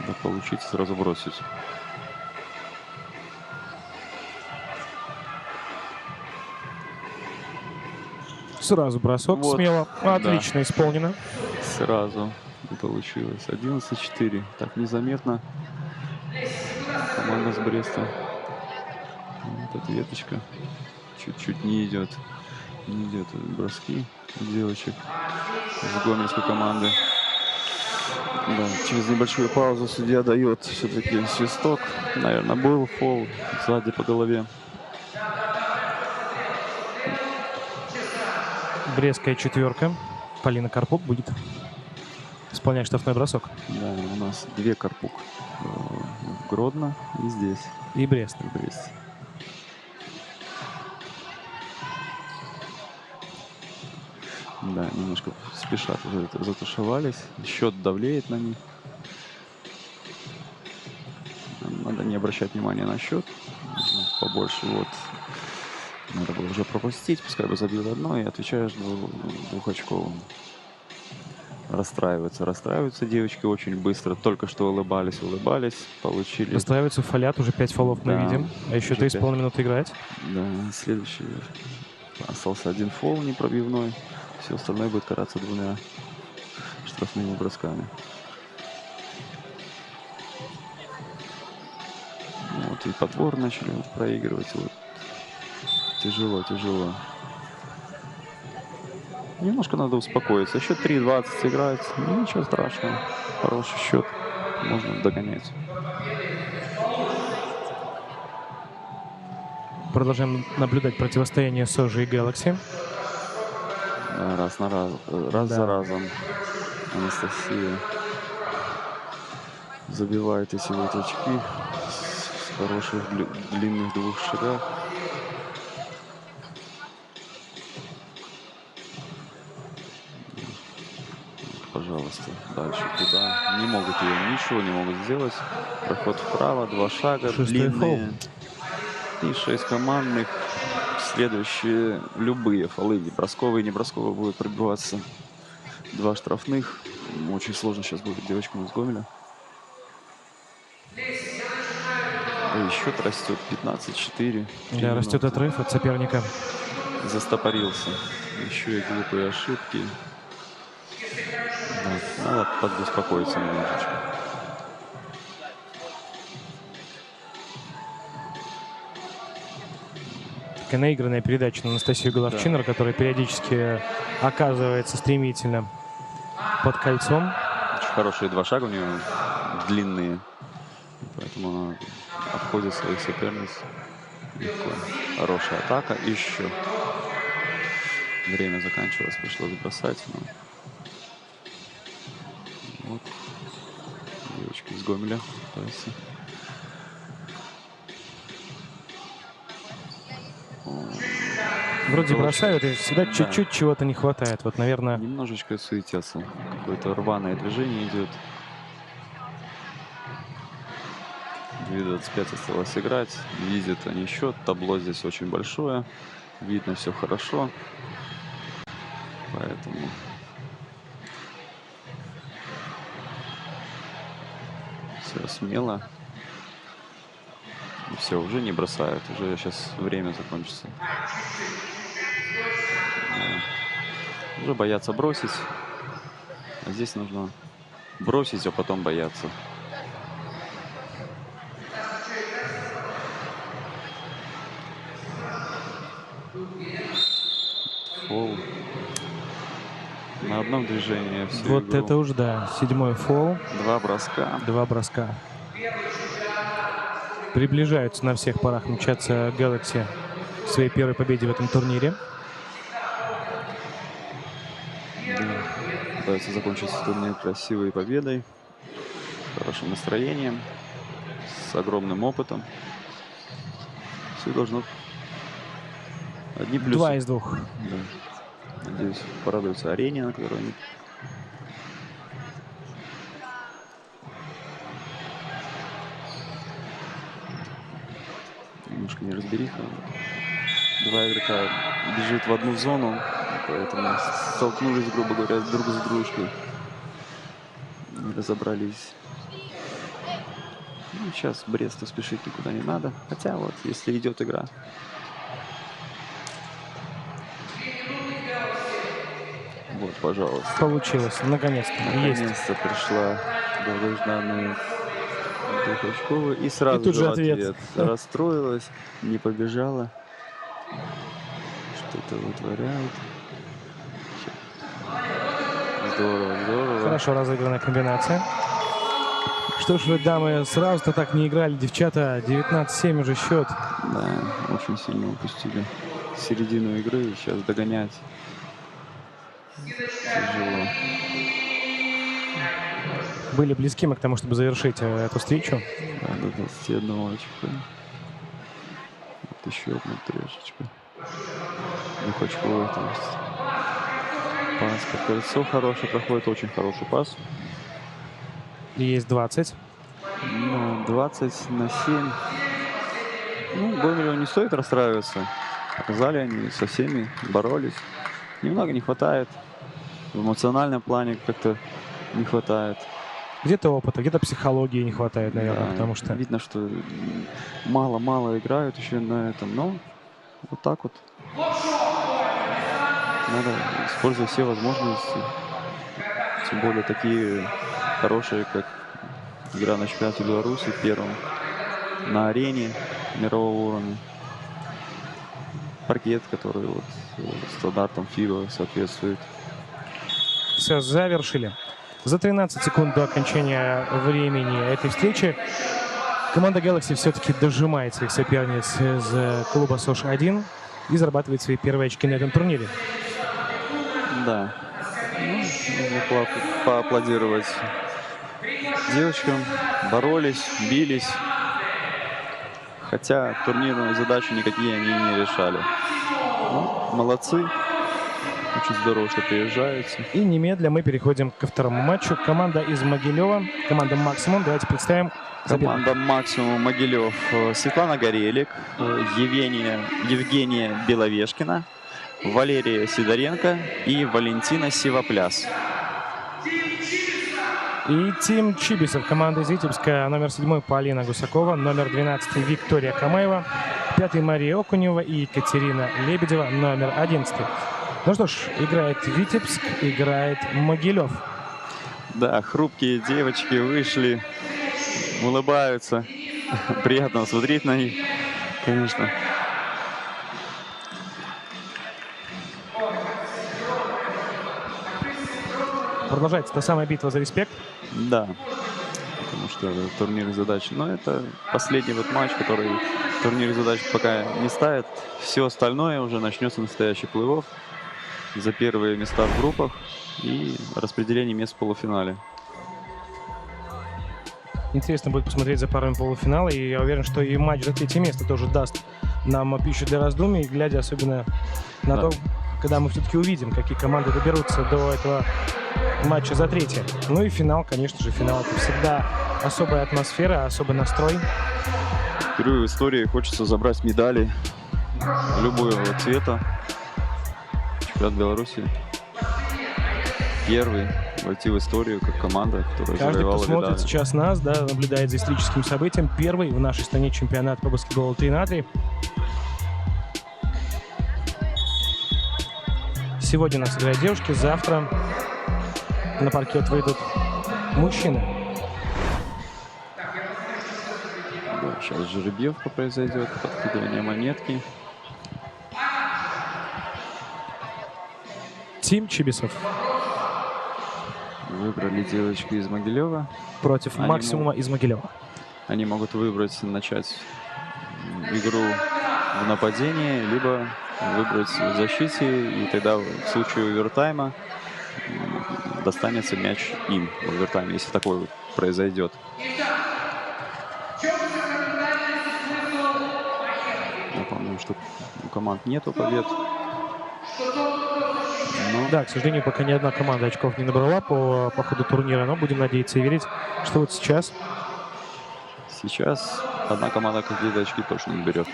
Надо получить и сразу бросить. Сразу бросок Вот, смело. да. Отлично исполнено. Сразу не получилось. 11-4. Так незаметно. Команда с Бреста. Вот эта веточка чуть-чуть не идет. Не идет броски девочек с гомельской команды. Да, через небольшую паузу судья дает все-таки свисток. Наверное, был фол сзади по голове. Брестская четверка. Полина Карпук будет исполнять штрафной бросок. Да, у нас 2 Карпук. В Гродно и здесь, И Брест. в Бресте. Да, немножко спешат уже, затушевались. Счет давлеет на них. Надо не обращать внимания на счет. Нужно побольше вот. Надо было уже пропустить, пускай бы забил одно, и отвечаешь двухочковым. Расстраиваются девочки очень быстро. Только что улыбались, получили. Расстраиваются, фолят, уже 5 фолов мы Да, видим. А еще уже 3,5 минуты играть. Да, следующий. Остался 1 фол непробивной. Все остальное будет караться 2 штрафными бросками. Вот и подбор начали проигрывать. Вот. Тяжело. Немножко надо успокоиться. Еще 3:20 играть. Ничего страшного. Хороший счет. Можно догонять. Продолжаем наблюдать противостояние Сожи и Galaxy. Раз Да. за разом Анастасия забивает эти вот очки с хороших длинных 2 шагах. Пожалуйста, дальше туда. Не могут ее, ничего не могут сделать. Проход вправо, 2 шага, 6-й длинные. И 6 командных. Следующие любые фолы, бросковые, не бросковые, будут пробиваться. 2 штрафных. Очень сложно сейчас будет девочкам из Гомеля. И счет растет 15-4. Да, растет отрыв от соперника. Застопорился. Еще и глупые ошибки. Да, надо подуспокоиться немножечко. Такая наигранная передача на Анастасию Головчинер, которая периодически оказывается стремительно под кольцом. Очень хорошие 2 шага у нее, длинные. Поэтому она обходит своих соперниц легко. Хорошая атака. Еще. Время заканчивалось, пришлось бросать. Но... Вот. Девочки из Гомеля. пытаются. Вроде бросают, и всегда чуть-чуть чего-то не хватает. Вот, наверное... Немножечко суетятся. Какое-то рваное движение идет. 2:25 осталось играть. Видят они счет. Табло здесь очень большое. Видно все хорошо. Поэтому... Все смело. Все, уже не бросают. Уже сейчас время закончится. Да. Уже боятся бросить. А здесь нужно бросить, а потом бояться. Фол. На одном движении всю Вот игру. это уж да. 7-й фол. 2 броска. 2 броска. Приближаются на всех парах мчаться Galaxy к своей первой победе в этом турнире. Да. Пытаются закончить турнир красивой победой, с хорошим настроением, с огромным опытом. Все должно... Одни плюсы. 2 из 2. Да. Надеюсь, порадуются арене, на которой они... Немножко неразбериха. 2 игрока бежит в одну зону, поэтому столкнулись, грубо говоря, друг с дружкой. Не разобрались. Ну, сейчас Бресту спешить никуда не надо. Хотя вот, если идет игра. Вот, пожалуйста. Получилось. Наконец-то. Есть. Наконец-то пришла долгожданная Духовчкова. И сразу И тут же же ответ. Расстроилась, не побежала. это вытворяет. Здорово, здорово. Хорошо разыгранная комбинация. Что ж вы, дамы, сразу-то так не играли, девчата. 19-7 уже счет. Да, очень сильно упустили середину игры. Сейчас догонять тяжело. Были близки мы к тому, чтобы завершить эту встречу. Да, до 21 очка. Вот еще одна трешечка. 2 очковых, то есть пас под кольцо хороший проходит, очень хороший пас. И есть 20. Да, 20-7. Ну, Гомелю не стоит расстраиваться. Показали они со всеми, боролись. Немного не хватает. В эмоциональном плане как-то не хватает. Где-то опыта, где-то психологии не хватает, наверное, Да, потому что... видно, что мало-мало играют еще на этом, но вот так вот. Надо использовать все возможности. Тем более такие хорошие, как игра на чемпионате Беларуси первом, на арене мирового уровня. Паркет, который вот стандартам ФИБА соответствует. Все, завершили. За 13 секунд до окончания времени этой встречи команда Galaxy все-таки дожимает своих соперниц из клуба СОШ-1 и зарабатывает свои первые очки на этом турнире. Да. Ну, нужно поаплодировать девочкам. Боролись, бились. Хотя турнирные задачи никакие они не решали. Ну, молодцы. Очень здорово, что приезжаете. И немедля мы переходим ко второму матчу. Команда из Могилева, команда «Максимум». Давайте представим. Команда «Максимум» Могилев. Светлана Горелик, Евгения Беловешкина, Валерия Сидоренко и Валентина Сивопляс. И Тим Чибисов, команда из Витебска, номер 7 Полина Гусакова, номер 12 Виктория Камаева, 5 Мария Окунева и Екатерина Лебедева, номер 11. Ну что ж, играет Витебск, играет Могилев. Да, хрупкие девочки вышли, улыбаются. Приятно смотреть на них, конечно. Продолжается та самая битва за респект. Да, потому что турнирных задач. Но это последний вот матч, который турнирных задач пока не ставит. Все остальное уже начнется настоящий плей-офф за первые места в группах и распределение мест в полуфинале. Интересно будет посмотреть за парами полуфинала, и я уверен, что и матч за третье место тоже даст нам пищу для раздумий, глядя особенно на то, когда мы все-таки увидим, какие команды доберутся до этого матча за третье. Ну и финал, конечно же, финал. Это всегда особая атмосфера, особый настрой. Впервые в истории хочется забрать медали любого цвета. Чемпионат Беларуси. Первый войти в историю как команда, которая Каждый, кто завоевала смотрит медали. сейчас нас, да, наблюдает за историческим событием. Первый в нашей стране чемпионат по баскетболу 3×3. Сегодня у нас играют девушки, завтра на паркет выйдут мужчины. Да, сейчас жеребьевка произойдет, подкидывание монетки. Тим Чибисов Выбрали девочки из Могилева. против Они Максимума из Могилева. Они могут выбрать, начать игру в нападении, либо выбрать в защите, и тогда в случае овертайма достанется мяч им в овертайме, если такое вот произойдет. Напомню, что у команд нету побед. Но Да, к сожалению, пока ни одна команда очков не набрала по ходу турнира, но будем надеяться и верить, что вот сейчас сейчас одна команда какие-то очки точно не берет.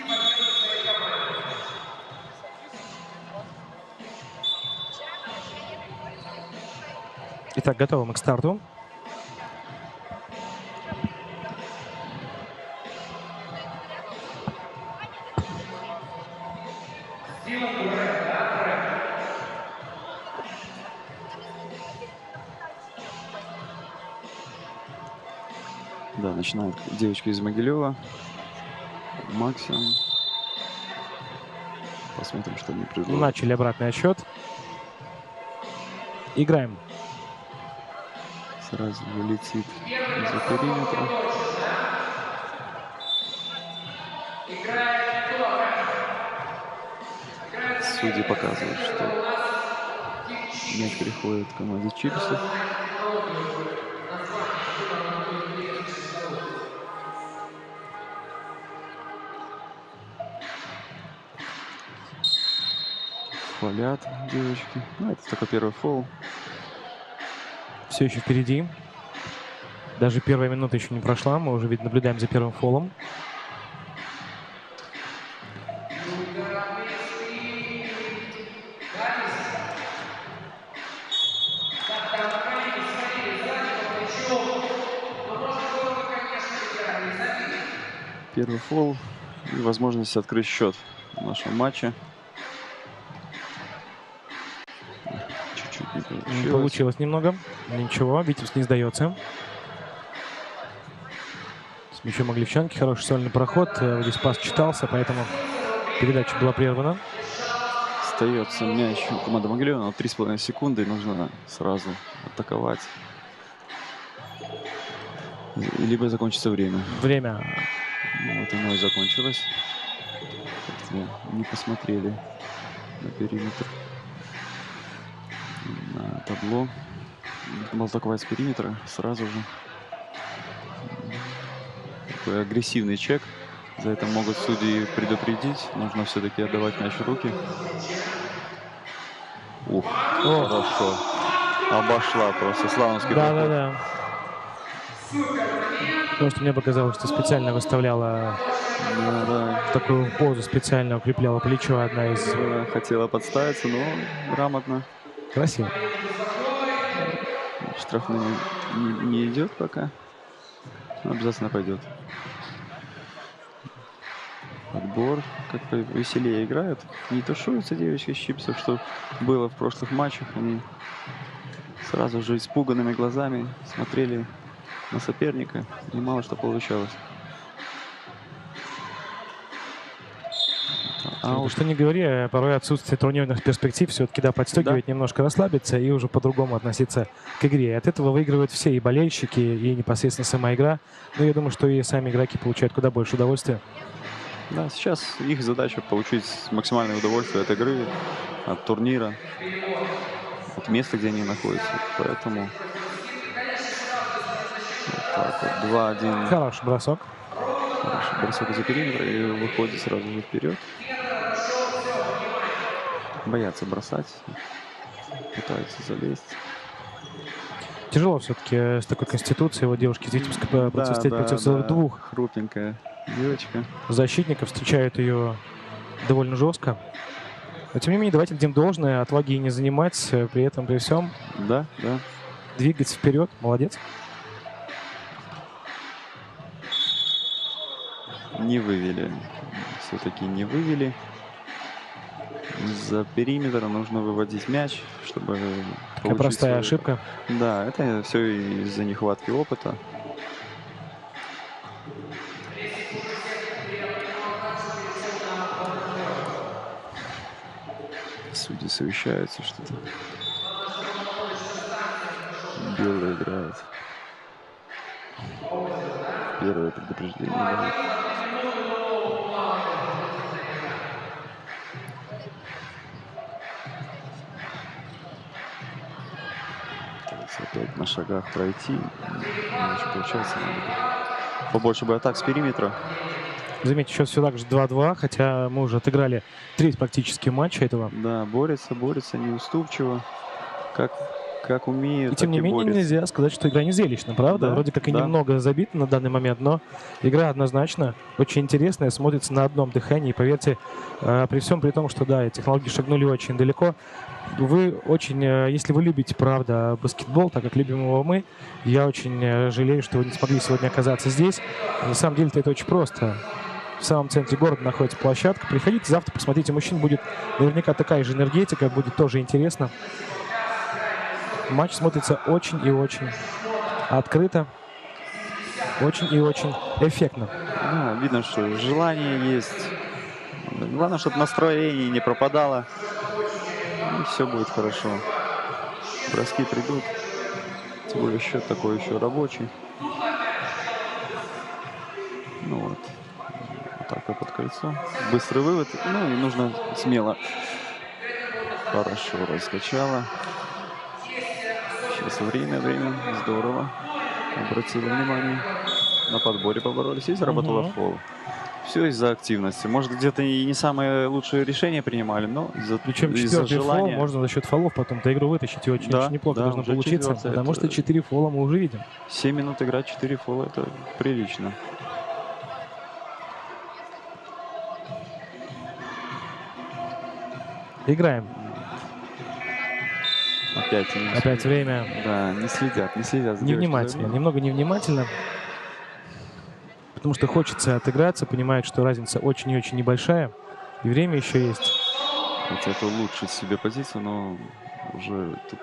Итак, готовы мы к старту. Да, начинают девочки из Могилева. Максимум. Посмотрим, что они предложат. Начали обратный отсчет. Играем. Сразу вылетит за периметром. Судьи показывают, что мяч переходит к команде Чипсов. Хвалят девочки. Ну, это только первый фол. Все еще впереди. Даже первая минута еще не прошла. Мы уже ведь наблюдаем за первым фолом. Первый фол и возможность открыть счет в нашем матче. Чуть-чуть не Не получилось. получилось немного. Ничего, Витязь не сдается. С мячом Огличанки. Хороший сольный проход. Здесь пас читался, поэтому передача была прервана. Остается мяч у команды Могилева. 3,5 секунды. Нужно сразу атаковать. Либо закончится время. Время. Ну, вот оно и закончилось. Как-то не посмотрели на периметр. На табло. Надо атаковать с периметра сразу же. Такой агрессивный чек. За это могут судьи предупредить. Нужно все-таки отдавать мяч в руки. Ух, хорошо. Обошла просто славянский проход. Да. Потому что мне показалось, что специально выставляла Да. в такую позу, специально укрепляла плечо одна из... Хотела подставиться, но грамотно. Красиво. Штрафный не идет пока. Обязательно пойдет. Отбор. Как веселее играют. Не тушуются девочки с Чипсов, что было в прошлых матчах. Они сразу же испуганными глазами смотрели на соперника. И мало что получалось. Что не говори, порой отсутствие турнирных перспектив все-таки подстегивает немножко расслабиться и уже по-другому относиться к игре. От этого выигрывают все, и болельщики, и непосредственно сама игра. Но я думаю, что и сами игроки получают куда больше удовольствия. Да, сейчас их задача получить максимальное удовольствие от игры, от турнира, от места, где они находятся. Поэтому вот так вот, 2-1. Хороший бросок. Хороший бросок из-за периметра и выходит сразу же вперед. Боятся бросать, пытаются залезть. Тяжело все-таки с такой конституцией. Вот девушки из Витебска противостоять против двух хрупенькая девочка. защитников. Встречают ее довольно жестко. Но тем не менее, давайте дадим должное. Отваги не занимать. При этом, при всем, Да. двигаться вперед. Молодец. Не вывели. Все-таки не вывели. За периметр нужно выводить мяч, чтобы Такая простая ошибка. Да, это все из-за нехватки опыта. Судьи совещаются, что-то. Белые играют. Первое предупреждение дают. Опять на шагах пройти. Не очень получается. Надо побольше бы атак с периметра. Заметьте, счет все так же 2-2, хотя мы уже отыграли треть практически матча этого. Да, борется неуступчиво. Как умеют, И тем так не и менее борются. нельзя сказать, что игра не зрелищна, правда? Да, Вроде как и да. немного забита на данный момент, но игра однозначно очень интересная, смотрится на одном дыхании. Поверьте, при всем при том, что да, технологии шагнули очень далеко, вы очень, если вы любите, правда, баскетбол, так как любим его мы, я очень жалею, что вы не смогли сегодня оказаться здесь. На самом деле это очень просто. В самом центре города находится площадка. Приходите завтра, посмотрите, мужчин будет наверняка такая же энергетика, будет тоже интересно. Матч смотрится очень и очень открыто, очень и очень эффектно. Да, видно, что желание есть, Главное, чтобы настроение не пропадало. И все будет хорошо. Броски придут. Тем более счет такой еще рабочий. Ну вот. Атака под кольцо. Быстрый вывод. Ну и нужно смело. Хорошо раскачала. Сейчас время. Здорово. Обратила внимание. На подборе поборолись и заработала фол. Все из-за активности. Может, где-то и не самые лучшие решения принимали, но Причем из-за четвертый фол желания. можно за счет фолов потом-то игру вытащить. И очень, Да, очень неплохо да, должно уже получиться. четвертый, Потому это- что 4 фола мы уже видим. 7 минут играть, 4 фола. Это прилично. Играем. Опять время Да, не следят за девочкой. невнимательно. Немного невнимательно. Потому что хочется отыграться, понимают, что разница очень и очень небольшая. И время еще есть. Хотят улучшить себе позицию, но уже тут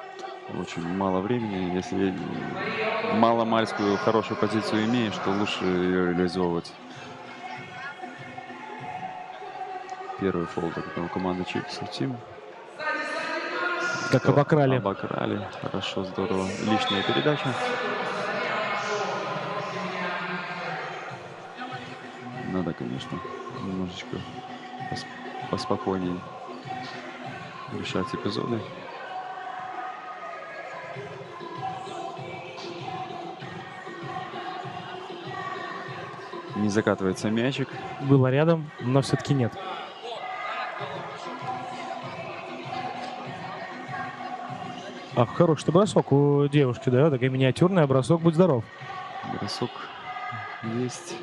очень мало времени. Если маломальскую хорошую позицию имеешь, то лучше ее реализовывать. Первый фол у команды Чиксов Тим. Как обокрали. Обокрали. Хорошо, здорово. Лишняя передача. Надо, конечно, немножечко поспокойнее решать эпизоды. Не закатывается мячик. Было рядом, но все-таки нет. Ах, хороший бросок у девушки, да? Такая миниатюрная, бросок, будь здоров. Бросок есть.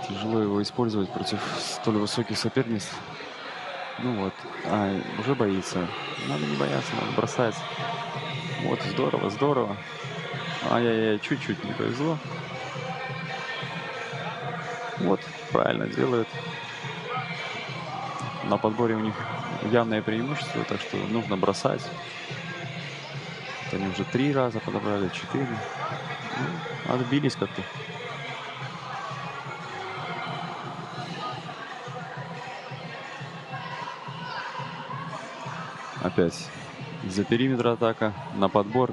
Тяжело его использовать против столь высоких соперниц. Ну вот. Уже боится. Надо не бояться, надо бросать. Вот, здорово, здорово. Ай-яй-яй, чуть-чуть не повезло. Вот, правильно делают. На подборе у них явное преимущество, так что нужно бросать. Они уже 3 раза подобрали, 4. Ну, отбились как-то. Опять из-за периметра атака на подбор.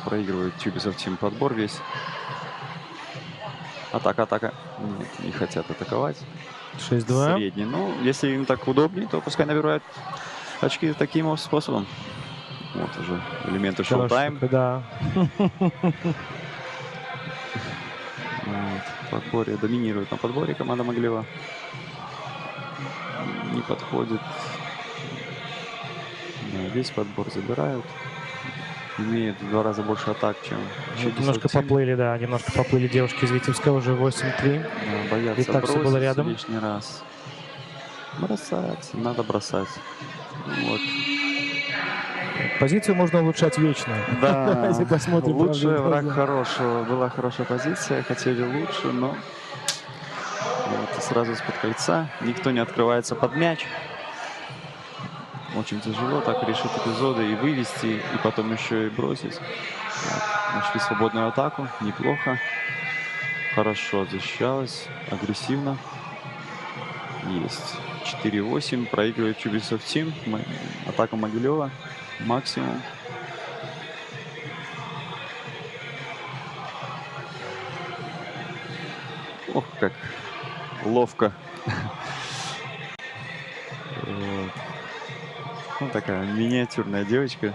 Проигрывает Чубисов Тим подбор весь. Атака. Нет, не хотят атаковать. 6-2. Средний. Ну, если им так удобнее, то пускай набирают очки таким способом. Вот уже элементы шоу-тайм. Да. Подборе доминирует на подборе команда Могилева. Не подходит. Да, весь подбор забирают. Имеют в 2 раза больше атак, чем Чубисов Немножко Тим. поплыли, да. Немножко поплыли девушки из Витебска. Уже 8-3. Да, боятся И так всё было бросить рядом. лишний раз. Бросать. Надо бросать. Вот. Позицию можно улучшать вечно. Да, Если посмотрим лучше правде в враг глаза. хорошего. Была хорошая позиция, хотели лучше, но вот, сразу из-под кольца. Никто не открывается под мяч. Очень тяжело так решить эпизоды и вывести, и потом еще и бросить. Вот. Нашли свободную атаку, неплохо. Хорошо защищалась, агрессивно. Есть. 4-8, проигрывает Чубисов Тим. Атака Могилева. Максимум. Ох, как ловко. Вот. Ну, такая миниатюрная девочка.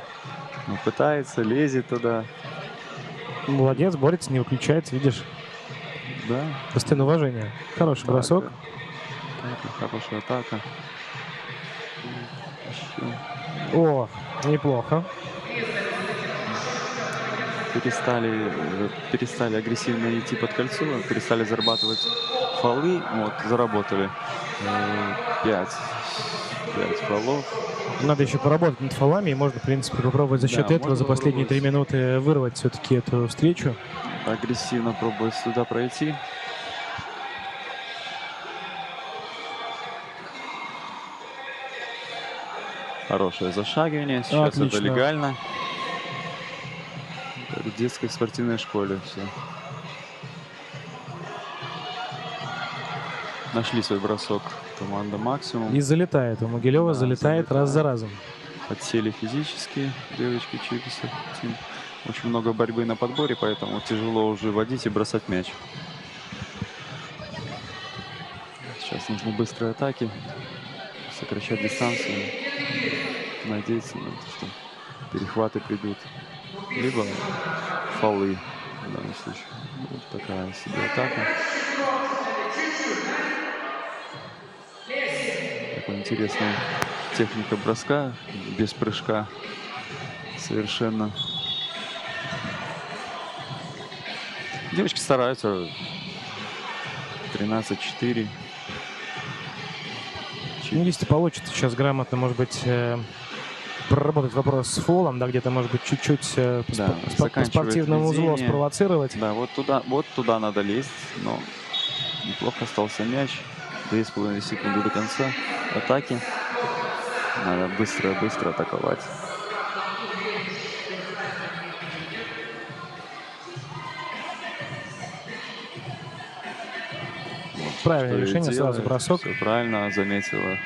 Ну, пытается, лезет туда. Молодец, борется, не выключается, видишь. Да. Достойно уважения. Хороший бросок. Хорошая атака. Еще. О, неплохо. Перестали агрессивно идти под кольцо, перестали зарабатывать фолы. Вот, заработали 5 фолов. Надо еще поработать над фолами, и можно, в принципе, попробовать за счет Да, этого можно за последние 3 попробовать. минуты вырвать все-таки эту встречу. Агрессивно пробует сюда пройти. Хорошее зашагивание. Сейчас Отлично. это легально. Как в детской спортивной школе все. Нашли свой бросок команда «Максимум». И залетает. У Могилева Да, залетает раз за разом. Подсели физически девочки Чибиса. Очень много борьбы на подборе, поэтому тяжело уже водить и бросать мяч. Сейчас нужны быстрые атаки, сокращать дистанцию, надеяться на то, что перехваты придут, либо фолы в данном случае. Вот такая себе атака. Такая интересная техника броска, без прыжка совершенно. Девочки стараются. 13-4. Ну, если получится сейчас грамотно, может быть, проработать вопрос с фолом, да, где-то, может быть, чуть-чуть Да, по спортивному узлу ведение. спровоцировать. Да, вот туда надо лезть, но неплохо остался мяч. 2,5 секунды до конца атаки. Надо быстро атаковать. Правильное Что и решение, сразу делает. бросок. Все правильно, заметила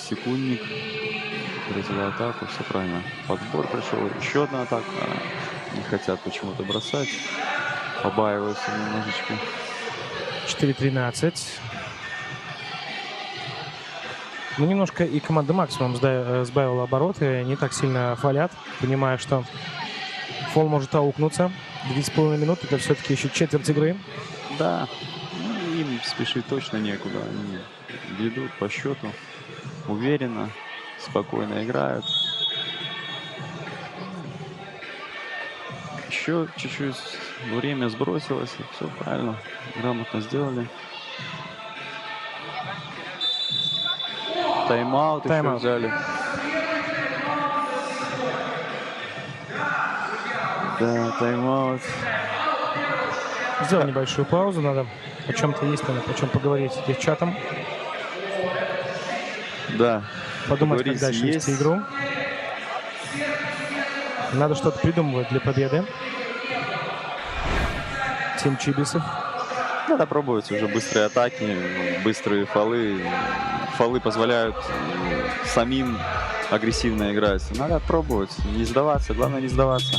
секундник. Прекратила атаку, все правильно. Подбор пришел, еще одна атака. Не хотят почему-то бросать. Побаиваются немножечко. 4-13. Ну, немножко и команда «Максимум» сбавила обороты, не так сильно фолят, понимая, что фол может аукнуться. 2,5 минуты, это все-таки еще четверть игры. Да, ну, им спешить точно некуда. Они ведут по счету, уверенно, спокойно играют. Еще чуть-чуть время сбросилось, и все правильно, грамотно сделали. Тайм-аут еще Тайм-аут. взяли. Да, тайм-аут. Сделал небольшую паузу, надо о чем-то есть, надо о чем поговорить с девчатам. Да. Подумать, как поговорить дальше есть. вести игру. Надо что-то придумывать для победы. Тим Чибисов. Надо пробовать уже быстрые атаки, быстрые фолы. Фолы позволяют самим агрессивно играть. Надо пробовать, не сдаваться. Главное не сдаваться.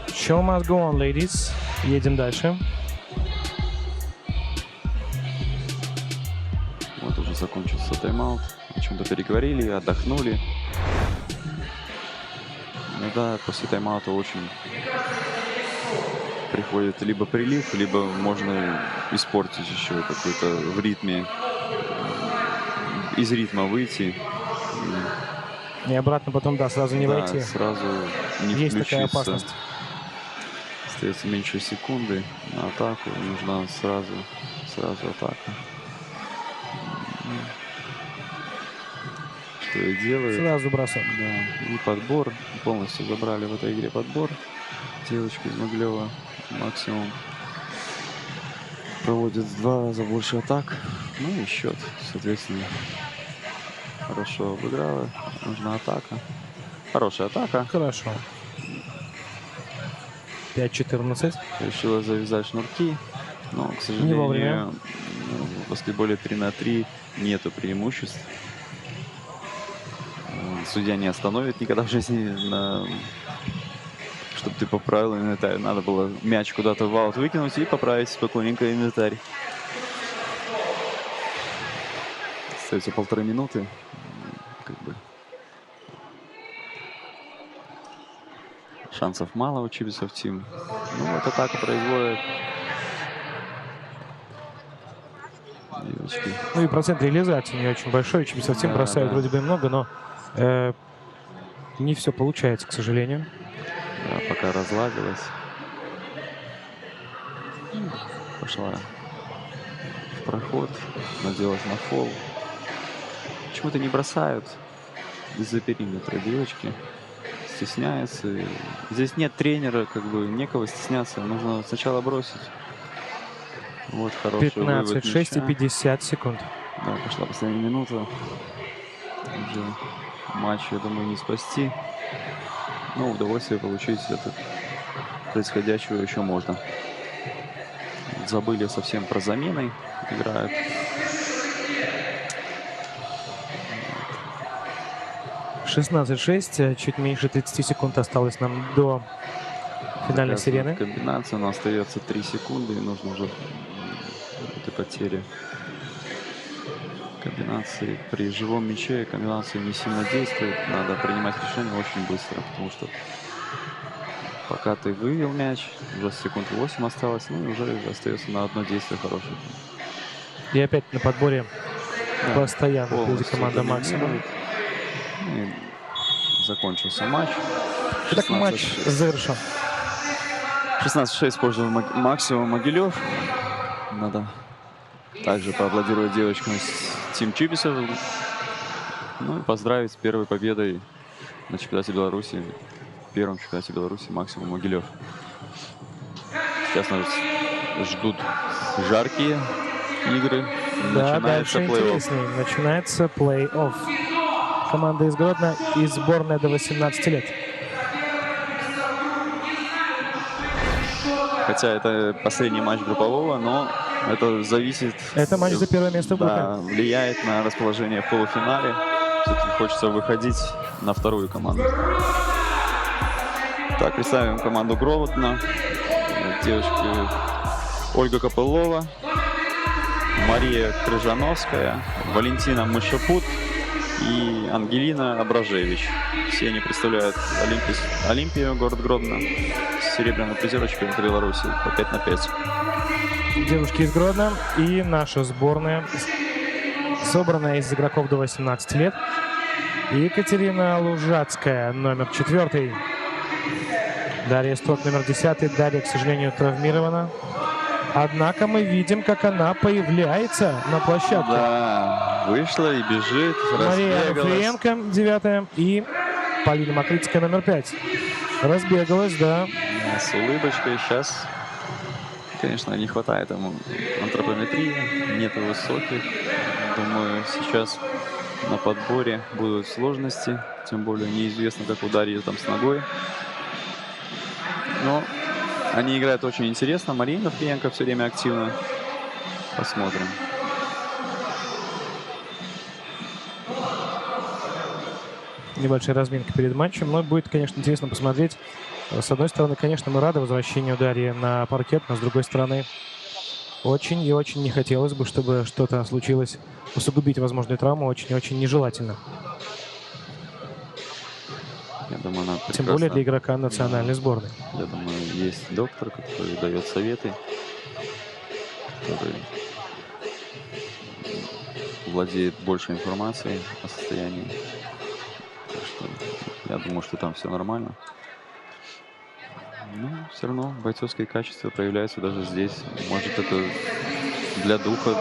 Show must go on, ladies. Едем дальше. Вот уже закончился тайм-аут. О чем-то переговорили, отдохнули. Ну да, после тайм-аута очень приходит либо прилив, либо можно испортить еще какой-то в ритме, из ритма выйти. И обратно потом, да, сразу не Да, войти. сразу не Есть такая включиться. опасность. Остается меньше секунды на атаку. Нужна сразу атака. Что и делают. Сразу бросок. Да. И подбор. Полностью забрали в этой игре подбор. Девочки из Могилева «Максимум» проводят в 2 раза больше атак. Ну и счет, соответственно, хорошо обыграла. Нужна атака. Хорошая атака. Хорошо. 5-14. Решила завязать шнурки. Но, к Не вовремя. сожалению, в баскетболе 3-3 нету преимуществ. Судья не остановит никогда в жизни, чтобы ты поправил инвентарь. Надо было мяч куда-то в аут выкинуть и поправить спокойненько инвентарь. Остается 1,5 минуты. Как бы шансов мало у Чибисов Тим. Ну вот атаку производит. Девочки. Ну и процент реализации не очень большой. Чибисов Тим Да, бросают да. вроде бы много, но не все получается, к сожалению. Да, пока разладилась. Пошла в проход. Наделась на фол. Почему-то не бросают из-за периметра девочки. Стесняются. Здесь нет тренера, как бы некого стесняться. Нужно сначала бросить. Вот хороший вывод 15-6 и мяча. 50 секунд. Да, пошла последняя минута. Уже матч, я думаю, не спасти. Но удовольствие получить от происходящего еще можно. забыли совсем про замены. Играют. 16-6, чуть меньше 30 секунд осталось нам до финальной сирены. Комбинация, но остается 3 секунды, и нужно уже этой потери. Комбинации при живом мяче, комбинации не сильно действуют. Надо принимать решение очень быстро, потому что пока ты вывел мяч, уже секунд 8 осталось, ну и уже остается на одно действие хорошее. И опять на подборе постоянно впереди Полностью команда «Максимум». доминирует. И закончился матч. Итак, матч завершен. 16-6 в пользу «Максимум» Могилев. Надо также поаплодировать девочкам из Team Чиписов. Ну и поздравить с первой победой на чемпионате Беларуси. Первом чемпионате Беларуси «Максимум» Могилев. Сейчас нас ждут жаркие игры. Да, Начинается дальше плей-офф. интереснее. Начинается плей-офф. Команда из Гродно и сборная до 18 лет. Хотя это последний матч группового, но это зависит... Это матч за первое место в группе. Да, влияет на расположение в полуфинале. Все-таки хочется выходить на вторую команду. Так, представим команду Гродно. Девочки Ольга Копылова, Мария Крыжановская, Валентина Мышепут и Ангелина Абражевич. Все они представляют Олимпию, город Гродно, серебряный призер чемпионата Беларуси по 5×5. Девушки из Гродно и наша сборная, собранная из игроков до 18 лет. Екатерина Лужацкая, номер 4. Дарья Строк, номер 10. Дарья, к сожалению, травмирована. Однако мы видим, как она появляется на площадке. Да, вышла и бежит, Мария разбегалась. Руфриенко, 9. И Полина Макритская, номер 5. Разбегалась, да. С улыбочкой. Сейчас, конечно, не хватает ему антропометрии, нету высоких. Думаю, сейчас на подборе будут сложности. Тем более неизвестно, как у Дарьи там с ногой. Но они играют очень интересно. Марина Руфриенко все время активно. Посмотрим. Небольшая разминка перед матчем. Но будет, конечно, интересно посмотреть. С одной стороны, конечно, мы рады возвращению Дарьи на паркет, но с другой стороны, очень и очень не хотелось бы, чтобы что-то случилось, усугубить возможную травму, очень и очень нежелательно. Я думаю, она Тем более прекрасно- для игрока национальной сборной. Я думаю, есть доктор, который дает советы, который владеет больше информацией о состоянии. Так что я думаю, что там все нормально. Но все равно бойцовские качества проявляются даже здесь. Может, это для духа,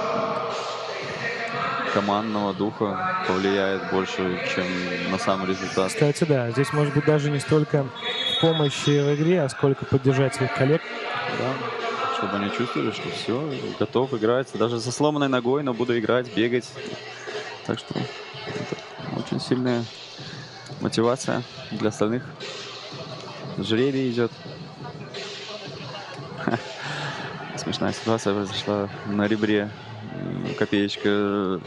командного духа повлияет больше, чем на сам результат. Кстати, да, здесь может быть даже не столько помощи в игре, а сколько поддержать своих коллег. Да, чтобы они чувствовали, что все, готов играть. Даже со сломанной ногой, но буду играть, бегать. Так что это очень сильная мотивация для остальных. Жребий идет. Смешная ситуация произошла на ребре. Копеечка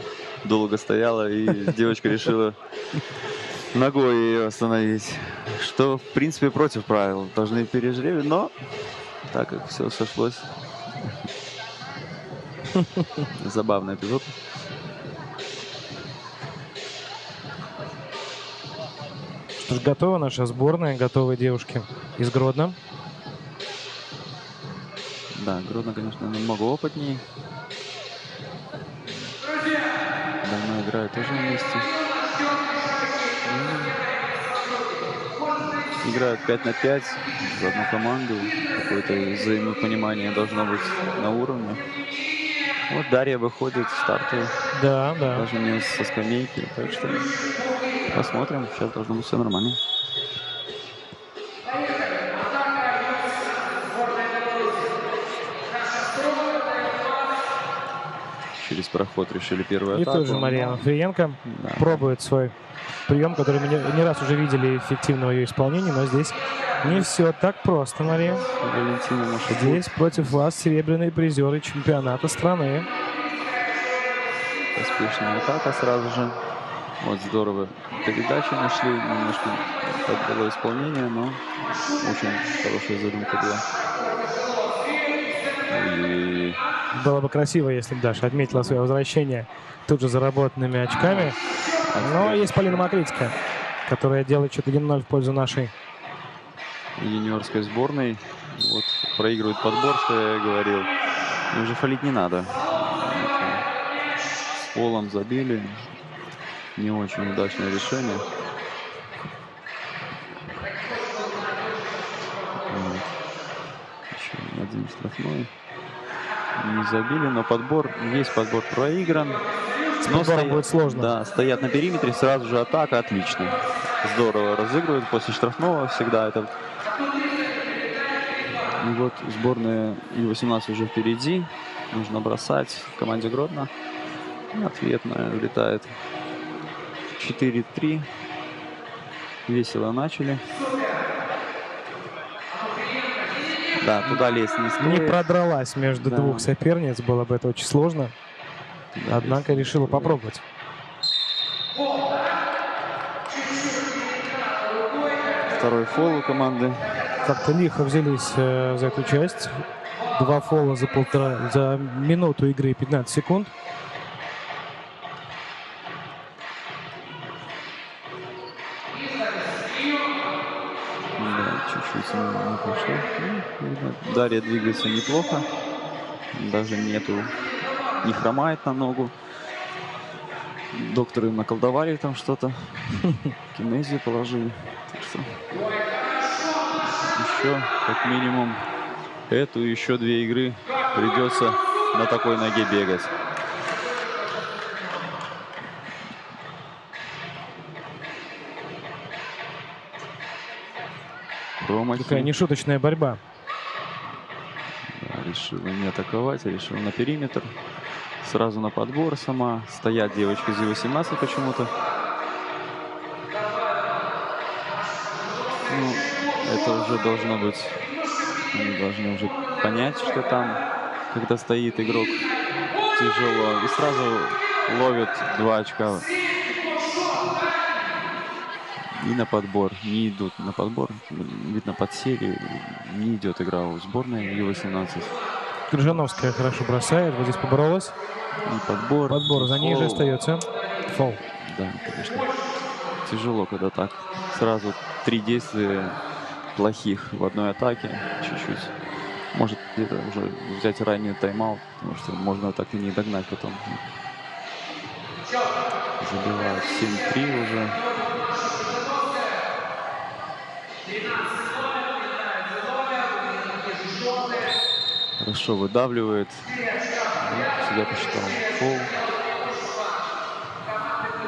долго стояла, и девочка решила ногой ее остановить. Что, в принципе, против правил. Должны пережребить, но так как все сошлось. Забавный эпизод. Что ж, готова наша сборная, готовы девушки из Гродно. Да, Гродно, конечно, намного опытнее. Давно играют тоже вместе. Играют 5×5 в одну команду. Какое-то взаимопонимание должно быть на уровне. Вот Дарья выходит в старту, Да, да. даже не со скамейки. Так что посмотрим. Сейчас должно быть все нормально. Через проход решили первую И атаку. тоже Мария Фриенко Да. пробует свой прием, который мы не раз уже видели эффективного ее исполнения, но здесь Не все так просто, Мария. Валентина Машакова. Здесь против вас серебряные призеры чемпионата страны. Поспешная атака сразу же. Вот здорово передачи нашли. Немножко поддало исполнение, но очень хорошая задумка была. И Было бы красиво, если бы Даша отметила свое возвращение тут же заработанными очками. Но есть Полина Макритская, которая делает счет 1-0 в пользу нашей. юниорской сборной. Вот проигрывает подбор, что я и говорил. И уже фалить не надо. С фолом забили. Не очень удачное решение. Вот. Еще один штрафной. Не забили, но подбор, весь подбор проигран. Но будет сложно. Да, стоят на периметре, сразу же атака, отлично. Здорово разыгрывают после штрафного всегда это. И вот сборная Ю-18 уже впереди. Нужно бросать в команде Гродно. Ответная влетает. 4-3. Весело начали. Да, туда лезть не стоит. Не продралась между двух соперниц, было бы это очень сложно. Однако решила попробовать. Второй фол у команды. Как-то лихо взялись за эту часть. 2 фола за минуту игры и 15 секунд. Да, чуть-чуть не пошло. Дарья двигается неплохо. Даже не хромает на ногу. Докторы наколдовали там что-то. Кинезию положили. Так что еще как минимум эту еще 2 игры придется на такой ноге бегать. Промахи. Такая нешуточная борьба. Да, решила не атаковать, решила на периметр. Сразу на подбор сама. Стоят девочки из Ю-18 почему-то. Ну, это уже должно быть... Они должны уже понять, что там, когда стоит игрок, тяжело. И сразу ловят 2 очка. И на подбор. Не идут на подбор. Видно, под серию. Не идет игра у сборной Ю-18. Крыжановская хорошо бросает. Вот здесь поборолась. И подбор. Подбор за ней же остается. Фол. Да, конечно. Тяжело, когда так. Сразу 3 действия плохих в одной атаке. Чуть-чуть. Может где-то уже взять ранний тайм-аут, потому что можно так и не догнать потом. Забивают 7-3 уже. Хорошо выдавливает. Судья посчитал фол.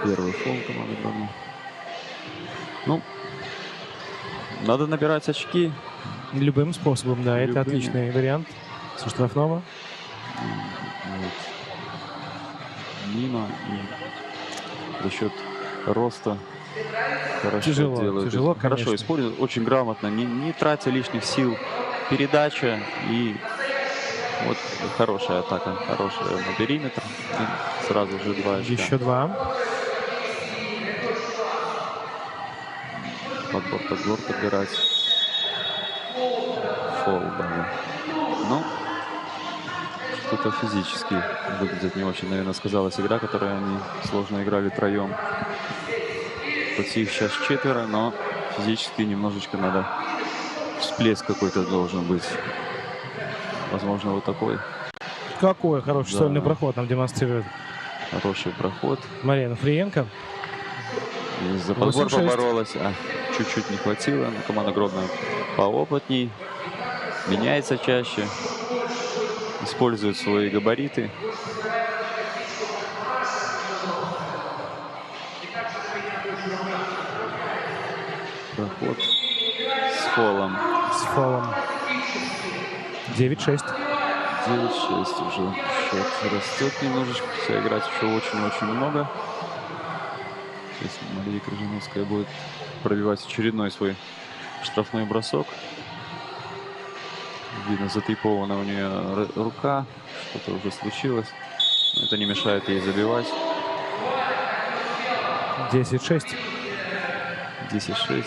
Первый фол команды Гродно. Ну, надо набирать очки. Любым способом, да. Это отличный вариант со штрафного. Вот. Мимо. И за счет роста хорошо Тяжело, делают. тяжело, Хорошо конечно. используют, очень грамотно, не тратя лишних сил. Передача и вот хорошая атака, хорошая на периметр. И сразу же 2 очка. Еще 2. Подбор подбирать. Фол, да. Ну, что-то физически выглядит не очень, наверное, сказалась игра, которую они сложно играли втроем. Хоть их сейчас 4, но физически немножечко надо... Всплеск какой-то должен быть. Возможно, вот такой. Какой хороший сольный проход нам демонстрирует. Хороший проход. Марина Фриенко. И за подбор 8-6. поборолась, а чуть-чуть не хватило. Но команда Гродно поопытней. Меняется чаще. Использует свои габариты. Проход с фолом. С фолом. 9-6. 9-6 уже счет растет немножечко. Вся играть еще очень-очень много. Сейчас Мария Крыжановская будет пробивать очередной свой штрафной бросок. Видно, затрипованная у нее рука. Что-то уже случилось. Но это не мешает ей забивать. 10-6. 10-6.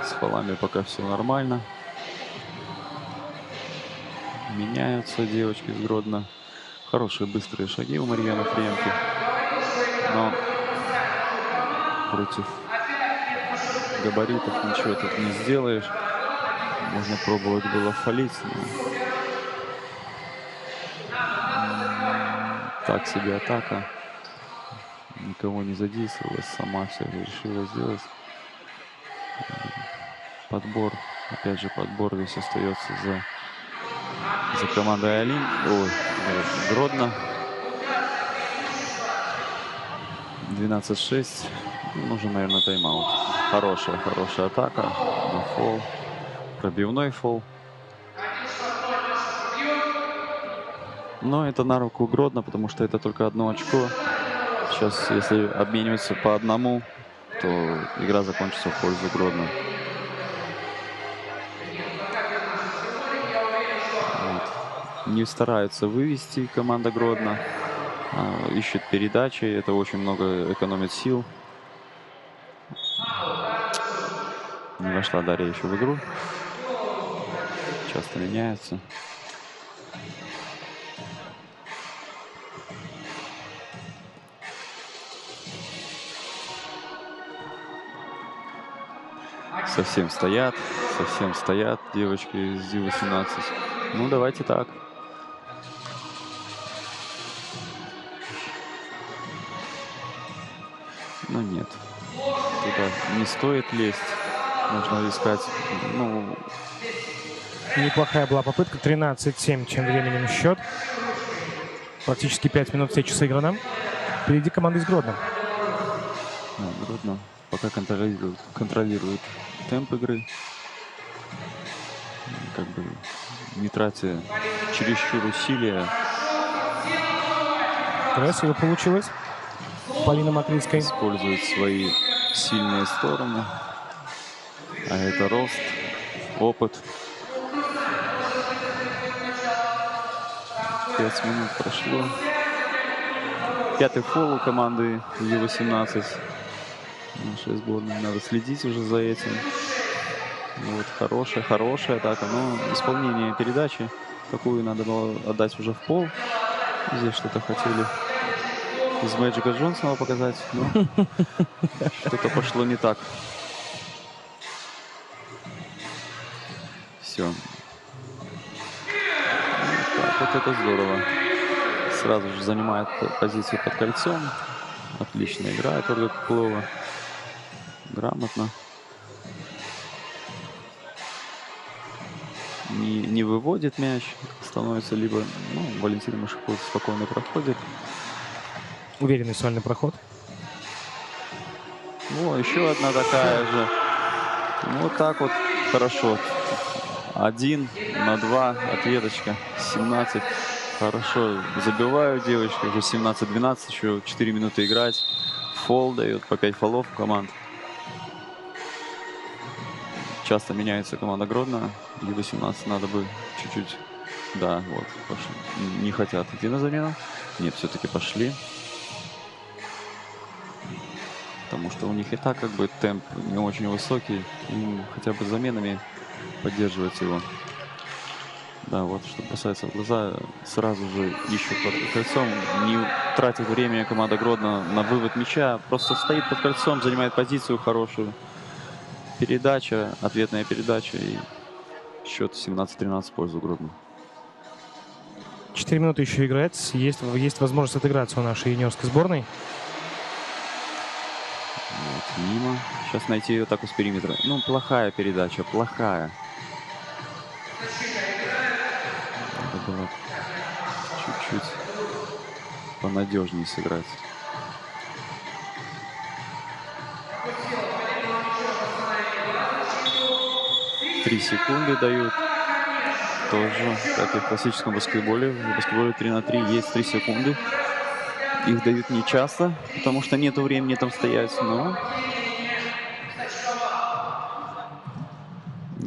С фолами пока все нормально. Меняются девочки из Гродно. Хорошие быстрые шаги у Марьяны Френки. Но против габаритов ничего тут не сделаешь. Можно пробовать было фалить. Так себе атака. Никого не задействовалась. Сама все решила сделать. Подбор. Опять же, подбор весь остается за командой Гродно. 12-6. Нужен, наверное, тайм-аут. Хорошая атака. На фол. Пробивной фол. Но это на руку Гродно, потому что это только одно очко. Сейчас, если обмениваться по одному, то игра закончится в пользу Гродно. Вот. Не стараются вывести команда Гродно. Ищет передачи. Это очень много экономит сил. Не вошла Дарья еще в игру. Часто меняется. Совсем стоят девочки из Ди-18. Ну, давайте так. Но нет. Туда не стоит лезть. Нужно искать, ну... Неплохая была попытка. 13-7 тем временем счет. Практически 5 минут встречи сыграно. Впереди команда из Гродно. Гродно пока контролирует темп игры. Как бы не тратя чересчур усилия. Красиво получилось. Полина Макритская использует свои сильные стороны. А это рост, опыт. 5 минут прошло. 5-й фол у команды Ю-18. Нашей сборной. Надо следить уже за этим. Вот хорошая атака. Но исполнение передачи такую надо было отдать уже в пол. Здесь что-то хотели из Мэджика Джонсона показать, но что-то пошло не так. Все. Вот это здорово. Сразу же занимает позицию под кольцом. Отлично играет Ольга Куклова. Грамотно. Не выводит мяч. Становится либо... Ну, Валентина Машакова спокойно проходит. Уверенный сольный проход. О, еще одна такая же. Вот так вот хорошо. 1 на 2. Ответочка. 17. Хорошо. Забивают девочки. Уже 17-12. Еще 4 минуты играть. Фол дает. По 5 фолов команд. Часто меняется команда Гродно. Ю-18 надо бы чуть-чуть... Да, вот. Пошли. Не хотят идти на замену. Нет, все-таки пошли. Потому что у них и так как бы темп не очень высокий. Им хотя бы заменами поддерживать его. Да, вот что бросается в глаза. Сразу же ищут под кольцом. Не тратит время команда Гродно на вывод мяча. Просто стоит под кольцом, занимает позицию хорошую. Передача, ответная передача. И счет 17-13 в пользу Гродно. 4 минуты еще играть. Есть возможность отыграться у нашей юниорской сборной. Вот, мимо. Сейчас найти атаку с периметра. Ну, плохая передача, плохая. Надо было чуть-чуть понадежнее сыграть. Три секунды дают. Тоже, как и в классическом баскетболе. В баскетболе 3 на 3 есть 3 секунды. Их дают не часто, потому что нету времени там стоять, но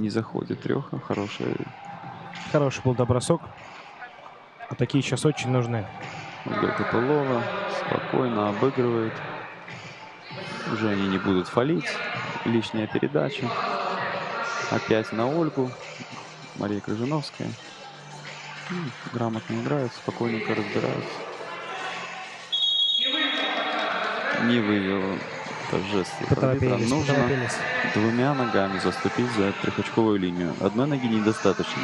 Не заходит треха, хорошая. Хороший был бросок. А такие сейчас очень нужны. Ольга Копылова спокойно обыгрывает. Уже они не будут фалить. Лишняя передача. Опять на Ольгу. Мария Крыжиновская. Грамотно играет, спокойненько разбирается. Не вывел торжество. Поторопились, Нужно поторопились. двумя ногами заступить за трехочковую линию. Одной ноги недостаточно.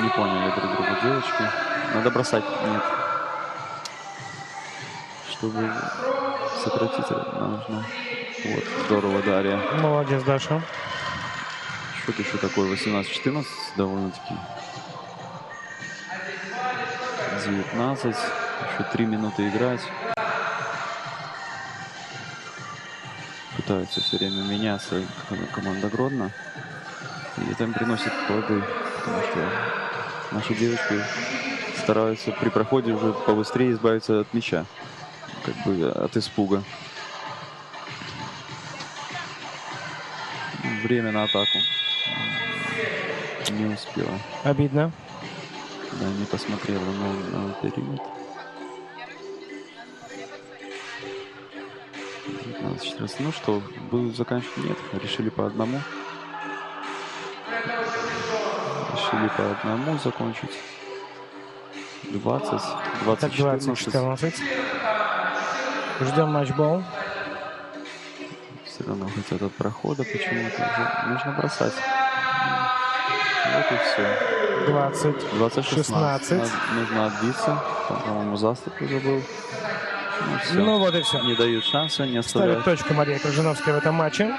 Не поняли друг друга девочки. Надо бросать. Нет. Чтобы сократить нужно. Вот, здорово, Дарья. Молодец, Даша. Счет еще такой 18-14, довольно-таки. 19. Еще 3 минуты играть. Пытаются все время меняться команда Гродно. И это им приносит плоды. Потому что наши девочки стараются при проходе уже побыстрее избавиться от мяча. Как бы от испуга. Время на атаку. Не успела. Обидно. Да, не посмотрела на периметр. 19-14. Ну что, будут заканчивать? Нет, решили по одному. Решили по одному закончить. 20, Так, 20-14. Ждем матчбол. Все равно хотят от прохода почему-то. Нужно бросать. Вот и все. 20-16. Нужно отбиться. По-моему, заступ уже был. Ну, все. Ну вот и все. Не дают шанса, не Ставит оставляют. точку Мария Крыжиновская в этом матче.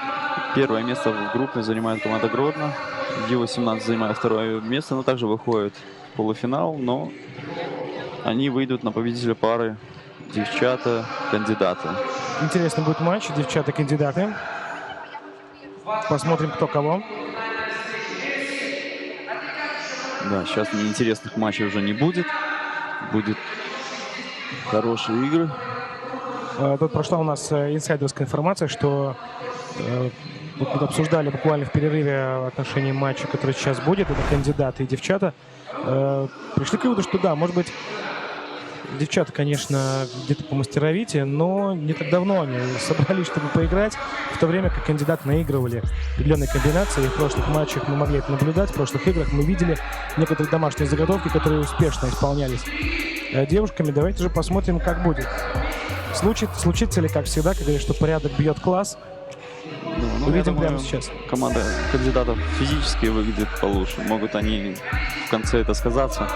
Первое место в группе занимает команда Гродно. Ю-18 занимает второе место, но также выходит в полуфинал. Но они выйдут на победителя пары девчата-кандидаты. Интересный будет матч. Девчата-кандидаты. Посмотрим, кто кого. Да, сейчас неинтересных матчей уже не будет. Будет хорошие игры. Тут прошла у нас инсайдерская информация, что вот мы обсуждали буквально в перерыве в отношении матча, который сейчас будет. Это кандидаты и девчата. Пришли к выводу, что да, может быть, девчата, конечно, где-то по мастеровитию, но не так давно они собрались, чтобы поиграть, в то время как кандидаты наигрывали определенные комбинации. И в прошлых матчах мы могли это наблюдать, в прошлых играх мы видели некоторые домашние заготовки, которые успешно исполнялись девушками. Давайте же посмотрим, как будет. Случится ли, как всегда, как говорят, что порядок бьет класс. Ну, увидим прямо сейчас. Команда кандидатов физически выглядит получше. Могут они в конце это сказаться.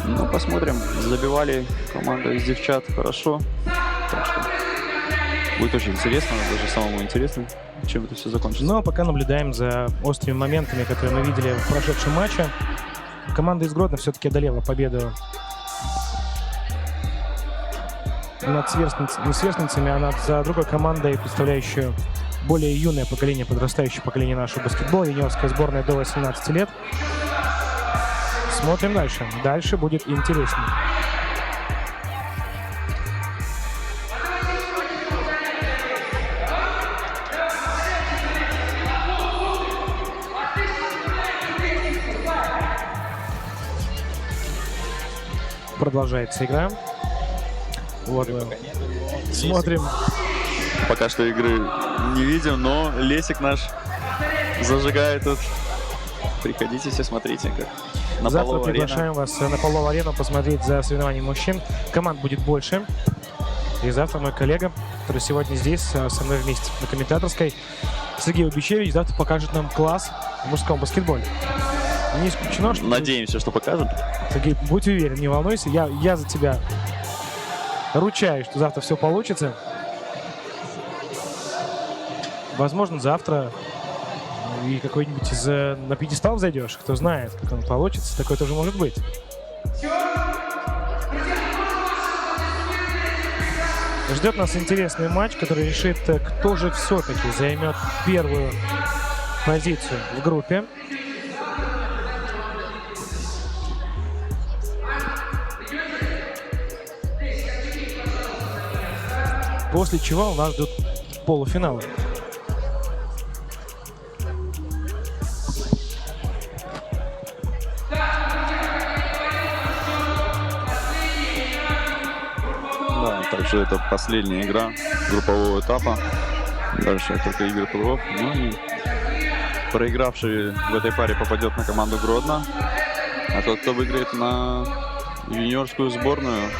Ну, посмотрим. Забивали команда из девчат хорошо. Так что будет очень интересно, даже самому интересно, чем это все закончится. Но пока наблюдаем за острыми моментами, которые мы видели в прошедшем матче. Команда из Гродно все-таки одолела победу над не сверстницами, а над за другой командой, представляющую более юное поколение, подрастающее поколение нашего баскетбола, юниорская сборная до 18 лет. Смотрим дальше. Дальше будет интереснее. Продолжается игра. Вот мы смотрим. Пока что игры не видим, но Лесик наш зажигает тут. Приходите все, смотрите, как на Завтра Половой приглашаем вас на Половую арену посмотреть за соревнованием мужчин. Команд будет больше. И завтра мой коллега, который сегодня здесь со мной вместе на комментаторской, Сергей Убичевич, завтра покажет нам класс в мужском баскетболе. Не исключено, что... Надеемся, что покажет. Сергей, будь уверен, не волнуйся. Я за тебя ручаюсь, что завтра все получится. Возможно, завтра и какой-нибудь на пьедестал зайдешь. Кто знает, как он получится. Такое тоже может быть. Ждет нас интересный матч, который решит, кто же все-таки займет первую позицию в группе. после чего у нас ждут полуфиналы. Да, также это последняя игра группового этапа. Дальше только игры плей-офф. Ну и проигравший в этой паре попадет на команду Гродно. А тот, кто выиграет, на юниорскую сборную,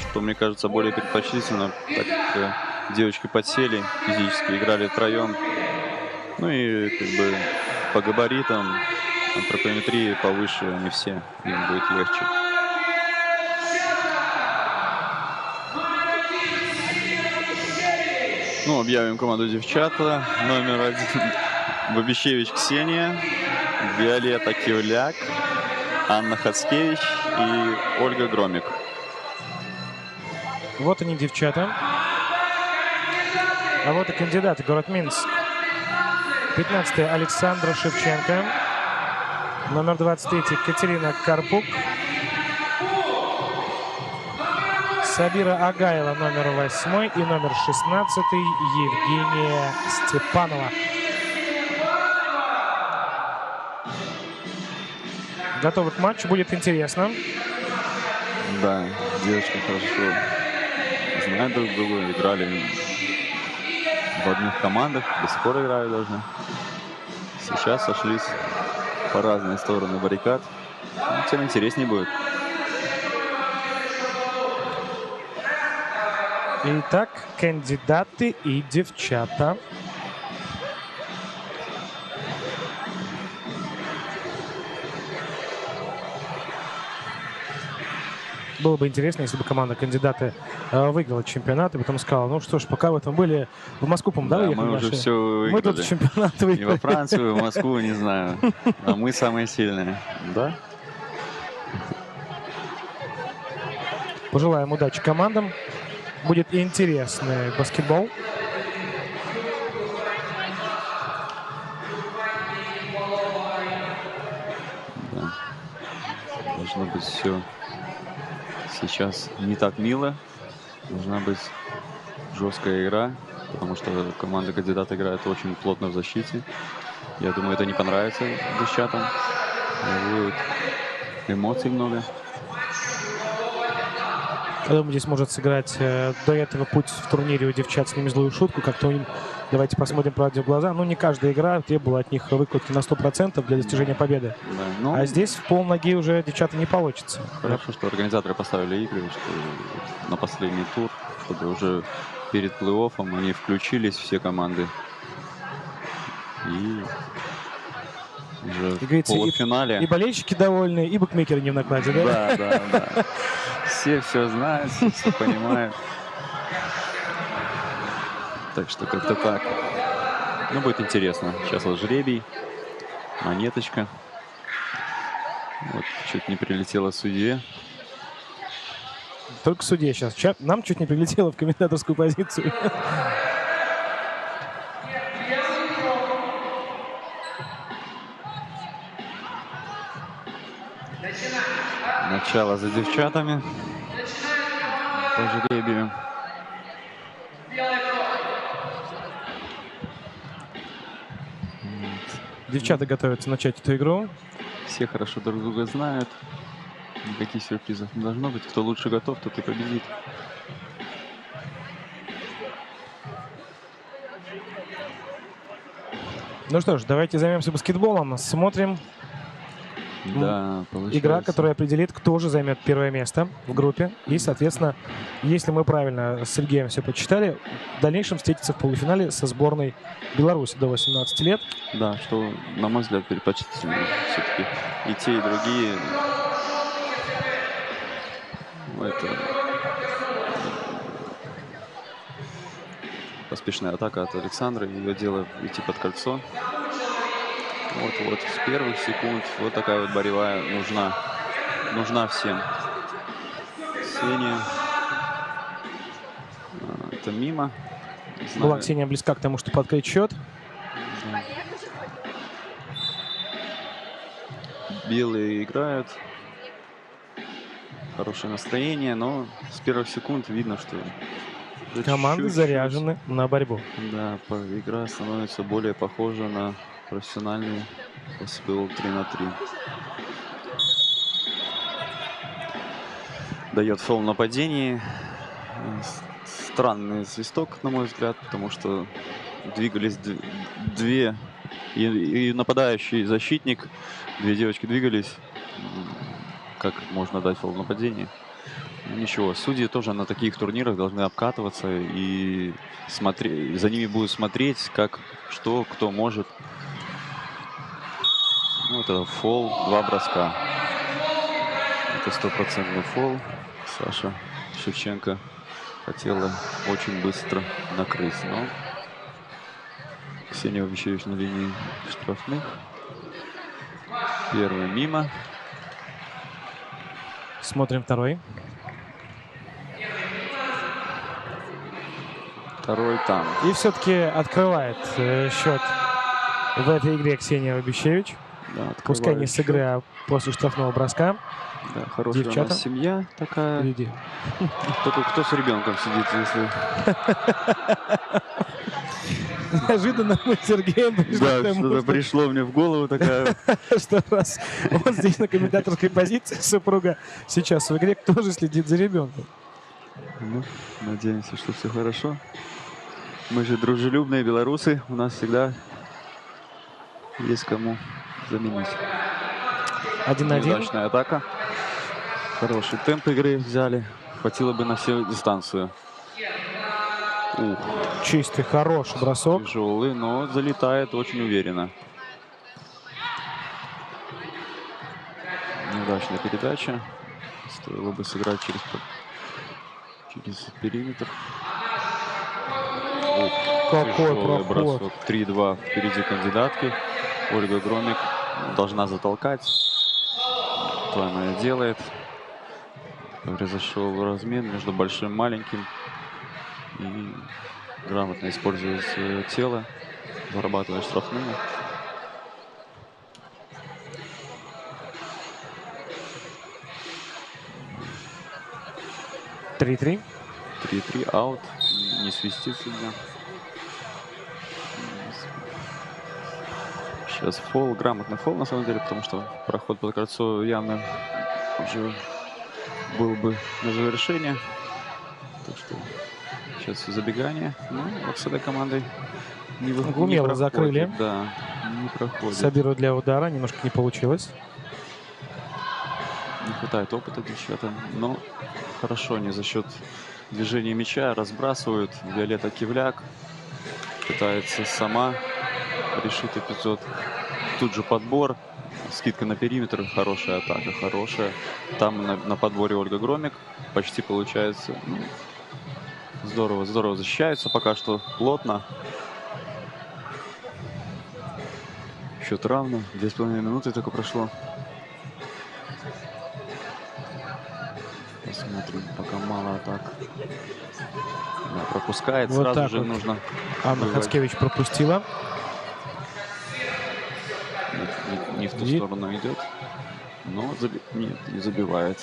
что, мне кажется, более предпочтительно, так как девочки подсели, физически играли втроем. Ну и как бы по габаритам, антропометрии повыше они все, им будет легче. Ну, объявим команду девчата. Номер 1 Бабищевич Ксения, Виолетта Кивляк, Анна Хацкевич и Ольга Громик. Вот они, девчата. А вот и кандидаты. Город Минск. 15-я Александра Шевченко. Номер 23 Катерина Карпук. Сабира Агаева номер 8 и номер 16 Евгения Степанова. Готовы к матчу, будет интересно. Да, девочки хорошо знают друг друга, играли в одних командах, до сих пор играют даже. Сейчас сошлись по разные стороны баррикад. Ну, тем интереснее будет. Итак, кандидаты и девчата. Было бы интересно, если бы команда кандидаты выиграла чемпионат и потом сказала, ну что ж, пока в этом были, в Москву, по-моему, да, Да, уехали мы уже наши? все Мы выиграли. тут чемпионат И выиграли. во Францию, и в Москву, не знаю. А мы самые сильные. Да? Пожелаем удачи командам. Будет интересный баскетбол. Да. Должно быть все сейчас не так мило. Должна быть жесткая игра, потому что команда кандидата играет очень плотно в защите. Я думаю, это не понравится девчатам. Будет эмоций много. Я думаю, здесь может сыграть до этого путь в турнире у девчат с ними злую шутку. Как-то им, давайте посмотрим правде в глаза. Ну, не каждая игра требовала от них выкладки на 100% для достижения победы. Да, но А здесь в полноги уже девчата не получится. хорошо, что организаторы поставили игры, что на последний тур, чтобы уже перед плей-оффом они включились, все команды. И уже И, в говорится, полуфинале. И болельщики довольны, и букмекеры не в накладе, да? Да. Все знают, все понимают. Так что как-то так. Ну, будет интересно. Сейчас вот жребий, монеточка. Вот, чуть не прилетела судье. Только судья сейчас. Нам чуть не прилетело в комментаторскую позицию. Начало за девчатами. По жребию. Девчата готовятся начать эту игру. Все хорошо друг друга знают. Никаких сюрпризов не должно быть. Кто лучше готов, тот и победит. Ну что ж, давайте займемся баскетболом. Смотрим. Да, получается. Игра, которая определит, кто же займет первое место в группе. И, соответственно, если мы правильно с Сергеем все почитали, в дальнейшем встретиться в полуфинале со сборной Беларуси до 18 лет. Да, что, на мой взгляд, предпочтительно все-таки и те, и другие. Это поспешная атака от Александры. Ее дело идти под кольцо. Вот с первых секунд вот такая вот борьба нужна всем. Ксения. Это мимо. Не знаю. Была Ксения близка к тому, чтобы открыть счет. Белые играют. Хорошее настроение, но с первых секунд видно, что Команды чуть-чуть. заряжены на борьбу. Да, игра становится более похожа на профессиональный баскетбол 3 на 3. Дает фол в нападении. Странный свисток, на мой взгляд, потому что двигались две, и нападающий, и защитник, две девочки двигались. Как можно дать фол в нападении? Ничего, судьи тоже на таких турнирах должны обкатываться и смотреть, за ними будут смотреть, как, что, кто может. Ну, это фол, 2 броска. Это 100% фол. Саша Шевченко хотела очень быстро накрыть, но Ксения Обещевич на линии штрафных. Первый мимо. Смотрим второй. Второй там. И все-таки открывает счет в этой игре Ксения Обещевич. Да, Пускай не открывает с игры, а после штрафного броска. Да, хорошая у Девчата. нас семья такая. Впереди. Только кто с ребенком сидит, если... Неожиданно мы с Сергеем пришли Да, к тому, что-то пришло мне в голову такая... что раз он здесь на комментаторской позиции, супруга сейчас в игре, кто же следит за ребенком? Ну, надеемся, что все хорошо. Мы же дружелюбные белорусы. У нас всегда есть кому заменить. 1-1. Неудачная атака. Хороший темп игры взяли. Хватило бы на всю дистанцию. Ух, Чистый, хороший бросок. тяжелый, но залетает очень уверенно. Неудачная передача. Стоило бы сыграть через периметр. Ух, Какой тяжелый проход. бросок. 3-2 впереди кандидатки. Ольга Громик должна затолкать. То она и делает. Произошел размен между большим и маленьким. И грамотно использует свое тело, зарабатывая штрафные. Три-три. 3-3, аут. Не свистит судья. Сейчас фол, грамотный фол на самом деле, потому что проход под кольцо явно уже был бы на завершение. Так что сейчас забегание. Ну, вот с этой командой не Умело проходит, закрыли. Да, не проходит. Сабиру для удара. Немножко не получилось. Не хватает опыта девчатам, но хорошо они за счет движения мяча разбрасывают. Виолетта Кивляк пытается сама решить эпизод. Тут же подбор, скидка на периметр, хорошая атака, хорошая. Там на подборе Ольга Громик, почти получается. Ну, здорово, здорово защищаются, пока что плотно. Счет равно, 2,5 минуты только прошло. Посмотрим, пока мало атак. Да, пропускает, Вот сразу так же вот. нужно Анна выводить. Хацкевич пропустила. Не в ту И- сторону идет, но нет, не забивает.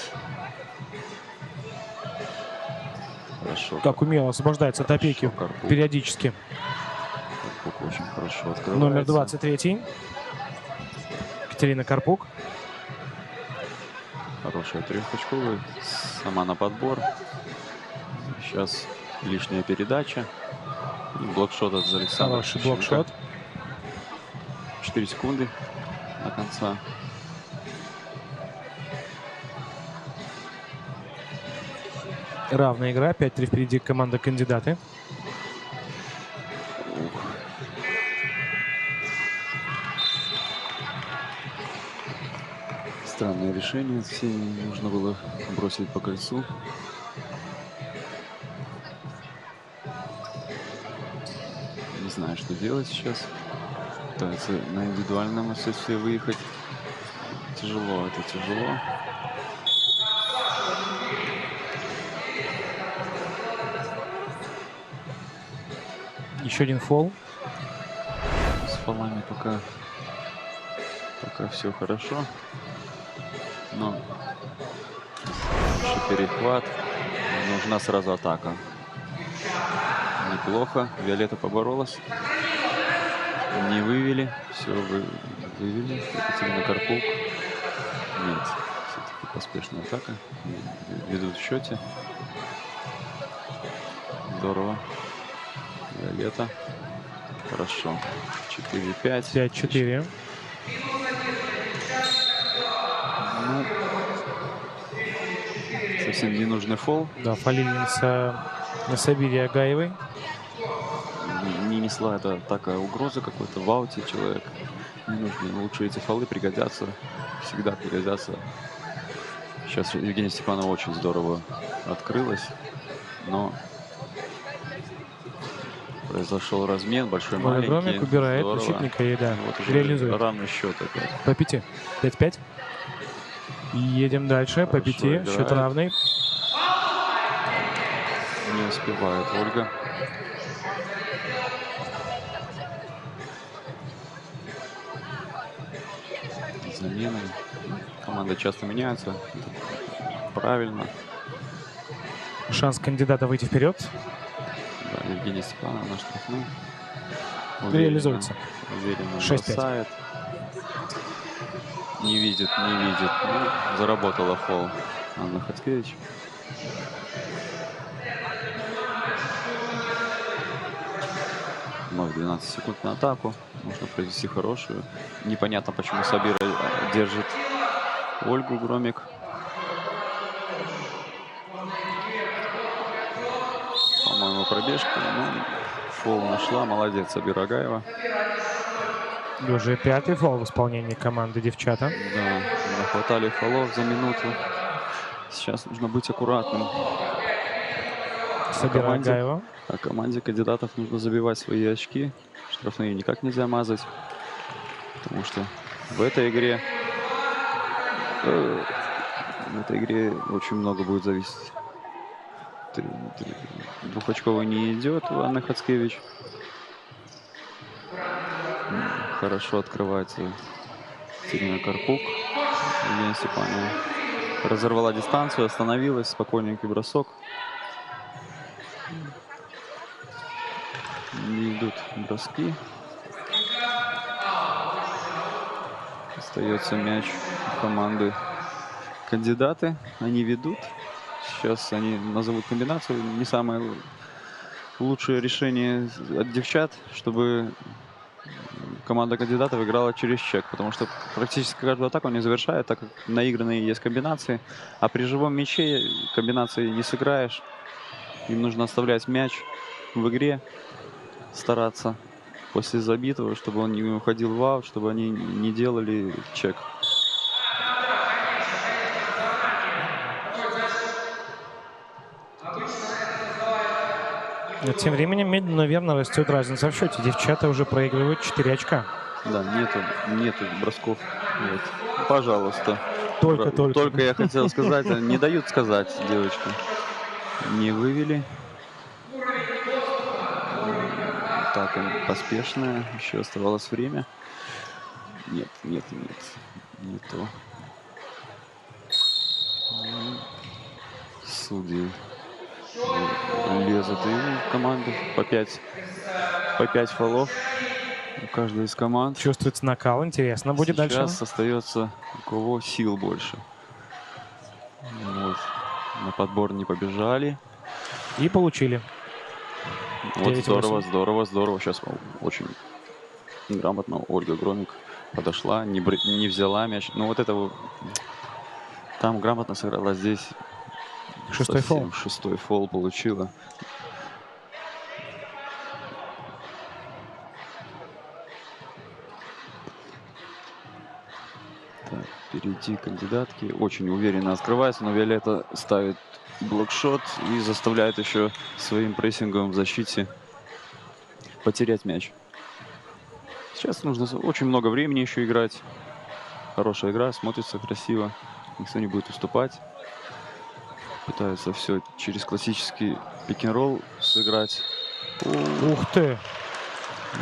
Хорошо. Как умело освобождается от опеки Карпук. периодически. Карпук очень хорошо открывается. Номер 23. Катерина Карпук. Хорошая трехочковая. Сама на подбор. Сейчас лишняя передача. И блокшот от Александра Хороший Шевченко. блокшот. 4 секунды до конца. Равная игра. 5-3 впереди команда кандидаты. Странное решение. Ксении нужно было бросить по кольцу. Не знаю, что делать сейчас. Пытается на индивидуальном отсутствии выехать. Тяжело, это тяжело. Еще один фол. С фолами пока все хорошо. Но перехват. Нужна сразу атака. Неплохо. Виолетта поборолась. Не вывели. Все, вывели. Екатерина Карпук. Нет. Все-таки поспешная атака. Ведут в счете. Здорово. Виолетта. Хорошо. 4-5. 5-4. Ну, совсем ненужный фол. Да, фолильница Сабири Агаевой. Не несла эта атака угрозы какой-то. В ауте человек. Не нужны. Лучше эти фолы пригодятся. Всегда пригодятся. Сейчас Евгения Степанова очень здорово открылась. Но произошел размен. Большой, маленький. Громик убирает Здорово. защитника и да, Вот уже реализует. равный счет опять. По 5. 5-5. Едем дальше. По 5. Хорошо Счет играет. равный. Не успевает Ольга. Замены. Команда часто меняется. Правильно. Шанс кандидата выйти вперед. Да, Евгений Степанов на штрафную. Реализуется. Уверенно 6-5. бросает. Не видит, не видит. Ну, заработала фол Анна Хацкевич. Вновь 12 секунд на атаку. Можно провести хорошую. Непонятно, почему Сабира держит Ольгу Громик. По-моему, пробежка. Ну, фол нашла. Молодец, Сабира Агаева. И уже 5-й фол в исполнении команды девчата. Да, нахватали фолов за минуту. Сейчас нужно быть аккуратным. Сабира команде. Агаева. А команде кандидатов нужно забивать свои очки. Штрафные никак нельзя мазать. Потому что в этой игре очень много будет зависеть. Двухочковый не идет у Анны Хацкевич. Хорошо открывается Екатерина Карпук. Евгения Степанова разорвала дистанцию, остановилась. Спокойненький бросок. Не идут броски. Остается мяч у команды кандидаты. Они ведут. Сейчас они назовут комбинацию. Не самое лучшее решение от девчат, чтобы команда кандидатов играла через чек. Потому что практически каждую атаку они завершают, так как наигранные есть комбинации. А при живом мяче комбинации не сыграешь. Им нужно оставлять мяч в игре. Стараться после забитого, чтобы он не уходил в аут, чтобы они не делали чек. Тем временем медленно, но верно растет разница в счете. Девчата уже проигрывают 4 очка. Да, нету бросков. Вот. Пожалуйста. Только. Я хотел сказать, не дают сказать, девочки. Не вывели. Так, поспешная. Еще оставалось время. Нет. Не то. Судьи лезут и в команду по 5 фолов у каждой из команд. Чувствуется накал. Интересно будет дальше. Сейчас остается у кого сил больше. Вот. На подбор не побежали. И получили. Вот 9-8. здорово. Сейчас очень грамотно Ольга Громик подошла, не взяла мяч. Ну вот это вот там грамотно сыграла, здесь Шестой фол. совсем шестой фол получила. Так, впереди кандидатки. Очень уверенно открывается, но Виолетта ставит блокшот и заставляет еще своим прессингом в защите потерять мяч. Сейчас нужно очень много времени еще играть. Хорошая игра, смотрится красиво. Никто не будет уступать. Пытаются все через классический пик-н-ролл сыграть. Ух ты!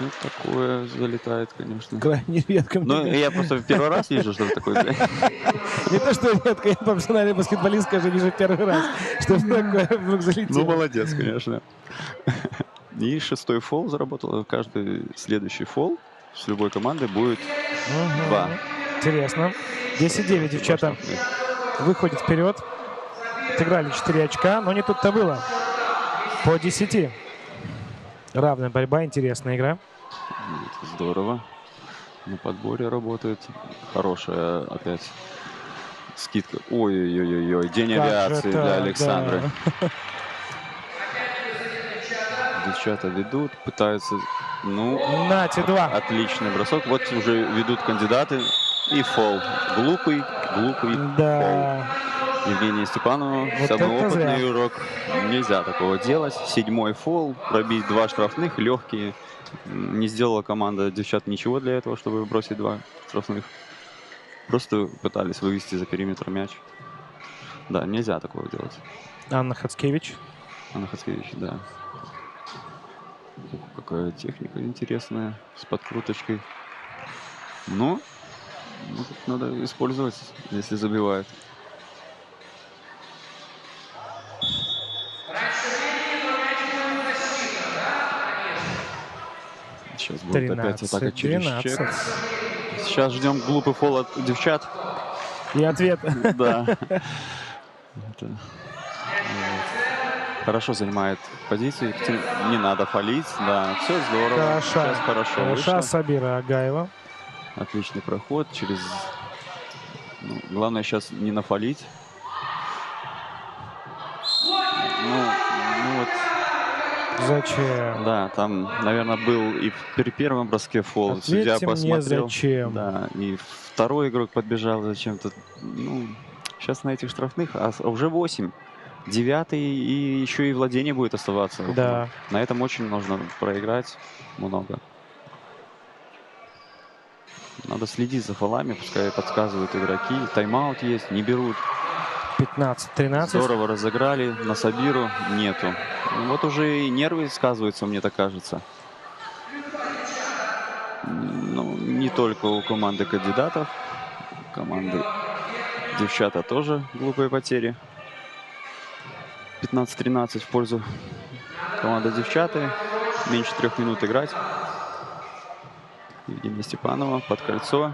Ну, такое залетает, конечно. Крайне редко. Ну, я просто первый раз вижу, что такое. Не то, что редко, я профессиональный баскетболист, скажу, вижу первый раз, что такое вдруг залетело. Ну, молодец, конечно. И 6-й фол заработал. Каждый следующий фол с любой команды будет 2. Интересно. 10-9 девчата выходят вперед. Отыграли 4 очка, но не тут-то было. По 10. Равная борьба, интересная игра. Это здорово. На подборе работает. Хорошая опять скидка. Ой-ой-ой-ой. День Как же авиации для так, Александры. да. Девчата ведут, пытаются... Ну, Нате, 2. отличный бросок. Вот уже ведут кандидаты. И фол. Глупый Да. фол. Евгения Степанова, Вот самый это опытный зря. игрок. Нельзя такого делать. 7-й фол. Пробить 2 штрафных, легкие. Не сделала команда девчат ничего для этого, чтобы бросить 2 штрафных. Просто пытались вывести за периметр мяч. Да, нельзя такого делать. Анна Хацкевич. Анна Хацкевич, да. Какая техника интересная, с подкруточкой. Но надо использовать, если забивает. Сейчас будет опять атака через 13-12. чек. Сейчас ждем глупый фол от девчат. И ответ. Да. Вот. Хорошо занимает позиции. Не надо фалить. Да, все здорово. Сейчас хорошо Хороша вышло. Сабира Агаева. Отличный проход через... Ну, главное сейчас не нафалить. Ну вот. Зачем? Да, там, наверное, был и при первом броске фол. Судья Ответьте мне, посмотрел. зачем. Да, и второй игрок подбежал зачем-то. Ну, сейчас на этих штрафных, а уже 8. 9-й и еще и владение будет оставаться. Да. На этом очень нужно проиграть много. Надо следить за фолами, пускай подсказывают игроки. Тайм-аут есть, не берут. 15-13. Здорово разыграли. На Сабиру нету. Ну, вот уже и нервы сказываются, мне так кажется. Ну, не только у команды кандидатов. Команды девчата тоже глупые потери. 15-13 в пользу команды девчаты. Меньше 3 минут играть. Евгения Степанова под кольцо.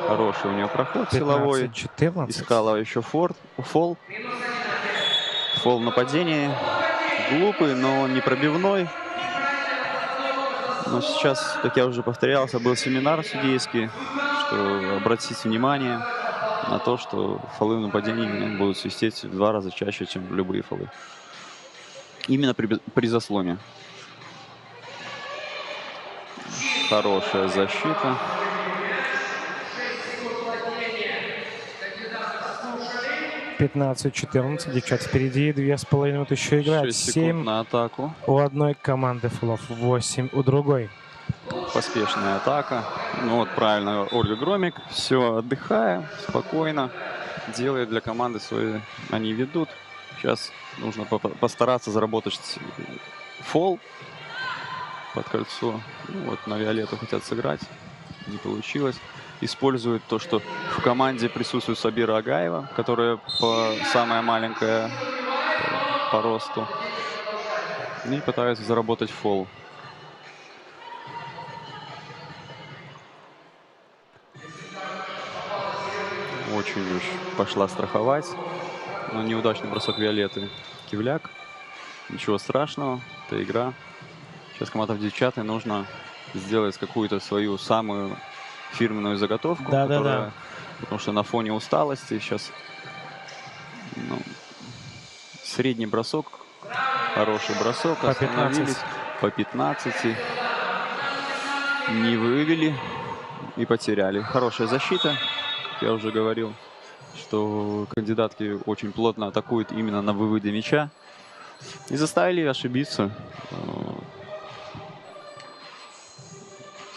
Хороший у нее проход силовой. 15-14. Искала еще фол. Фол в нападении. Глупый, но не пробивной. Но сейчас, как я уже повторялся, был семинар судейский, что обратить внимание на то, что фолы в нападении будут свистеть в 2 раза чаще, чем любые фолы. Именно при заслоне. Хорошая защита. (15-14). Девчат впереди. 2,5 минуты еще играть. 6 секунд 7 на атаку. у одной команды фолов, 8 у другой. Поспешная атака. Ну вот правильно, Ольга Громик. Все, отдыхая, спокойно. Делает для команды свои. Они ведут. Сейчас нужно постараться заработать фол под кольцо. Ну, вот на Виолетту хотят сыграть. Не получилось. Используют то, что в команде присутствует Сабира Агаева, которая самая маленькая по росту. И пытаются заработать фол. Очень уж пошла страховать. Но неудачный бросок Виолетты. Кивляк. Ничего страшного. Это игра. Сейчас команда в девчата нужно сделать какую-то свою самую фирменную заготовку. Да. Потому что на фоне усталости сейчас средний бросок. Хороший бросок. По 15. По 15. Не вывели и потеряли. Хорошая защита. Я уже говорил, что кандидатки очень плотно атакуют именно на выводе мяча. И заставили ошибиться.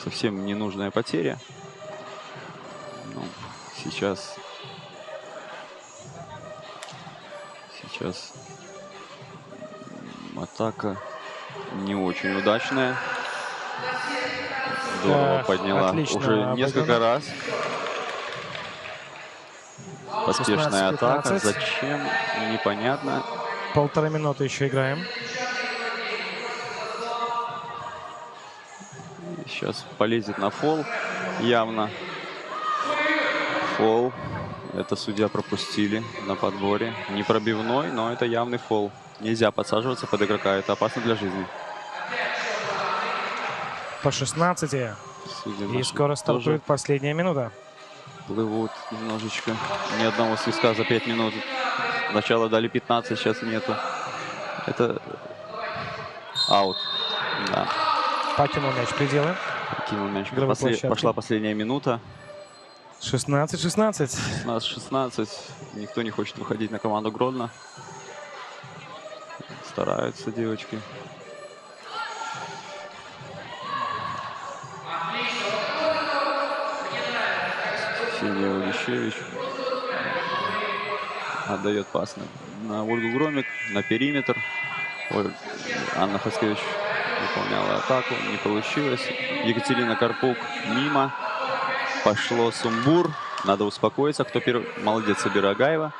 Совсем ненужная потеря. Ну, сейчас атака не очень удачная. Здорово подняла. Отлично Уже несколько раз. Поспешная атака. 16-15. Зачем? Непонятно. 1,5 минуты еще играем. Сейчас полезет на фол. Явно фол. Это судья пропустили на подборе. Не пробивной, но это явный фол. Нельзя подсаживаться под игрока. Это опасно для жизни. По 16. Судьи И наши скоро стартует тоже последняя минута. плывут немножечко. Ни одного свистка за 5 минут. Сначала дали 15, сейчас нету. Это аут. Да. Покинул мяч пределы. Кинул мяч. Игровой площадки. Пошла последняя минута. 16-16. 16-16. Никто не хочет выходить на команду Гродно. Стараются девочки. Ксения Улищевич отдает пас на Ольгу Громик, на периметр. Анна Хаскевич выполняла атаку, не получилось. Екатерина Карпук мимо. Пошло сумбур. Надо успокоиться. Кто первый? Молодец, Сабира Агаева.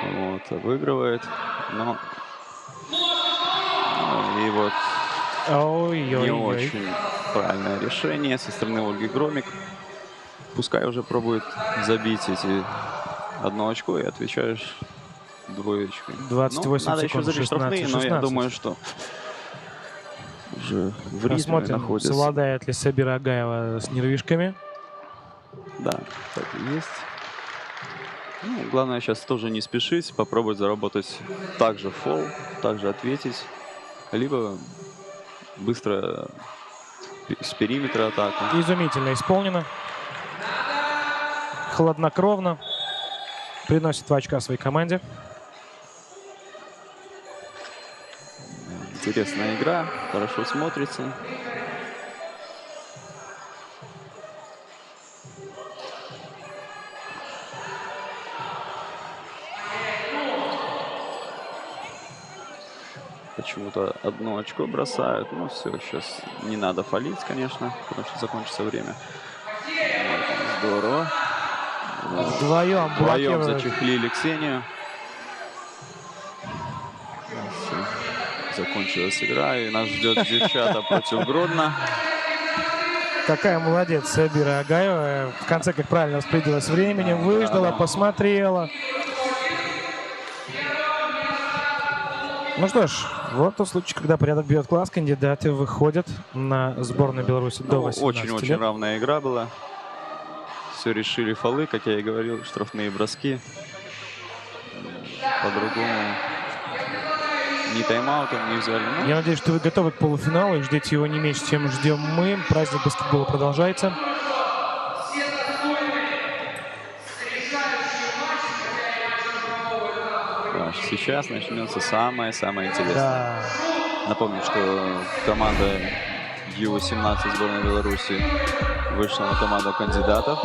Вот, выигрывает. Но... И вот не Ой-ой-ой. очень правильное решение со стороны Ольги Громик. Пускай уже пробует забить эти 1 очко и отвечаешь 2 очкой. 28 надо секунд, еще забить штрафные, но я 16. думаю, что уже в ритме Посмотрим, находится. совладает ли Сабира Агаева с нервишками. Да, так и есть. Ну, главное сейчас тоже не спешить, попробовать заработать также фол, также ответить, либо быстро с периметра атаку. Изумительно исполнено. Хладнокровно. Приносит 2 очка своей команде. Интересная игра, хорошо смотрится. Почему-то 1 очко бросают. Ну все, сейчас не надо фалить, конечно, потому что закончится время. Вот, здорово. Вдвоем Вдвоем блокируют. зачехлили Ксению. Всё. Закончилась игра, и нас ждет девчата против Гродно. Какая молодец Сабира Агаева. В конце, как правильно распорядилась временем, выждала, посмотрела. Ну что ж, вот тот случай, когда порядок бьет класс, кандидаты выходят на сборную Беларуси до 18 Очень-очень лет. равная игра была. Все решили фолы, как я и говорил, штрафные броски. По-другому ни тайм-аутом не взяли. Ну, Я надеюсь, что вы готовы к полуфиналу и ждете его не меньше, чем ждем мы. Праздник баскетбола продолжается. сейчас начнется самое-самое интересное. Да. Напомню, что команда Ю-18 сборной Беларуси вышла на команду кандидатов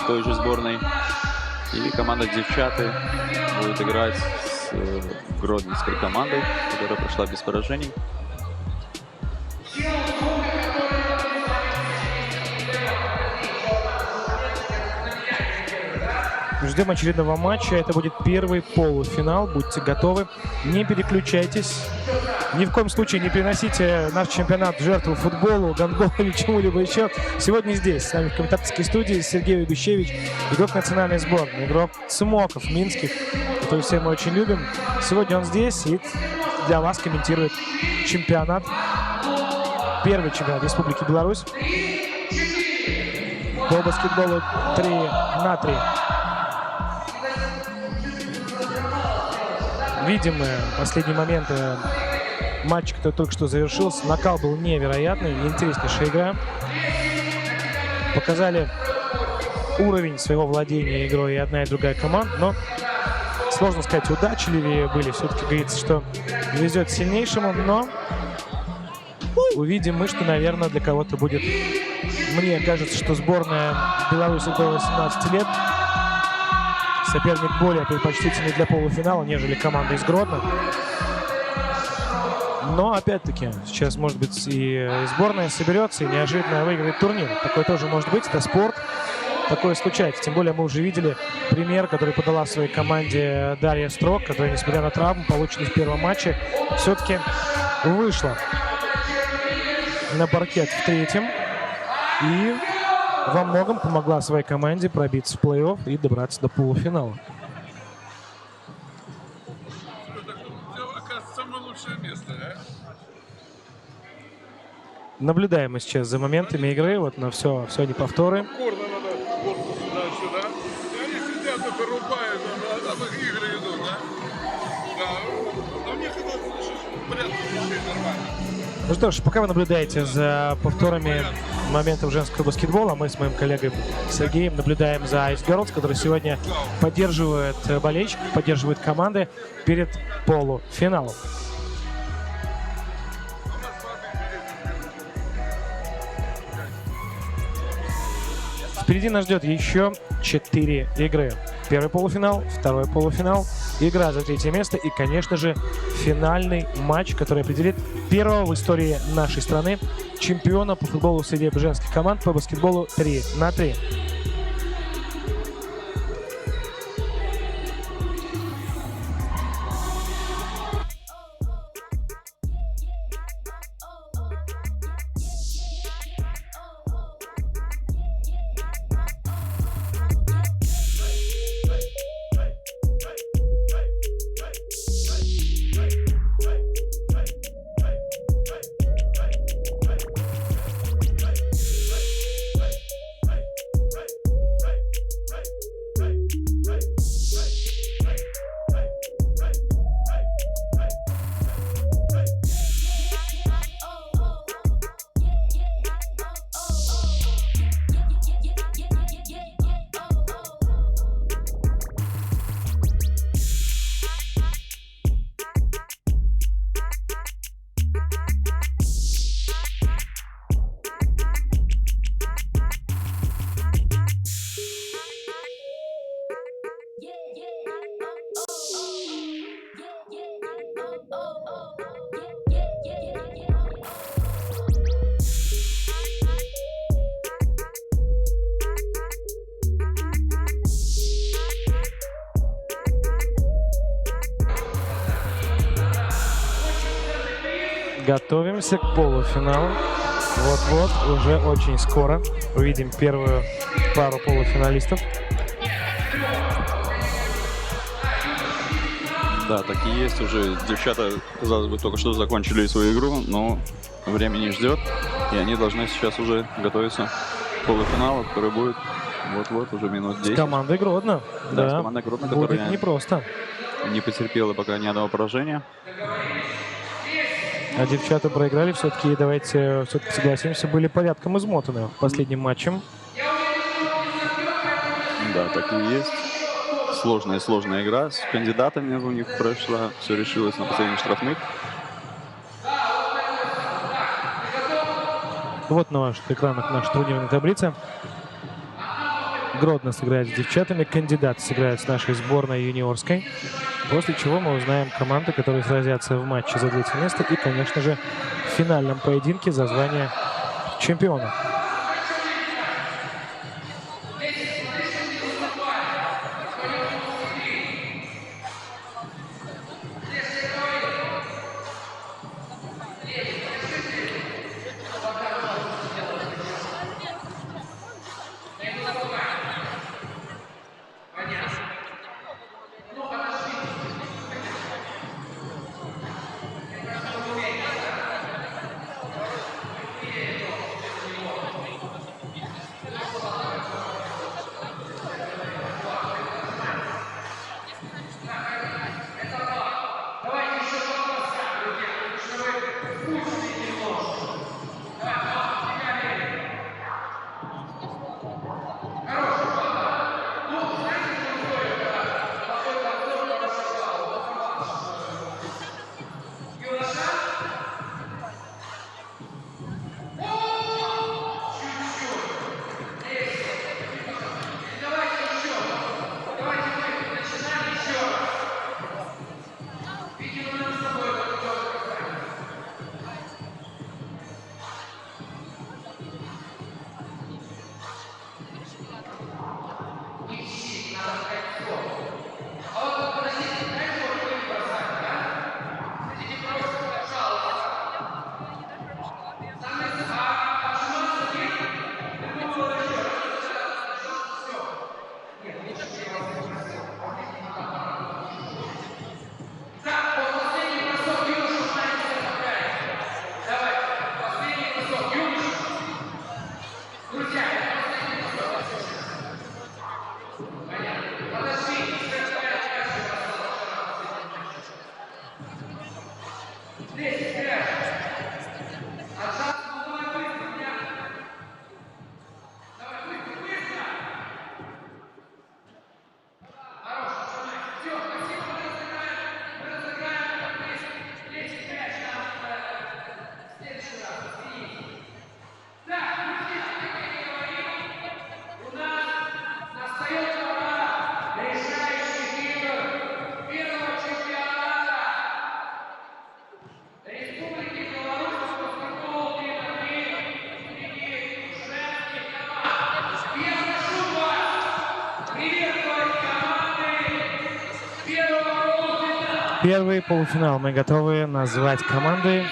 той же сборной. И команда девчаты будет играть с гродненской командой, которая прошла без поражений. Ждем очередного матча. Это будет первый полуфинал. Будьте готовы. Не переключайтесь. Ни в коем случае не приносите наш чемпионат в жертву футболу, гандболу или чему-либо еще. Сегодня здесь, с нами в комментаторской студии Сергей Угущевич, игрок национальной сборной, игрок Цмоков, Минских, который все мы очень любим. Сегодня он здесь и для вас комментирует чемпионат. Первый чемпионат Республики Беларусь по баскетболу 3-на-3. Видим последние моменты матча, который только что завершился. Накал был невероятный, интереснейшая игра. Показали уровень своего владения игрой и одна, и другая команда. Но сложно сказать, удачливее были. Все-таки говорится, что везет сильнейшему. Но увидим мы, что, наверное, для кого-то будет... Мне кажется, что сборная Беларуси до 18 лет соперник более предпочтительный для полуфинала, нежели команда из Гродно. Но, опять-таки, сейчас, может быть, и сборная соберется и неожиданно выиграет турнир. Такое тоже может быть, это спорт. Такое случается. Тем более мы уже видели пример, который подала своей команде Дарья Строк, которая, несмотря на травму, полученную в первом матче, все-таки вышла. на паркет в третьем. И во многом помогла своей команде пробиться в плей-офф и добраться до полуфинала. Оказывается, самое лучшее место, а? Наблюдаем мы сейчас за моментами игры. Вот на все не повторы. Корно надо корпус сюда-сюда. И они сидят и вырубают, а в их игры идут, да? Да. А мне казалось, что в порядке вещей нормально. Ну что ж, пока вы наблюдаете за повторами моментов женского баскетбола, мы с моим коллегой Сергеем наблюдаем за Ice Girls, которые сегодня поддерживают болельщиков, поддерживают команды перед полуфиналом. Впереди нас ждет еще 4 игры. Первый полуфинал, второй полуфинал, игра за третье место и, конечно же, финальный матч, который определит первого в истории нашей страны чемпиона по футболу среди женских команд по баскетболу 3 на 3. Готовимся к полуфиналу. Вот-вот, уже очень скоро увидим первую пару полуфиналистов. Да, так и есть. Уже девчата, казалось бы, только что закончили свою игру, но время не ждет. И они должны сейчас уже готовиться к полуфиналу, который будет вот-вот уже минут 10. С командой Гродно. Да, с командой Гродно, будет которая непросто. не потерпела пока ни одного поражения. А девчата проиграли все-таки, давайте все-таки согласимся, были порядком измотаны последним матчем. Да, так и есть. Сложная игра с кандидатами у них прошла. Все решилось на последних штрафных. Вот на ваших экранах наша турнирная таблица. Гродно сыграет с девчатами, кандидат сыграет с нашей сборной юниорской. После чего мы узнаем команды, которые сразятся в матче за третье место и, конечно же, в финальном поединке за звание чемпиона. Первый полуфинал. Мы готовы назвать команды.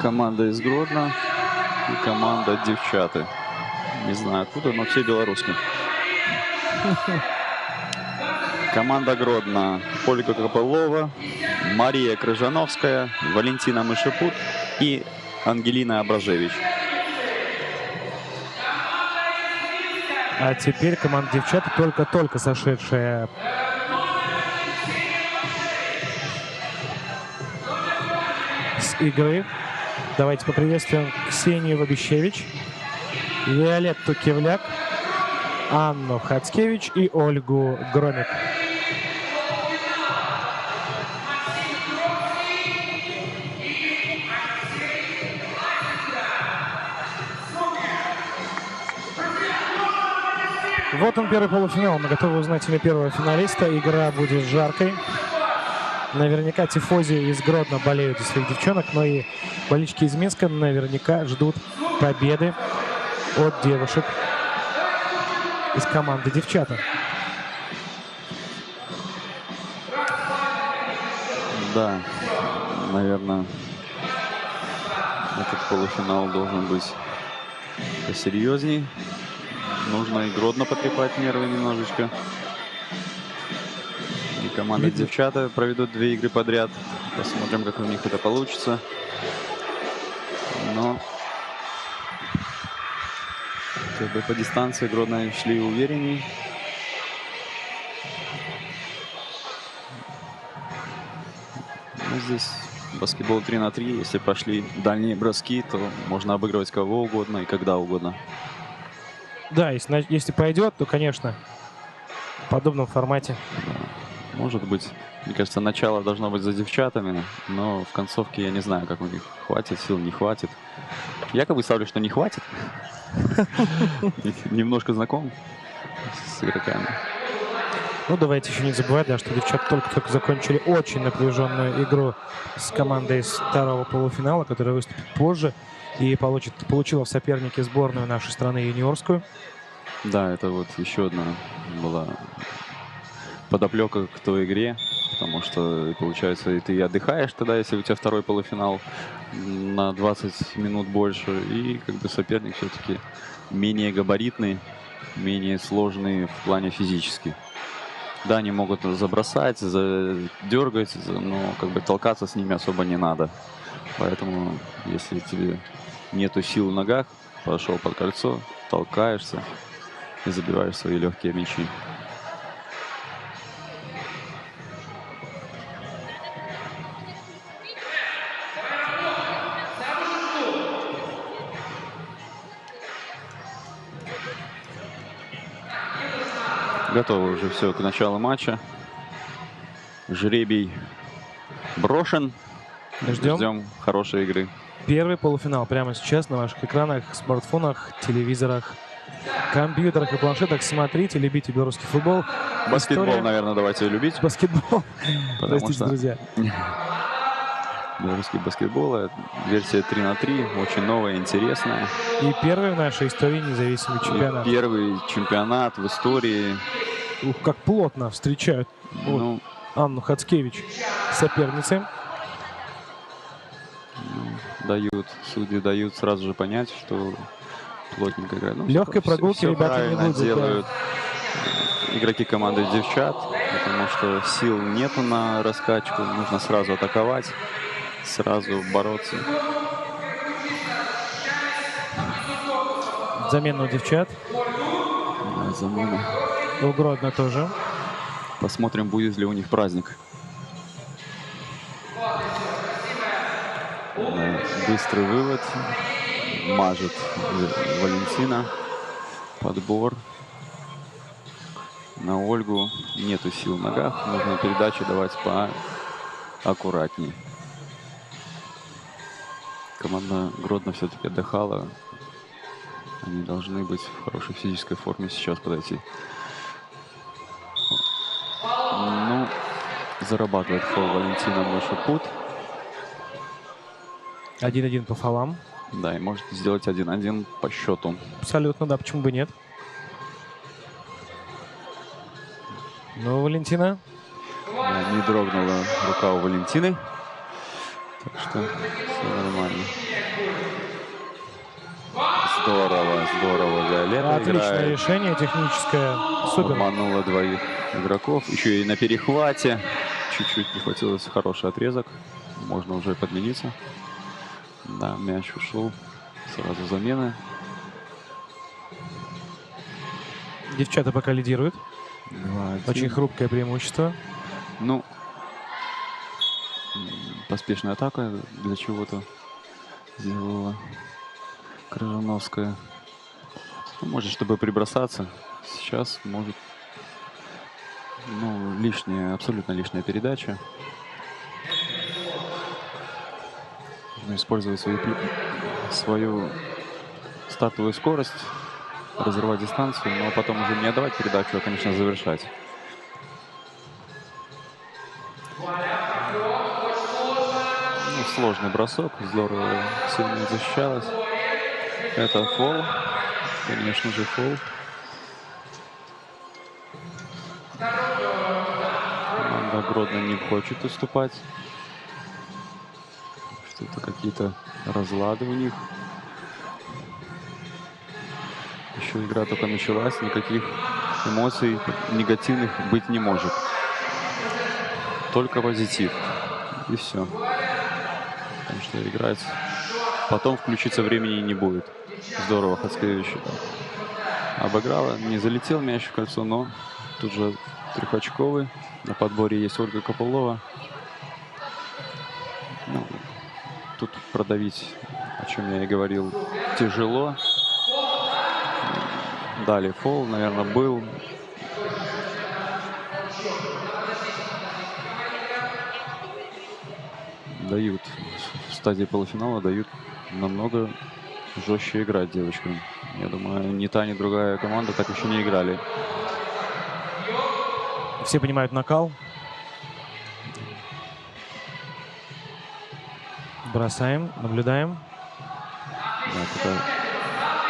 Команда из Гродно и команда девчаты. Не знаю откуда, но все белорусские. Команда Гродно. Ольга Копылова, Мария Крыжановская, Валентина Мышепут и Ангелина Абражевич. А теперь команда девчат, только-только сошедшая с игры. Давайте поприветствуем Ксению Вабищевич, Виолетту Кивляк, Анну Хацкевич и Ольгу Громик. Вот он, первый полуфинал. Мы готовы узнать имя первого финалиста. Игра будет жаркой. Наверняка тифози из Гродно болеют за своих девчонок, но и болельщики из Минска наверняка ждут победы от девушек из команды девчата. Да, наверное, этот полуфинал должен быть посерьезней. Нужно и Гродно потрепать нервы немножечко. И команда девчата проведут 2 игры подряд. Посмотрим, как у них это получится. Но как бы по дистанции Гродно шли уверенней. Но здесь баскетбол 3 на 3. Если пошли дальние броски, то можно обыгрывать кого угодно и когда угодно. Да, если пойдет, то, конечно, в подобном формате. Может быть, мне кажется, начало должно быть за девчатами, но в концовке я не знаю, как у них хватит, сил не хватит. Я как бы ставлю, что не хватит. Немножко знаком с игроками. Ну, давайте еще не забывать, да, что девчата только-только закончили очень напряженную игру с командой из второго полуфинала, которая выступит позже и получила в сопернике сборную нашей страны юниорскую. Да, это вот еще одна была подоплека к той игре, потому что, получается, и ты отдыхаешь тогда, если у тебя второй полуфинал на 20 минут больше, и как бы соперник все-таки менее габаритный, менее сложный в плане физически. Да, они могут забросать, задергать, но как бы толкаться с ними особо не надо. Поэтому, если тебе нету сил в ногах, пошел под кольцо, толкаешься и забиваешь свои легкие мячи. Готово уже все к началу матча. Жребий брошен. Ждем хорошей игры. Первый полуфинал прямо сейчас на ваших экранах, смартфонах, телевизорах, компьютерах и планшетах. Смотрите, любите белорусский футбол. Баскетбол, История... наверное, давайте любить. Баскетбол. Простите, что друзья. Белорусский баскетбол, версия 3 на 3, очень новая, интересная. И первый в нашей истории независимый чемпионат. И первый чемпионат в истории. Ух, как плотно встречают Ну, Анну Хацкевич соперницы. Судьи дают сразу же понять, что плотненько играют. Ну, Легкой прогулки все ребята не правильно будут. делают игроки команды девчат, потому что сил нету на раскачку, нужно сразу атаковать, сразу бороться. Замена у девчат. Замена. У Гродно тоже. Посмотрим, будет ли у них праздник. Быстрый вывод. Мажет Валентина. Подбор. На Ольгу нету сил в ногах. Нужно передачу давать поаккуратней. Команда Гродно все-таки отдыхала. Они должны быть в хорошей физической форме сейчас подойти. Ну, зарабатывает фол Валентина Мышепут. 1-1 по фолам. Да, и может сделать 1-1 по счету. Абсолютно, да, почему бы нет. Ну, Валентина, Да, не дрогнула рука у Валентины. Так что все нормально. Здорово, здорово. Виолетта Отличное играет. решение техническое. Супер. Обманула двоих игроков. Еще и на перехвате. Чуть-чуть не хватило. Хороший отрезок. Можно уже подмениться. Да, мяч ушел. Сразу замена. Девчата пока лидируют. 2-1. Очень хрупкое преимущество. Ну, поспешная атака для чего-то сделала Крыжановская. Ну, может, чтобы прибросаться. Сейчас может, ну, лишняя, абсолютно лишняя передача. Нужно использовать свою стартовую скорость, разрывать дистанцию, но потом уже не отдавать передачу, а, конечно, завершать. Ну, сложный бросок, здорово, сильно защищалась. Это фол, конечно же, фол. Команда Гродно не хочет уступать. Что-то какие-то разлады у них. Еще игра только началась, никаких эмоций негативных быть не может. Только позитив. И все. Потому что играть потом включиться времени не будет. Здорово, Хацкевич обыграла. Не залетел мяч в кольцо, но тут же трехочковый. На подборе есть Ольга Копылова. Ну, тут продавить, о чем я и говорил, тяжело. Далее фол, наверное, был. Дают в стадии полуфинала, дают намного жестче играть девочкам. Я думаю, ни та, ни другая команда так еще не играли. Все понимают накал. Бросаем, наблюдаем. Да, пока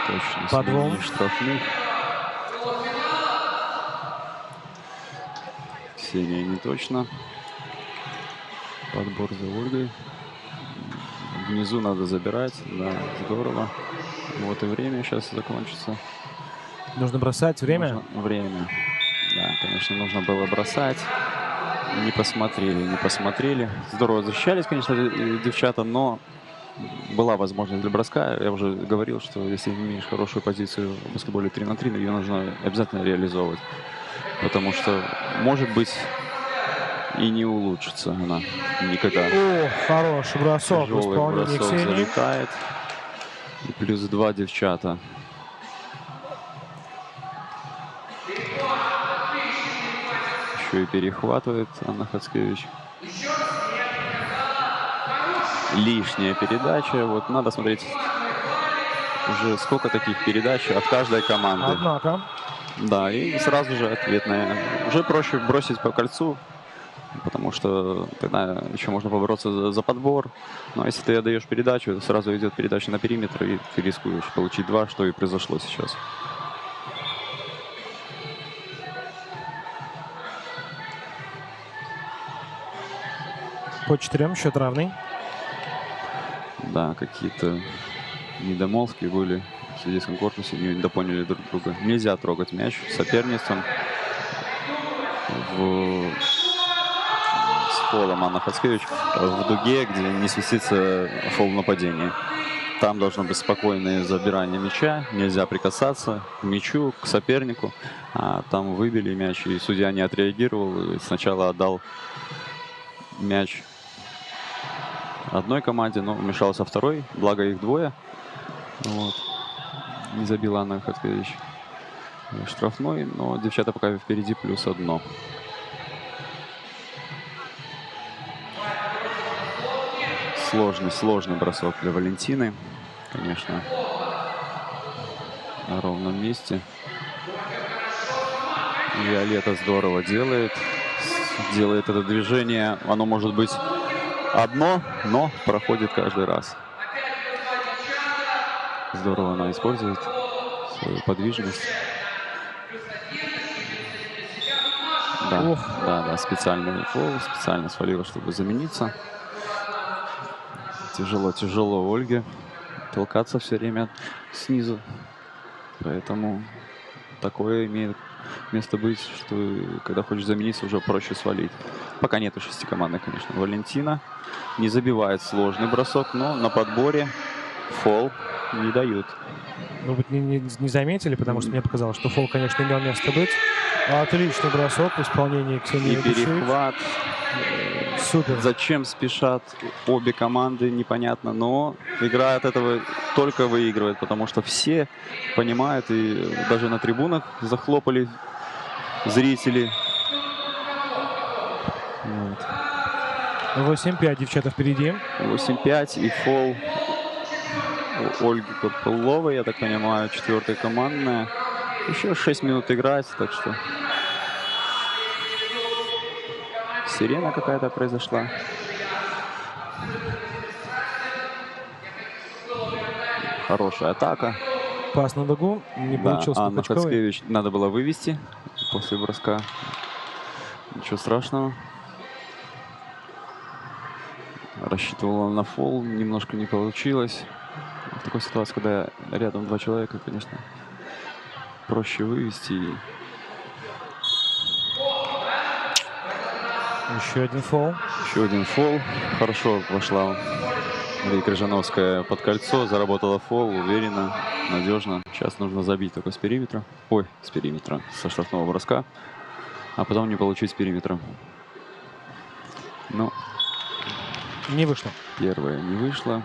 точно Подвол. сменили штрафных. Ксения не точно. Подбор за Ольгой. Внизу надо забирать. Да, здорово. Вот и время сейчас закончится. Нужно бросать. Время. Нужно время. Да, конечно, нужно было бросать. Не посмотрели, не посмотрели. Здорово защищались, конечно, девчата, но была возможность для броска. Я уже говорил, что если имеешь хорошую позицию в баскетболе 3 на 3, ее нужно обязательно реализовывать. Потому что, может быть, и не улучшится она никогда. О, хороший бросок. В Тяжелый исполнении бросок Ксении. залетает. И плюс 2 девчата. Еще и перехватывает Анна Хацкевич. Лишняя передача. Вот надо смотреть уже сколько таких передач от каждой команды. Однако. Да, и сразу же ответная. Уже проще бросить по кольцу, потому что тогда еще можно побороться за подбор. Но если ты отдаешь передачу, сразу идет передача на периметр, и ты рискуешь получить 2, что и произошло сейчас. По 4 счет равный. Да, какие-то недомолвки были в судейском корпусе, не допоняли друг друга. Нельзя трогать мяч соперницам. С фолом Анна Хацкевич в дуге, где не свистится фол нападения. Там должно быть спокойное забирание мяча, нельзя прикасаться к мячу, к сопернику. А там выбили мяч, и судья не отреагировал. И сначала отдал мяч одной команде, но вмешался второй, благо их двое. Вот. Не забила Анна Хацкевич штрафной, но девчата пока впереди +1. Сложный бросок для Валентины. Конечно, на ровном месте. Виолетта здорово делает это движение. Оно может быть одно, но проходит каждый раз. Здорово она использует свою подвижность. Да, да, специальный фол, специально свалила, чтобы замениться. Тяжело Ольге толкаться все время снизу. Поэтому такое имеет место быть, что когда хочешь замениться, уже проще свалить. Пока нету шестикомандной, конечно. Валентина не забивает сложный бросок, но на подборе фол не дают. Ну, вот не заметили, потому что мне показалось, что фол, конечно, имел место быть. Отличный бросок в исполнении Ксении И Бушевич. перехват. Супер. Зачем спешат обе команды, непонятно. Но игра от этого только выигрывает, потому что все понимают, и даже на трибунах захлопали зрители. Вот. 8-5, девчата впереди. 8-5 и фол у Ольги Копыловой, я так понимаю, 4-я командная. Еще 6 минут играть, так что сирена какая-то произошла. Хорошая атака. Пас на дугу. Не Да, получился Анна Пухачковой. Хацкевич надо было вывести после броска. Ничего страшного. Рассчитывала на фол, немножко не получилось. В такой ситуации, когда рядом два человека, конечно, проще вывести. Еще один фол. Еще один фол. Хорошо вошла Мария Крыжановская под кольцо, заработала фол, уверенно, надежно. Сейчас нужно забить только с периметра. Ой, с периметра, со штрафного броска. А потом не получить с периметра. Ну, Не вышло. первое не вышло.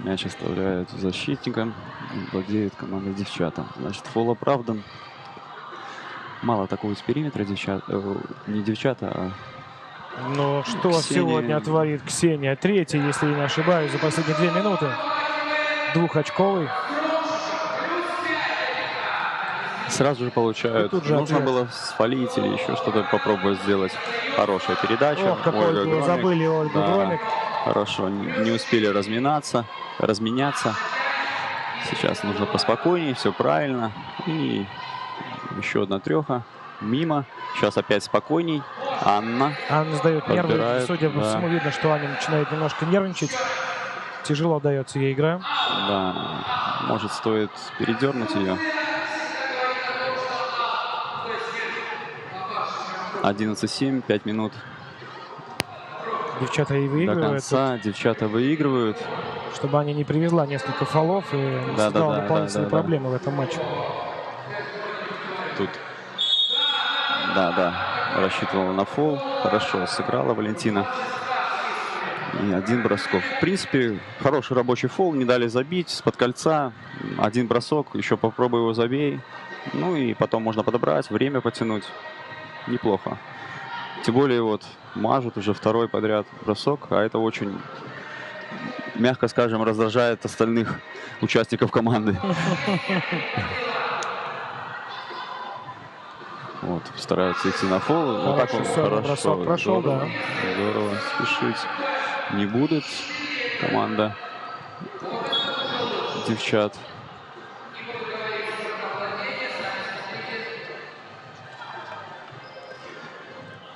Мяч оставляют защитникам. Владеет команда девчата. Значит, фол оправдан. Мало атакуют с периметра девчата. Не девчата, а Но что Ксения. сегодня творит Ксения? Третий, если я не ошибаюсь, за последние 2 минуты. Двухочковый. сразу же получают. И тут же Нужно ответ. было свалить или еще что-то попробовать сделать. Хорошая передача. Ох, как Ольга Ольгу Громик. забыли, Ольгу Да, Громик. хорошо. Не успели разменяться. Сейчас нужно поспокойнее, все правильно. И еще одна треха. Мимо. Сейчас опять спокойней. Анна. Анна сдает нервы. Подбирает, Судя по да. всему, видно, что Аня начинает немножко нервничать. Тяжело дается ей игра. Да, может, стоит передернуть ее. 11-7, 5 минут Девчата и до выигрывают. конца. Девчата выигрывают. Чтобы Аня не привезла несколько фолов и не Да, создала да, дополнительные да. проблемы в этом матче. Тут, да, рассчитывала на фол. Хорошо сыграла Валентина. И один бросков. В принципе, хороший рабочий фол. Не дали забить с-под кольца. Один бросок. Еще попробуй его забей. Ну и потом можно подобрать, время потянуть. Неплохо. Тем более вот мажут уже второй подряд бросок. А это очень, мягко скажем, раздражает остальных участников команды. Вот, стараются идти на фол. Вот так он Хороший бросок прошел, здорово, да. здорово. Спешить не будет команда девчат.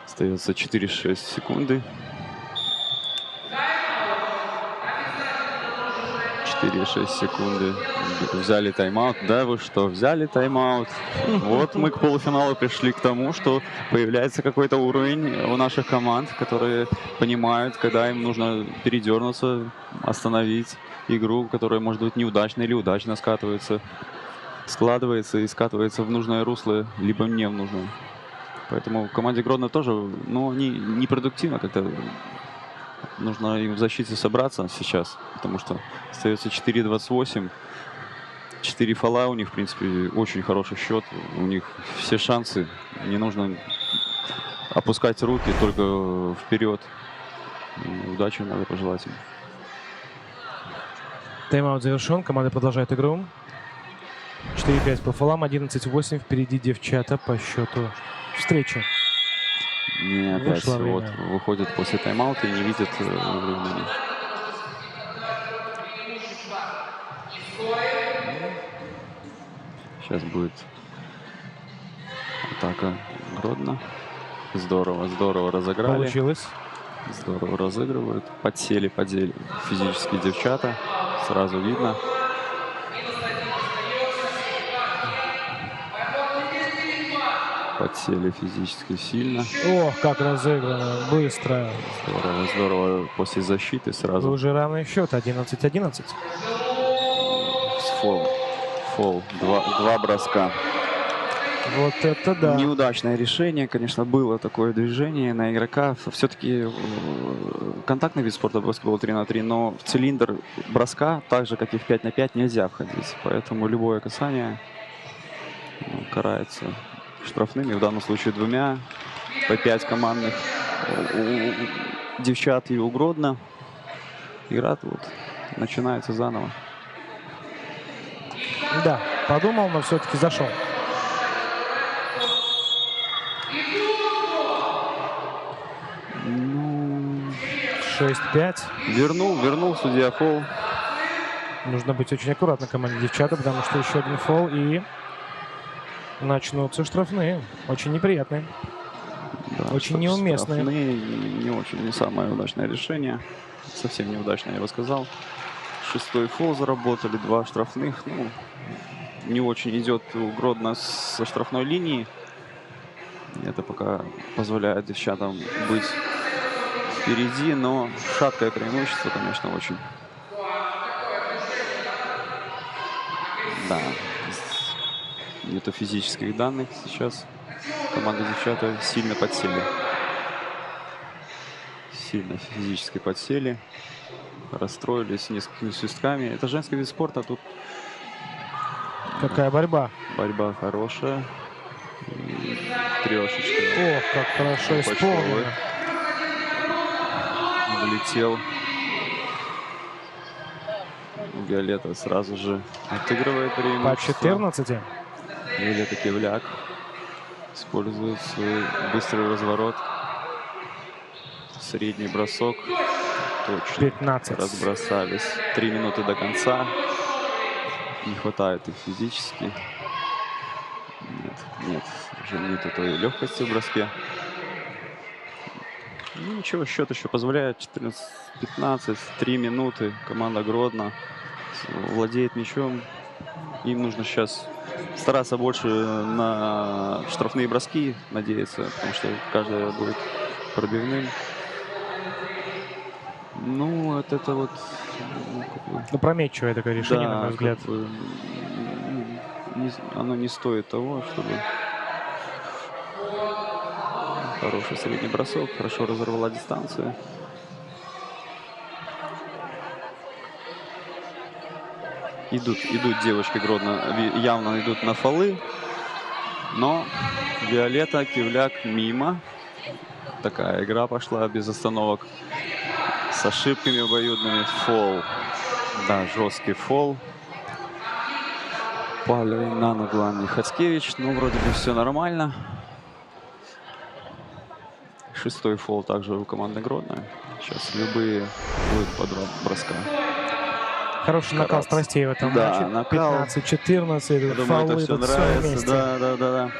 Остается 4-6 секунды. 4-6 секунды. Взяли тайм-аут. Да вы что, взяли тайм-аут? Вот мы к полуфиналу пришли к тому, что появляется какой-то уровень у наших команд, которые понимают, когда им нужно передернуться, остановить игру, которая может быть неудачно или удачно складывается и скатывается в нужное русло, либо не в нужное. Поэтому команде Гродно тоже, ну, они непродуктивно как-то. Нужно им в защите собраться сейчас, потому что остается 4-28. 4 фола у них, в принципе, очень хороший счет. У них все шансы. Не нужно опускать руки, только вперед. И удачи надо пожелать им. Тайм-аут завершен. Команда продолжает игру. 4-5 по фолам, 11-8. Впереди девчата по счету встречи. Не, опять Вышло вот время. выходят после тайм-аута и не видят времени. Сейчас будет атака Гродно. Здорово, здорово разыграли. Получилось. Здорово разыгрывают. Подсели физические девчата. Сразу видно. Подсели физически сильно. Ох, как разыграно. Быстро. Здорово, здорово. После защиты Вы сразу уже равный счет. 11-11. фол. Фол. Два броска. Вот это да. Неудачное решение, конечно, было такое движение на игрока. Все-таки контактный вид спорта баскетбол 3 на 3, но в цилиндр броска, так же как и в 5 на 5, нельзя входить. Поэтому любое касание карается штрафными, в данном случае 2, по 5 командных. У девчат и у Гродно игра вот начинается заново. Да, подумал, но все-таки зашел. Ну, 6-5. вернул судья фол. Нужно быть очень аккуратно команде девчата, потому что еще один фол и начнутся штрафные. Очень неприятные. Да, Очень неуместные. Штрафные, не очень, не самое удачное решение. Совсем неудачно, я бы сказал. 6-й фол заработали, 2 штрафных. Ну, не очень идет у Гродно со штрафной линии. Это пока позволяет девчатам быть впереди, но шаткое преимущество, конечно, очень. Да, нету физических данных сейчас. Команда девчата сильно подсели. Сильно физически подсели. Расстроились несколькими свистками. Это женский вид спорта. Тут Какая борьба. борьба хорошая. Трешечка. Ох, как хорошо исполнено. Влетел. Виолетта сразу же отыгрывает По преимущество. 14. Виолетта Кивляк использует свой быстрый разворот. Средний бросок. Точно. 15. Разбросались. 3 минуты до конца. Не хватает их физически. Нет, уже нет той легкости в броске. Ну, ничего, счет еще позволяет. 14-15, 3 минуты. Команда Гродно владеет мячом. Им нужно сейчас стараться больше на штрафные броски надеяться, потому что каждая будет пробивным. Ну, вот это вот... Опрометчивое такое решение, да, на мой взгляд. как бы, оно не стоит того, чтобы... Хороший средний бросок, хорошо разорвала дистанцию. Идут девочки Гродно, явно идут на фолы. Но Виолетта Кивляк мимо. Такая игра пошла без остановок. С ошибками обоюдными. Фол. Да, жесткий фол. Пали на ногу Анне Хацкевич. Ну, вроде бы все нормально. 6-й фол также у команды Гродно. Сейчас любые будут по 2 броска. Хороший накал страстей в этом Да, матче. накал. 15-14. Я думаю, Фолы, это все тут всё нравится. вместе. Да.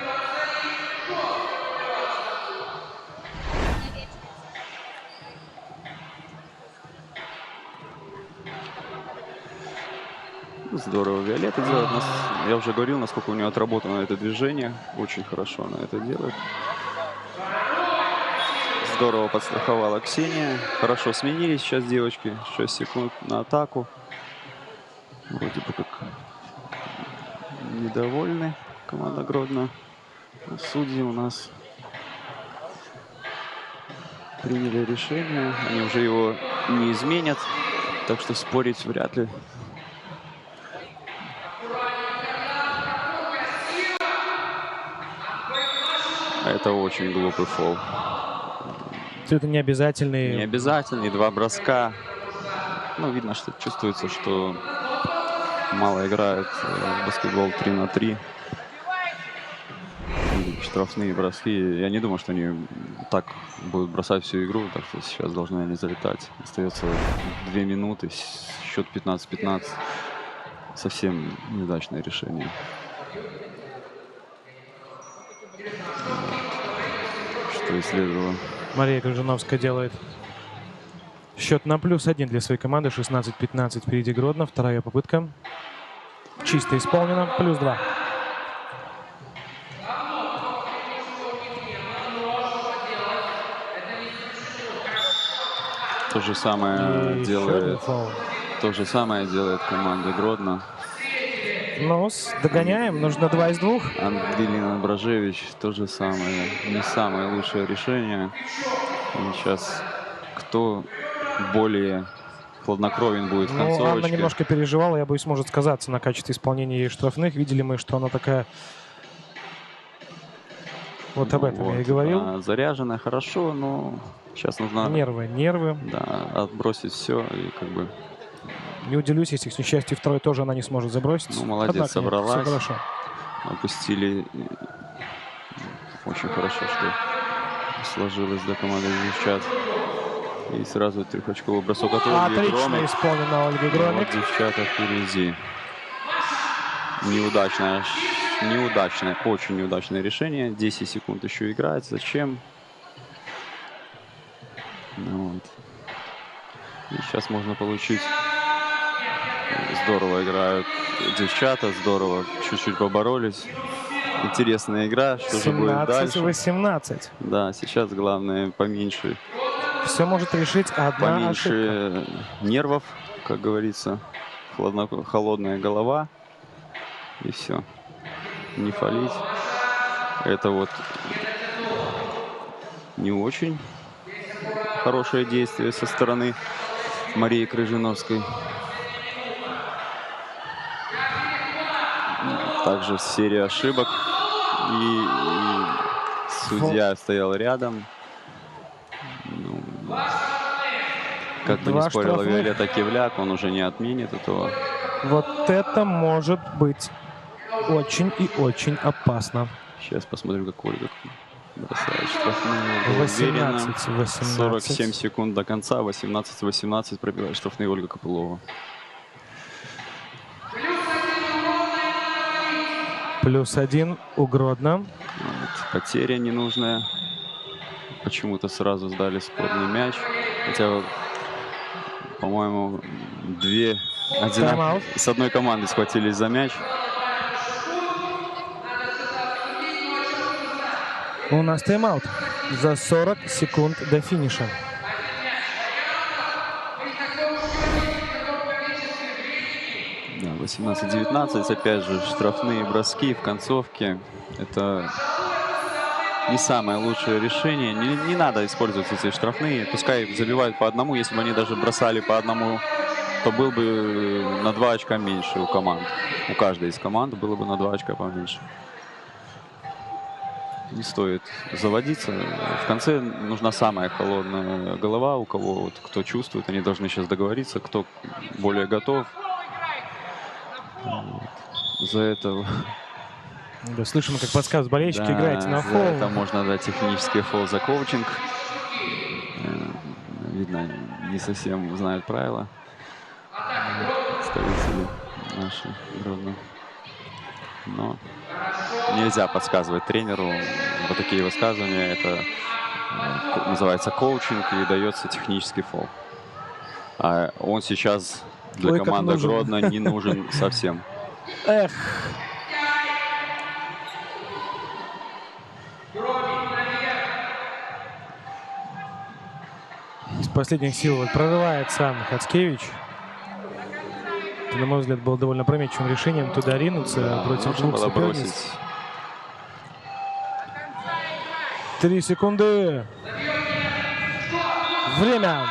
Здорово Виолетта делает. Я уже говорил, насколько у нее отработано это движение. Очень хорошо она это делает. Здорово подстраховала Ксения. Хорошо сменились сейчас девочки. 6 секунд на атаку. Вроде бы как недовольны команда Гродно. Судьи у нас приняли решение. Они уже его не изменят. Так что спорить вряд ли. Это очень глупый фол. Это не обязательный. Не обязательный, 2 броска. Ну, видно, что чувствуется, что мало играют в баскетбол 3 на 3. И штрафные броски. Я не думаю, что они так будут бросать всю игру. Так что сейчас должны они залетать. Остается 2 минуты. Счет 15-15. Совсем неудачное решение. Что этого и следовало. Мария Крыжановская делает счет на +1 для своей команды. 16-15 впереди Гродно. Вторая попытка. Чисто исполнена. +2. То же самое И делает, еще один фаул. то же самое делает команда Гродно. Ну, догоняем. Нужно 2 из 2. Ангелина Абражевич, то же самое. Не самое лучшее решение. И сейчас кто более хладнокровен будет в Ну, Анна концовочке. немножко переживала. Я боюсь, может сказаться на качестве исполнения ей штрафных. Видели мы, что она такая... Вот об этом я и говорил. Она заряженная хорошо, но сейчас нужно Нервы. да, отбросить все и как бы... Не удивлюсь, если, к несчастью, второй тоже она не сможет забросить. Ну, молодец, Однако нет, собралась. всё хорошо. Опустили. Очень хорошо, что сложилось для команды девчат. И сразу трехочковый бросок от Ольги Отлично Громик. исполнена Ольга Громик. Вот девчата впереди. Неудачное, очень неудачное решение. 10 секунд еще играть. Зачем? Ну вот. И сейчас можно получить. Здорово играют девчата, здорово чуть-чуть поборолись. Интересная игра, что же будет дальше. 17-18. Да, сейчас главное поменьше, Все может решить одна ошибка. поменьше нервов, как говорится, холодная голова и все. Не фалить. Это вот не очень хорошее действие со стороны Марии Крыжановской. Также серия ошибок. И судья стоял рядом. Ну, как бы не 2 спорила штрафных. Виолетта Кивляк, он уже не отменит этого. Вот это может быть очень и очень опасно. Сейчас посмотрим, как Ольга бросает штрафные. 18-18. 47 секунд до конца. 18-18 пробивает штрафные Ольга Копылова. +1 у Гродно. Вот, потеря ненужная. Почему-то сразу сдали спорный мяч. Хотя, по-моему, Тайм-аут. с одной команды схватились за мяч. У нас тайм-аут за 40 секунд до финиша. Да, 18-19. Опять же, штрафные броски в концовке. Это не самое лучшее решение. Не надо использовать эти штрафные. Пускай забивают по одному. Если бы они даже бросали по одному, то был бы на 2 очка меньше у команд. У каждой из команд было бы на 2 очка поменьше. Не стоит заводиться. В конце нужна самая холодная голова. У кого, вот, кто чувствует, они должны сейчас договориться, кто более готов. За это... Да, слышим, как подсказывают болельщики, Да, играете на за фол. это можно дать технический фол за коучинг. Видно, не совсем знают правила представители наши Гродно. Но нельзя подсказывать тренеру. Вот такие высказывания. Это называется коучинг и дается технический фол. А он сейчас для Ой, как команды нужен. Гродно не нужен совсем. Эх. Из последних сил вот прорывается Анна Хацкевич. Это, на мой взгляд, было довольно опрометчивым решением туда ринуться против Нужно двух было соперниц. бросить. 3 секунды. Время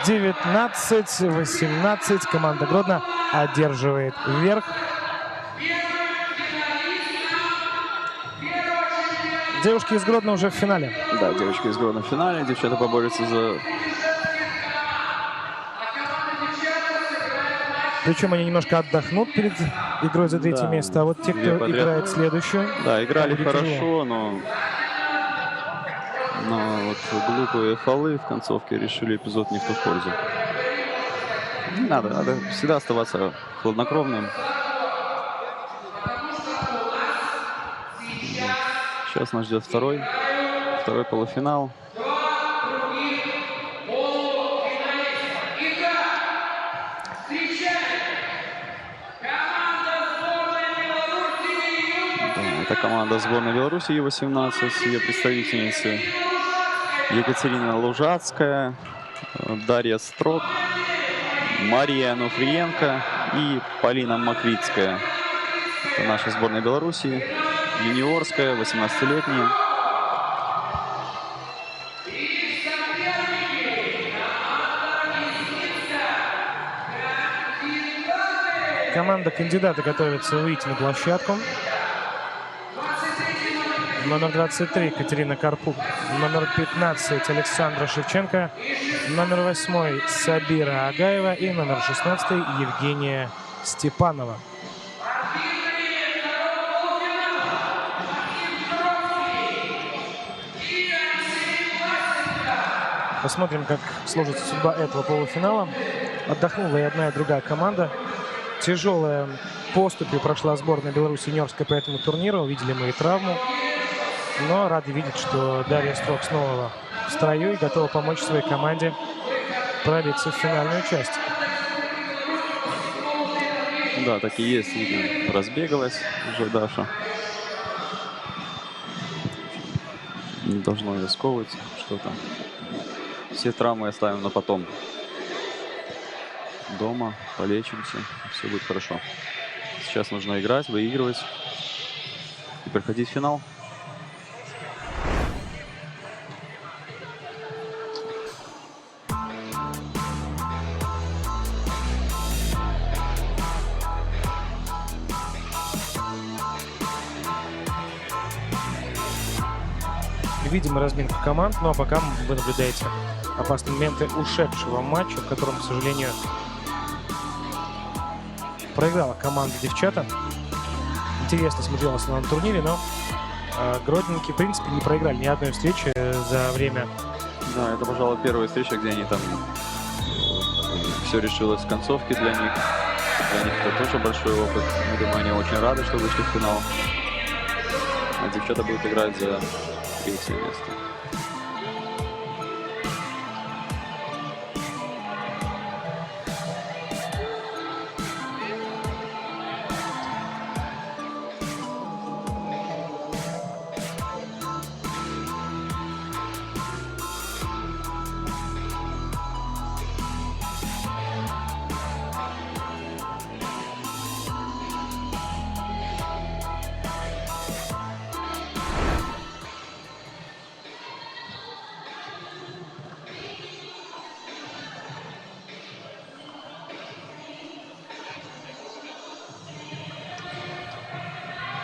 19-18. Команда Гродно одерживает верх. Девушки из Гродно уже в финале. Да, девочки из Гродно в финале. Девчата поборются за... Причем они немножко отдохнут перед игрой за третье Да, место. А вот те, две кто подряд. играет следующую, Да, играли будет тяжело. хорошо, но вот глупые фолы в концовке решили эпизод не в ту пользу. Не надо всегда оставаться хладнокровным. Сейчас нас ждет второй Второй полуфинал. Да, это команда сборной Беларуси Ю-18 с ее представительницей Екатерина Лужацкая, Дарья Строк, Мария Ануфриенко и Полина Макритская. Это наша сборная Беларуси, юниорская, 18-летняя. Команда кандидата готовится выйти на площадку. Номер 23 Катерина Карпук, номер 15 Александра Шевченко, номер 8 Сабира Агаева и номер 16 Евгения Степанова. Посмотрим, как сложится судьба этого полуфинала. Отдохнула и одна, и другая команда. Тяжелая поступью прошла сборная Беларуси юниорская по этому турниру. Увидели мы и травму. Но рады видеть, что Дарья Строк снова в строю и готова помочь своей команде пробиться в финальную часть. Да, так и есть. Видно, разбегалась уже Даша. Не должно ее сковывать что-то. Все травмы оставим на потом. Дома полечимся, все будет хорошо. Сейчас нужно играть, выигрывать и проходить финал. Видимо, разминку команд, ну а пока вы наблюдаете опасные моменты ушедшего матча, в котором, к сожалению, проиграла команда девчата. Интересно смотрелось на турнире, но гродненки, в принципе, не проиграли ни одной встречи за время. Да, это, пожалуй, первая встреча, где они там все решилось в концовке для них. Для них это тоже большой опыт. Я думаю, они очень рады, что вышли в финал. А девчата будут играть за третье место.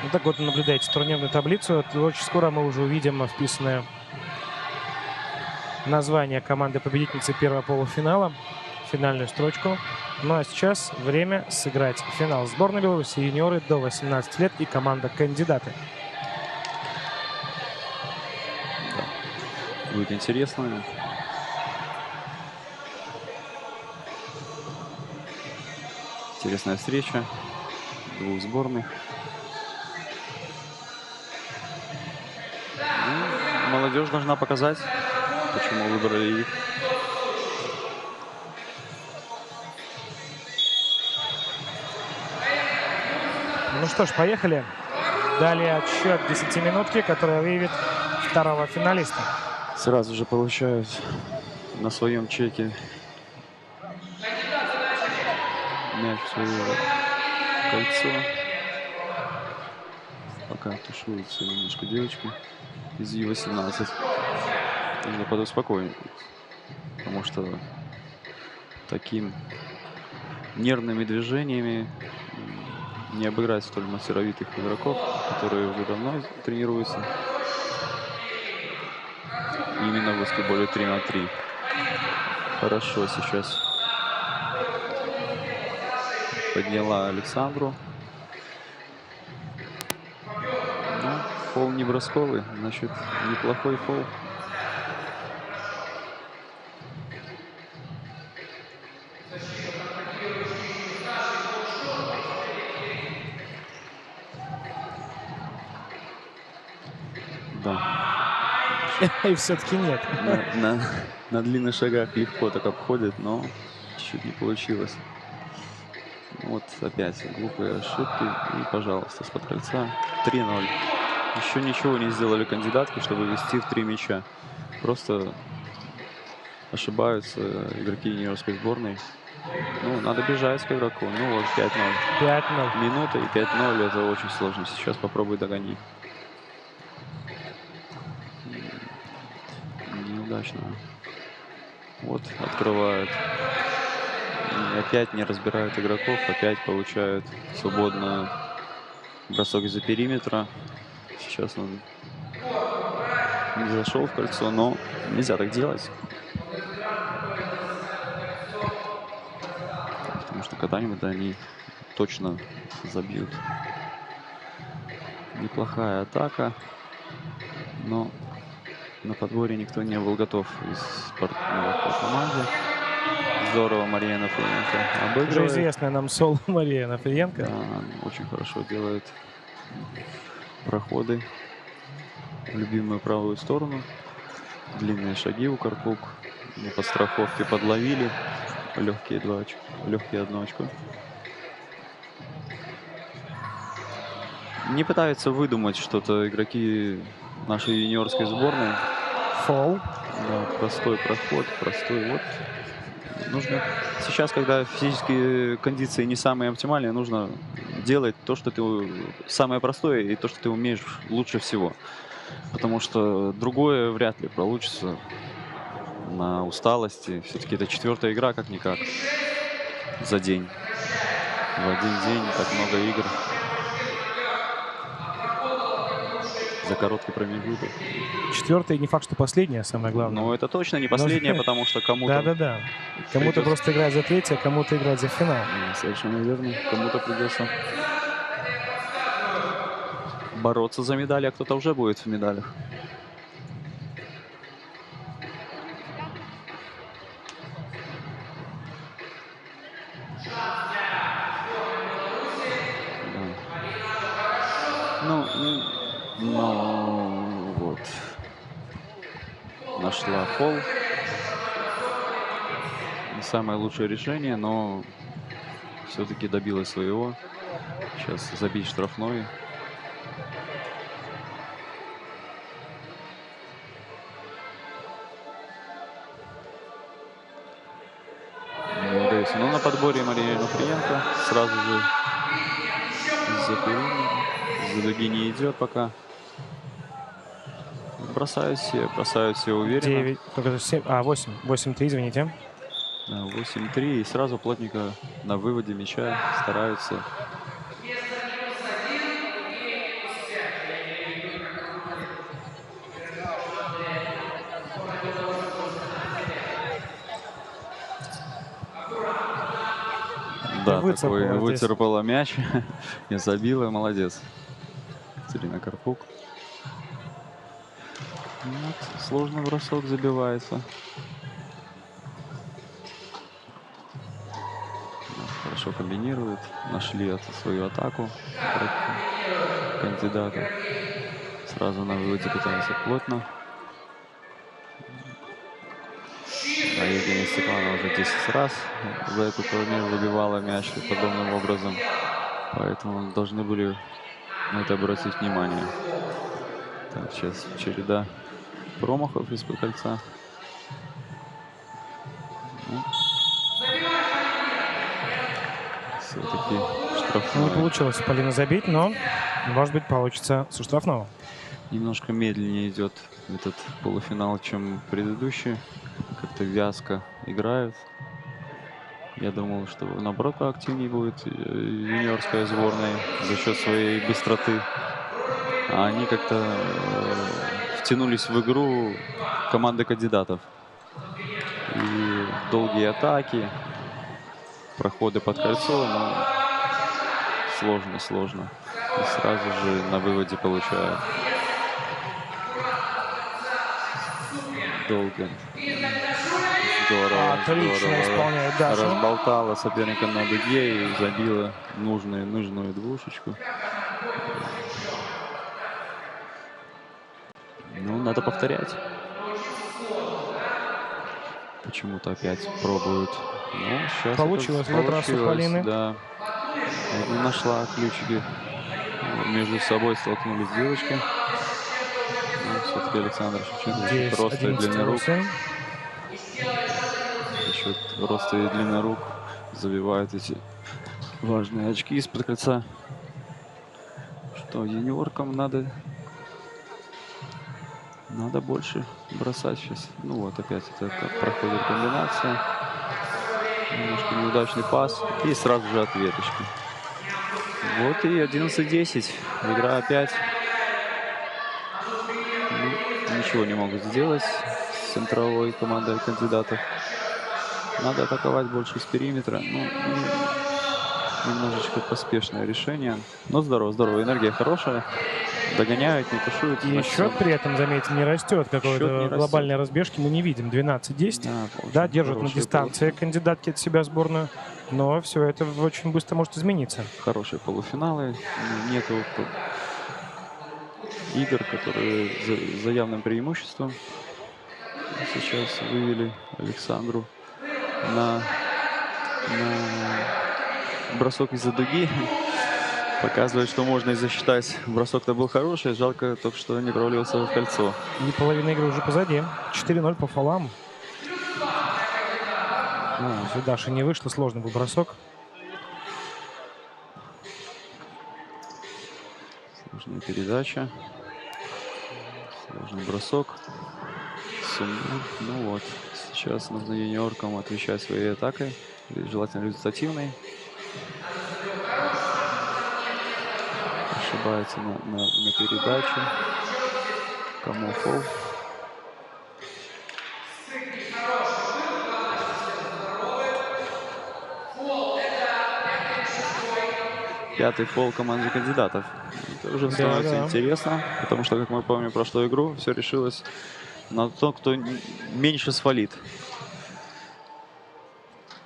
Ну так вот, наблюдаете турнирную таблицу. Очень скоро мы уже увидим вписанное название команды победительницы первого полуфинала, финальную строчку. Ну а сейчас время сыграть финал. Сборная Беларуси юниоры до 18 лет и команда кандидаты. Будет интересно. Интересная встреча двух сборных. Ну, молодежь должна показать, почему выбрали их. Ну что ж, поехали. Далее отсчет 10-минутки, которая выявит второго финалиста. Сразу же получают на своем чеке мяч в свое кольцо. Пока тушуются немножко девочки из Ю-18. Нужно подуспокоить, потому что таким нервными движениями не обыграть столь мастеровитых игроков, которые уже давно тренируются именно в баскетболе 3 на 3. Хорошо сейчас подняла Александру. Ну, фол не бросковый, значит, неплохой фол. Да, И все-таки нет. На длинных шагах легко так обходит, но чуть-чуть не получилось. Вот опять глупые ошибки. И, пожалуйста, с-под кольца 3-0. Еще ничего не сделали кандидатки, чтобы вести в 3 мяча. Просто ошибаются игроки юниорской сборной. Ну, надо бежать к игроку. Ну вот, 5-0. 5-0. Минута и 5-0. Это очень сложно. Сейчас попробуй догони. Неудачно. Вот, открывают. И опять не разбирают игроков. Опять получают свободно бросок из-за периметра. Сейчас он не зашел в кольцо, но нельзя так делать. Потому что когда-нибудь они точно забьют. Неплохая атака, но на подборе никто не был готов из партнеров по команде. Здорово Мария Нафриенко Уже обыгрывает. известная нам соло Мария Нафриенко. Да, очень хорошо делает проходы в любимую правую сторону. Длинные шаги у Карпук. На подстраховке подловили. Легкие 2 очка. Легкие 1 очко. Не пытаются выдумать что-то игроки нашей юниорской сборной. Фол. Да, простой проход, простой вот. Нужно сейчас, когда физические кондиции не самые оптимальные, нужно делать то, что ты самое простое и то, что ты умеешь лучше всего. Потому что другое вряд ли получится на усталости. Все-таки это 4-я игра, как-никак, за день. В один день так много игр. За короткий промежуток. 4-я, не факт, что последняя, самое главное. Но это точно не последняя, потому что кому-то... Да-да-да. Кому-то просто играть за 3-е, а кому-то играть за финал. Да, совершенно верно. Кому-то придется бороться за медали, а кто-то уже будет в медалях. Да. Ну, вот. Нашла фол. Не самое лучшее решение, но все-таки добилась своего. Сейчас забить штрафной. Ну, на подборе Мария Нафриенко сразу же за периметра. За дуги не идет пока. Бросают все уверенно. 9, 7, 8. 8-3, извините. Да, 8-3. И сразу плотненько на выводе мяча стараются. Да, такой выцарапала мяч и забила. Молодец. Катерина Карпук. Вот, сложный бросок забивается. Хорошо комбинирует. Нашли свою атаку кандидата. Сразу на выводе пытаются плотно. А Евгения Степанова уже 10 раз за этот турнир выбивала мяч подобным образом. Поэтому должны были на это обратить внимание. Так, сейчас череда промахов из-под кольца. Все-таки штрафной. Не получилось у Полины забить, но, может быть, получится со штрафного. Немножко медленнее идет этот полуфинал, чем предыдущий. Как-то вязко играют. Я думал, что наоборот поактивнее будет юниорская сборная за счет своей быстроты. А они как-то втянулись в игру команды кандидатов. И долгие атаки, проходы под кольцо, но сложно. И сразу же на выводе получают. Долго. Здорово. Отлично исполняет Даша. Разболтала соперника на дуге и забила нужную двушечку. Ну, надо повторять. Почему-то опять пробуют. Ну, сейчас Получилось в этот раз у Полины. да. Видно, нашла ключики. Между собой столкнулись девочки. Ну, все-таки Александр Шевченко за счет роста и длины рук. 11-8. За счет роста и длины рук забивают эти важные очки из-под кольца. Что юниоркам надо больше бросать сейчас. Ну вот опять это проходит комбинация. Немножко неудачный пас. И сразу же ответочка. Вот и 11-10. Игра опять. Ну, ничего не могут сделать с центровой командой кандидатов. Надо атаковать больше с периметра. Ну, немножечко поспешное решение. Но здорово. Энергия хорошая. Догоняют, не тушуют. И счет при этом, заметьте, не растет. Какой-то глобальной разбежки мы не видим. 12-10. Да, держат на дистанции кандидатки от себя сборную. Но все это очень быстро может измениться. Хорошие полуфиналы. Нету игр, которые за явным преимуществом. Сейчас вывели Александру на бросок из-за дуги. Показывает, что можно и засчитать. Бросок-то был хороший. Жалко только, что не провалился в кольцо. И половина игры уже позади. 4-0 по фолам. Если Даша не вышла, сложный был бросок. Сложная передача. Сложный бросок. Ну вот. Сейчас нужно юниоркам отвечать своей атакой. Желательно результативной. Ошибается на передачу. Кому фол? Пятый фол команде кандидатов. Это уже становится интересно, потому что, как мы помним прошлую игру, все решилось на то, кто меньше сфалит.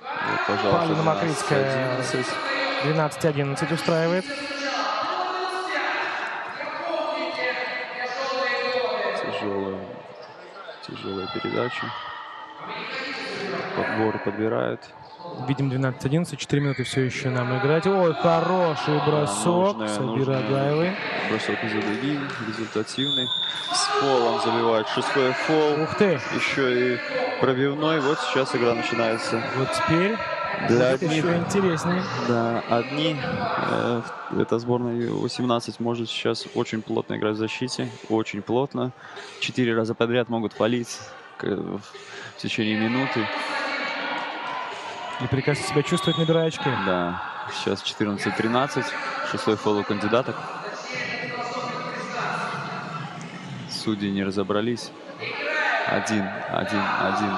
Вот, пожалуйста, Полина Макритская 12-11 устраивает. Тяжелая передача. Подбор подбирают. Видим 12-11, 4 минуты все еще нам играть. Ой, хороший бросок. Сабира Агаевой. Бросок из-за дуги, результативный. С фолом забивает. 6-й фол. Ух ты. Еще и пробивной. Вот сейчас игра начинается. Вот теперь для будет еще интереснее. Да, одни. Эта сборная 18 может сейчас очень плотно играть в защите. Очень плотно. 4 раза подряд могут фолить в течение минуты. И прекрасно себя чувствовать, набирая очки. Да, сейчас 14-13. 6-й фол у кандидаток. Судьи не разобрались. Один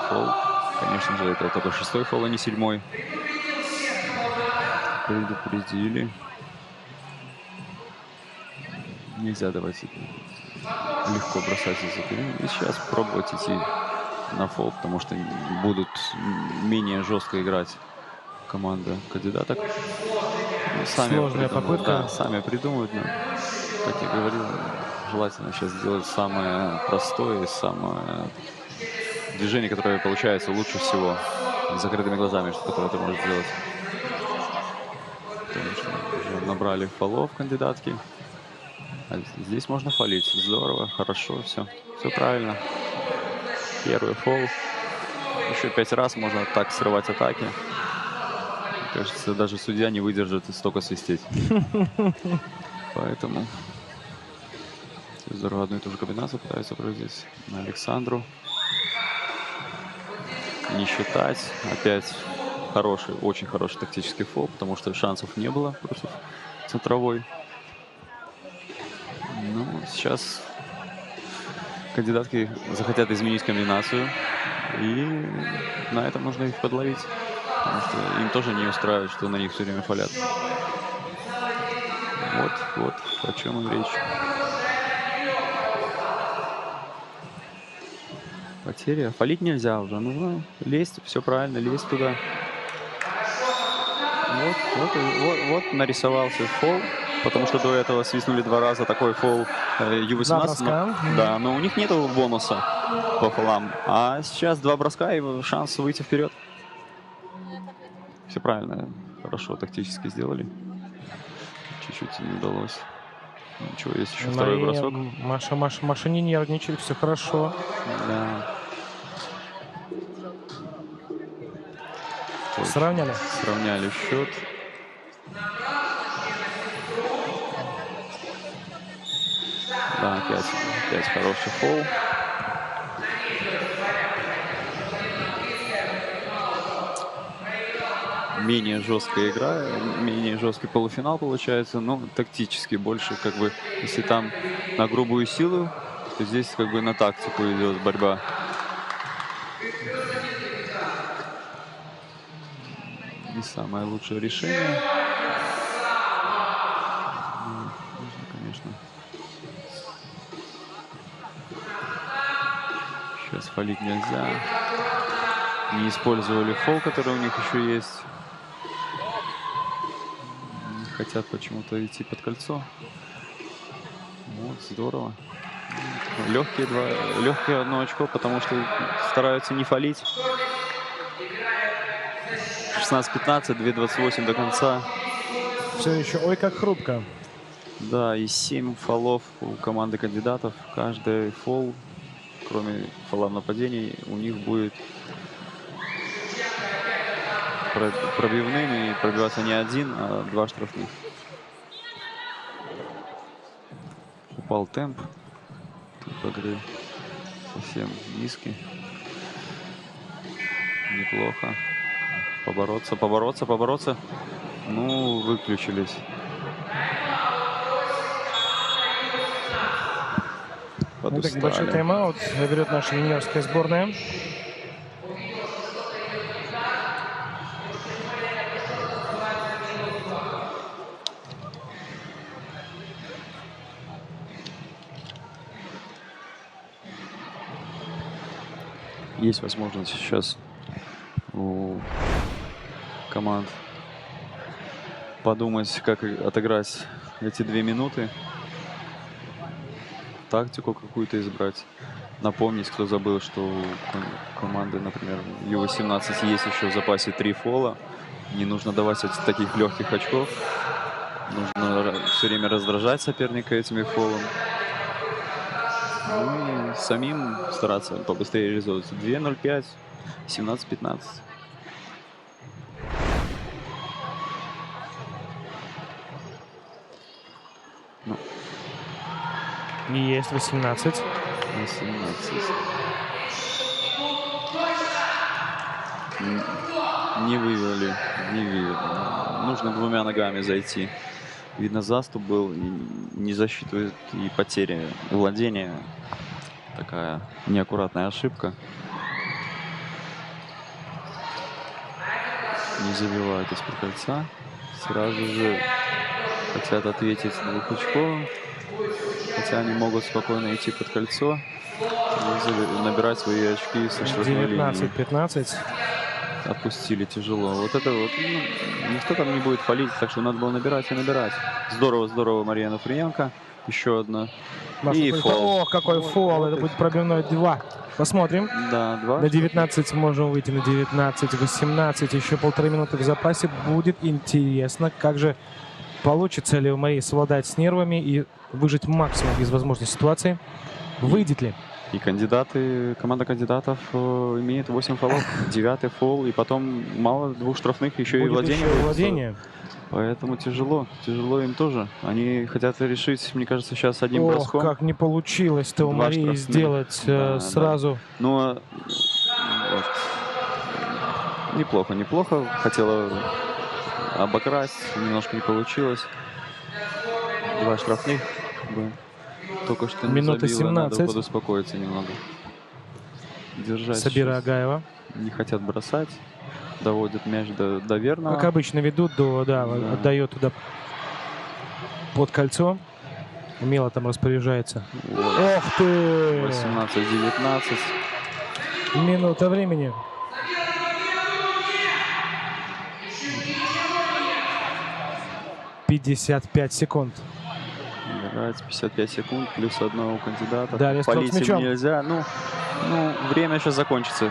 фол. Конечно же, это только 6-й фол, а не 7-й. Предупредили. Нельзя давать легко бросать из-за периметра. И сейчас пробовать идти на фол, потому что будут менее жестко играть команда кандидаток. Ну, сложная попытка. Да, сами придумают. Но, как я говорил, желательно сейчас сделать самое простое, самое движение, которое получается лучше всего. С закрытыми глазами, что такое ты можешь сделать. Потому что уже набрали фолов кандидатки. А здесь можно фолить. Здорово, хорошо, все правильно. Первый фол. Еще 5 раз можно так срывать атаки. Мне кажется, даже судья не выдержит и столько свистеть. Поэтому здорово, одну и ту же комбинацию пытаются проводить на Александру. Не считать. Опять хороший, очень хороший тактический фол, потому что шансов не было против центровой. Ну, сейчас кандидатки захотят изменить комбинацию, и на этом нужно их подловить, потому что им тоже не устраивает, что на них все время фолят. Вот о чем и речь. Потеря. Фолить нельзя уже, нужно лезть, все правильно, лезть туда. Вот нарисовался фол. Потому что до этого свистнули 2 раза такой фол Ю-18. броска. Да, но у них нету бонуса по фолам. А сейчас 2 броска и шанс выйти вперед. Все правильно. Хорошо тактически сделали. Чуть-чуть не удалось. Ничего, есть еще второй бросок. Маша не нервничает, все хорошо. Да. Сравняли. Сравняли счет. Да, опять хороший фол. Менее жесткая игра, менее жесткий полуфинал получается, но тактически больше, как бы, если там на грубую силу, то здесь как бы на тактику идет борьба. Не самое лучшее решение. Нужно, конечно. Сейчас фолить нельзя. Не использовали фол, который у них еще есть. Не хотят почему-то идти под кольцо. Вот, здорово. Легкие 1 очко, потому что стараются не фолить. 16-15, 2:28 до конца. Все еще, ой, как хрупко. Да, и 7 фолов у команды кандидатов. Каждый фол, кроме фола в нападении, у них будет пробивным, и пробиваться не 1, а 2 штрафных. Упал темп. Темп игры совсем низкий. Неплохо. Побороться. Ну, выключились. Ну, так, небольшой тайм-аут берет наша юниорская сборная. Есть возможность сейчас у команд подумать, как отыграть эти 2 минуты. Тактику какую-то избрать. Напомнить, кто забыл, что у команды, например, Ю-18 есть еще в запасе 3 фола. Не нужно давать таких легких очков. Нужно все время раздражать соперника этими фолами. Ну и самим стараться побыстрее реализовываться. 2:05, 17-15. Ну. Есть 18. 18. Не вывели. Нужно 2 ногами зайти. Видно, заступ был, и не засчитывает, и потери владения. Такая неаккуратная ошибка. Не забивают из-под кольца. Сразу же хотят ответить 2 очков. Хотя они могут спокойно идти под кольцо и набирать свои очки со штрафной линии. 19-15. Отпустили тяжело. Вот это вот, ну, никто там не будет фолить, так что надо было набирать и набирать. Здорово, Мария Нафриенко. Еще одна. И фол. О, какой фол. Это будет пробивной 2. Посмотрим. Да, 2. На 19 можем выйти, на 19-18. Еще 1,5 минуты в запасе. Будет интересно, как же получится ли у Марии совладать с нервами и выжать максимум из возможной ситуации. Выйдет ли? И команда кандидатов имеет 8 фолов. 9-й фол. И потом мало 2 штрафных, еще Будет и владение. еще владение. Поэтому тяжело им тоже. Они хотят решить, мне кажется, сейчас одним броском. Как не получилось-то у Марии сделать сразу. Да. Ну, вот. Неплохо. Хотела обокрасть, немножко не получилось. 2 штрафных. Только что не Минута забила, 17. надо подуспокоиться немного. Держать. Сабира Агаева. Не хотят бросать. Доводят мяч до верного. Как обычно ведут, отдает туда под кольцо. Умело там распоряжается. Вот. Ох ты! 18-19. Минута времени. 55 секунд. Играть 55 секунд, плюс одного у кандидата. Далее строк с Палить им мячом. нельзя. Ну, время сейчас закончится.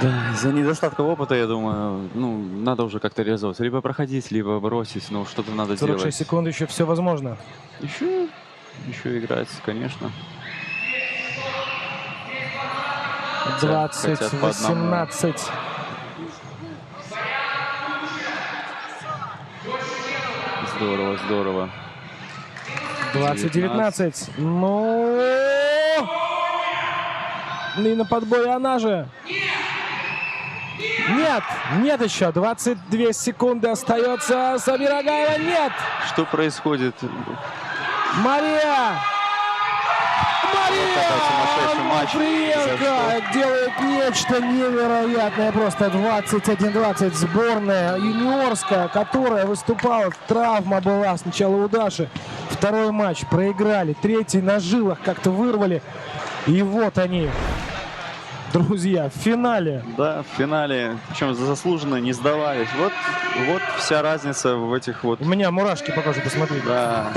Да, из-за недостатка опыта, я думаю, надо уже как-то реализовываться. Либо проходить, либо бросить, что-то надо 46 делать. секунд, еще все возможно. Еще играть, конечно. 20, хотят по одному. 18. Здорово, здорово. 20, 19. Ну, и на подборе она же. Нет еще. 22 секунды остается. Самира Агаева нет. Что происходит? Мария! Такой сумасшедший матч. Приелка делает нечто невероятное. Просто 21-20 сборная юниорская, которая выступала. Травма была сначала у Даши. Второй матч проиграли. Третий на жилах как-то вырвали. И вот они, друзья, в финале. Да, в финале, причем заслуженно не сдавались. Вот вся разница в этих вот... У меня мурашки покажу, посмотрите. Да,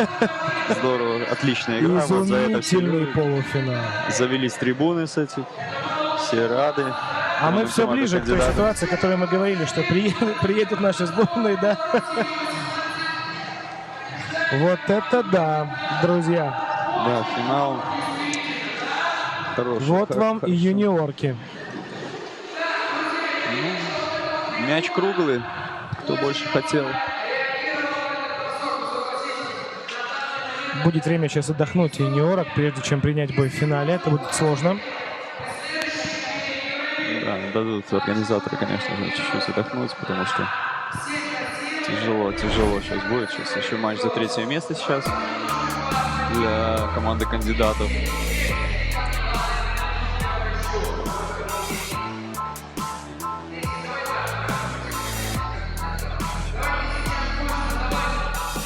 здорово, отличная игра. Вот за это все Изумительный полуфинал. завелись трибуны с этих, все рады. А мы все ближе к той ситуации, о которой мы говорили, что приедут наши сборные, да? Вот это да, друзья. Да, финал. Хороший. Вот вам и юниорки. Мяч круглый. Кто больше хотел. Будет время сейчас отдохнуть юниорок, прежде чем принять бой в финале. Это будет сложно. Да, дадут организаторы, конечно же, чуть-чуть отдохнуть, потому что тяжело сейчас будет. Сейчас еще матч за 3-е место сейчас для команды кандидатов.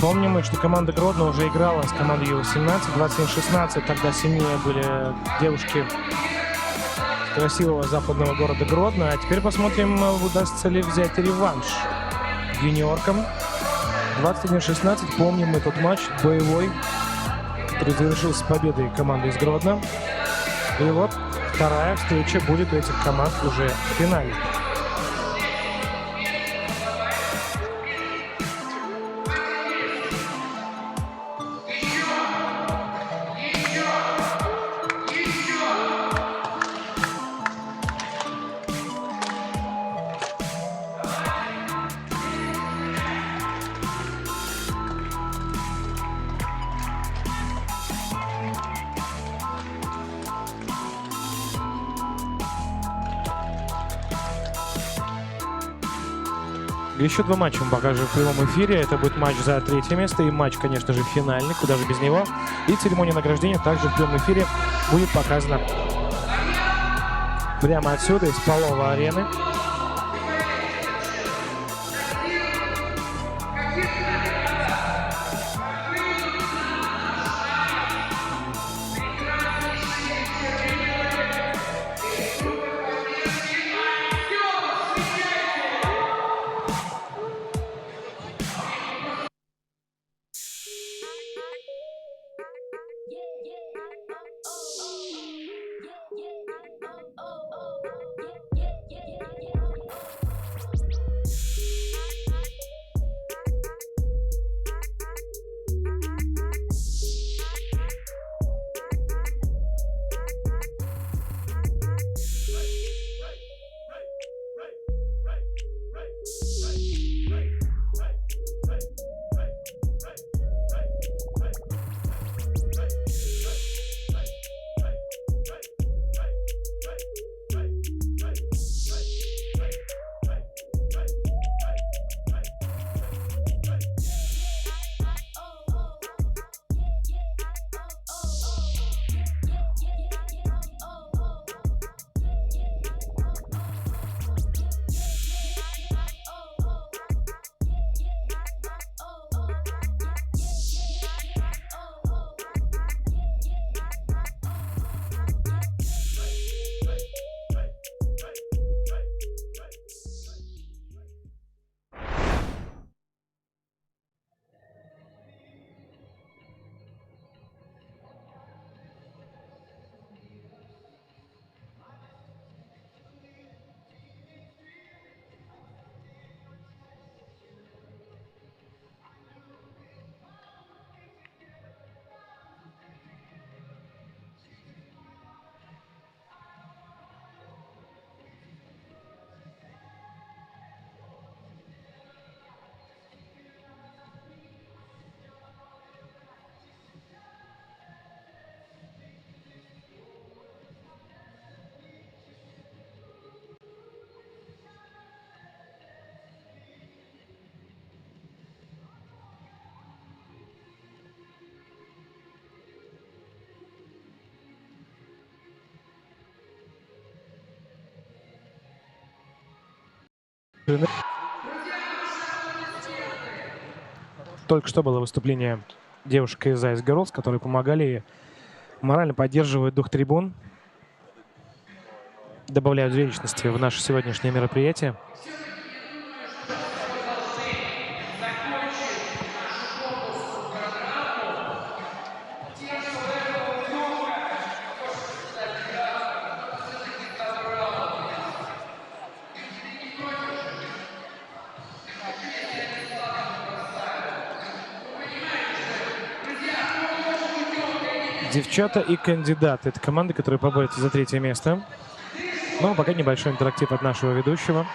Помним мы, что команда Гродно уже играла с командой Ю-18, 27-16. Тогда сильнее были девушки красивого западного города Гродно. А теперь посмотрим, удастся ли взять реванш юниоркам. 21-16. Помним мы тот матч боевой, который завершился победой команды из Гродно. И вот вторая встреча будет у этих команд уже в финале. Еще два матча мы покажем в прямом эфире. Это будет матч за 3-е место и матч, конечно же, финальный, куда же без него. И церемония награждения также в прямом эфире будет показана прямо отсюда, из Полова арены. Только что было выступление девушек из Ice Girls, которые помогали морально поддерживать дух трибун, добавляют зрелищности в наше сегодняшнее мероприятие. Девчата и кандидаты. Это команды, которые поборются за 3-е место. Но пока небольшой интерактив от нашего ведущего.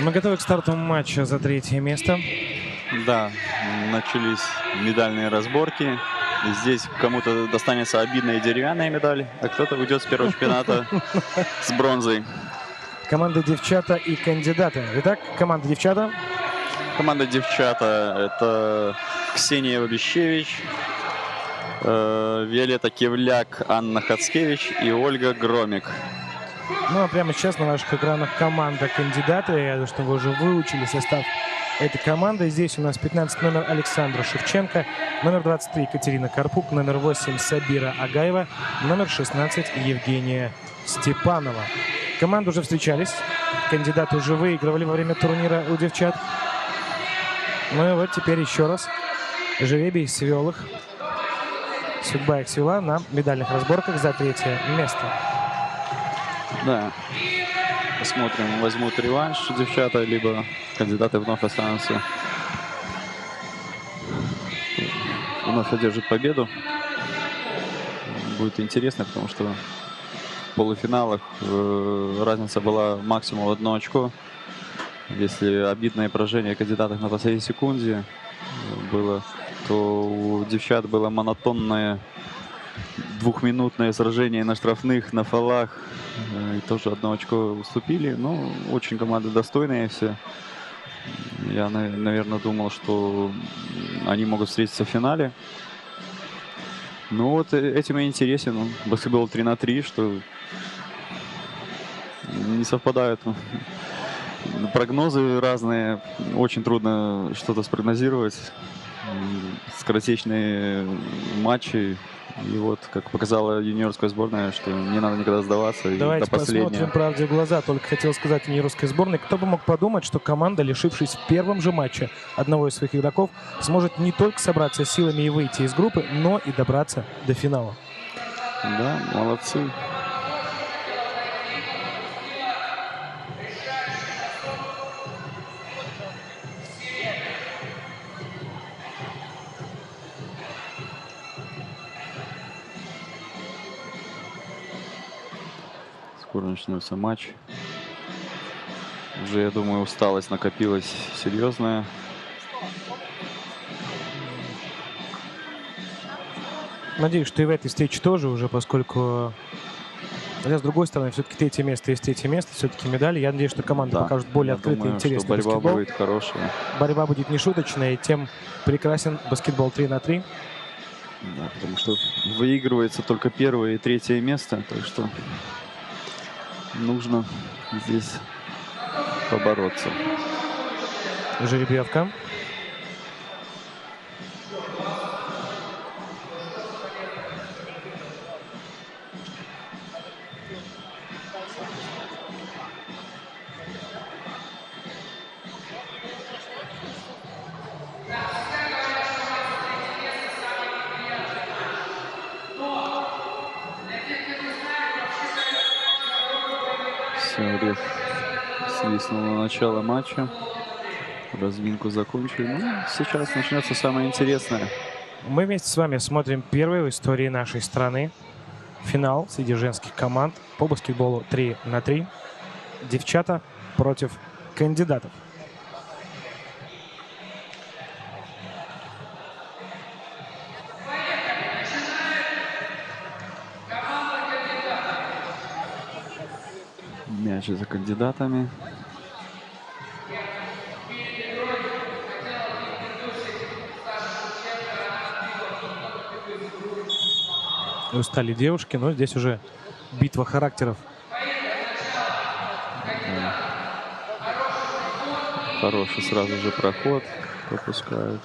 Мы готовы к старту матча за 3-е место. Да, начались медальные разборки. И здесь кому-то достанется обидная деревянная медаль, а кто-то уйдет с первого чемпионата с бронзой. Команда девчата и кандидаты. Итак, команда девчата. Команда девчата — это Ксения Бабищевич, Виолетта Кивляк, Анна Хацкевич и Ольга Громик. Ну а прямо сейчас на ваших экранах команда кандидаты. Я думаю, что вы уже выучили состав этой команды. Здесь у нас 15 номер Александра Шевченко, номер 23 Екатерина Карпук, номер 8 Сабира Агаева, номер 16 Евгения Степанова. Команды уже встречались. Кандидаты уже выигрывали во время турнира у девчат. Ну и вот теперь еще раз жребий свел их. Судьба их свела на медальных разборках за 3-е место. Да. Посмотрим, возьмут реванш девчата, либо кандидаты вновь останутся. Вновь одержат победу. Будет интересно, потому что в полуфиналах разница была максимум в 1 очко. Если обидное поражение кандидатов на последней секунде было, то у девчат было монотонное 2-минутное сражение на штрафных, на фолах. И тоже 1 очко уступили. Но очень команды достойные все. Я, наверное, думал, что они могут встретиться в финале. Ну вот этим и интересен баскетбол 3 на 3, что не совпадают прогнозы разные. Очень трудно что-то спрогнозировать. Скоротечные матчи. И вот, как показала юниорская сборная, что не надо никогда сдаваться. Давайте и до последнего. посмотрим правде в глаза. Только хотел сказать юниорской сборной. Кто бы мог подумать, что команда, лишившись в первом же матче одного из своих игроков, сможет не только собраться силами и выйти из группы, но и добраться до финала. Да, молодцы. Скоро начнется матч. Уже, я думаю, усталость накопилась серьезная. Надеюсь, что и в этой встрече тоже уже, поскольку... Хотя, с другой стороны, все-таки 3-е место есть 3-е место, все-таки медали. Я надеюсь, что команда покажет более открытый и интересный борьба баскетбол. будет хорошая. Борьба будет нешуточная, и тем прекрасен баскетбол 3 на 3. Да, потому что выигрывается только 1-е и 3-е место, так что нужно здесь побороться. Жеребьевка. Все, реф свистнул на начало матча. Разминку закончили. Ну, сейчас начнется самое интересное. Мы вместе с вами смотрим первый в истории нашей страны финал среди женских команд по баскетболу 3 на 3. Девчата против кандидатов. Мяч за кандидатами. Устали девушки, но здесь уже битва характеров. Хороший сразу же проход пропускают.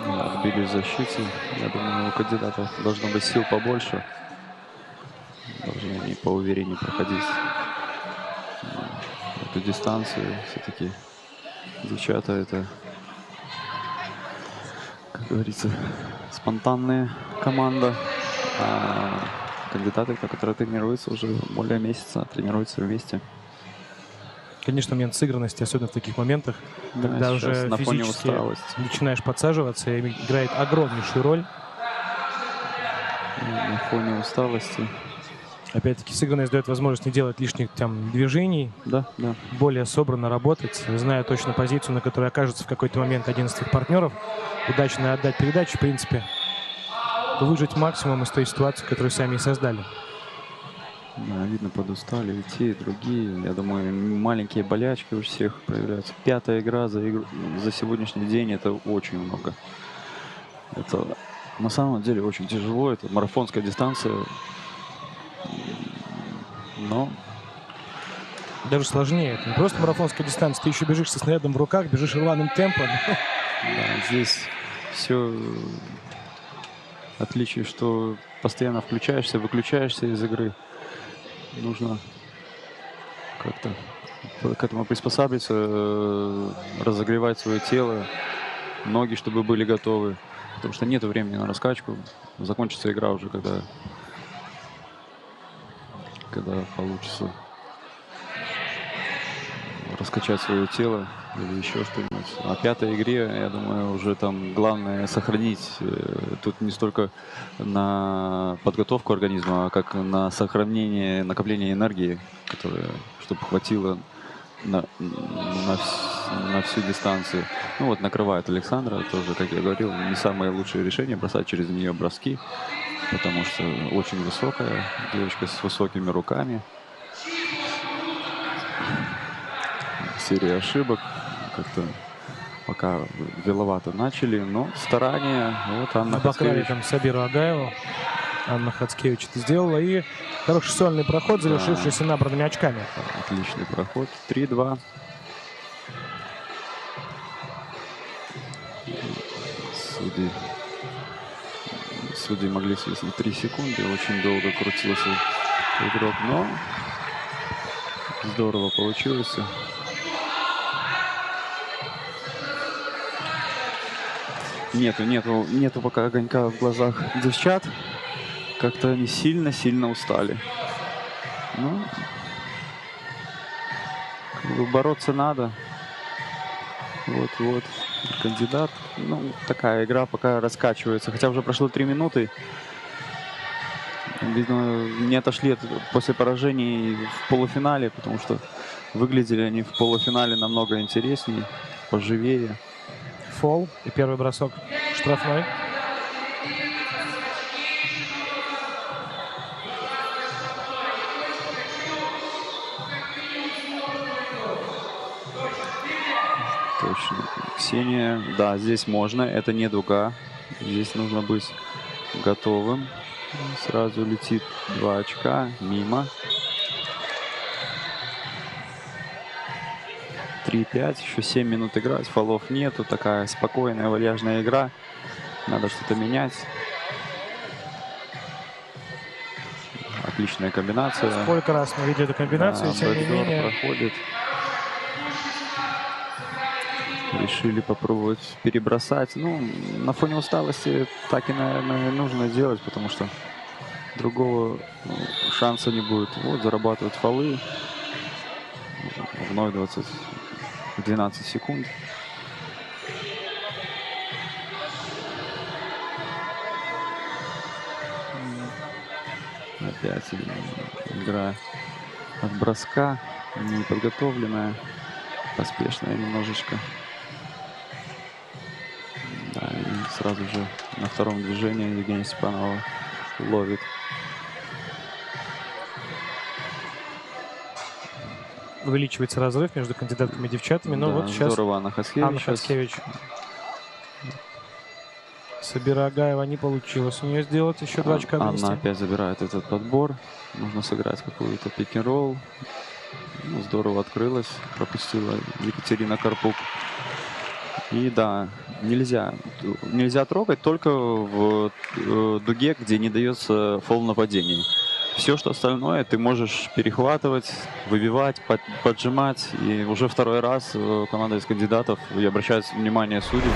Отбили в защите. Я думаю, у кандидатов должно быть сил побольше. Должны они поувереннее проходить. эту дистанцию. Все-таки девчата это, как говорится, спонтанная команда. А кандидаты, которые тренируются уже более месяца, тренируются вместе. Конечно, момент сыгранности, особенно в таких моментах, Да, когда сейчас уже на фоне физически усталости. начинаешь подсаживаться, и играет огромнейшую роль. На фоне усталости. Опять-таки, сыгранность дает возможность не делать лишних там движений, Да, да. более собранно работать, зная точно позицию, на которой окажется в какой-то момент один из твоих партнеров, удачно отдать передачу, в принципе, выжать максимум из той ситуации, которую сами и создали. Да, видно, подустали и те, и другие. Я думаю, маленькие болячки у всех проявляются. 5-я игра за сегодняшний день — это очень много. Это на самом деле очень тяжело. Это марафонская дистанция. Но Даже сложнее. Это не просто марафонская дистанция. Ты еще бежишь со снарядом в руках, бежишь рваным темпом. да, здесь все отличие, что постоянно включаешься, выключаешься из игры. Нужно как-то к этому приспосабливаться, разогревать свое тело, ноги, чтобы были готовы. Потому что нет времени на раскачку. Закончится игра уже, когда получится раскачать свое тело или еще что-нибудь. А 5-й игре, я думаю, уже там главное сохранить. Тут не столько на подготовку организма, а как на сохранение, накопление энергии, которая, чтобы хватило на всю дистанцию. Ну вот, накрывает Александра. Тоже, как я говорил, не самое лучшее решение бросать через нее броски, потому что очень высокая девочка с высокими руками. Серия ошибок. Как-то пока веловато начали, но старания. Вот Анна Обокрали Хацкевич. там Сабиру Агаеву. Анна Хацкевич это сделала. И хороший сольный проход, завершившийся набранными очками. Отличный проход. 3-2. Судьи могли свистнуть 3 секунды. Очень долго крутился игрок, но здорово получилось. Нету пока огонька в глазах девчат. Как-то они сильно устали. Ну, как бы бороться надо. Вот. Кандидат. Ну, такая игра пока раскачивается. Хотя уже прошло 3 минуты. Видно, не отошли после поражений в полуфинале, потому что выглядели они в полуфинале намного интереснее, поживее. Фол и первый бросок штрафной. Точно. Ксения, да, здесь можно, это не дуга. Здесь нужно быть готовым. Сразу летит 2 очка, мимо. 3-5, еще 7 минут играть, фолов нету, такая спокойная, вальяжная игра. Надо что-то менять. Отличная комбинация. Сколько раз мы видели эту комбинацию, Да, тем не бэкдор менее. проходит. Решили попробовать перебросать. Ну, на фоне усталости так и, наверное, нужно делать, потому что другого шанса не будет. Вот, зарабатывают фолы. Вновь 12 секунд. Опять игра от броска, неподготовленная, поспешная немножечко. Да, и сразу же на втором движении Евгения Степанова ловит. Увеличивается разрыв между кандидатками и девчатами. Но Да, вот сейчас здорово Анна Хацкевич. Анна Хацкевич. Сабира Агаева не получилось у нее сделать еще 2 очка вынести. Анна опять забирает этот подбор. Нужно сыграть какой-то пик-н-ролл. Ну, здорово открылась. Пропустила Екатерина Карпук. И да, нельзя трогать только в дуге, где не дается фол нападений. все, что остальное, ты можешь перехватывать, выбивать, поджимать. И уже второй раз команда из кандидатов, и обращает внимание судей.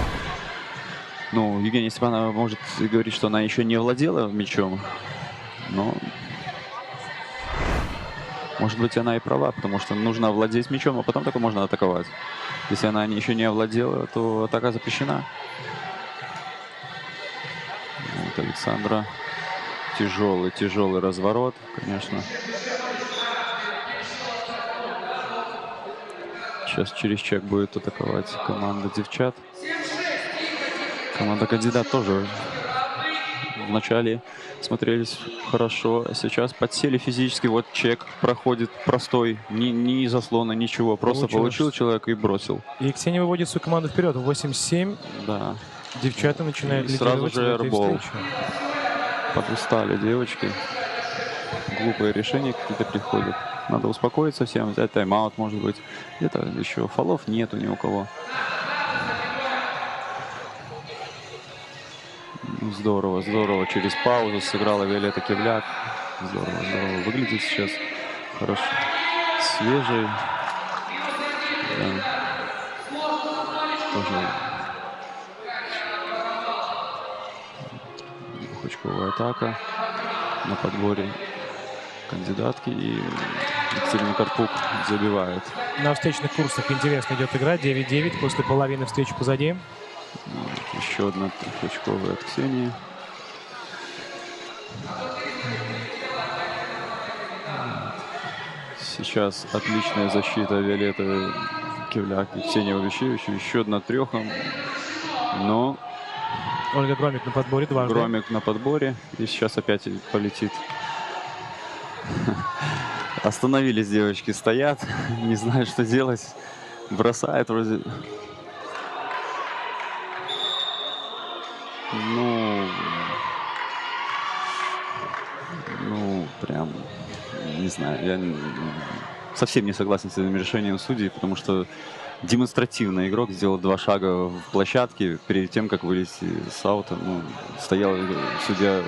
Ну, Евгения Степанова может говорить, что она еще не владела мячом, но, может быть, она и права, потому что нужно овладеть мячом, а потом только можно атаковать. Если она еще не овладела, то атака запрещена. Вот Александра. Тяжелый разворот, конечно. Сейчас через чек будет атаковать команда девчат. Команда кандидат тоже вначале смотрелись хорошо, а сейчас подсели физически. Вот чек проходит простой, ни заслона, ничего. Просто получил человек и бросил. И Ксения выводит свою команду вперед. 8-7. Да. Девчата начинают Сразу лидировать же в этой airball. встрече. Подустали девочки. Глупые решения какие-то приходят. Надо успокоиться всем, взять тайм-аут, может быть. Где-то еще фолов нету ни у кого. Здорово. Через паузу сыграла Виолетта Кивляк. Здорово. Выглядит сейчас хорошо. Свежий. Да. Тоже двухочковая атака на подборе кандидатки. И Екатерина Карпук забивает. На встречных курсах интересно идет игра. 9-9 после половины встречи позади. Еще одна трехочковая от Ксении. Сейчас отличная защита Виолетты Кивляк и Ксении Увещевич. Еще одна треха. Но Ольга Громик на подборе дважды. Громик на подборе. И сейчас опять полетит. Остановились девочки, стоят. Не знают, что делать. Бросает вроде. Ну, прям, не знаю, я совсем не согласен с этим решением судей, потому что демонстративно игрок сделал 2 шага в площадке перед тем, как вылезти с аута. Ну, стоял судья.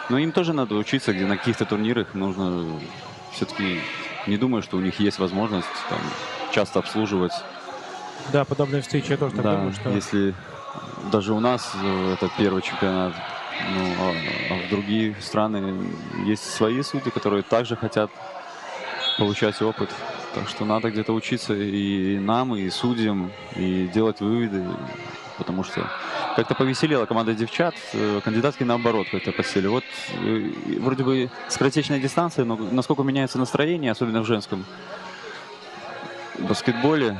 Но им тоже надо учиться, где на каких-то турнирах нужно все-таки, не думаю, что у них есть возможность там часто обслуживать. Да, подобные встречи я тоже так думаю, что... Если даже у нас это первый чемпионат, ну, а в другие страны есть свои судьи, которые также хотят получать опыт. Так что надо где-то учиться и нам, и судьям, и делать выводы. Потому что как-то повеселела команда девчат, кандидатки наоборот как-то подсели. Вот вроде бы скоротечная дистанция, но насколько меняется настроение, особенно в женском баскетболе.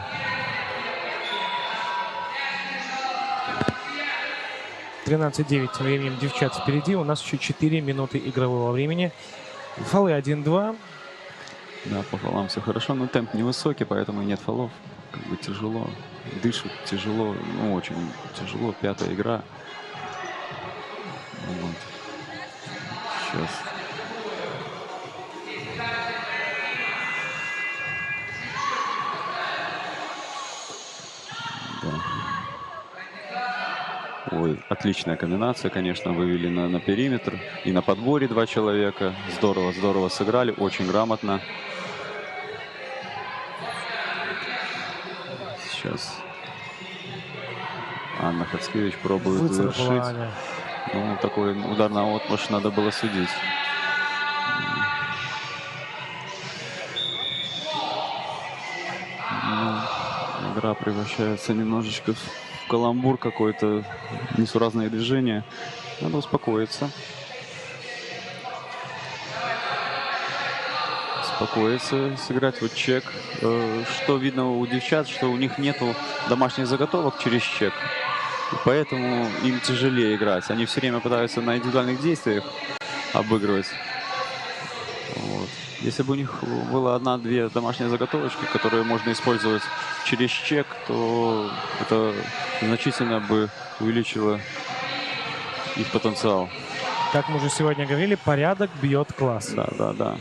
$13-9 тем временем девчат впереди. У нас еще 4 минуты игрового времени. Фолы 1-2. Да, по фолам все хорошо, но темп невысокий, поэтому и нет фолов. Как бы тяжело, дышит тяжело, ну очень тяжело. 5-я игра. Вот. Сейчас. Да. Ой, отличная комбинация, конечно, вывели на периметр. И на подборе 2 человека. Здорово сыграли, очень грамотно. Сейчас Анна Хацкевич пробует завершить. Ну, такой удар на отмашь надо было судить. Ну, игра превращается немножечко в каламбур какой-то, несуразные движения. Надо успокоиться. Сыграть вот чек. Что видно у девчат, что у них нету домашних заготовок через чек. И поэтому им тяжелее играть. Они все время пытаются на индивидуальных действиях обыгрывать. Вот. Если бы у них было 1-2 домашние заготовочки, которые можно использовать через чек, то это значительно бы увеличило их потенциал. Как мы уже сегодня говорили, порядок бьет класс. Да.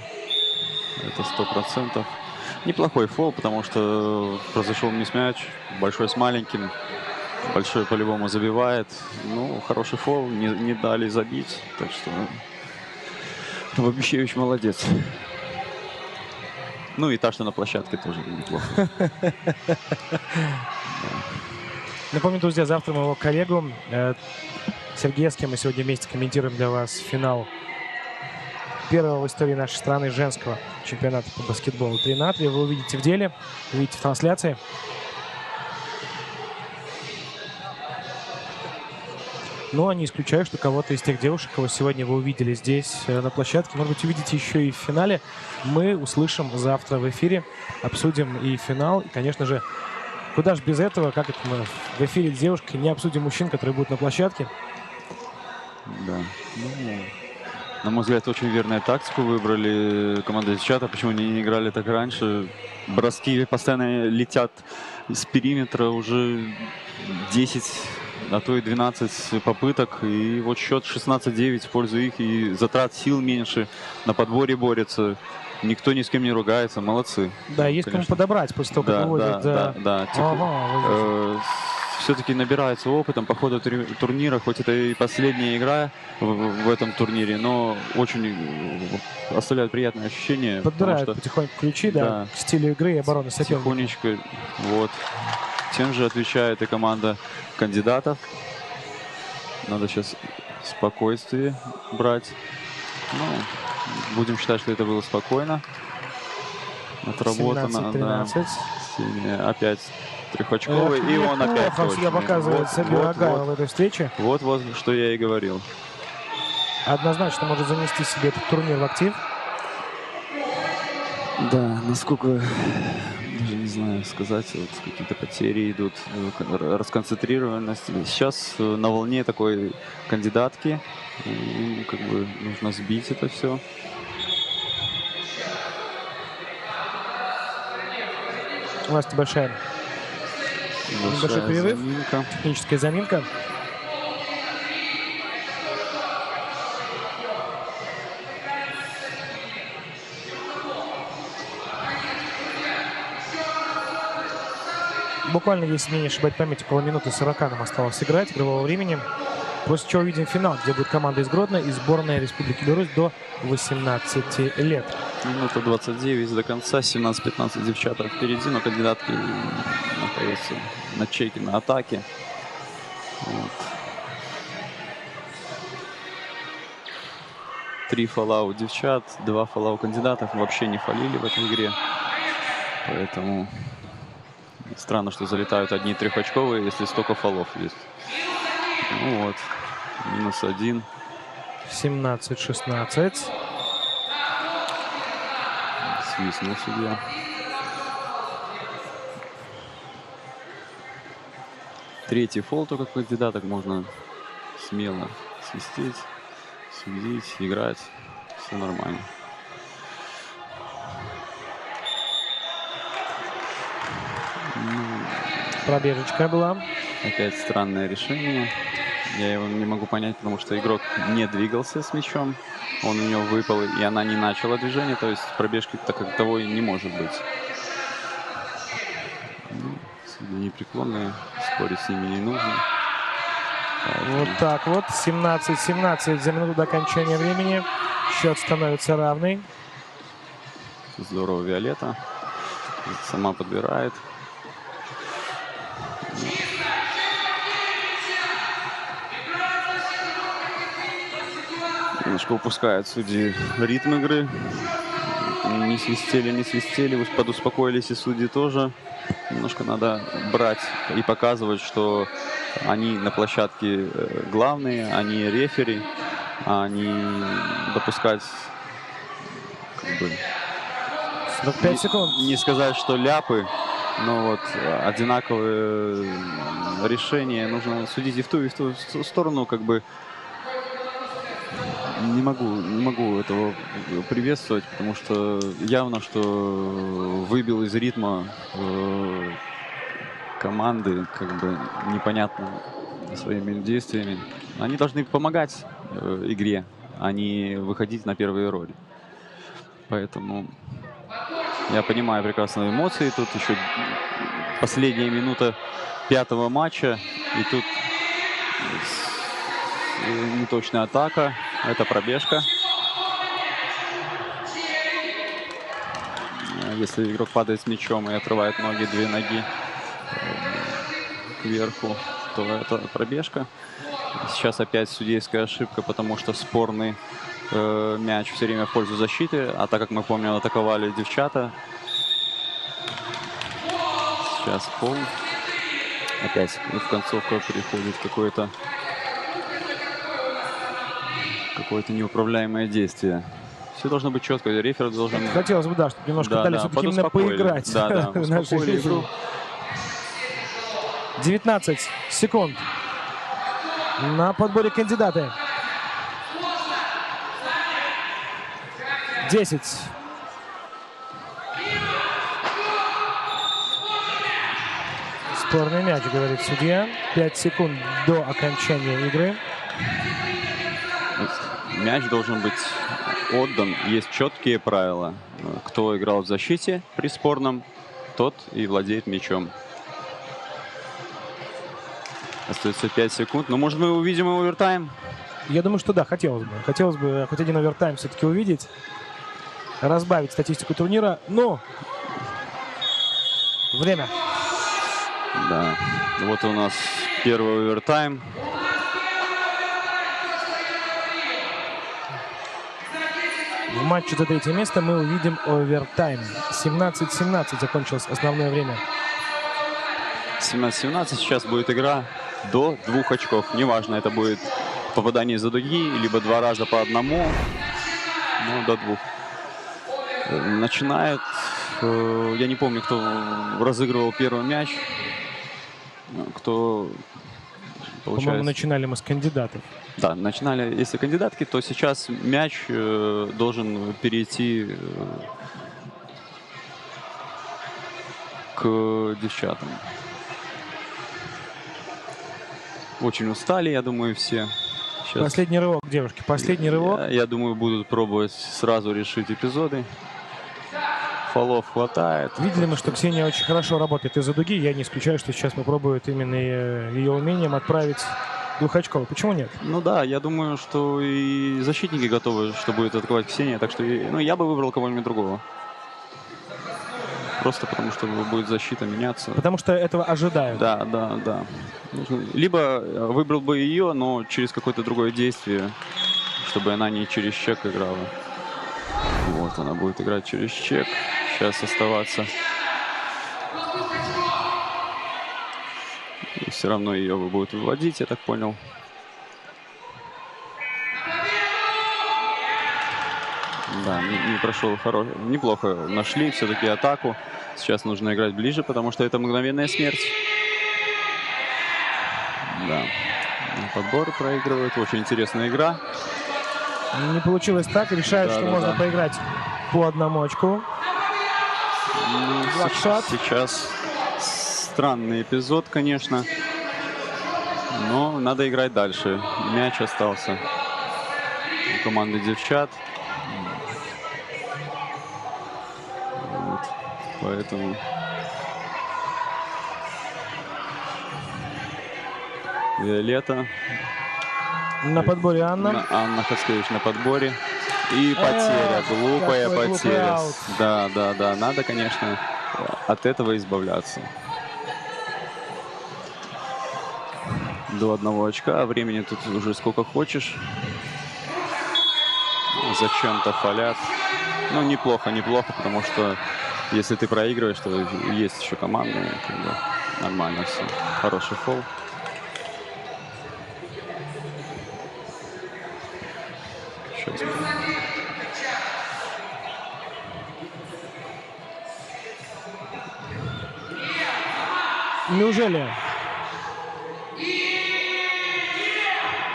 Это 100%. Неплохой фол, потому что произошел мисс-мяч. Большой с маленьким. Большой по-любому забивает. Ну, хороший фол. Не дали забить. Так что Бабищевич молодец. Ну и та, что на площадке, тоже неплохо. Напомню, друзья, завтра моего коллегу Сергея, с кем мы сегодня вместе комментируем для вас финал первого в истории нашей страны женского чемпионата по баскетболу 3 на 3. Вы увидите в деле, увидите в трансляции. Но не исключаю, что кого-то из тех девушек, кого сегодня вы увидели здесь на площадке, может быть, увидите еще и в финале. Мы услышим завтра в эфире, обсудим и финал. И, конечно же, куда же без этого, как это мы в эфире с девушкой не обсудим мужчин, которые будут на площадке. Да. Ну, на мой взгляд, очень верную тактику выбрали команда девчата. Почему они не играли так раньше? Броски постоянно летят с периметра, уже 10, а то и 12 попыток. И вот счет 16-9 в пользу их. И затрат сил меньше. На подборе борются. Никто ни с кем не ругается. Молодцы. Да, есть кому подобрать после того, как выводят. Да. Все-таки набирается опытом по ходу турнира, хоть это и последняя игра в этом турнире, но очень оставляет приятное ощущение. Подбирают потихоньку ключи, да, к стилю игры и обороны соперника. Потихонечку, вот. Тем же отвечает и команда кандидатов. Надо сейчас спокойствие брать. Ну, будем считать, что это было спокойно. Отработано. 17-13. Да. Опять трехочковый, и он опять точный. Себя показывает Сергей Агаев в этой встрече. Вот, что я и говорил. Однозначно может занести себе этот турнир в актив. Да, насколько, даже не знаю сказать, вот какие-то потери идут, расконцентрированность. Сейчас на волне такой кандидатки, и как бы нужно сбить это все. У нас небольшой перерыв, техническая заминка. Буквально, если мне не ошибать память, около минуты 40 нам осталось играть игрового времени. После чего увидим финал, где будет команда из Гродно и сборная Республики Беларусь до 18 лет. Минута 29 до конца, 17-15 девчата впереди, но кандидатки находятся на чеке, на атаке. Вот. 3 фола у девчат, 2 фола у кандидатов. Вообще не фолили в этой игре. Поэтому странно, что залетают одни трехочковые, если столько фолов есть. Ну вот, -1. 17-16. Свистнул судья. Третий фол только кандидаток, можно смело свистеть, судить, играть. Все нормально. Пробежечка была. Опять странное решение. Я его не могу понять, потому что игрок не двигался с мячом. Он у него выпал, и она не начала движение. То есть пробежки так как того и не может быть. Судьи непреклонные, спорить с ними не нужно. Поэтому... Вот так вот. 17-17 за минуту до окончания времени. Счет становится равный. Здорово Виолетта. Сама подбирает. Немножко упускают судьи ритм игры. Не свистели, подуспокоились и судьи тоже. Немножко надо брать и показывать, что они на площадке главные, они рефери, а не допускать как бы, 45 секунд. не сказать, что ляпы, но вот одинаковые решения. Нужно судить и в ту сторону, как бы. Не могу этого приветствовать, потому что явно, что выбил из ритма команды, как бы непонятно своими действиями. Они должны помогать игре, а не выходить на первые роли. Поэтому я понимаю прекрасно эмоции. Тут еще последняя минута 5-го матча, и тут неточная атака. Это пробежка. если игрок падает с мячом и отрывает ноги, 2 ноги кверху, то это пробежка. Сейчас опять судейская ошибка, потому что спорный мяч все время в пользу защиты. А так как мы помним, атаковали девчата. Сейчас фол. Опять в концовку приходит какое-то неуправляемое действие. Все должно быть четко. Рефер должен... Хотелось бы, да, чтобы немножко дали все-таки именно подуспокоили. поиграть Да, в нашу успокоили игру. 19 секунд. На подборе кандидаты. 10. Спорный мяч, говорит судья. 5 секунд до окончания игры. Мяч должен быть отдан. Есть четкие правила. Кто играл в защите при спорном, тот и владеет мячом. Остается 5 секунд. Но, может, мы увидим овертайм? Я думаю, что да, хотелось бы. Хотелось бы хоть один овертайм все-таки увидеть. Разбавить статистику турнира. Но время. Да. Вот у нас первый овертайм. В матче за третье место мы увидим овертайм. 17-17 закончилось основное время. 17-17. Сейчас будет игра до 2 очков. Неважно, это будет попадание из-за дуги, либо 2 раза по одному. Ну, до 2. Начинает... Я не помню, кто разыгрывал первый мяч. Кто... По-моему, начинали мы с кандидатов. Да, начинали, если кандидатки, то сейчас мяч должен перейти к девчатам. Очень устали, я думаю, все. Сейчас, Последний рывок, девушки, последний рывок. я думаю, будут пробовать сразу решить эпизоды. Фолов хватает. Видели мы, что Ксения очень хорошо работает из-за дуги. Я не исключаю, что сейчас попробуют именно ее умением отправить двухочковый. Почему нет? Ну да, я думаю, что и защитники готовы, что будет атаковать Ксения. Так что я бы выбрал кого-нибудь другого. Просто потому, что будет защита меняться. Потому что этого ожидают. Да. Либо выбрал бы ее, но через какое-то другое действие, чтобы она не через чек играла. Вот, она будет играть через чек. Сейчас оставаться. И все равно ее будут выводить, я так понял. Да, не прошел неплохо. Нашли все-таки атаку. Сейчас нужно играть ближе, потому что это мгновенная смерть. Да. Подбор проигрывает. Очень интересная игра. Не получилось так. Решают, что можно поиграть по одному очку. Сейчас странный эпизод, конечно. Но надо играть дальше. Мяч остался у команды девчат. Вот. Поэтому... Виолетта. На подборе Анна. Анна Хацкевич на подборе. И потеря, глупая потеря. Да. Надо, конечно, от этого избавляться. До 1 очка. Времени тут уже сколько хочешь. Зачем-то фолят. Ну, неплохо, потому что если ты проигрываешь, то есть еще команда. Нормально все. Хороший фол. Сейчас. Неужели?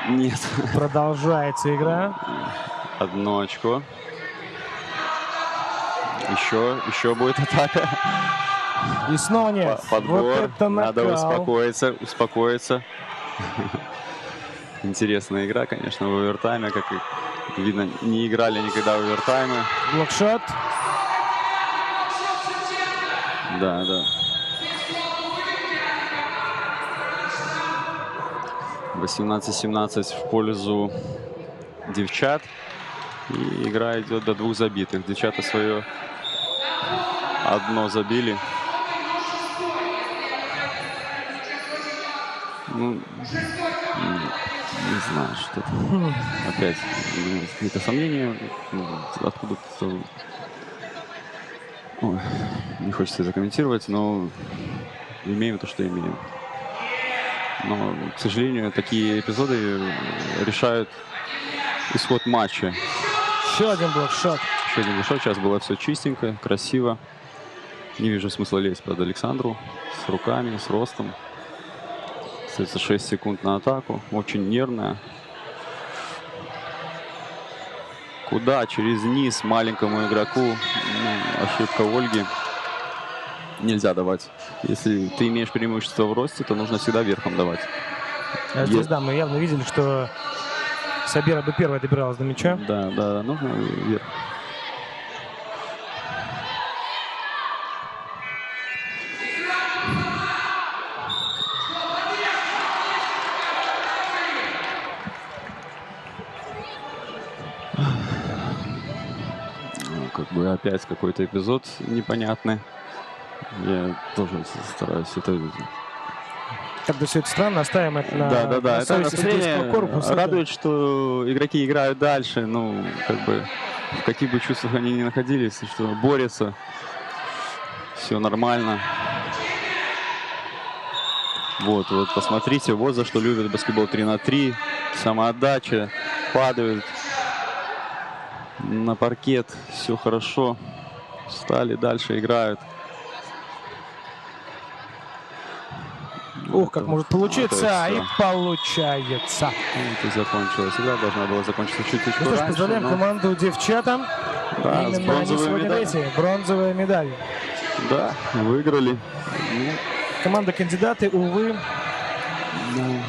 Нет. Продолжается игра. 1 очко. Еще будет атака. И снова нет. Подбор. Вот это Надо накал. успокоиться. Интересная игра, конечно, в овертайме. Как видно, не играли никогда в овертаймы. Блокшот. Да. 18-17 в пользу девчат. И игра идет до 2 забитых. Девчата свое одно забили. Ну, не знаю, что это. Опять какие-то сомнения. Откуда-то... Ой, не хочется это комментировать, но имеем то, что имеем. Но, к сожалению, такие эпизоды решают исход матча. Еще один блокшот. Еще один блокшот. Сейчас было все чистенько, красиво. Не вижу смысла лезть под Александру. С руками, с ростом. Остается 6 секунд на атаку. Очень нервная. Куда? Через низ маленькому игроку. Ну, ошибка Ольги. Нельзя давать. Если ты имеешь преимущество в росте, то нужно всегда верхом давать. А здесь, да, мы явно видели, что Сабира бы первая добиралась до мяча. Да, да, нужно вверх. Ну, как бы опять какой-то эпизод непонятный. Я тоже стараюсь это... Когда все это странно, оставим это на, Да. на Это совести настроение судейского корпуса. радует, что игроки играют дальше. Ну, как бы, в каких бы чувствах они ни находились, что борются. Все нормально. Вот, посмотрите, вот за что любят баскетбол 3-3. Самоотдача, падают на паркет, все хорошо. Встали, дальше играют. Ух, как может получиться, Вот и это получается. Вот и закончилась игра, должна была закончиться чуть-чуть Ну что ж, раньше. поздравляем но- команду девчата. Да, с Именно они бронзовой сегодня медалью. третьи. Бронзовая медаль. Да, выиграли. Ну, Команда кандидаты, увы,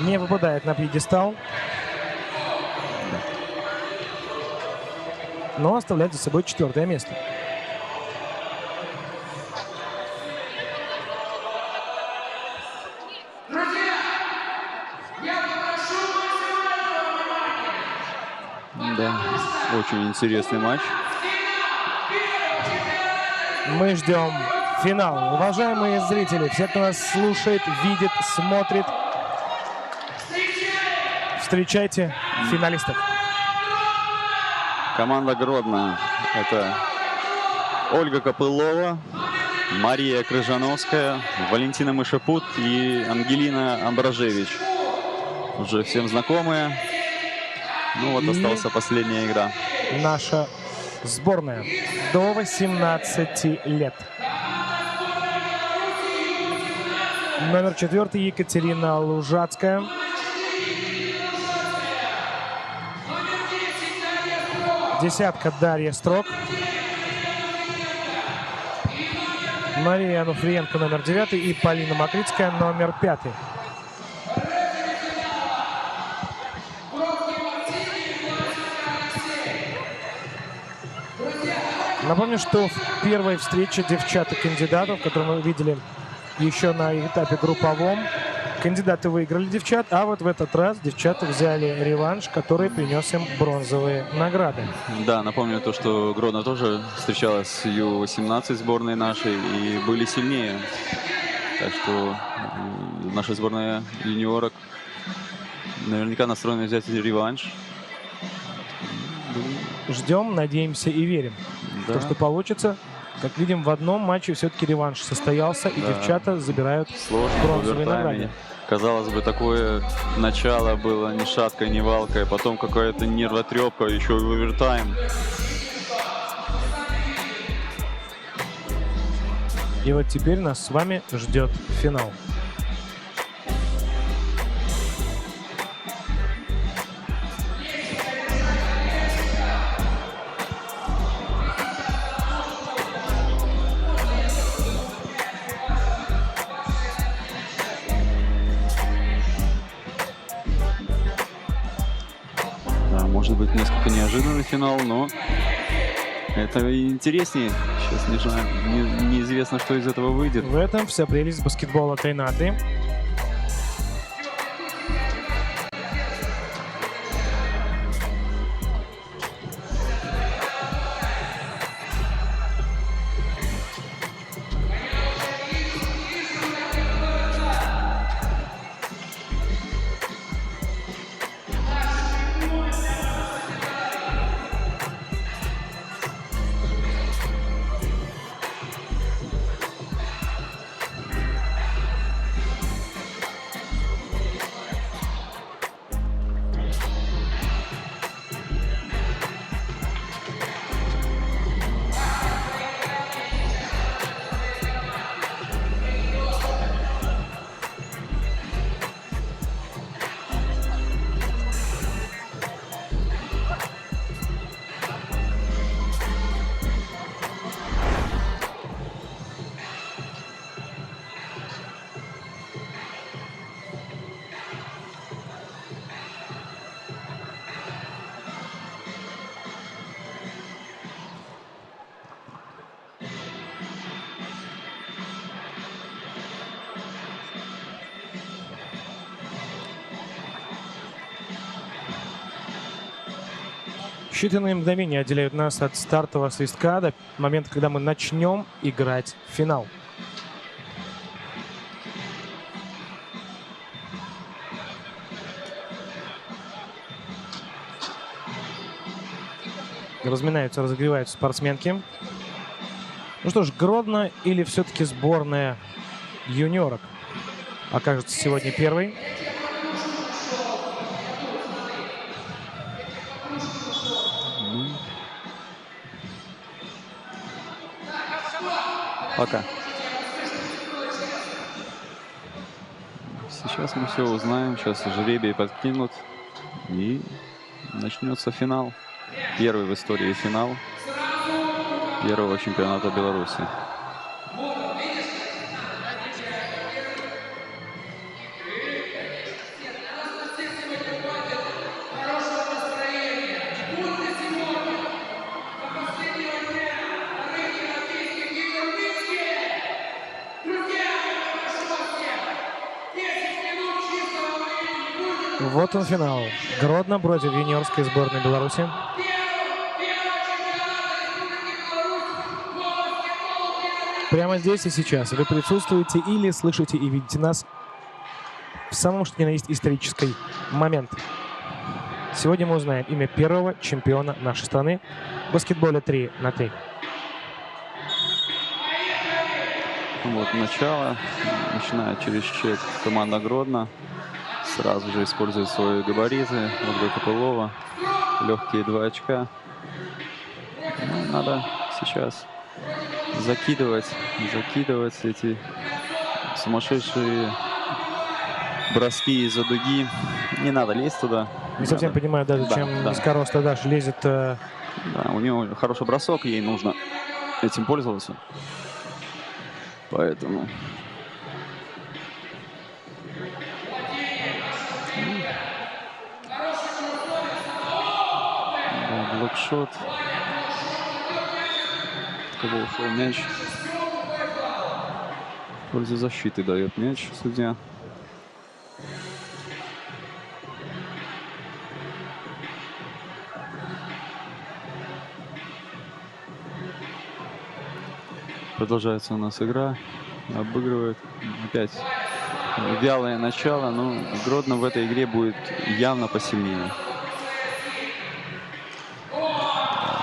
не выпадает на пьедестал. Но оставляет за собой 4-е место. да, очень интересный матч. Мы ждем финал. Уважаемые зрители, все, кто нас слушает, видит, смотрит, встречайте финалистов. Команда Гродно. Это Ольга Копылова, Мария Крыжановская, Валентина Мышепут и Ангелина Амбражевич. Уже всем знакомые. Ну вот И- осталась последняя игра. Наша сборная до 18 лет. Номер 4 Екатерина Лужацкая. Десятка Дарья Строк. Мария Ануфриенко номер 9 и Полина Макритская номер 5. Напомню, что в первой встрече девчат и кандидатов, которую мы видели еще на этапе групповом, кандидаты выиграли девчат, а вот в этот раз девчата взяли реванш, который принес им бронзовые награды. Да, напомню то, что Гродно тоже встречалась с Ю-18 сборной нашей и были сильнее. Так что наша сборная юниорок наверняка настроена взять реванш. Ждем, надеемся и верим, Да. то, что получится. Как видим, в одном матче все-таки реванш состоялся, и Да. девчата забирают Сложно, бронзовые овертайме. награды. Казалось бы, такое начало было ни шаткой, ни валкой, потом какая-то нервотрепка, еще и овертайм. И вот теперь нас с вами ждет финал. Да, может быть, несколько неожиданный финал, но это и интереснее. Сейчас не знаю, неизвестно, что из этого выйдет. В этом вся прелесть баскетбола 3-3. Считанные мгновения отделяют нас от стартового свистка до момента, когда мы начнем играть в финал. Разминаются, разогреваются спортсменки. Ну что ж, Гродно или все-таки сборная юниорок окажется сегодня первой? Пока. Сейчас мы все узнаем. Сейчас жребий подкинут. И начнется финал. Первый в истории финал первого чемпионата Беларуси. Вот он финал. Гродно против юниорской сборной Беларуси. Прямо здесь и сейчас вы присутствуете или слышите и видите нас в самом что ни на есть исторический момент. Сегодня мы узнаем имя первого чемпиона нашей страны в баскетболе 3 на 3. Вот начало. Начинает через чек команда Гродно. Сразу же использует свои габариты. Ольга Копылова. Легкие 2 очка. Ну, надо сейчас закидывать эти сумасшедшие броски из-за дуги. Не надо лезть туда. Не совсем понимаю, даже чем низкорослая Даша лезет. Да, у нее хороший бросок, ей нужно этим пользоваться. Поэтому... Да, блокшот. Кого ушел мяч? В пользу защиты дает мяч судья. Продолжается у нас игра. Обыгрывает. Опять вялое начало. Но Гродно в этой игре будет явно посильнее.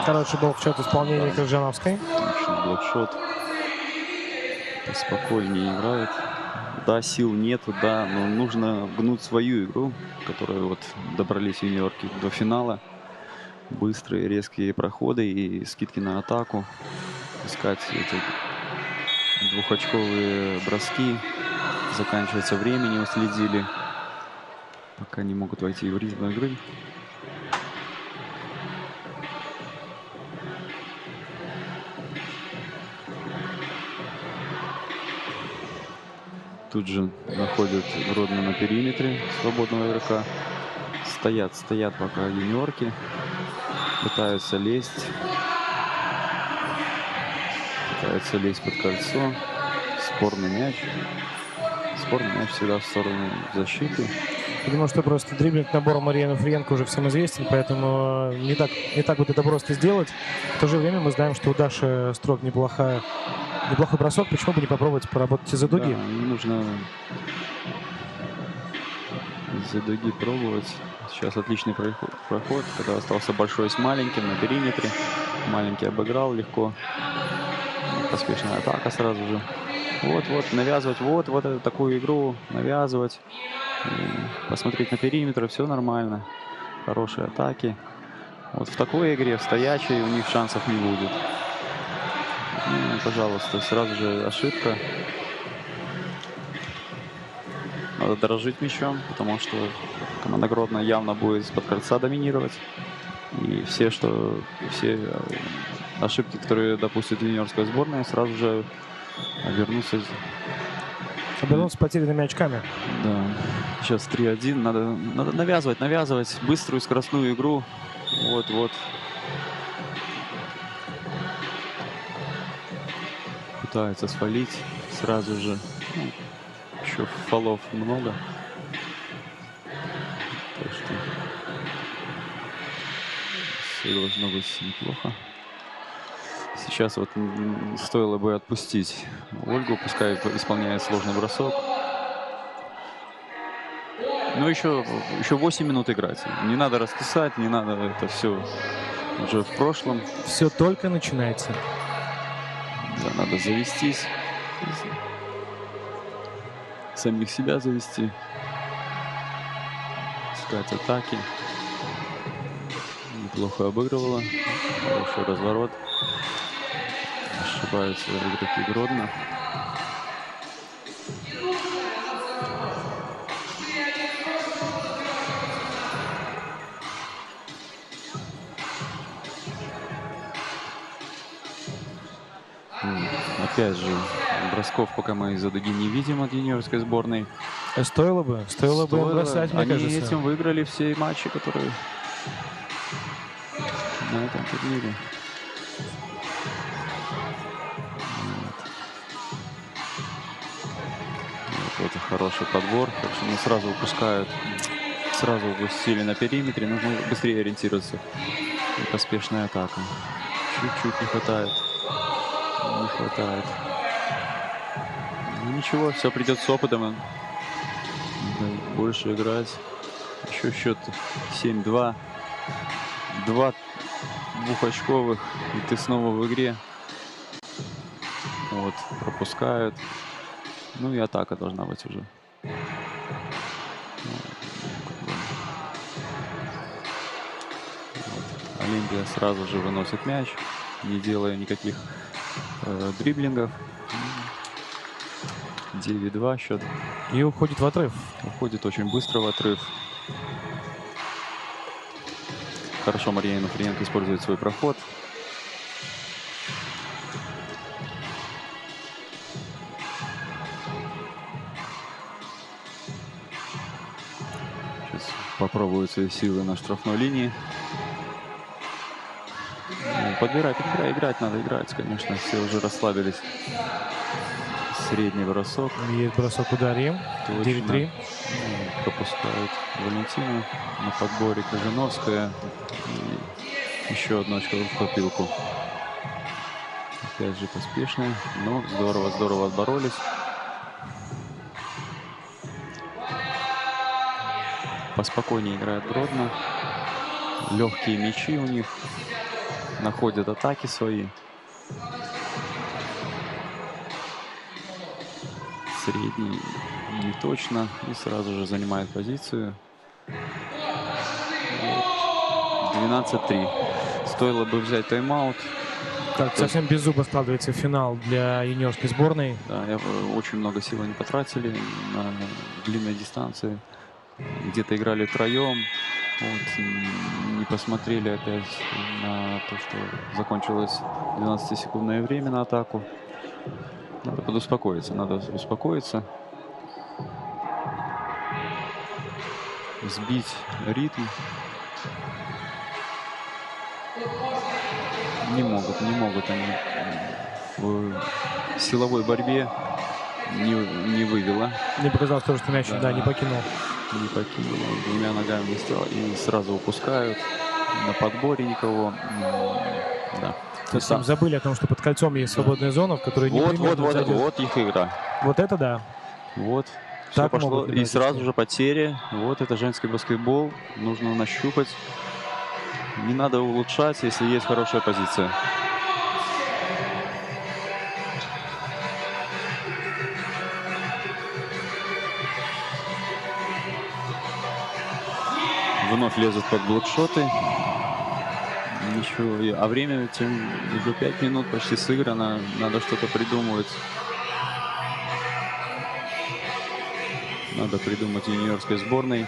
Хороший был в счет исполнения Крыжановской. Блокшот. Спокойнее играет. Да, сил нету, да, но нужно гнуть свою игру, которую вот добрались юниорки до финала. Быстрые, резкие проходы и скидки на атаку. Искать эти двухочковые броски. Заканчивается время, не уследили. Пока не могут войти в ритм игры. Тут же находят Гродно на периметре свободного игрока. Стоят пока юниорки. Пытаются лезть. Пытаются лезть под кольцо. Спорный мяч. Спорный мяч всегда в сторону защиты. Я думаю, что просто дриблинг набора Марии Фриенко уже всем известен, поэтому не так вот это просто сделать. В то же время мы знаем, что у Даши Строк неплохой бросок. Почему бы не попробовать поработать из-за дуги? Да, нужно из-за дуги пробовать. Сейчас отличный проход, когда остался большой с маленьким на периметре. Маленький обыграл легко. Поспешная атака сразу же. Вот, навязывать, вот эту такую игру навязывать. И посмотреть на периметр, все нормально. Хорошие атаки. Вот в такой игре, в стоячей, у них шансов не будет. Ну, пожалуйста, сразу же ошибка. Надо дорожить мячом, потому что команда Гродно явно будет из-под кольца доминировать. И все ошибки, которые допустит юниорская сборная, сразу же обернутся потерянными очками. Да. Сейчас 3-1. Надо навязывать быструю скоростную игру. Вот. Пытается свалить сразу же. Еще фолов много. Так что Все должно быть неплохо. Сейчас вот стоило бы отпустить Ольгу, пускай исполняет сложный бросок. Но еще 8 минут играть. Не надо раскисать, не надо, это все уже в прошлом. Все только начинается. Да, надо завестись. Самих себя завести. Искать атаки. Неплохо обыгрывала. Хороший разворот. Ошибаются игроки Гродно. Опять же, бросков пока мы из-за дуги не видим от юниорской сборной. Стоило бы им бросать, мне Они кажется. этим выиграли все матчи, которые на этом турнире. Вот это хороший подбор. Так что мы сразу упускают. Сразу упустили на периметре. Нужно быстрее ориентироваться. И поспешная атака. Чуть-чуть не хватает. Не хватает. Ну, ничего, все придет с опытом. Надо больше играть. Еще счет 7-2. 2 двухочковых. И ты снова в игре. Вот, пропускают. Ну и атака должна быть уже. Вот. Олимпия сразу же выносит мяч, не делая никаких дриблингов. 9-2 счет. И уходит в отрыв. Уходит очень быстро в отрыв. Хорошо Марьяна Нуфриенко использует свой проход. Сейчас попробуют свои силы на штрафной линии. Подбирать, играть надо, играть, конечно. Все уже расслабились. Средний бросок. Есть бросок ударим. 9-3. Пропускают Валентину. На подборе Крыжановская. И еще одно очко в копилку. Опять же поспешно. Но здорово отборолись. Поспокойнее играет Гродно. Легкие мячи у них. Находят атаки свои. Средний не точно. И сразу же занимает позицию. 12-3. Стоило бы взять тайм-аут. Так, совсем без зуба складывается финал для юниорской сборной. Да, очень много сил они потратили на длинной дистанции. Где-то играли втроем. Вот, не посмотрели опять на то, что закончилось 12-секундное время на атаку. Надо подуспокоиться, надо успокоиться. Сбить ритм. Не могут они в силовой борьбе не вывела. Не показалось тоже, что мяч, да, не покинул. Не покинула, двумя ногами не стала. И сразу упускают. На подборе никого. Да. Совсем забыли о том, что под кольцом есть свободная зона, в которой непременно зайдет. Вот их игра. Вот это да. Вот. Так Все пошло. могут И играть, сразу же потери. Вот это женский баскетбол. Нужно нащупать. Не надо улучшать, если есть хорошая позиция. Вновь лезут под блокшоты. Ничего. А время тем уже 5 минут почти сыграно. Надо что-то придумывать. Надо придумать юниорской сборной.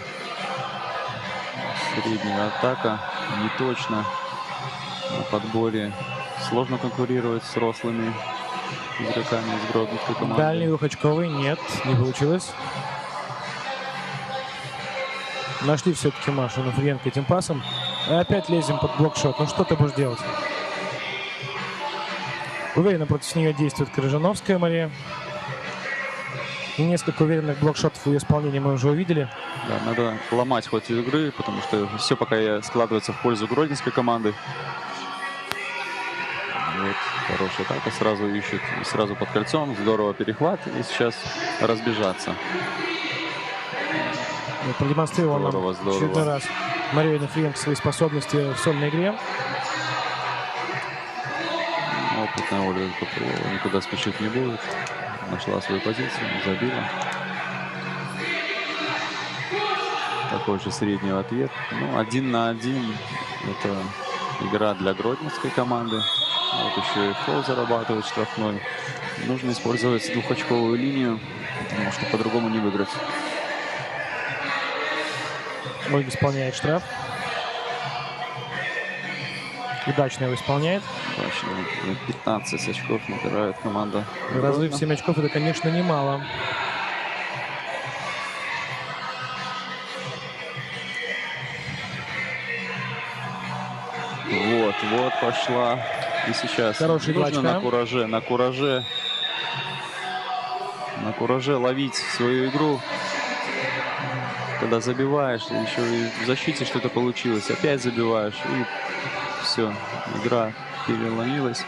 Средняя атака. Не точно. На подборе. Сложно конкурировать с рослыми игроками из Гродненской команды. Дальний двухочковый нет, не получилось. Нашли все-таки Машу Нуфриенко этим пасом. И опять лезем под блокшот. Ну что ты будешь делать? Уверенно против нее действует Крыжановская Мария. И несколько уверенных блокшотов в ее исполнении мы уже увидели. Да, надо ломать ход игры, потому что все пока складывается в пользу гродненской команды. Вот, хорошая атака, сразу ищут, сразу под кольцом, здорово перехват, и сейчас разбежаться. Продемонстрировал нам Здорово, здорово. очередной раз Мария Ефременко свои способности в сольной игре. Опытная Ольга Копылова никуда спешить не будет. Нашла свою позицию, забила. Такой же средний ответ. Ну, 1 на 1. Это игра для гродненской команды. Вот еще и фол зарабатывает штрафной. Нужно использовать двухочковую линию, потому что по-другому не выиграть. Ольга исполняет штраф. Удачно его исполняет. Точно. 15 очков набирает команда. Разрыв 7 очков — это, конечно, немало. Вот пошла. И сейчас Хороший нужно два на кураже ловить свою игру. Когда забиваешь, еще и в защите что-то получилось, опять забиваешь, и все, игра переломилась.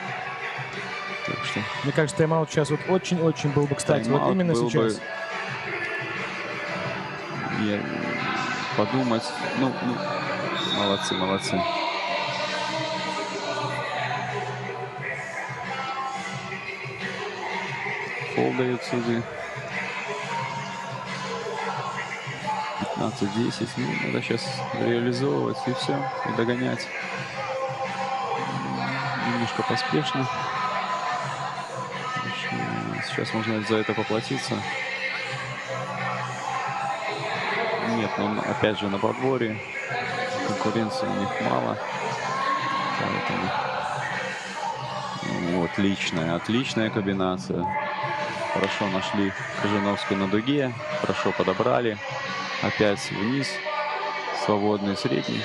Так что Мне кажется, тайм-аут сейчас вот очень-очень был бы кстати. Вот тайм-аут именно был сейчас. бы, подумать. Ну, молодцы. Фол дают судьи. 15-10. Ну, надо сейчас реализовывать и все, и догонять. Немножко поспешно. Сейчас можно за это поплатиться. Нет, но опять же на подборе. Конкуренции у них мало. Поэтому... Ну, отличная комбинация. Хорошо нашли Кожановскую на дуге. Хорошо подобрали. Опять вниз. Свободный средний.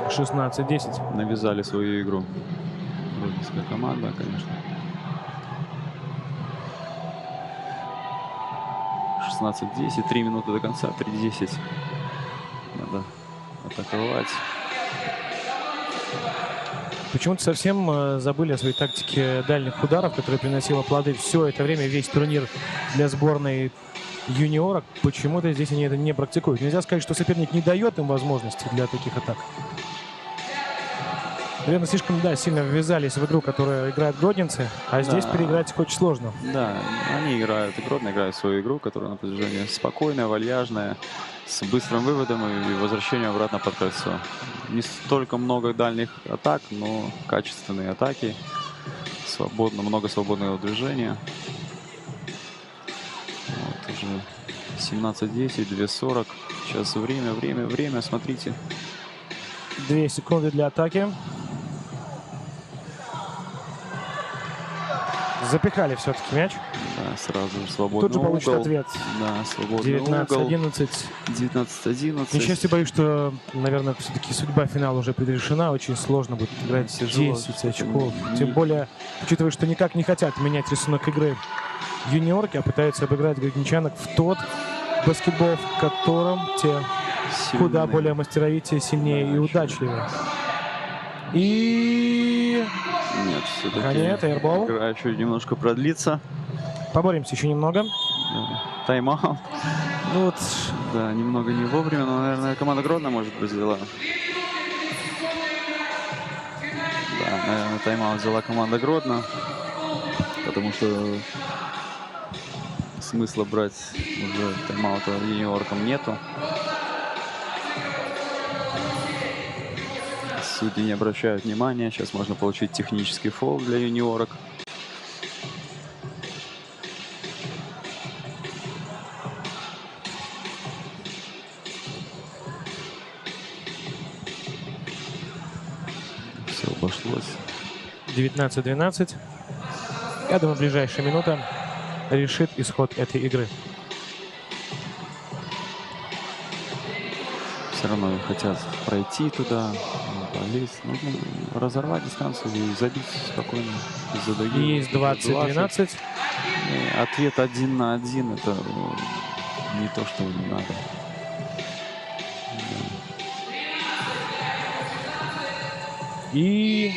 16-10. Навязали свою игру. Гродненская команда, конечно. 16-10. 3 минуты до конца. 3-10. Надо атаковать. Почему-то совсем забыли о своей тактике дальних ударов, которая приносила плоды все это время, весь турнир для сборной юниорок. Почему-то здесь они это не практикуют. Нельзя сказать, что соперник не дает им возможности для таких атак. Наверное, слишком, сильно ввязались в игру, которую играют гродненцы, а здесь переиграть их очень сложно. Да, они играют, Гродно играет свою игру, которая на протяжении спокойная, вальяжная, с быстрым выводом и возвращением обратно под кольцо. Не столько много дальних атак, но качественные атаки, много свободного движения. Вот уже 17-10, 2:40. Сейчас время, смотрите. 2 секунды для атаки. Запихали все-таки мяч. Да, сразу же свободный Тут же получит угол. ответ. Да, свободный 19-11. 19-11. К несчастью, боюсь, что, наверное, все-таки судьба финала уже предрешена. Очень сложно будет играть Тяжело, 10 очков. Тем более, учитывая, что никак не хотят менять рисунок игры юниорки, а пытаются обыграть гродненчанок в тот баскетбол, в котором те куда более мастеровитее, сильнее и удачливее. И... Нет, все-таки Нет, эйрбол. игра еще немножко продлится. Поборемся еще немного. Тайм-аут. Ну вот. Да, немного не вовремя, но, наверное, команда Гродно, может быть, взяла. Да, наверное, тайм-аут взяла команда Гродно. Потому что смысла брать уже тайм-аута юниоркам нету. Судьи не обращают внимания. Сейчас можно получить технический фол для юниорок. Все обошлось. 19-12. Я думаю, ближайшая минута решит исход этой игры. Все равно хотят пройти туда, полезть. Нужно разорвать дистанцию и забить спокойно из-за дуги. Есть 20-12. Ответ 1 на 1 это не то, что не надо. И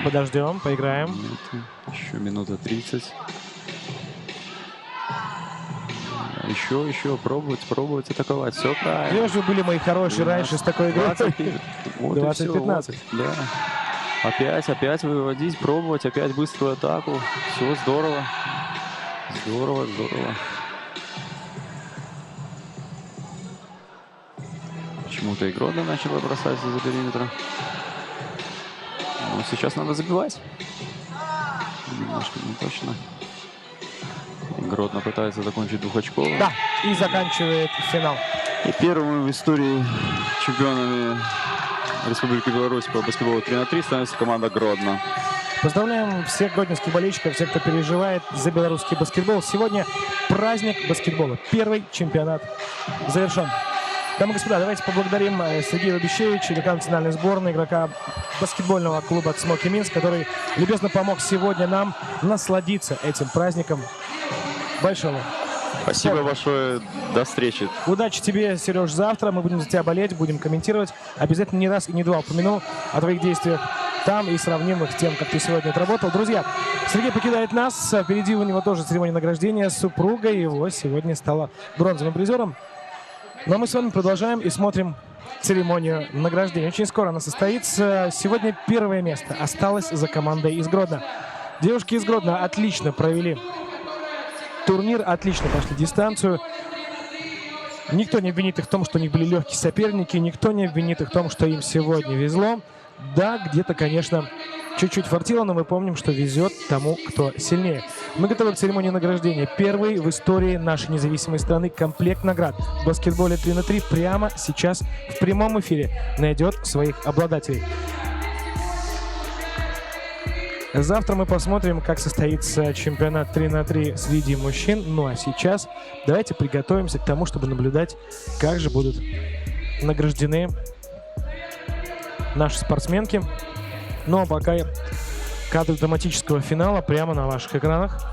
подождем, поиграем. Еще минута 30. Еще пробовать атаковать. Все правильно. Где же были мои хорошие раньше с такой игрой? 20-15. Да. Опять выводить, пробовать, опять быструю атаку. Все здорово. Здорово. Почему-то и Гродно начала бросать из-за периметра. Но сейчас надо забивать. Немножко не точно. Гродно пытается закончить двухочковый. Да, и заканчивает финал. И первыми в истории чемпионами Республики Беларусь по баскетболу 3 на 3 становится команда Гродно. Поздравляем всех гродненских болельщиков, всех, кто переживает за белорусский баскетбол. Сегодня праздник баскетбола. Первый чемпионат завершен. Дамы и господа, давайте поблагодарим Сергея Лобищевича, игрока национальной сборной, игрока баскетбольного клуба «Цмоки Минск», который любезно помог сегодня нам насладиться этим праздником. Большого. Спасибо большое. До встречи. Удачи тебе, Сереж, завтра. Мы будем за тебя болеть, будем комментировать. Обязательно не раз и не два упомяну о твоих действиях там и сравним их с тем, как ты сегодня отработал. Друзья, Сергей покидает нас. Впереди у него тоже церемония награждения. Супруга его сегодня стала бронзовым призером. Но мы с вами продолжаем и смотрим церемонию награждения. Очень скоро она состоится. Сегодня первое место осталось за командой из Гродно. Девушки из Гродно отлично провели турнир, отлично прошли дистанцию. Никто не обвинит их в том, что у них были легкие соперники. Никто не обвинит их в том, что им сегодня везло. Да, где-то, конечно, чуть-чуть фартило, но мы помним, что везет тому, кто сильнее. Мы готовы к церемонии награждения. Первый в истории нашей независимой страны комплект наград в баскетболе 3 на 3 прямо сейчас в прямом эфире найдет своих обладателей. Завтра мы посмотрим, как состоится чемпионат 3 на 3 среди мужчин. Ну а сейчас давайте приготовимся к тому, чтобы наблюдать, как же будут награждены наши спортсменки. Ну а пока кадры драматического финала прямо на ваших экранах.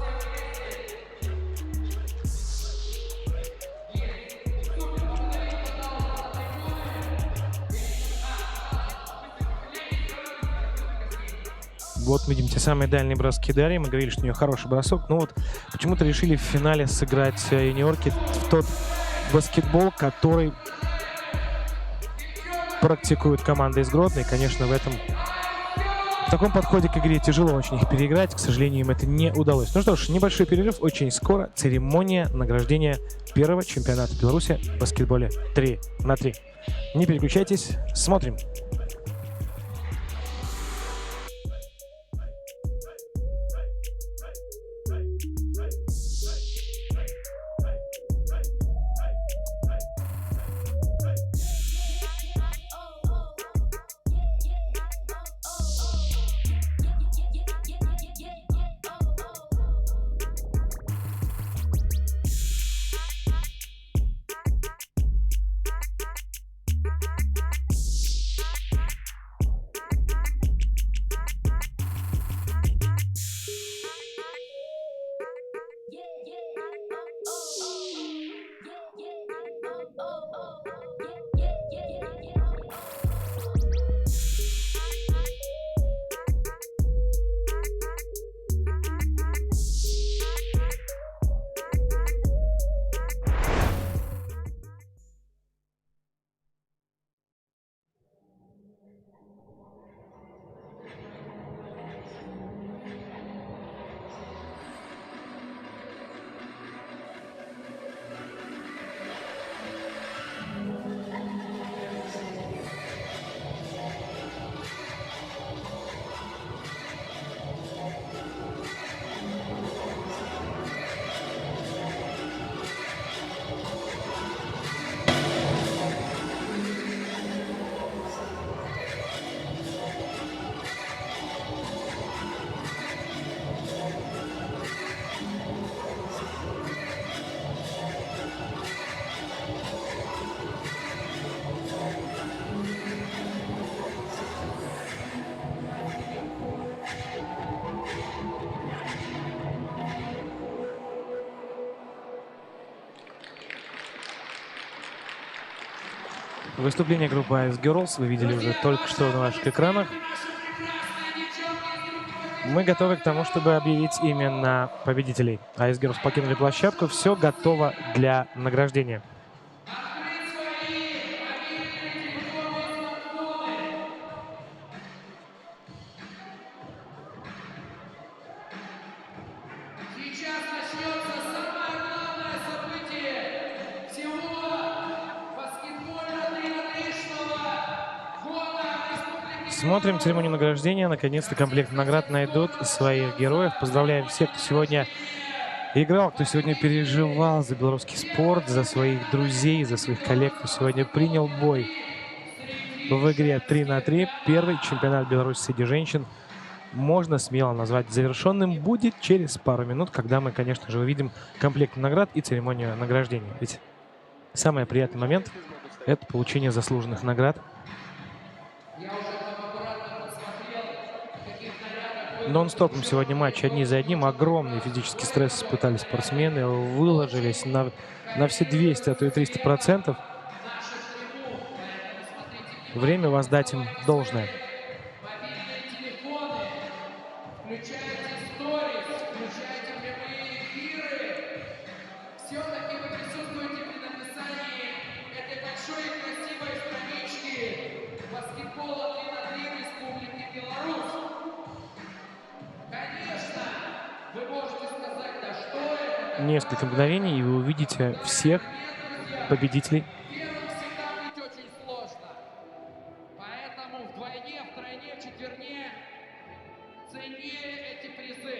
Вот мы видим те самые дальние броски Дарьи. Мы говорили, что у нее хороший бросок. Но вот почему-то решили в финале сыграть юниорки в тот баскетбол, который практикует команда из Гродно. И, конечно, в таком подходе к игре тяжело очень их переиграть. К сожалению, им это не удалось. Ну что ж, небольшой перерыв. Очень скоро церемония награждения первого чемпионата Беларуси в баскетболе 3 на 3. Не переключайтесь, смотрим. Выступление группы Ice Girls вы видели уже только что на ваших экранах. Мы готовы к тому, чтобы объявить именно победителей. Ice Girls покинули площадку. Все готово для награждения. Сейчас начнется самое главное событие всего баскетбольно-тренировочного года Республики. Смотрим церемонию награждения. Наконец-то комплект наград найдут своих героев. Поздравляем всех, кто сегодня играл, кто сегодня переживал за белорусский спорт, за своих друзей, за своих коллег, кто сегодня принял бой в игре 3 на 3. Первый чемпионат Беларуси среди женщин можно смело назвать завершенным. Будет через пару минут, когда мы, конечно же, увидим комплект наград и церемонию награждения. Ведь самый приятный момент – это получение заслуженных наград. Нон-стопом сегодня матч одни за одним. Огромный физический стресс испытали спортсмены. Выложились на все 200, а то и 300%. Время воздать им должное. Включайте сторис, включайте прямые эфиры. Все-таки вы присутствуете при написании этой большой и красивой странички баскетбола 3 на 3 Республики Беларусь. Конечно, вы можете сказать, да что это? Несколько мгновений, и вы увидите всех победителей. Первым всегда быть очень сложно. Поэтому вдвойне, втройне, вчетверне цените эти призы.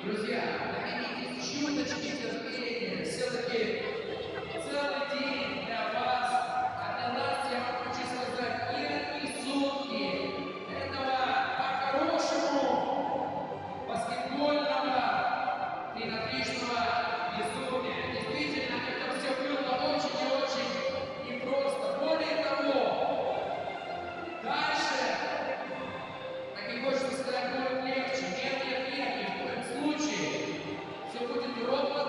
Друзья, наберитесь чуточки терпения. Все-таки целый день для вас, а для нас, я вам хочу сказать, нет и сутки этого по-хорошему баскетбольного тренировочного безумия. Действительно, это все было очень и очень непросто. Более того, дальше, так и хочется сказать, будет легче. Нет, ни в коем случае. Все будет ровно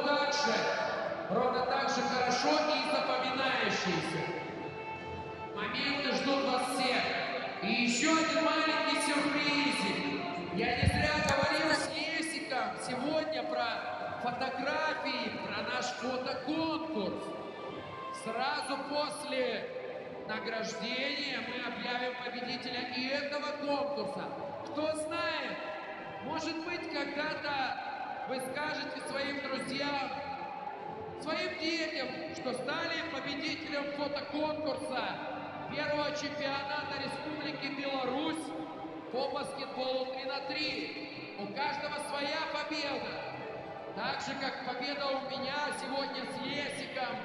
так же хорошо и запоминающееся. Моменты ждут вас всех. И еще один маленький сюрпризик. Я не зря говорил с Лесиком сегодня про фотографии, про наш фотоконкурс. Сразу после награждения мы объявим победителя и этого конкурса. Кто знает, может быть, когда-то вы скажете своим друзьям, своим детям, что стали победителем фотоконкурса первого чемпионата Республики Беларусь по баскетболу 3 на 3. У каждого своя победа. Так же, как победа у меня сегодня с Лесиком,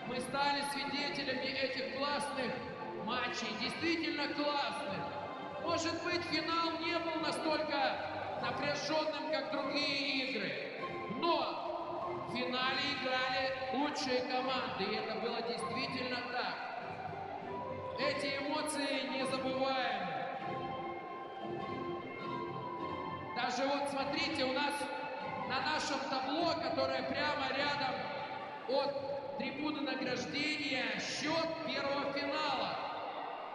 мы стали свидетелями этих классных матчей, действительно классных. Может быть, финал не был настолько напряженным, как другие игры, но в финале играли лучшие команды, и это было действительно так. Эти эмоции незабываемы. Даже вот смотрите, у нас на нашем табло, которое прямо рядом от трибуны награждения, счет первого финала.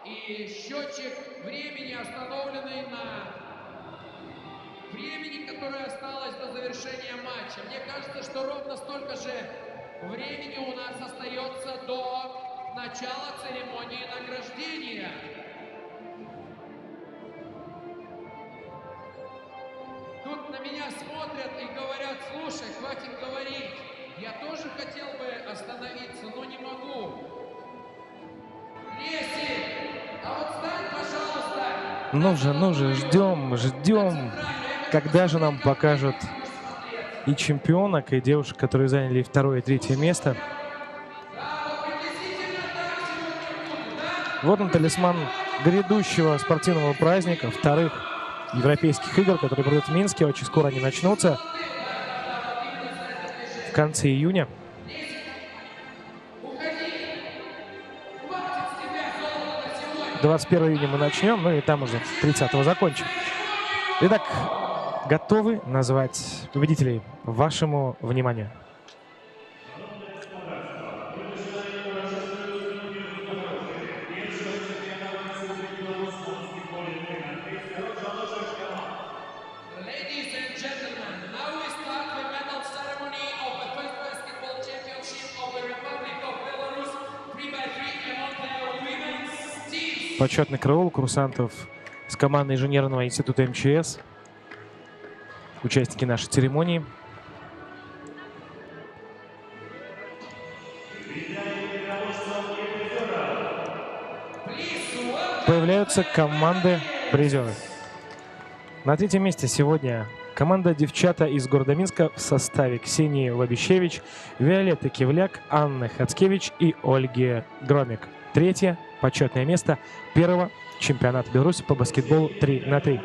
И счетчик времени, остановленный на времени, которое осталось до завершения матча. Мне кажется, что ровно столько же времени у нас остается до начала церемонии награждения. Тут на меня смотрят и говорят: слушай, хватит говорить. Я тоже хотел бы остановиться, но не могу. Леси, а вот встань, пожалуйста. Ну же, ждем. Когда же нам покажут и чемпионок, и девушек, которые заняли второе и третье место. Вот он, талисман грядущего спортивного праздника, вторых европейских игр, которые пройдут в Минске. Очень скоро они начнутся. В конце июня. 21 июня мы начнем, ну и там уже 30-го закончим. Итак, готовы назвать победителей вашему вниманию? Почетный караул курсантов с команды инженерного института МЧС. Участники нашей церемонии. Появляются команды призеры. На третьем месте сегодня команда «Девчата» из города Минска в составе Ксении Лобищевич, Виолетты Кивляк, Анны Хацкевич и Ольги Громик. Третье почетное место первого чемпионата Беларуси по баскетболу 3 на 3.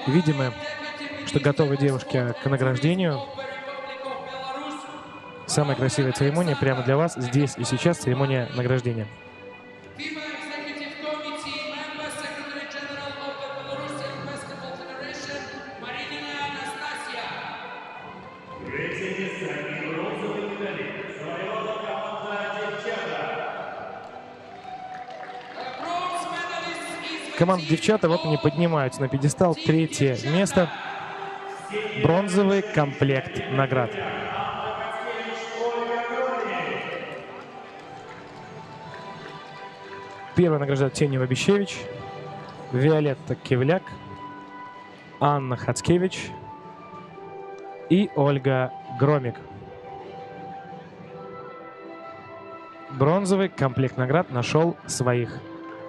Видимо, что готовы девушки к награждению. Самая красивая церемония прямо для вас здесь и сейчас, церемония награждения. Команда «Девчата», вот они поднимаются на пьедестал. Третье место. Бронзовый комплект наград. Первая награждает Ксения Лобищевич, Виолетта Кивляк, Анна Хацкевич и Ольга Громик. Бронзовый комплект наград нашел своих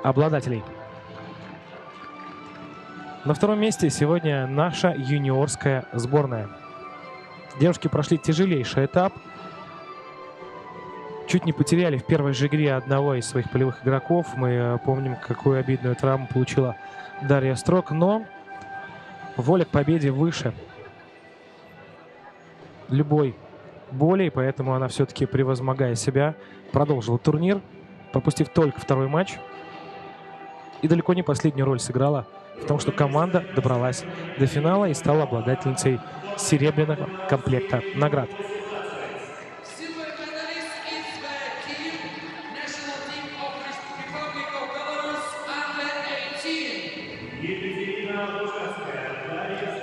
обладателей. На втором месте сегодня наша юниорская сборная. Девушки прошли тяжелейший этап. Чуть не потеряли в первой же игре одного из своих полевых игроков. Мы помним, какую обидную травму получила Дарья Строк. Но воля к победе выше любой боли. Поэтому она все-таки, превозмогая себя, продолжила турнир, пропустив только второй матч. И далеко не последнюю роль сыграла в том, что команда добралась до финала и стала обладательницей серебряного комплекта наград.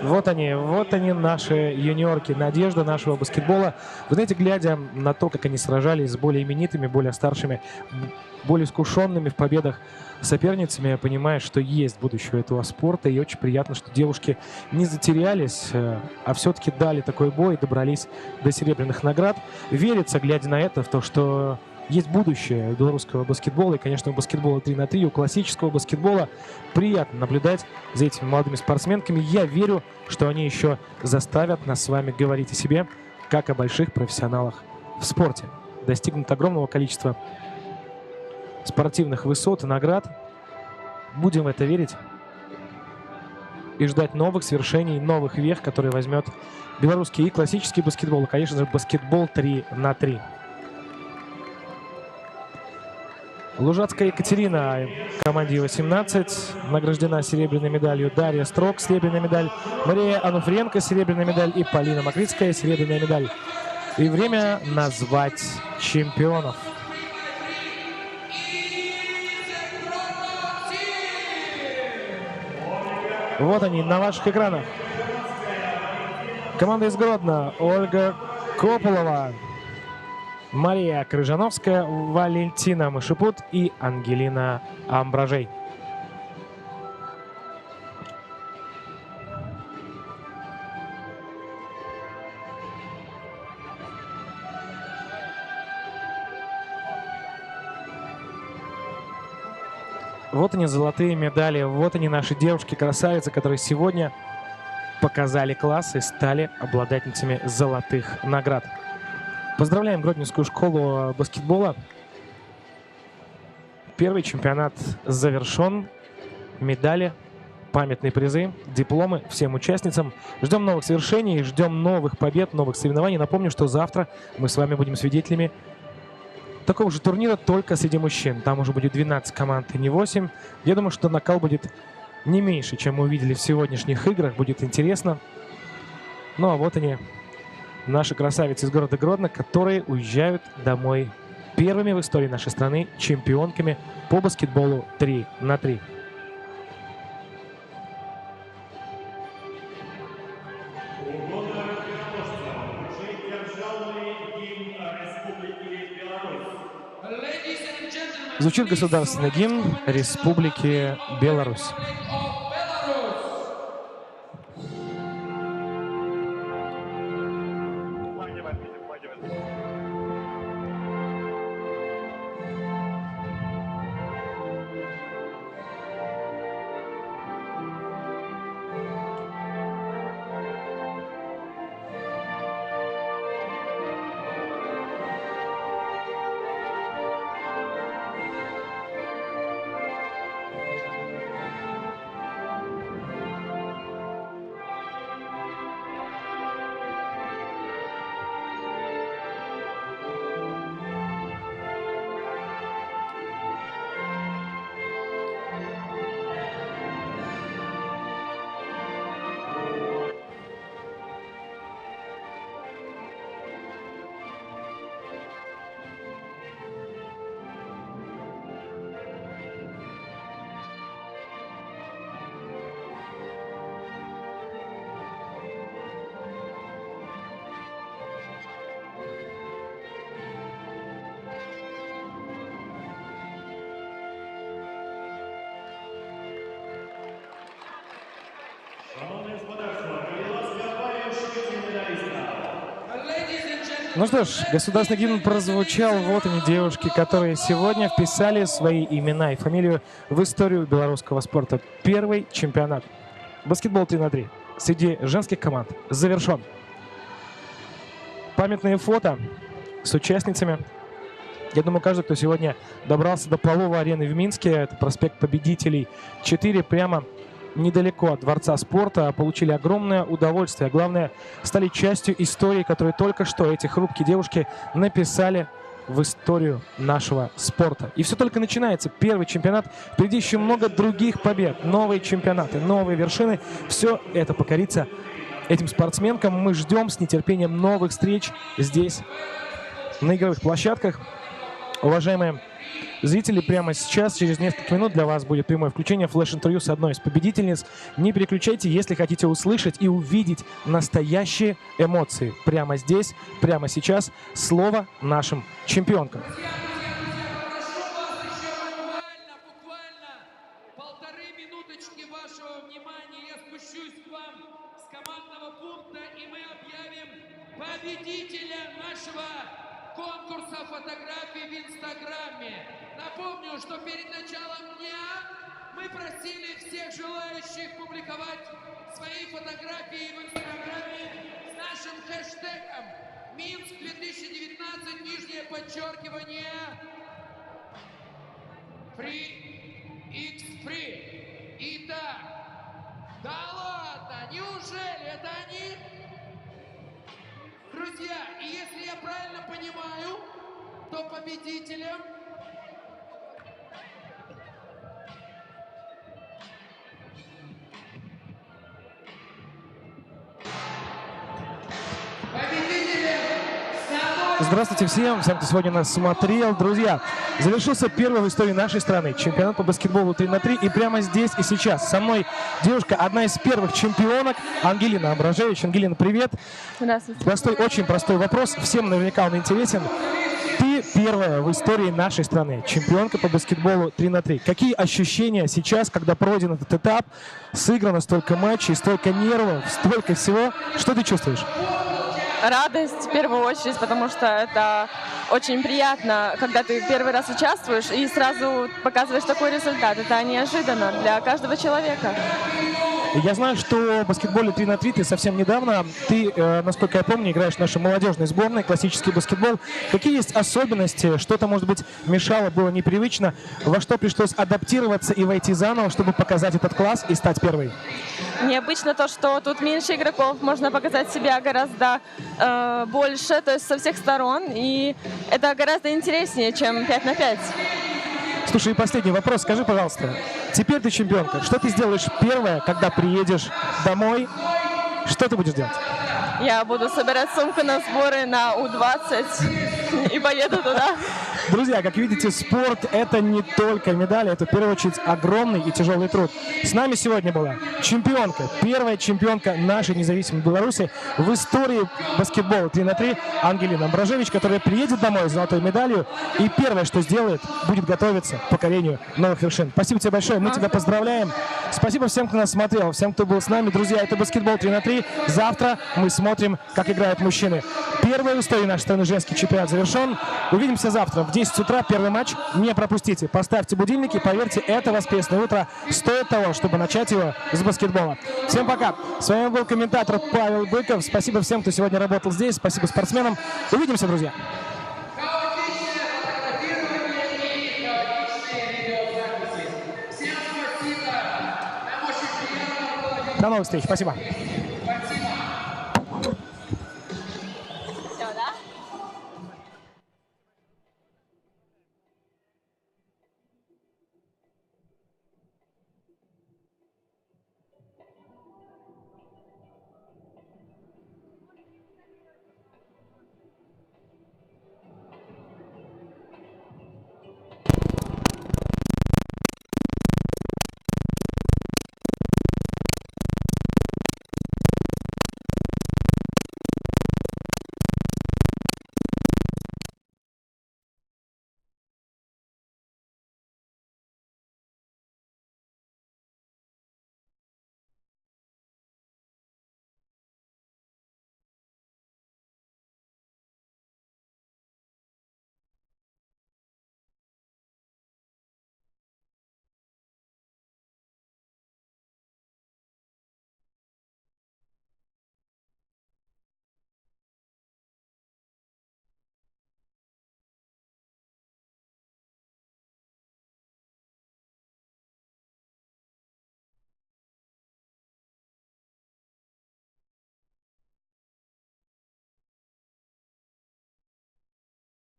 Вот они наши юниорки, надежда нашего баскетбола. Вы знаете, глядя на то, как они сражались с более именитыми, более старшими, более искушенными в победах соперницами, я понимаю, что есть будущее у этого спорта. И очень приятно, что девушки не затерялись, а все-таки дали такой бой и добрались до серебряных наград. Верится, глядя на это, в то, что есть будущее у белорусского баскетбола и, конечно, у баскетбола 3 на 3, у классического баскетбола. Приятно наблюдать за этими молодыми спортсменками. Я верю, что они еще заставят нас с вами говорить о себе, как о больших профессионалах в спорте. Достигнут огромного количества спортивных высот и наград. Будем в это верить и ждать новых свершений, новых вех, которые возьмет белорусский и классический баскетбол, и, конечно же, баскетбол 3 на 3. Лужацкая Екатерина, команде 18, награждена серебряной медалью. Дарья Строк, серебряная медаль. Мария Ануфриенко, серебряная медаль. И Полина Макритская, серебряная медаль. И время назвать чемпионов. Вот они на ваших экранах. Команда из Гродно. Ольга Кополова, Мария Крыжановская, Валентина Мышепут и Ангелина Амбражей. Вот они, золотые медали, вот они, наши девушки-красавицы, которые сегодня показали класс и стали обладательницами золотых наград. Поздравляем Гродненскую школу баскетбола. Первый чемпионат завершен. Медали, памятные призы, дипломы всем участницам. Ждем новых свершений, ждем новых побед, новых соревнований. Напомню, что завтра мы с вами будем свидетелями такого же турнира, только среди мужчин. Там уже будет 12 команд и не 8. Я думаю, что накал будет не меньше, чем мы увидели в сегодняшних играх. Будет интересно. Ну а вот они, наши красавицы из города Гродно, которые уезжают домой первыми в истории нашей страны чемпионками по баскетболу 3 на 3. Звучит государственный гимн Республики Беларусь. Ну что ж, государственный гимн прозвучал. Вот они, девушки, которые сегодня вписали свои имена и фамилию в историю белорусского спорта. Первый чемпионат баскетбол 3 на 3 среди женских команд завершен. Памятные фото с участницами. Я думаю, каждый, кто сегодня добрался до половой арены в Минске, это проспект Победителей 4, прямо недалеко от Дворца спорта, получили огромное удовольствие. А главное, стали частью истории, которую только что эти хрупкие девушки написали в историю нашего спорта. И все только начинается. Первый чемпионат. Впереди еще много других побед. Новые чемпионаты, новые вершины. Все это покорится этим спортсменкам. Мы ждем с нетерпением новых встреч здесь, на игровых площадках. Уважаемые зрители, прямо сейчас, через несколько минут для вас будет прямое включение флеш-интервью с одной из победительниц. Не переключайте, если хотите услышать и увидеть настоящие эмоции. Прямо здесь, прямо сейчас. Слово нашим чемпионкам. Буквально полторы минуточки вашего внимания. Я спущусь к вам с командного пункта, и мы объявим победителя нашего конкурса фотографий в Инстаграме. Напомню, что перед началом дня мы просили всех желающих публиковать свои фотографии в Инстаграме с нашим хэштегом Минск 2019, нижнее подчеркивание, FreeXFree. Итак, да ладно, неужели это они? Друзья, и если я правильно понимаю, то победителем Здравствуйте всем, кто сегодня нас смотрел. Друзья, завершился первый в истории нашей страны чемпионат по баскетболу 3 на 3. И прямо здесь и сейчас со мной девушка, одна из первых чемпионок, Ангелина Амбражевич. Ангелина, привет. Здравствуйте. Очень простой вопрос, всем наверняка он интересен. Ты первая в истории нашей страны чемпионка по баскетболу 3 на 3. Какие ощущения сейчас, когда пройден этот этап, сыграно столько матчей, столько нервов, столько всего? Что ты чувствуешь? Радость в первую очередь, потому что это очень приятно, когда ты первый раз участвуешь и сразу показываешь такой результат. Это неожиданно для каждого человека. Я знаю, что в баскетболе 3 на 3 ты совсем недавно, насколько я помню, играешь в нашей молодежной сборной, классический баскетбол. Какие есть особенности, что-то, может быть, мешало, было непривычно, во что пришлось адаптироваться и войти заново, чтобы показать этот класс и стать первой? Необычно то, что тут меньше игроков, можно показать себя гораздо больше, то есть со всех сторон, и это гораздо интереснее, чем 5 на 5. Слушай, и последний вопрос. Скажи, пожалуйста, теперь ты чемпионка. Что ты сделаешь первое, когда приедешь домой? Что ты будешь делать? Я буду собирать сумку на сборы на У-20 и поеду туда. Друзья, как видите, спорт — это не только медали, это в первую очередь огромный и тяжелый труд. С нами сегодня была чемпионка, первая чемпионка нашей независимой Беларуси в истории баскетбола 3 на 3 Ангелина Амбражевич, которая приедет домой с золотой медалью и первое, что сделает, будет готовиться к покорению новых вершин. Спасибо тебе большое, мы тебя поздравляем. Спасибо всем, кто нас смотрел, всем, кто был с нами. Друзья, это баскетбол 3 на 3. Завтра мы смотрим, как играют мужчины. Первый в истории нашей страны женский чемпионат завершен. Увидимся завтра в 10 утра. Первый матч. Не пропустите. Поставьте будильники. Поверьте, это воскресное утро стоит того, чтобы начать его с баскетбола. Всем пока. С вами был комментатор Павел Быков. Спасибо всем, кто сегодня работал здесь. Спасибо спортсменам. Увидимся, друзья. До новых встреч. Спасибо.